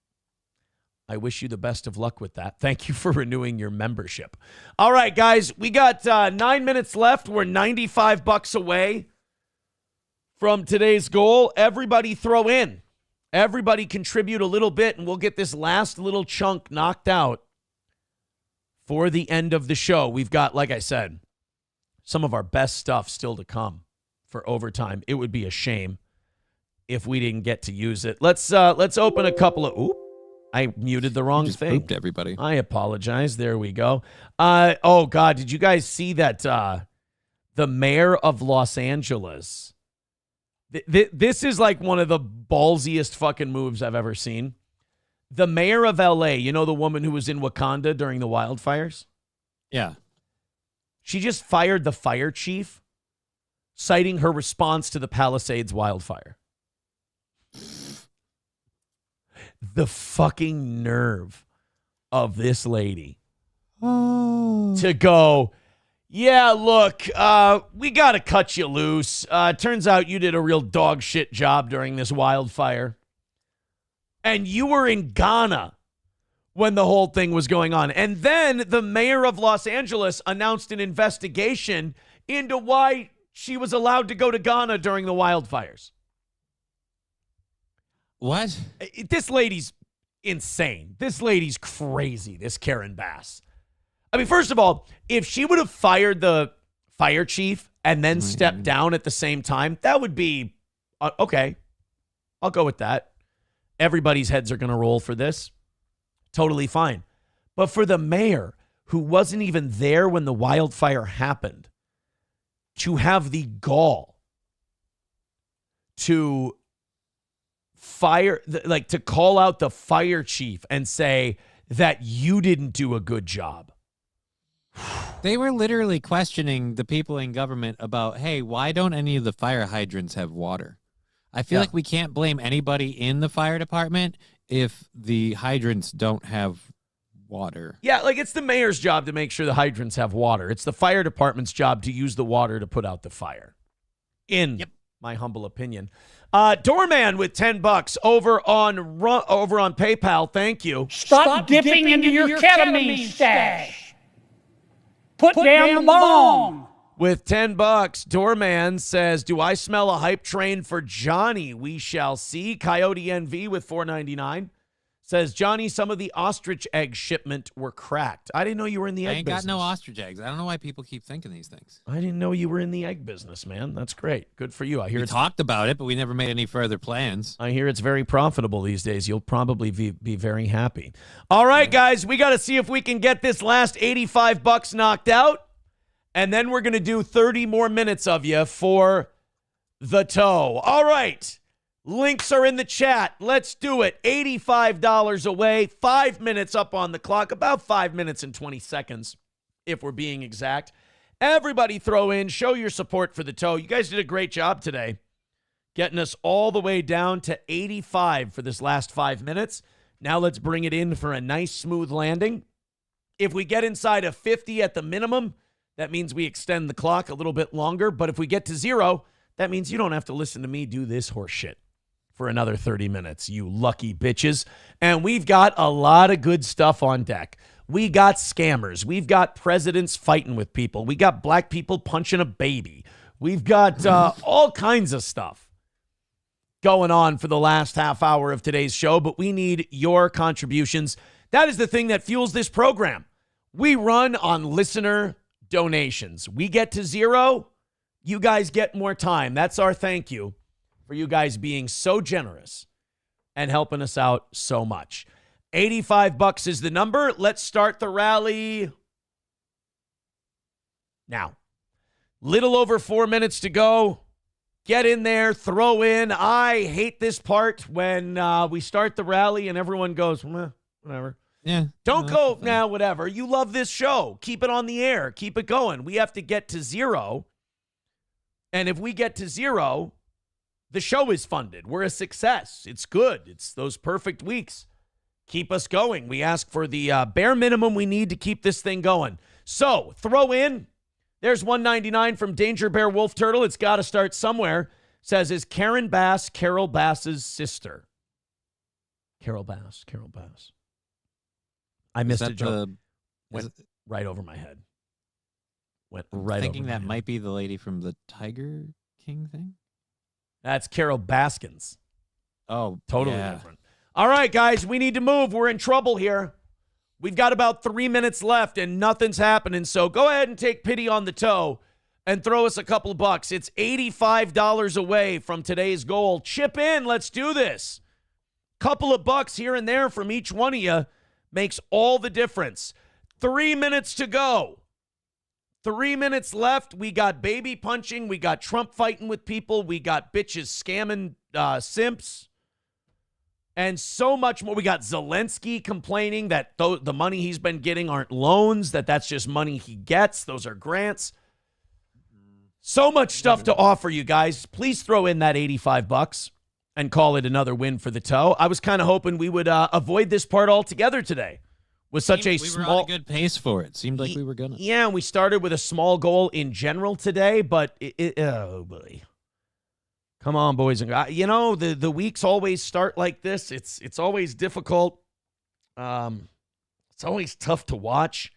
I wish you the best of luck with that. Thank you for renewing your membership. All right, guys, we got 9 minutes left. We're $95 away from today's goal. Everybody throw in. Everybody contribute a little bit, and we'll get this last little chunk knocked out for the end of the show. We've got, like I said, some of our best stuff still to come for overtime. It would be a shame if we didn't get to use it. Let's open a couple of... Oop, I muted the wrong just thing. Pooped everybody. I apologize. There we go. Oh, God, did you guys see that the mayor of Los Angeles... This is like one of the ballsiest fucking moves I've ever seen. The mayor of LA, you know the woman who was in Wakanda during the wildfires? Yeah. She just fired the fire chief, citing her response to the Palisades wildfire. The fucking nerve of this lady to go... Yeah, look, we got to cut you loose. Turns out you did a real dog shit job during this wildfire. And you were in Ghana when the whole thing was going on. And then the mayor of Los Angeles announced an investigation into why she was allowed to go to Ghana during the wildfires. What? This lady's insane. This lady's crazy, this Karen Bass. I mean, first of all, if she would have fired the fire chief and then stepped down at the same time, that would be, okay, I'll go with that. Everybody's heads are going to roll for this. Totally fine. But for the mayor, who wasn't even there when the wildfire happened, to have the gall to to call out the fire chief and say that you didn't do a good job. They were literally questioning the people in government about, hey, why don't any of the fire hydrants have water? I feel like we can't blame anybody in the fire department if the hydrants don't have water. Yeah, like it's the mayor's job to make sure the hydrants have water. It's the fire department's job to use the water to put out the fire. In my humble opinion. Doorman with $10 over on PayPal. Thank you. Stop dipping into your ketamine stash. Put down the bomb. With $10, Doorman says, do I smell a hype train for Johnny? We shall see. Coyote NV with $4.99 says, Johnny, some of the ostrich egg shipment were cracked. I didn't know you were in the egg business. I ain't got no ostrich eggs. I don't know why people keep thinking these things. I didn't know you were in the egg business, man. That's great. Good for you. I hear we talked about it, but we never made any further plans. I hear it's very profitable these days. You'll probably be very happy. All right, guys, we got to see if we can get this last $85 knocked out. And then we're going to do 30 more minutes of you for the toe. All right. Links are in the chat. Let's do it. $85 away. 5 minutes up on the clock. About 5 minutes and 20 seconds, if we're being exact. Everybody throw in. Show your support for the toe. You guys did a great job today, getting us all the way down to 85 for this last 5 minutes. Now let's bring it in for a nice, smooth landing. If we get inside of 50 at the minimum, that means we extend the clock a little bit longer. But if we get to 0, that means you don't have to listen to me do this horse shit for another 30 minutes, you lucky bitches. And we've got a lot of good stuff on deck. We got scammers. We've got presidents fighting with people. We got black people punching a baby. We've got all kinds of stuff going on for the last half hour of today's show, but we need your contributions. That is the thing that fuels this program. We run on listener donations. We get to 0, you guys get more time. That's our thank you for you guys being so generous and helping us out so much. $85 is the number. Let's start the rally now. Little over 4 minutes to go. Get in there, throw in. I hate this part when we start the rally and everyone goes, whatever. Yeah. Don't go now, whatever. You love this show. Keep it on the air. Keep it going. We have to get to 0. And if we get to 0, the show is funded. We're a success. It's good. It's those perfect weeks. Keep us going. We ask for the bare minimum we need to keep this thing going. So throw in. There's $1.99 from Danger Bear Wolf Turtle. It's got to start somewhere. Says, is Karen Bass Carol Bass's sister? Carol Bass. I missed that a joke. is Went it- right over my head. Went I'm right thinking over my that head. might be the lady from the Tiger King thing. That's Carol Baskins. Oh, Totally yeah. different. All right, guys, we need to move. We're in trouble here. We've got about 3 minutes left and nothing's happening. So go ahead and take pity on the toe and throw us a couple of bucks. It's $85 away from today's goal. Chip in. Let's do this. Couple of bucks here and there from each one of you makes all the difference. 3 minutes to go. 3 minutes left. We got baby punching. We got Trump fighting with people. We got bitches scamming simps. And so much more. We got Zelensky complaining that the money he's been getting aren't loans, that's just money he gets. Those are grants. So much stuff to offer you guys. Please throw in that 85 bucks and call it another win for the toe. I was kind of hoping we would avoid this part altogether today. With such a We were on small a good pace for it. Seemed like we were gonna. Yeah, we started with a small goal in general today, but oh boy. Come on, boys and girls. You know, the weeks always start like this. It's always difficult. It's always tough to watch.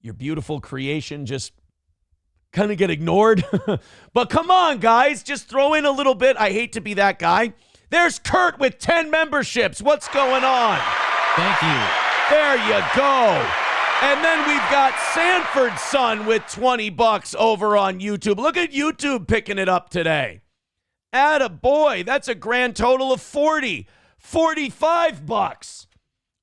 Your beautiful creation just kind of get ignored. But come on, guys, just throw in a little bit. I hate to be that guy. There's Kurt with 10 memberships. What's going on? Thank you. There you go. And then we've got Sanford's son with 20 bucks over on YouTube. Look at YouTube picking it up today. Atta boy, that's a grand total of 45 bucks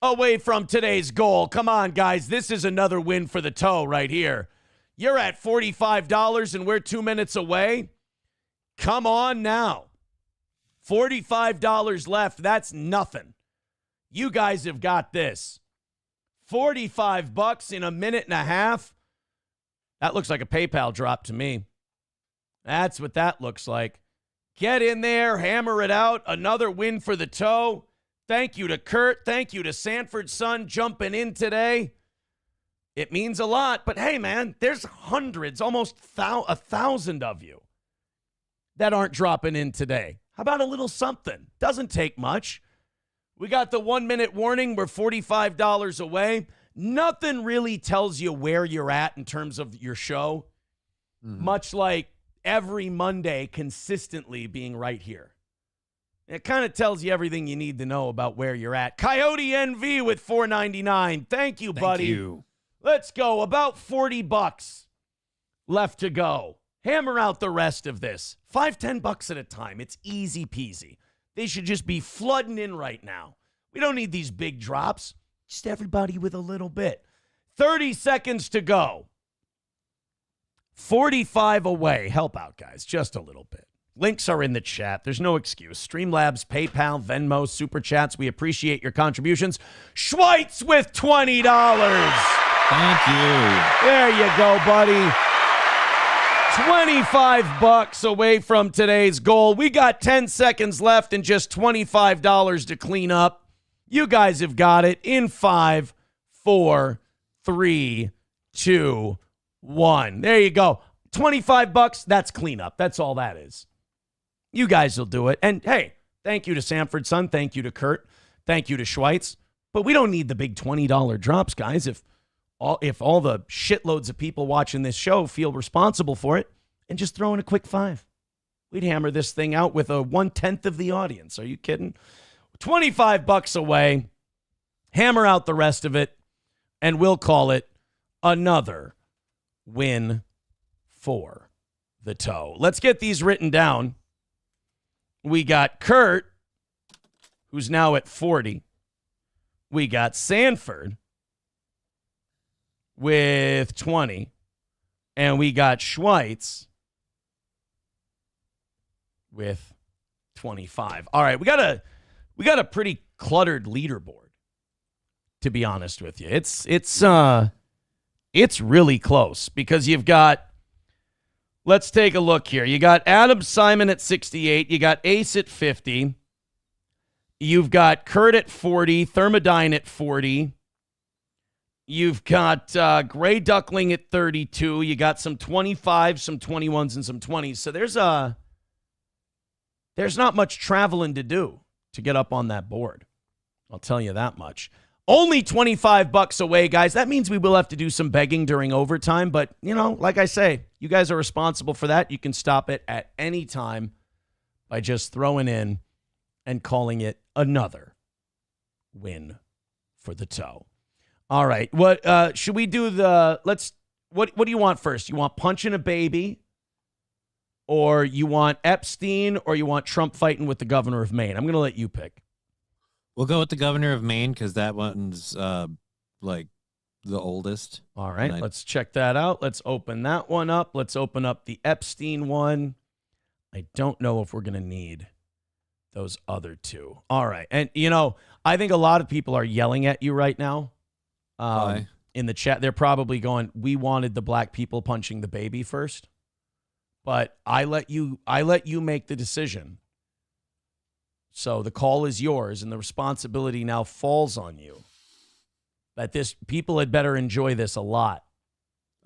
away from today's goal. Come on, guys. This is another win for the toe right here. You're at $45 and we're 2 minutes away. Come on now. $45 left. That's nothing. You guys have got this. 45 bucks in a minute and a half. That looks like a PayPal drop to me. That's what that looks like. Get in there, hammer it out. Another win for the toe. Thank you to Kurt. Thank you to Sanford's son jumping in today. It means a lot. But hey, man, there's hundreds, almost 1,000 of you that aren't dropping in today. How about a little something? Doesn't take much. We got the 1 minute warning. We're $45 away. Nothing really tells you where you're at in terms of your show, much like every Monday consistently being right here. It kind of tells you everything you need to know about where you're at. Coyote NV with $4.99. Thank you, buddy. Thank you. Let's go. About 40 bucks left to go. Hammer out the rest of this. 5-10 bucks at a time. It's easy peasy. They should just be flooding in right now. We don't need these big drops. Just everybody with a little bit. 30 seconds to go. 45 away. Help out, guys. Just a little bit. Links are in the chat. There's no excuse. Streamlabs, PayPal, Venmo, Super Chats. We appreciate your contributions. Schweitz with $20. Thank you. There you go, buddy. 25 bucks away from today's goal. We got 10 seconds left and just $25 to clean up. You guys have got it in 5, 4, 3, 2, 1. There you go. 25 bucks, that's cleanup. That's all that is. You guys will do it. And hey, thank you to Sanford's son. Thank you to Kurt. Thank you to Schweitz. But we don't need the big $20 drops, guys. If all the shitloads of people watching this show feel responsible for it and just throw in a quick 5, we'd hammer this thing out with a 1/10 of the audience. Are you kidding? 25 bucks away. Hammer out the rest of it, and we'll call it another win for the toe. Let's get these written down. We got Kurt, who's now at 40. We got Sanford with 20. And we got Schweitz with 25. All right, we got a pretty cluttered leaderboard, to be honest with you. It's really close because you've got, let's take a look here. You got Adam Simon at 68. You got Ace at 50. You've got Kurt at 40. Thermodyne at 40. You've got Gray Duckling at 32. You got some 25s, some 21s, and some 20s. So there's not much traveling to do to get up on that board. I'll tell you that much. Only $25 away, guys. That means we will have to do some begging during overtime. But, like I say, you guys are responsible for that. You can stop it at any time by just throwing in and calling it another win for the toe. All right. What should we do what do you want first? You want punching a baby, or you want Epstein, or you want Trump fighting with the governor of Maine? I'm going to let you pick. We'll go with the governor of Maine because that one's like the oldest. All right, let's check that out. Let's open that one up. Let's open up the Epstein one. I don't know if we're going to need those other two. All right. And, I think a lot of people are yelling at you right now in the chat. They're probably going, we wanted the black people punching the baby first. But I let you make the decision. So the call is yours, and the responsibility now falls on you. That people had better enjoy this a lot.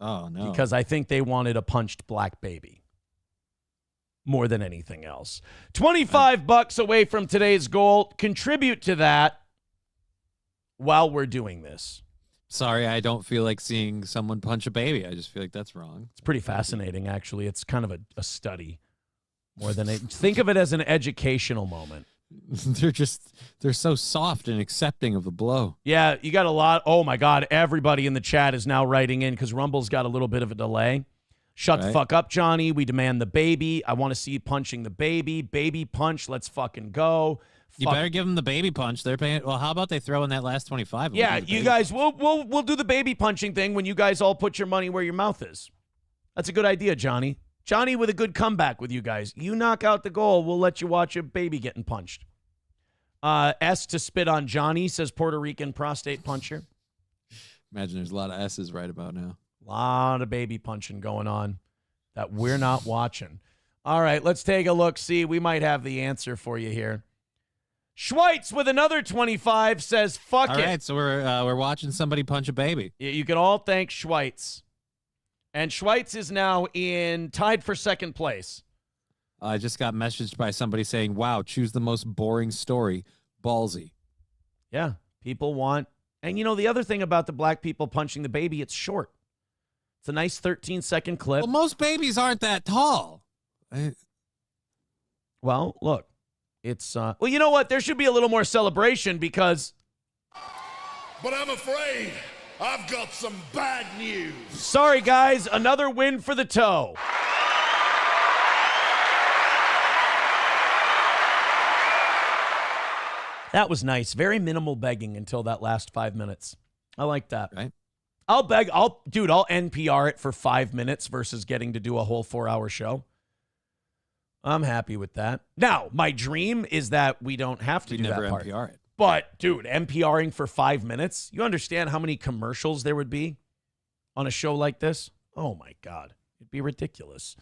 Oh, no. Because I think they wanted a punched black baby more than anything else. $25 away from today's goal. Contribute to that while we're doing this. Sorry, I don't feel like seeing someone punch a baby. I just feel like that's wrong. It's pretty fascinating, actually. It's kind of a study more than think of it as an educational moment. They're so soft and accepting of the blow. Yeah, you got a lot. Oh my God, everybody in the chat is now writing in because Rumble's got a little bit of a delay. Shut the fuck up, Johnny. We demand the baby. I want to see you punching the baby. Baby punch. Let's fucking go. You better give them the baby punch. They're paying. Well, how about they throw in that last 25? Yeah, you guys, we'll do the baby punching thing when you guys all put your money where your mouth is. That's a good idea, Johnny. Johnny with a good comeback with you guys. You knock out the goal, we'll let you watch a baby getting punched. S to spit on Johnny, says Puerto Rican prostate puncher. Imagine there's a lot of S's right about now. A lot of baby punching going on that we're not watching. All right, let's take a look. See, we might have the answer for you here. Schweitz with another 25 says, fuck it. All right, so we're watching somebody punch a baby. You can all thank Schweitz. And Schweitz is now tied for second place. I just got messaged by somebody saying, wow, choose the most boring story. Ballsy. Yeah, people want. And the other thing about the black people punching the baby, it's short. It's a nice 13-second clip. Well, most babies aren't that tall. Well, look, it's, well, you know what? There should be a little more celebration because. But I'm afraid I've got some bad news. Sorry, guys. Another win for the toe. That was nice. Very minimal begging until that last 5 minutes. I like that. Right. I'll NPR it for 5 minutes versus getting to do a whole 4-hour show. I'm happy with that. Now, my dream is that we don't have to do that part. NPR it. But, dude, NPRing for 5 minutes, you understand how many commercials there would be on a show like this? Oh, my God. It'd be ridiculous.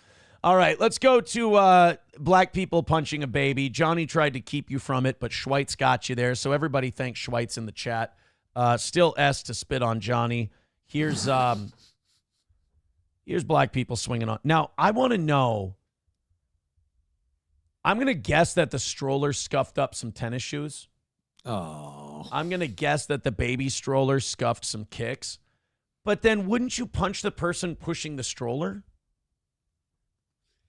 All right, let's go to black people punching a baby. Johnny tried to keep you from it, but Schweitz got you there. So everybody thanks Schweitz in the chat. Still S to spit on Johnny. Here's black people swinging on. Now, I want to know. I'm going to guess that the stroller scuffed up some tennis shoes. Oh. I'm going to guess that the baby stroller scuffed some kicks. But then wouldn't you punch the person pushing the stroller?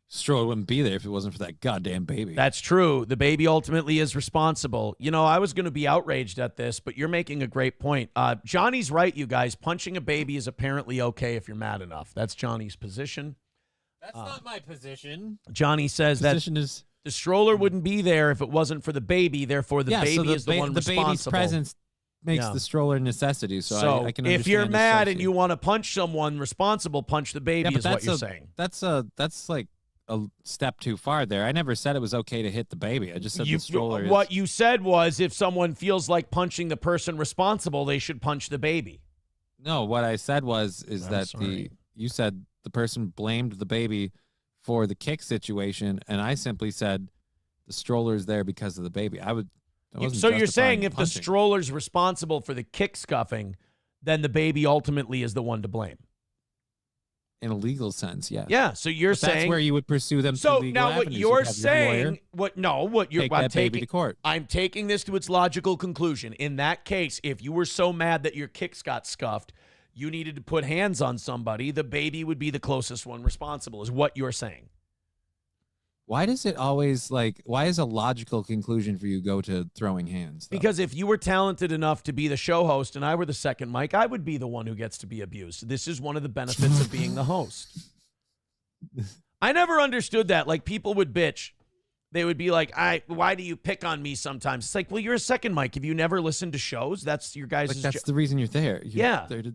Stroller wouldn't be there if it wasn't for that goddamn baby. That's true. The baby ultimately is responsible. I was going to be outraged at this, but you're making a great point. Johnny's right, you guys. Punching a baby is apparently okay if you're mad enough. That's Johnny's position. That's not my position. Johnny says that the stroller wouldn't be there if it wasn't for the baby. Therefore, the baby is the one responsible. The baby's presence makes the stroller a necessity. So I can understand if you're mad and you want to punch someone responsible, punch the baby is what you're saying. That's like a step too far there. I never said it was okay to hit the baby. I just said the stroller is. What you said was if someone feels like punching the person responsible, they should punch the baby. No, what I said you said the person blamed the baby for the kick situation, and I simply said the stroller is there because of the baby. So you're saying if the stroller's responsible for the kick scuffing, then the baby ultimately is the one to blame. In a legal sense, yes. Yeah, so you're But saying that's where you would pursue them. So through legal now what avenues. you're You'd have your lawyer saying, what you're take I'm that baby taking to court. I'm taking this to its logical conclusion. In that case, if you were so mad that your kicks got scuffed, you needed to put hands on somebody, the baby would be the closest one responsible, is what you're saying. Why does it always why is a logical conclusion for you go to throwing hands? Though? Because if you were talented enough to be the show host and I were the second mic, I would be the one who gets to be abused. This is one of the benefits of being the host. I never understood that. Like, people would bitch. They would be like, why do you pick on me sometimes? It's like, well, you're a second mic. Have you never listened to shows? That's your guys' that's the reason you're there. You're there to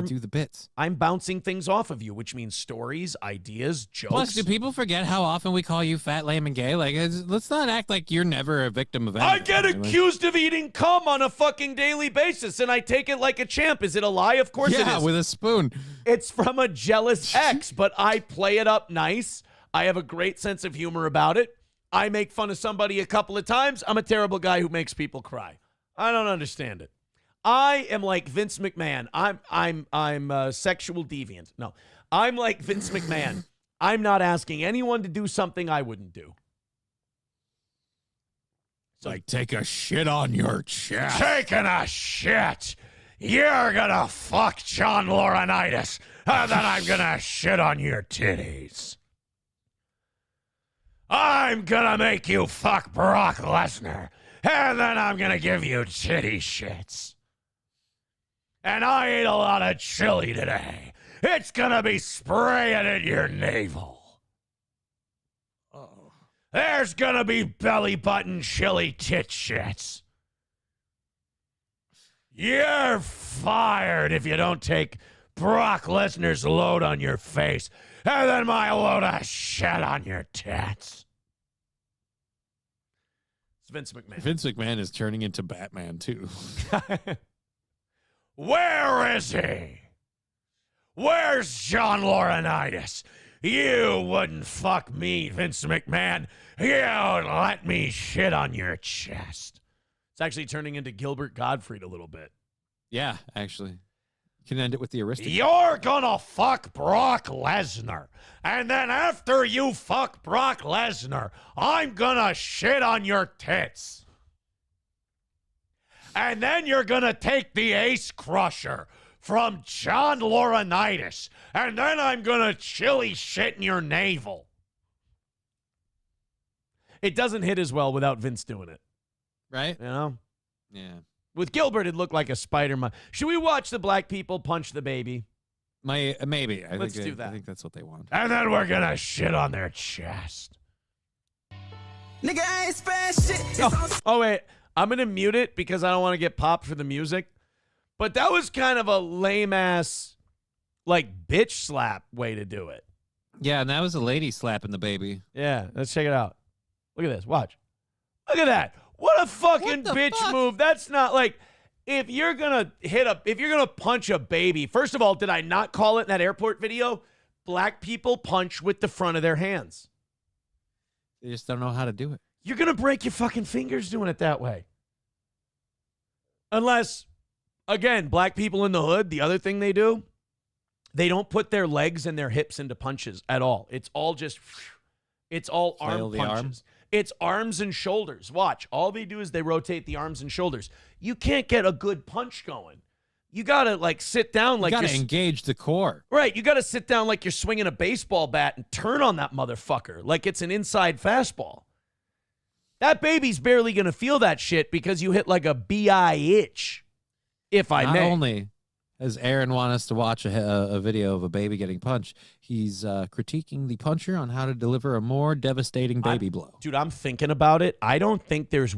do the bits. I'm bouncing things off of you, which means stories, ideas, jokes. Plus, do people forget how often we call you fat, lame, and gay? Like, let's not act like you're never a victim of anything. I get accused of eating cum on a fucking daily basis, and I take it like a champ. Is it a lie? Of course it is. Yeah, with a spoon. It's from a jealous ex, but I play it up nice. I have a great sense of humor about it. I make fun of somebody a couple of times. I'm a terrible guy who makes people cry. I don't understand it. I am like Vince McMahon. I'm a sexual deviant. No, I'm like Vince McMahon. I'm not asking anyone to do something I wouldn't do. Like, take a shit on your chest. Taking a shit. You're gonna fuck John Laurinaitis, and then I'm gonna shit on your titties. I'm gonna make you fuck Brock Lesnar, and then I'm gonna give you titty shits. And I ate a lot of chili today. It's gonna be spraying in your navel. Oh. There's gonna be belly button chili tit shits. You're fired if you don't take Brock Lesnar's load on your face and then my load of shit on your tits. It's Vince McMahon. Vince McMahon is turning into Batman, too. Where is he? Where's John Laurinaitis? You wouldn't fuck me, Vince McMahon. You'd let me shit on your chest. It's actually turning into Gilbert Gottfried a little bit. Yeah, actually. You can end it with the aristocrat. You're gonna fuck Brock Lesnar. And then after you fuck Brock Lesnar, I'm gonna shit on your tits. And then you're gonna take the Ace Crusher from John Laurinaitis. And then I'm gonna chili shit in your navel. It doesn't hit as well without Vince doing it. Right? You know? Yeah. With Gilbert, it looked like a Spider-Man. Should we watch the black people punch the baby? Maybe. Let's do that. I think that's what they want. And then we're gonna shit on their chest. Nigga, I ain't spaz shit. Oh, wait. I'm going to mute it because I don't want to get popped for the music. But that was kind of a lame-ass, like, bitch slap way to do it. Yeah, and that was a lady slapping the baby. Yeah, let's check it out. Look at this. Watch. Look at that. What a fucking bitch move. That's not like, if you're going to punch a baby, first of all, did I not call it in that airport video? Black people punch with the front of their hands. They just don't know how to do it. You're going to break your fucking fingers doing it that way. Unless, again, black people in the hood, the other thing they do, they don't put their legs and their hips into punches at all. It's all just, it's all arm punches. It's arms and shoulders. Watch. All they do is they rotate the arms and shoulders. You can't get a good punch going. You got to, like, sit down like you got to engage the core. Right. You got to sit down like you're swinging a baseball bat and turn on that motherfucker like it's an inside fastball. That baby's barely going to feel that shit because you hit like a BI itch, if I may. Not only does Aaron want us to watch a video of a baby getting punched, he's critiquing the puncher on how to deliver a more devastating baby blow. Dude, I'm thinking about it. I don't think there's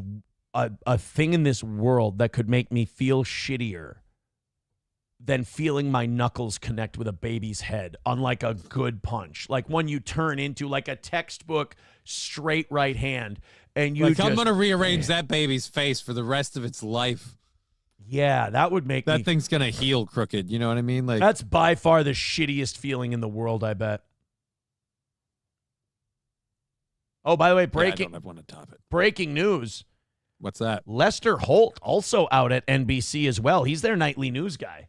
a thing in this world that could make me feel shittier than feeling my knuckles connect with a baby's head on like a good punch. Like one you turn into like a textbook straight right hand. And you I'm going to rearrange that baby's face for the rest of its life. Yeah, that would make that thing's going to heal crooked. You know what I mean? Like, that's by far the shittiest feeling in the world, I bet. Oh, by the way, breaking, I don't want to top it. Breaking news. What's that? Lester Holt also out at NBC as well. He's their nightly news guy.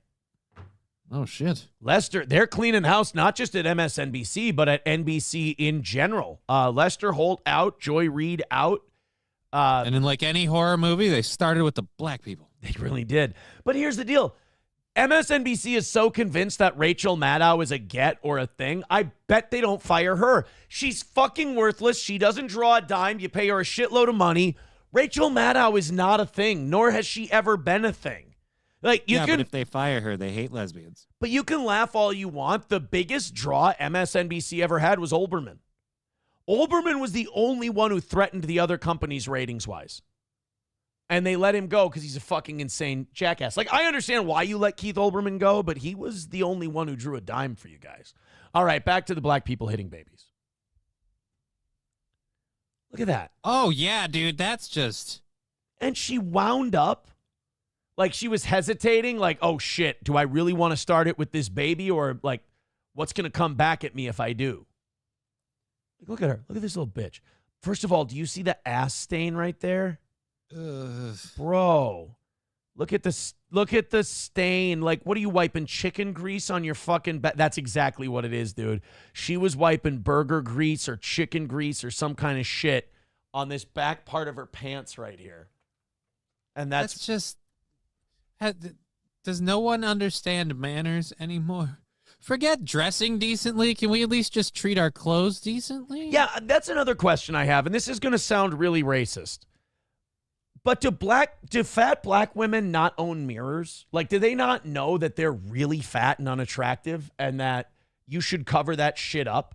Oh, shit. Lester, they're cleaning house not just at MSNBC, but at NBC in general. Lester Holt out, Joy Reid out. And in like any horror movie, they started with the black people. They really did. But here's the deal. MSNBC is so convinced that Rachel Maddow is a get or a thing, I bet they don't fire her. She's fucking worthless. She doesn't draw a dime. You pay her a shitload of money. Rachel Maddow is not a thing, nor has she ever been a thing. Like you can, but if they fire her, they hate lesbians. But you can laugh all you want. The biggest draw MSNBC ever had was Olbermann. Olbermann was the only one who threatened the other companies ratings-wise. And they let him go because he's a fucking insane jackass. Like, I understand why you let Keith Olbermann go, but he was the only one who drew a dime for you guys. All right, back to the black people hitting babies. Look at that. Oh, yeah, dude, that's just... And she wound up like she was hesitating, like, oh, shit, do I really want to start it with this baby? Or, like, what's going to come back at me if I do? Look at her. Look at this little bitch. First of all, do you see the ass stain right there? Bro, look at the stain. Like, what are you wiping? Chicken grease on your fucking back? That's exactly what it is, dude. She was wiping burger grease or chicken grease or some kind of shit on this back part of her pants right here. And that's just... Does no one understand manners anymore? Forget dressing decently. Can we at least just treat our clothes decently? Yeah, that's another question I have, and this is going to sound really racist. But do fat black women not own mirrors? Like, do they not know that they're really fat and unattractive and that you should cover that shit up?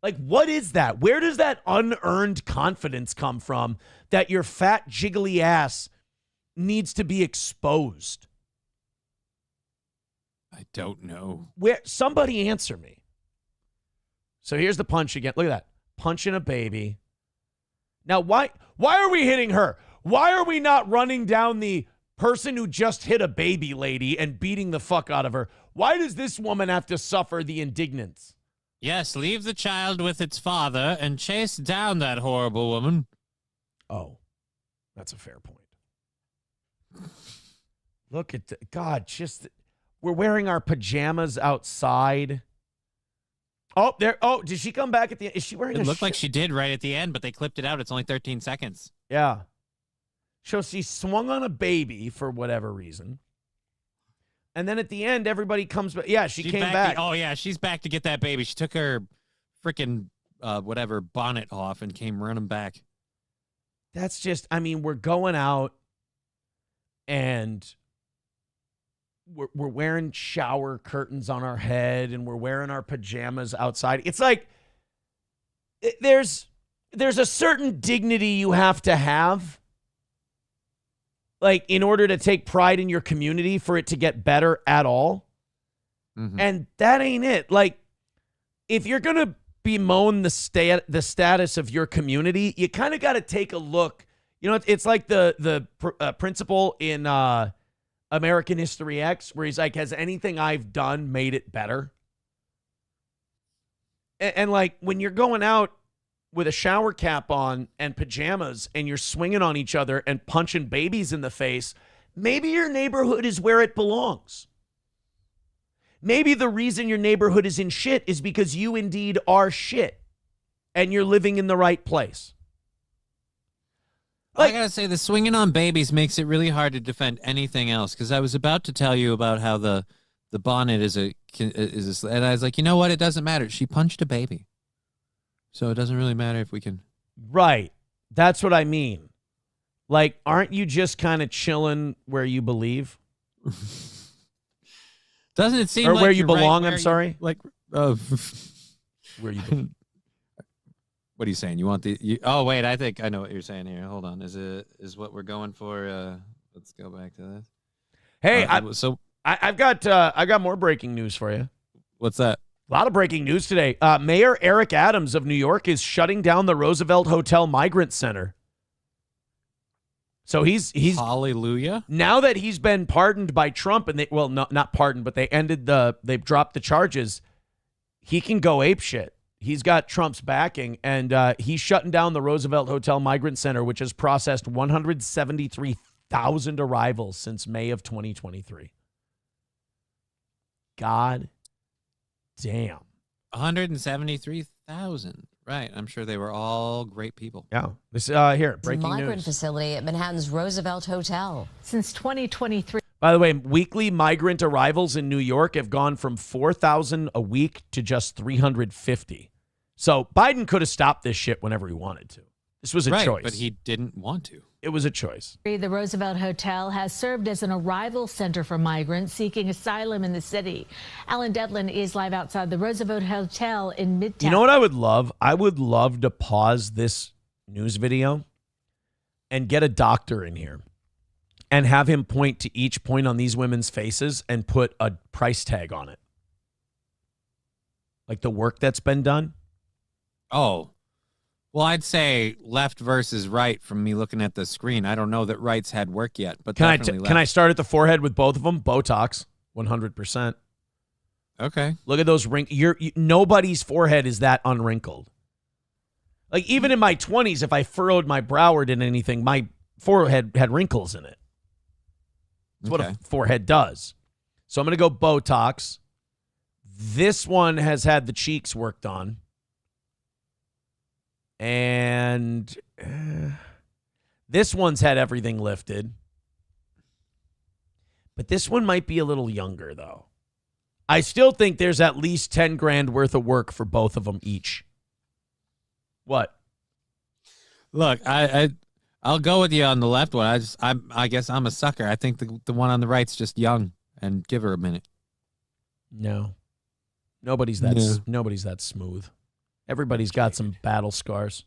Like, what is that? Where does that unearned confidence come from that your fat, jiggly ass needs to be exposed? I don't know. Where somebody answer me. So here's the punch again. Look at that. Punching a baby. Now, why are we hitting her? Why are we not running down the person who just hit a baby lady and beating the fuck out of her? Why does this woman have to suffer the indignance? Yes, leave the child with its father and chase down that horrible woman. Oh, that's a fair point. Look at God, we're wearing our pajamas outside. Oh, there. Oh, did she come back at the end? Is she wearing It looked like she did right at the end, but they clipped it out. It's only 13 seconds. Yeah. So she swung on a baby for whatever reason. And then at the end, everybody comes back. Yeah, she came back. Oh, yeah, she's back to get that baby. She took her freaking whatever bonnet off and came running back. That's just, I mean, we're going out and we're wearing shower curtains on our head and we're wearing our pajamas outside. It's like there's a certain dignity you have to have, like, in order to take pride in your community for it to get better at all. Mm-hmm. And that ain't it. Like, if you're going to bemoan the status of your community, you kind of got to take a look. You know, it's like the principal in American History X, where he's like, has anything I've done made it better? And like, when you're going out with a shower cap on and pajamas and you're swinging on each other and punching babies in the face, maybe your neighborhood is where it belongs. Maybe the reason your neighborhood is in shit is because you indeed are shit and you're living in the right place. I gotta say, the swinging on babies makes it really hard to defend anything else, because I was about to tell you about how the bonnet is and I was like, you know what? It doesn't matter. She punched a baby, so it doesn't really matter if we can. Right. That's what I mean. Like, aren't you just kind of chilling where you believe? Doesn't it seem or like where you you're right belong? where I'm sorry. Where you belong. What are you saying? You want oh, wait, I think I know what you're saying here. Hold on. Is what we're going for? Let's go back to this. Hey, I've got more breaking news for you. What's that? A lot of breaking news today. Mayor Eric Adams of New York is shutting down the Roosevelt Hotel Migrant Center. So he's hallelujah. Now that he's been pardoned by Trump, and not pardoned, but they've dropped the charges. He can go apeshit. He's got Trump's backing, and he's shutting down the Roosevelt Hotel Migrant Center, which has processed 173,000 arrivals since May of 2023. God damn. 173,000. Right. I'm sure they were all great people. Yeah. This here, It's a breaking migrant news. facility at Manhattan's Roosevelt Hotel. Since 2023. By the way, weekly migrant arrivals in New York have gone from 4,000 a week to just 350. So Biden could have stopped this shit whenever he wanted to. This was a Right, choice. but he didn't want to. It was a choice. The Roosevelt Hotel has served as an arrival center for migrants seeking asylum in the city. Alan Devlin is live outside the Roosevelt Hotel in Midtown. You know what I would love? I would love to pause this news video and get a doctor in here and have him point to each point on these women's faces and put a price tag on it. Like the work that's been done. Oh. Well, I'd say left versus right from me looking at the screen. I don't know that right's had work yet, but Can definitely I left. start at the forehead with both of them? Botox, 100%. Okay. Look at those wrinkles. Nobody's forehead is that unwrinkled. Like even in my 20s, if I furrowed my brow or did anything, my forehead had wrinkles in it. That's what a forehead does. So I'm going to go Botox. This one has had the cheeks worked on. And this one's had everything lifted. But this one might be a little younger, though. I still think there's at least 10 grand worth of work for both of them each. What? Look, I'll go with you on the left one. I guess I'm a sucker. I think the one on the right's just young, and give her a minute. No. Nobody's that smooth. Everybody's got some battle scars.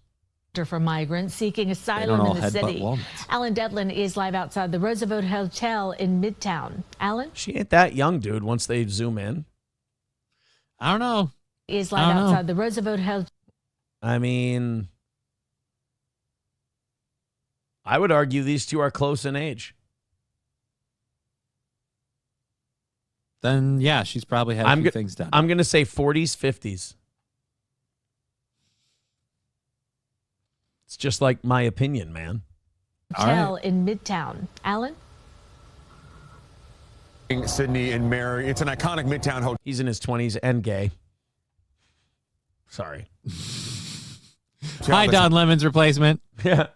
For migrants seeking asylum in the city. Alan Devlin is live outside the Roosevelt Hotel in Midtown. Alan? She ain't that young, dude, once they zoom in. I don't know. Is live outside the Roosevelt Hotel. I mean, I would argue these two are close in age. Then, yeah, she's probably had a few things done. I'm going to say 40s, 50s. It's just like my opinion, man. Hotel in Midtown. Alan? Sydney and Mary. It's an iconic Midtown hotel. He's in his 20s and gay. Sorry. Hi, Don Lemon's replacement. Yeah.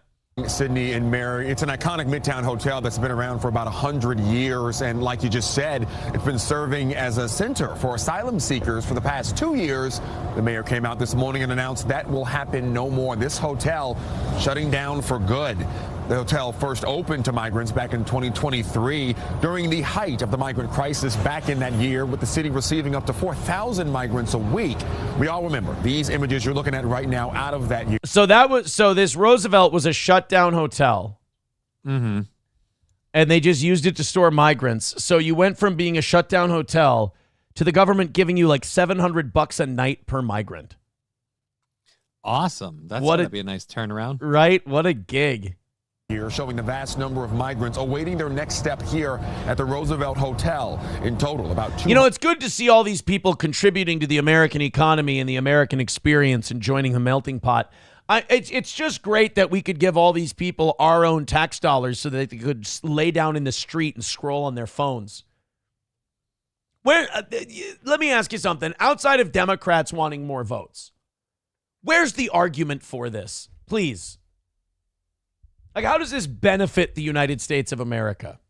Sydney and Mary. It's an iconic Midtown hotel that's been around for about 100 years. And like you just said, it's been serving as a center for asylum seekers for the past 2 years. The mayor came out this morning and announced that will happen no more. This hotel shutting down for good. The hotel first opened to migrants back in 2023 during the height of the migrant crisis back in that year, with the city receiving up to 4,000 migrants a week. We all remember these images you're looking at right now out of that year. So this Roosevelt was a shutdown hotel. Mm-hmm. And they just used it to store migrants. So you went from being a shutdown hotel to the government giving you like $700 a night per migrant. Awesome. That's going to be a nice turnaround. Right? What a gig. Here, showing the vast number of migrants awaiting their next step here at the Roosevelt Hotel. In total, about 200. You know, it's good to see all these people contributing to the American economy and the American experience and joining the melting pot. It's just great that we could give all these people our own tax dollars so that they could lay down in the street and scroll on their phones. Let me ask you something. Outside of Democrats wanting more votes, where's the argument for this? Please. Like, how does this benefit the United States of America?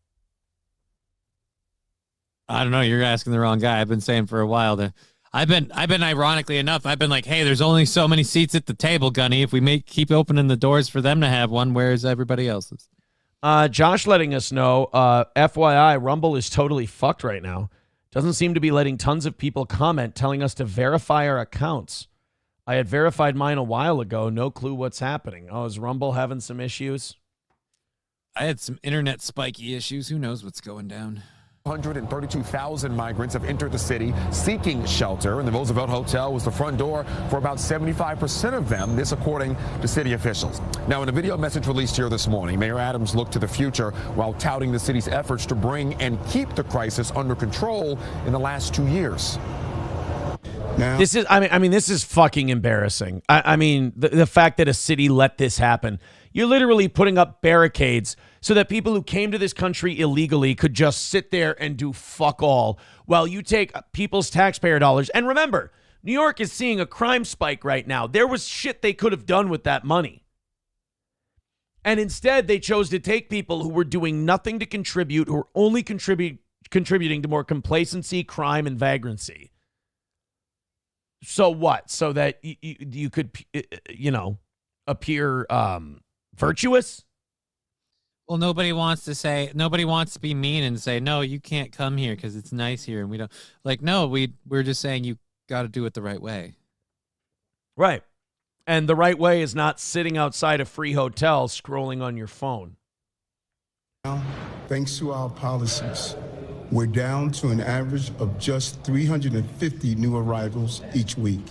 I don't know. You're asking the wrong guy. I've been saying for a while that I've been ironically enough, I've been like, hey, there's only so many seats at the table, Gunny. If we keep opening the doors for them to have one, where's everybody else's? Josh letting us know, FYI, Rumble is totally fucked right now. Doesn't seem to be letting tons of people comment, telling us to verify our accounts. I had verified mine a while ago. No clue what's happening. Oh, is Rumble having some issues? I had some internet spiky issues. Who knows what's going down? 132,000 migrants have entered the city seeking shelter, and the Roosevelt Hotel was the front door for about 75% of them, this according to city officials. Now, in a video message released here this morning, Mayor Adams looked to the future while touting the city's efforts to bring and keep the crisis under control in the last 2 years. Now, This is, I mean, this is fucking embarrassing. I mean, the fact that a city let this happen. You're literally putting up barricades so that people who came to this country illegally could just sit there and do fuck all while you take people's taxpayer dollars. And remember, New York is seeing a crime spike right now. There was shit they could have done with that money. And instead, they chose to take people who were doing nothing to contribute, who were only contributing to more complacency, crime, and vagrancy. So what? So that you could, appear virtuous? Well, nobody wants to be mean and say, no, you can't come here because it's nice here. And we don't no, we're just saying you got to do it the right way. Right. And the right way is not sitting outside a free hotel scrolling on your phone. thanks to our policies, we're down to an average of just 350 new arrivals each week.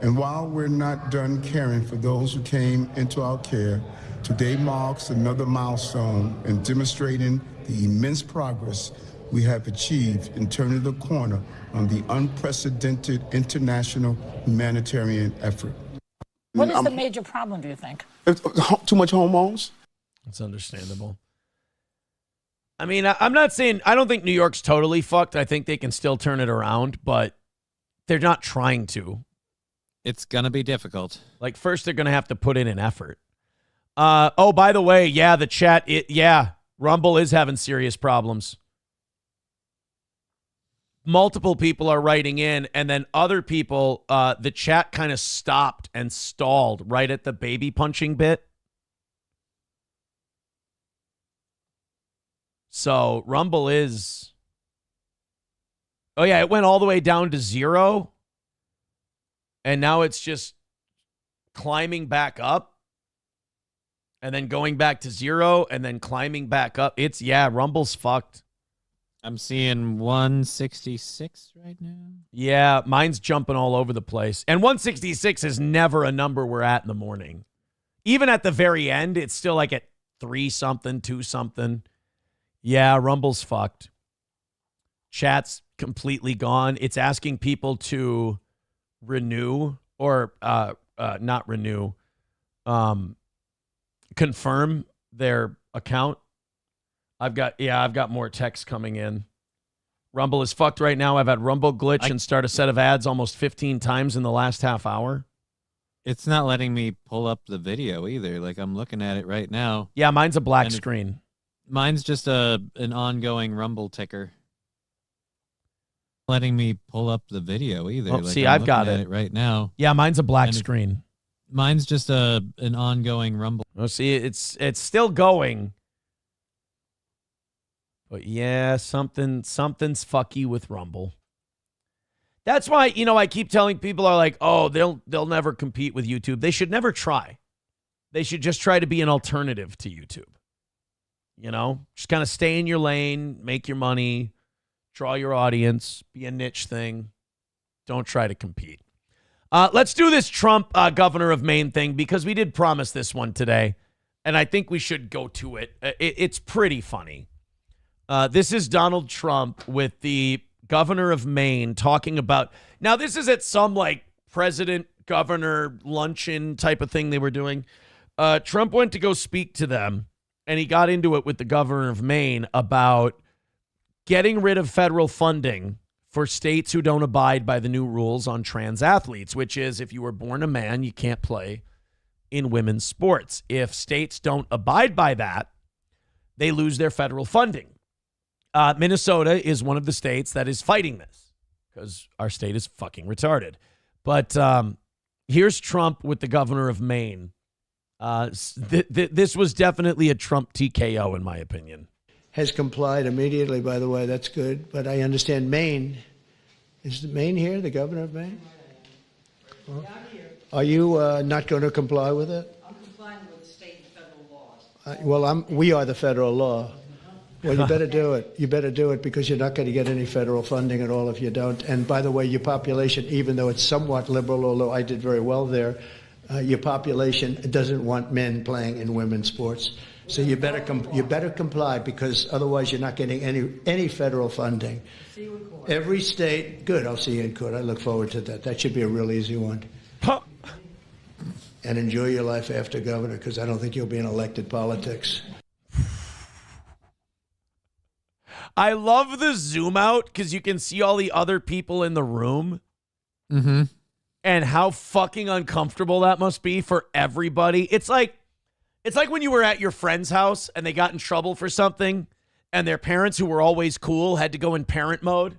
And while we're not done caring for those who came into our care, today marks another milestone in demonstrating the immense progress we have achieved in turning the corner on the unprecedented international humanitarian effort. What is the major problem, do you think? Too much hormones. That's understandable. I mean, I'm not saying, I don't think New York's totally fucked. I think they can still turn it around, but they're not trying to. It's going to be difficult. Like, first, they're going to have to put in an effort. Oh, by the way, yeah, the chat, Rumble is having serious problems. Multiple people are writing in, and then other people, the chat kind of stopped and stalled right at the baby punching bit. So Rumble is... Oh, yeah, it went all the way down to 0. And now it's just climbing back up. And then going back to 0 and then climbing back up. Rumble's fucked. I'm seeing 166 right now. Yeah, mine's jumping all over the place. And 166 is never a number we're at in the morning. Even at the very end, it's still like at 3-something, 2-something. Yeah, Rumble's fucked. Chat's completely gone. It's asking people to renew or not renew, confirm their account. I've got more text coming in. Rumble is fucked right now. I've had Rumble glitch and start a set of ads almost 15 times in the last half hour. It's not letting me pull up the video either. Like, I'm looking at it right now. Yeah, mine's a black screen. Mine's just an ongoing Rumble ticker. Letting me pull up the video either. Oh, see, I've got it right now. Yeah, mine's a black screen. Mine's just an ongoing Rumble. Oh, see, it's still going. But yeah, something's fucky with Rumble. That's why, I keep telling people are like, oh, they'll never compete with YouTube. They should never try. They should just try to be an alternative to YouTube. Just kind of stay in your lane, make your money, draw your audience, be a niche thing. Don't try to compete. Let's do this Trump governor of Maine thing because we did promise this one today, and I think we should go to it. It's pretty funny. This is Donald Trump with the governor of Maine talking about, now this is at some like president-governor luncheon type of thing they were doing. Trump went to go speak to them, and he got into it with the governor of Maine about getting rid of federal funding for states who don't abide by the new rules on trans athletes, which is if you were born a man, you can't play in women's sports. If states don't abide by that, they lose their federal funding. Minnesota is one of the states that is fighting this because our state is fucking retarded. But here's Trump with the governor of Maine. This was definitely a Trump TKO, in my opinion. Has complied immediately, by the way. That's good. But I understand Maine. Is Maine here, the governor of Maine? Well, are you not going to comply with it? I'm complying with state and federal laws. We are the federal law. Well, you better do it. You better do it because you're not going to get any federal funding at all if you don't. And by the way, your population, even though it's somewhat liberal, although I did very well there, Your population doesn't want men playing in women's sports. So you better comply, because otherwise you're not getting any federal funding. See you in court. Every state, good, I'll see you in court. I look forward to that. That should be a real easy one. And enjoy your life after governor, because I don't think you'll be in elected politics. I love the zoom out because you can see all the other people in the room. Mm-hmm. And how fucking uncomfortable that must be for everybody. It's like when you were at your friend's house and they got in trouble for something and their parents, who were always cool, had to go in parent mode.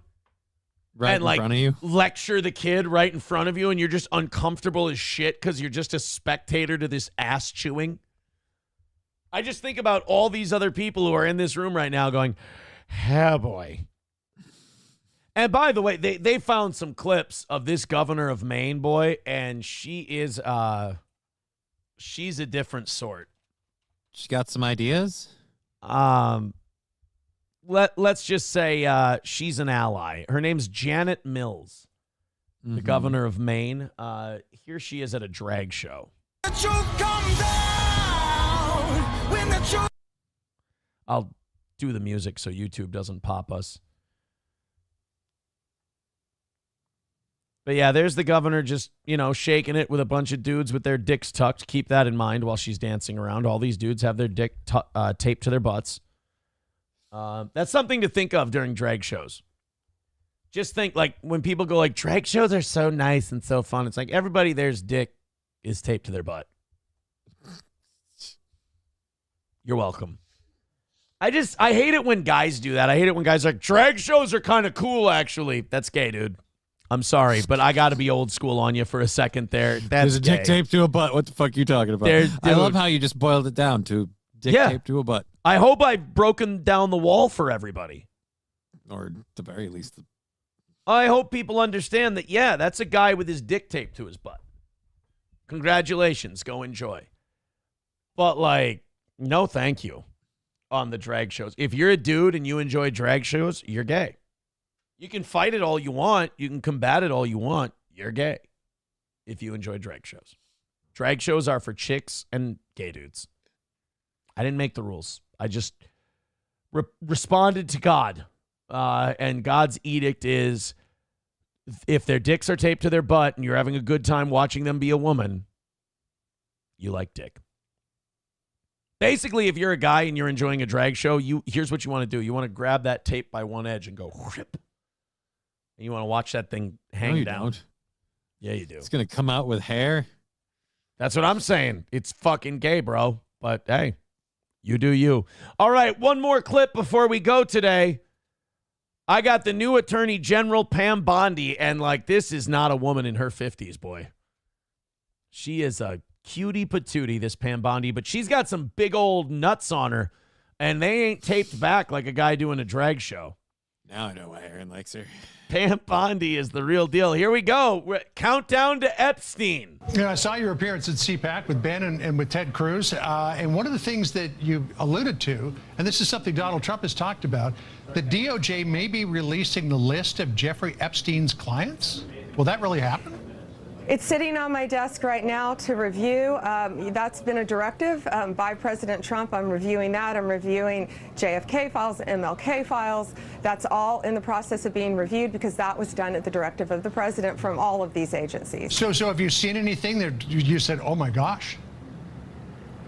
Right and in front of you. Lecture the kid right in front of you, and you're just uncomfortable as shit because you're just a spectator to this ass chewing. I just think about all these other people who are in this room right now going, "Oh boy." And by the way, they found some clips of this governor of Maine, boy, and she is she's a different sort. She got some ideas? Let's just say she's an ally. Her name's Janet Mills, the governor of Maine. Here she is at a drag show. I'll do the music so YouTube doesn't pop us. But yeah, there's the governor just, shaking it with a bunch of dudes with their dicks tucked. Keep that in mind while she's dancing around. All these dudes have their dick taped to their butts. That's something to think of during drag shows. Just think, like, when people go like, drag shows are so nice and so fun. It's like everybody there's dick is taped to their butt. You're welcome. I hate it when guys do that. I hate it when guys are like, drag shows are kind of cool, actually. That's gay, dude. I'm sorry, but I got to be old school on you for a second there. That's There's a dick gay. taped to a butt. What the fuck are you talking about? I love how you just boiled it down to dick taped to a butt. I hope I've broken down the wall for everybody. Or at the very least. I hope people understand that, yeah, that's a guy with his dick taped to his butt. Congratulations. Go enjoy. But, like, no thank you on the drag shows. If you're a dude and you enjoy drag shows, you're gay. You can fight it all you want. You can combat it all you want. You're gay if you enjoy drag shows. Drag shows are for chicks and gay dudes. I didn't make the rules. I just responded to God. And God's edict is, if their dicks are taped to their butt and you're having a good time watching them be a woman, you like dick. Basically, if you're a guy and you're enjoying a drag show, here's what you want to do. You want to grab that tape by one edge and go, rip. And you want to watch that thing hang down. Don't. Yeah, you do. It's going to come out with hair. That's what I'm saying. It's fucking gay, bro. But hey, you do you. All right, one more clip before we go today. I got the new Attorney General, Pam Bondi, and this is not a woman in her 50s, boy. She is a cutie patootie, this Pam Bondi, but she's got some big old nuts on her, and they ain't taped back like a guy doing a drag show. Now I know why Aaron likes her. Pam Bondi is the real deal. Here we go. Countdown to Epstein. Yeah, I saw your appearance at CPAC with Ben and with Ted Cruz. And one of the things that you alluded to, and this is something Donald Trump has talked about, the DOJ may be releasing the list of Jeffrey Epstein's clients. Will that really happen? It's sitting on my desk right now to review. That's been a directive by President Trump. I'm reviewing that. I'm reviewing JFK files, MLK files. That's all in the process of being reviewed because that was done at the directive of the president from all of these agencies. So have you seen anything that you said, oh my gosh?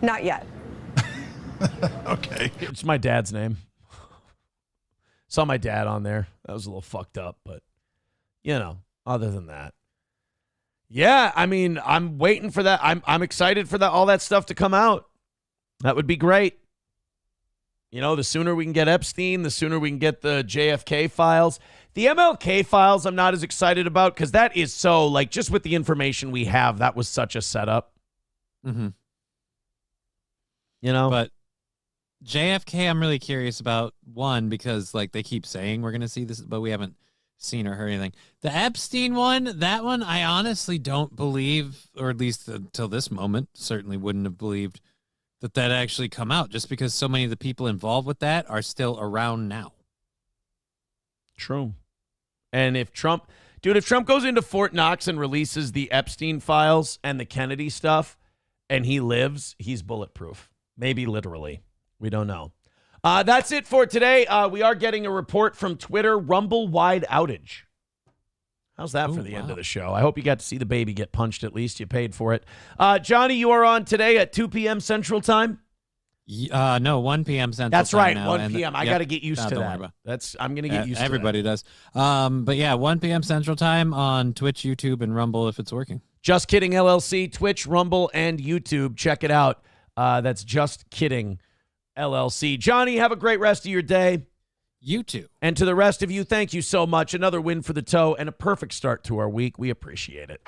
Not yet. Okay. It's my dad's name. Saw my dad on there. That was a little fucked up, but, other than that. Yeah, I mean, I'm waiting for that. I'm excited for all that stuff to come out. That would be great. The sooner we can get Epstein, the sooner we can get the JFK files. The MLK files I'm not as excited about because that is so, just with the information we have, that was such a setup. Mm-hmm. But JFK, I'm really curious about, one, because, they keep saying we're going to see this, but we haven't seen or heard anything. The Epstein one, that one, I honestly don't believe, or at least until this moment, certainly wouldn't have believed that actually come out, just because so many of the people involved with that are still around now. True. And if Trump Dude, if Trump goes into Fort Knox and releases the Epstein files and the Kennedy stuff and he lives, he's bulletproof. Maybe literally. We don't know. That's it for today. We are getting a report from Twitter, Rumble wide outage. How's that for the end of the show? I hope you got to see the baby get punched at least. You paid for it. Johnny, you are on today at 2 p.m. Central Time? No, 1 p.m. Central That's Time right, now, 1 p.m. I got to get used to that. I'm going to get used to that. Everybody does. But yeah, 1 p.m. Central Time on Twitch, YouTube, and Rumble if it's working. Just Kidding LLC, Twitch, Rumble, and YouTube. Check it out. That's Just Kidding LLC. Johnny, have a great rest of your day. You too. And to the rest of you, thank you so much. Another win for the toe and a perfect start to our week. We appreciate it.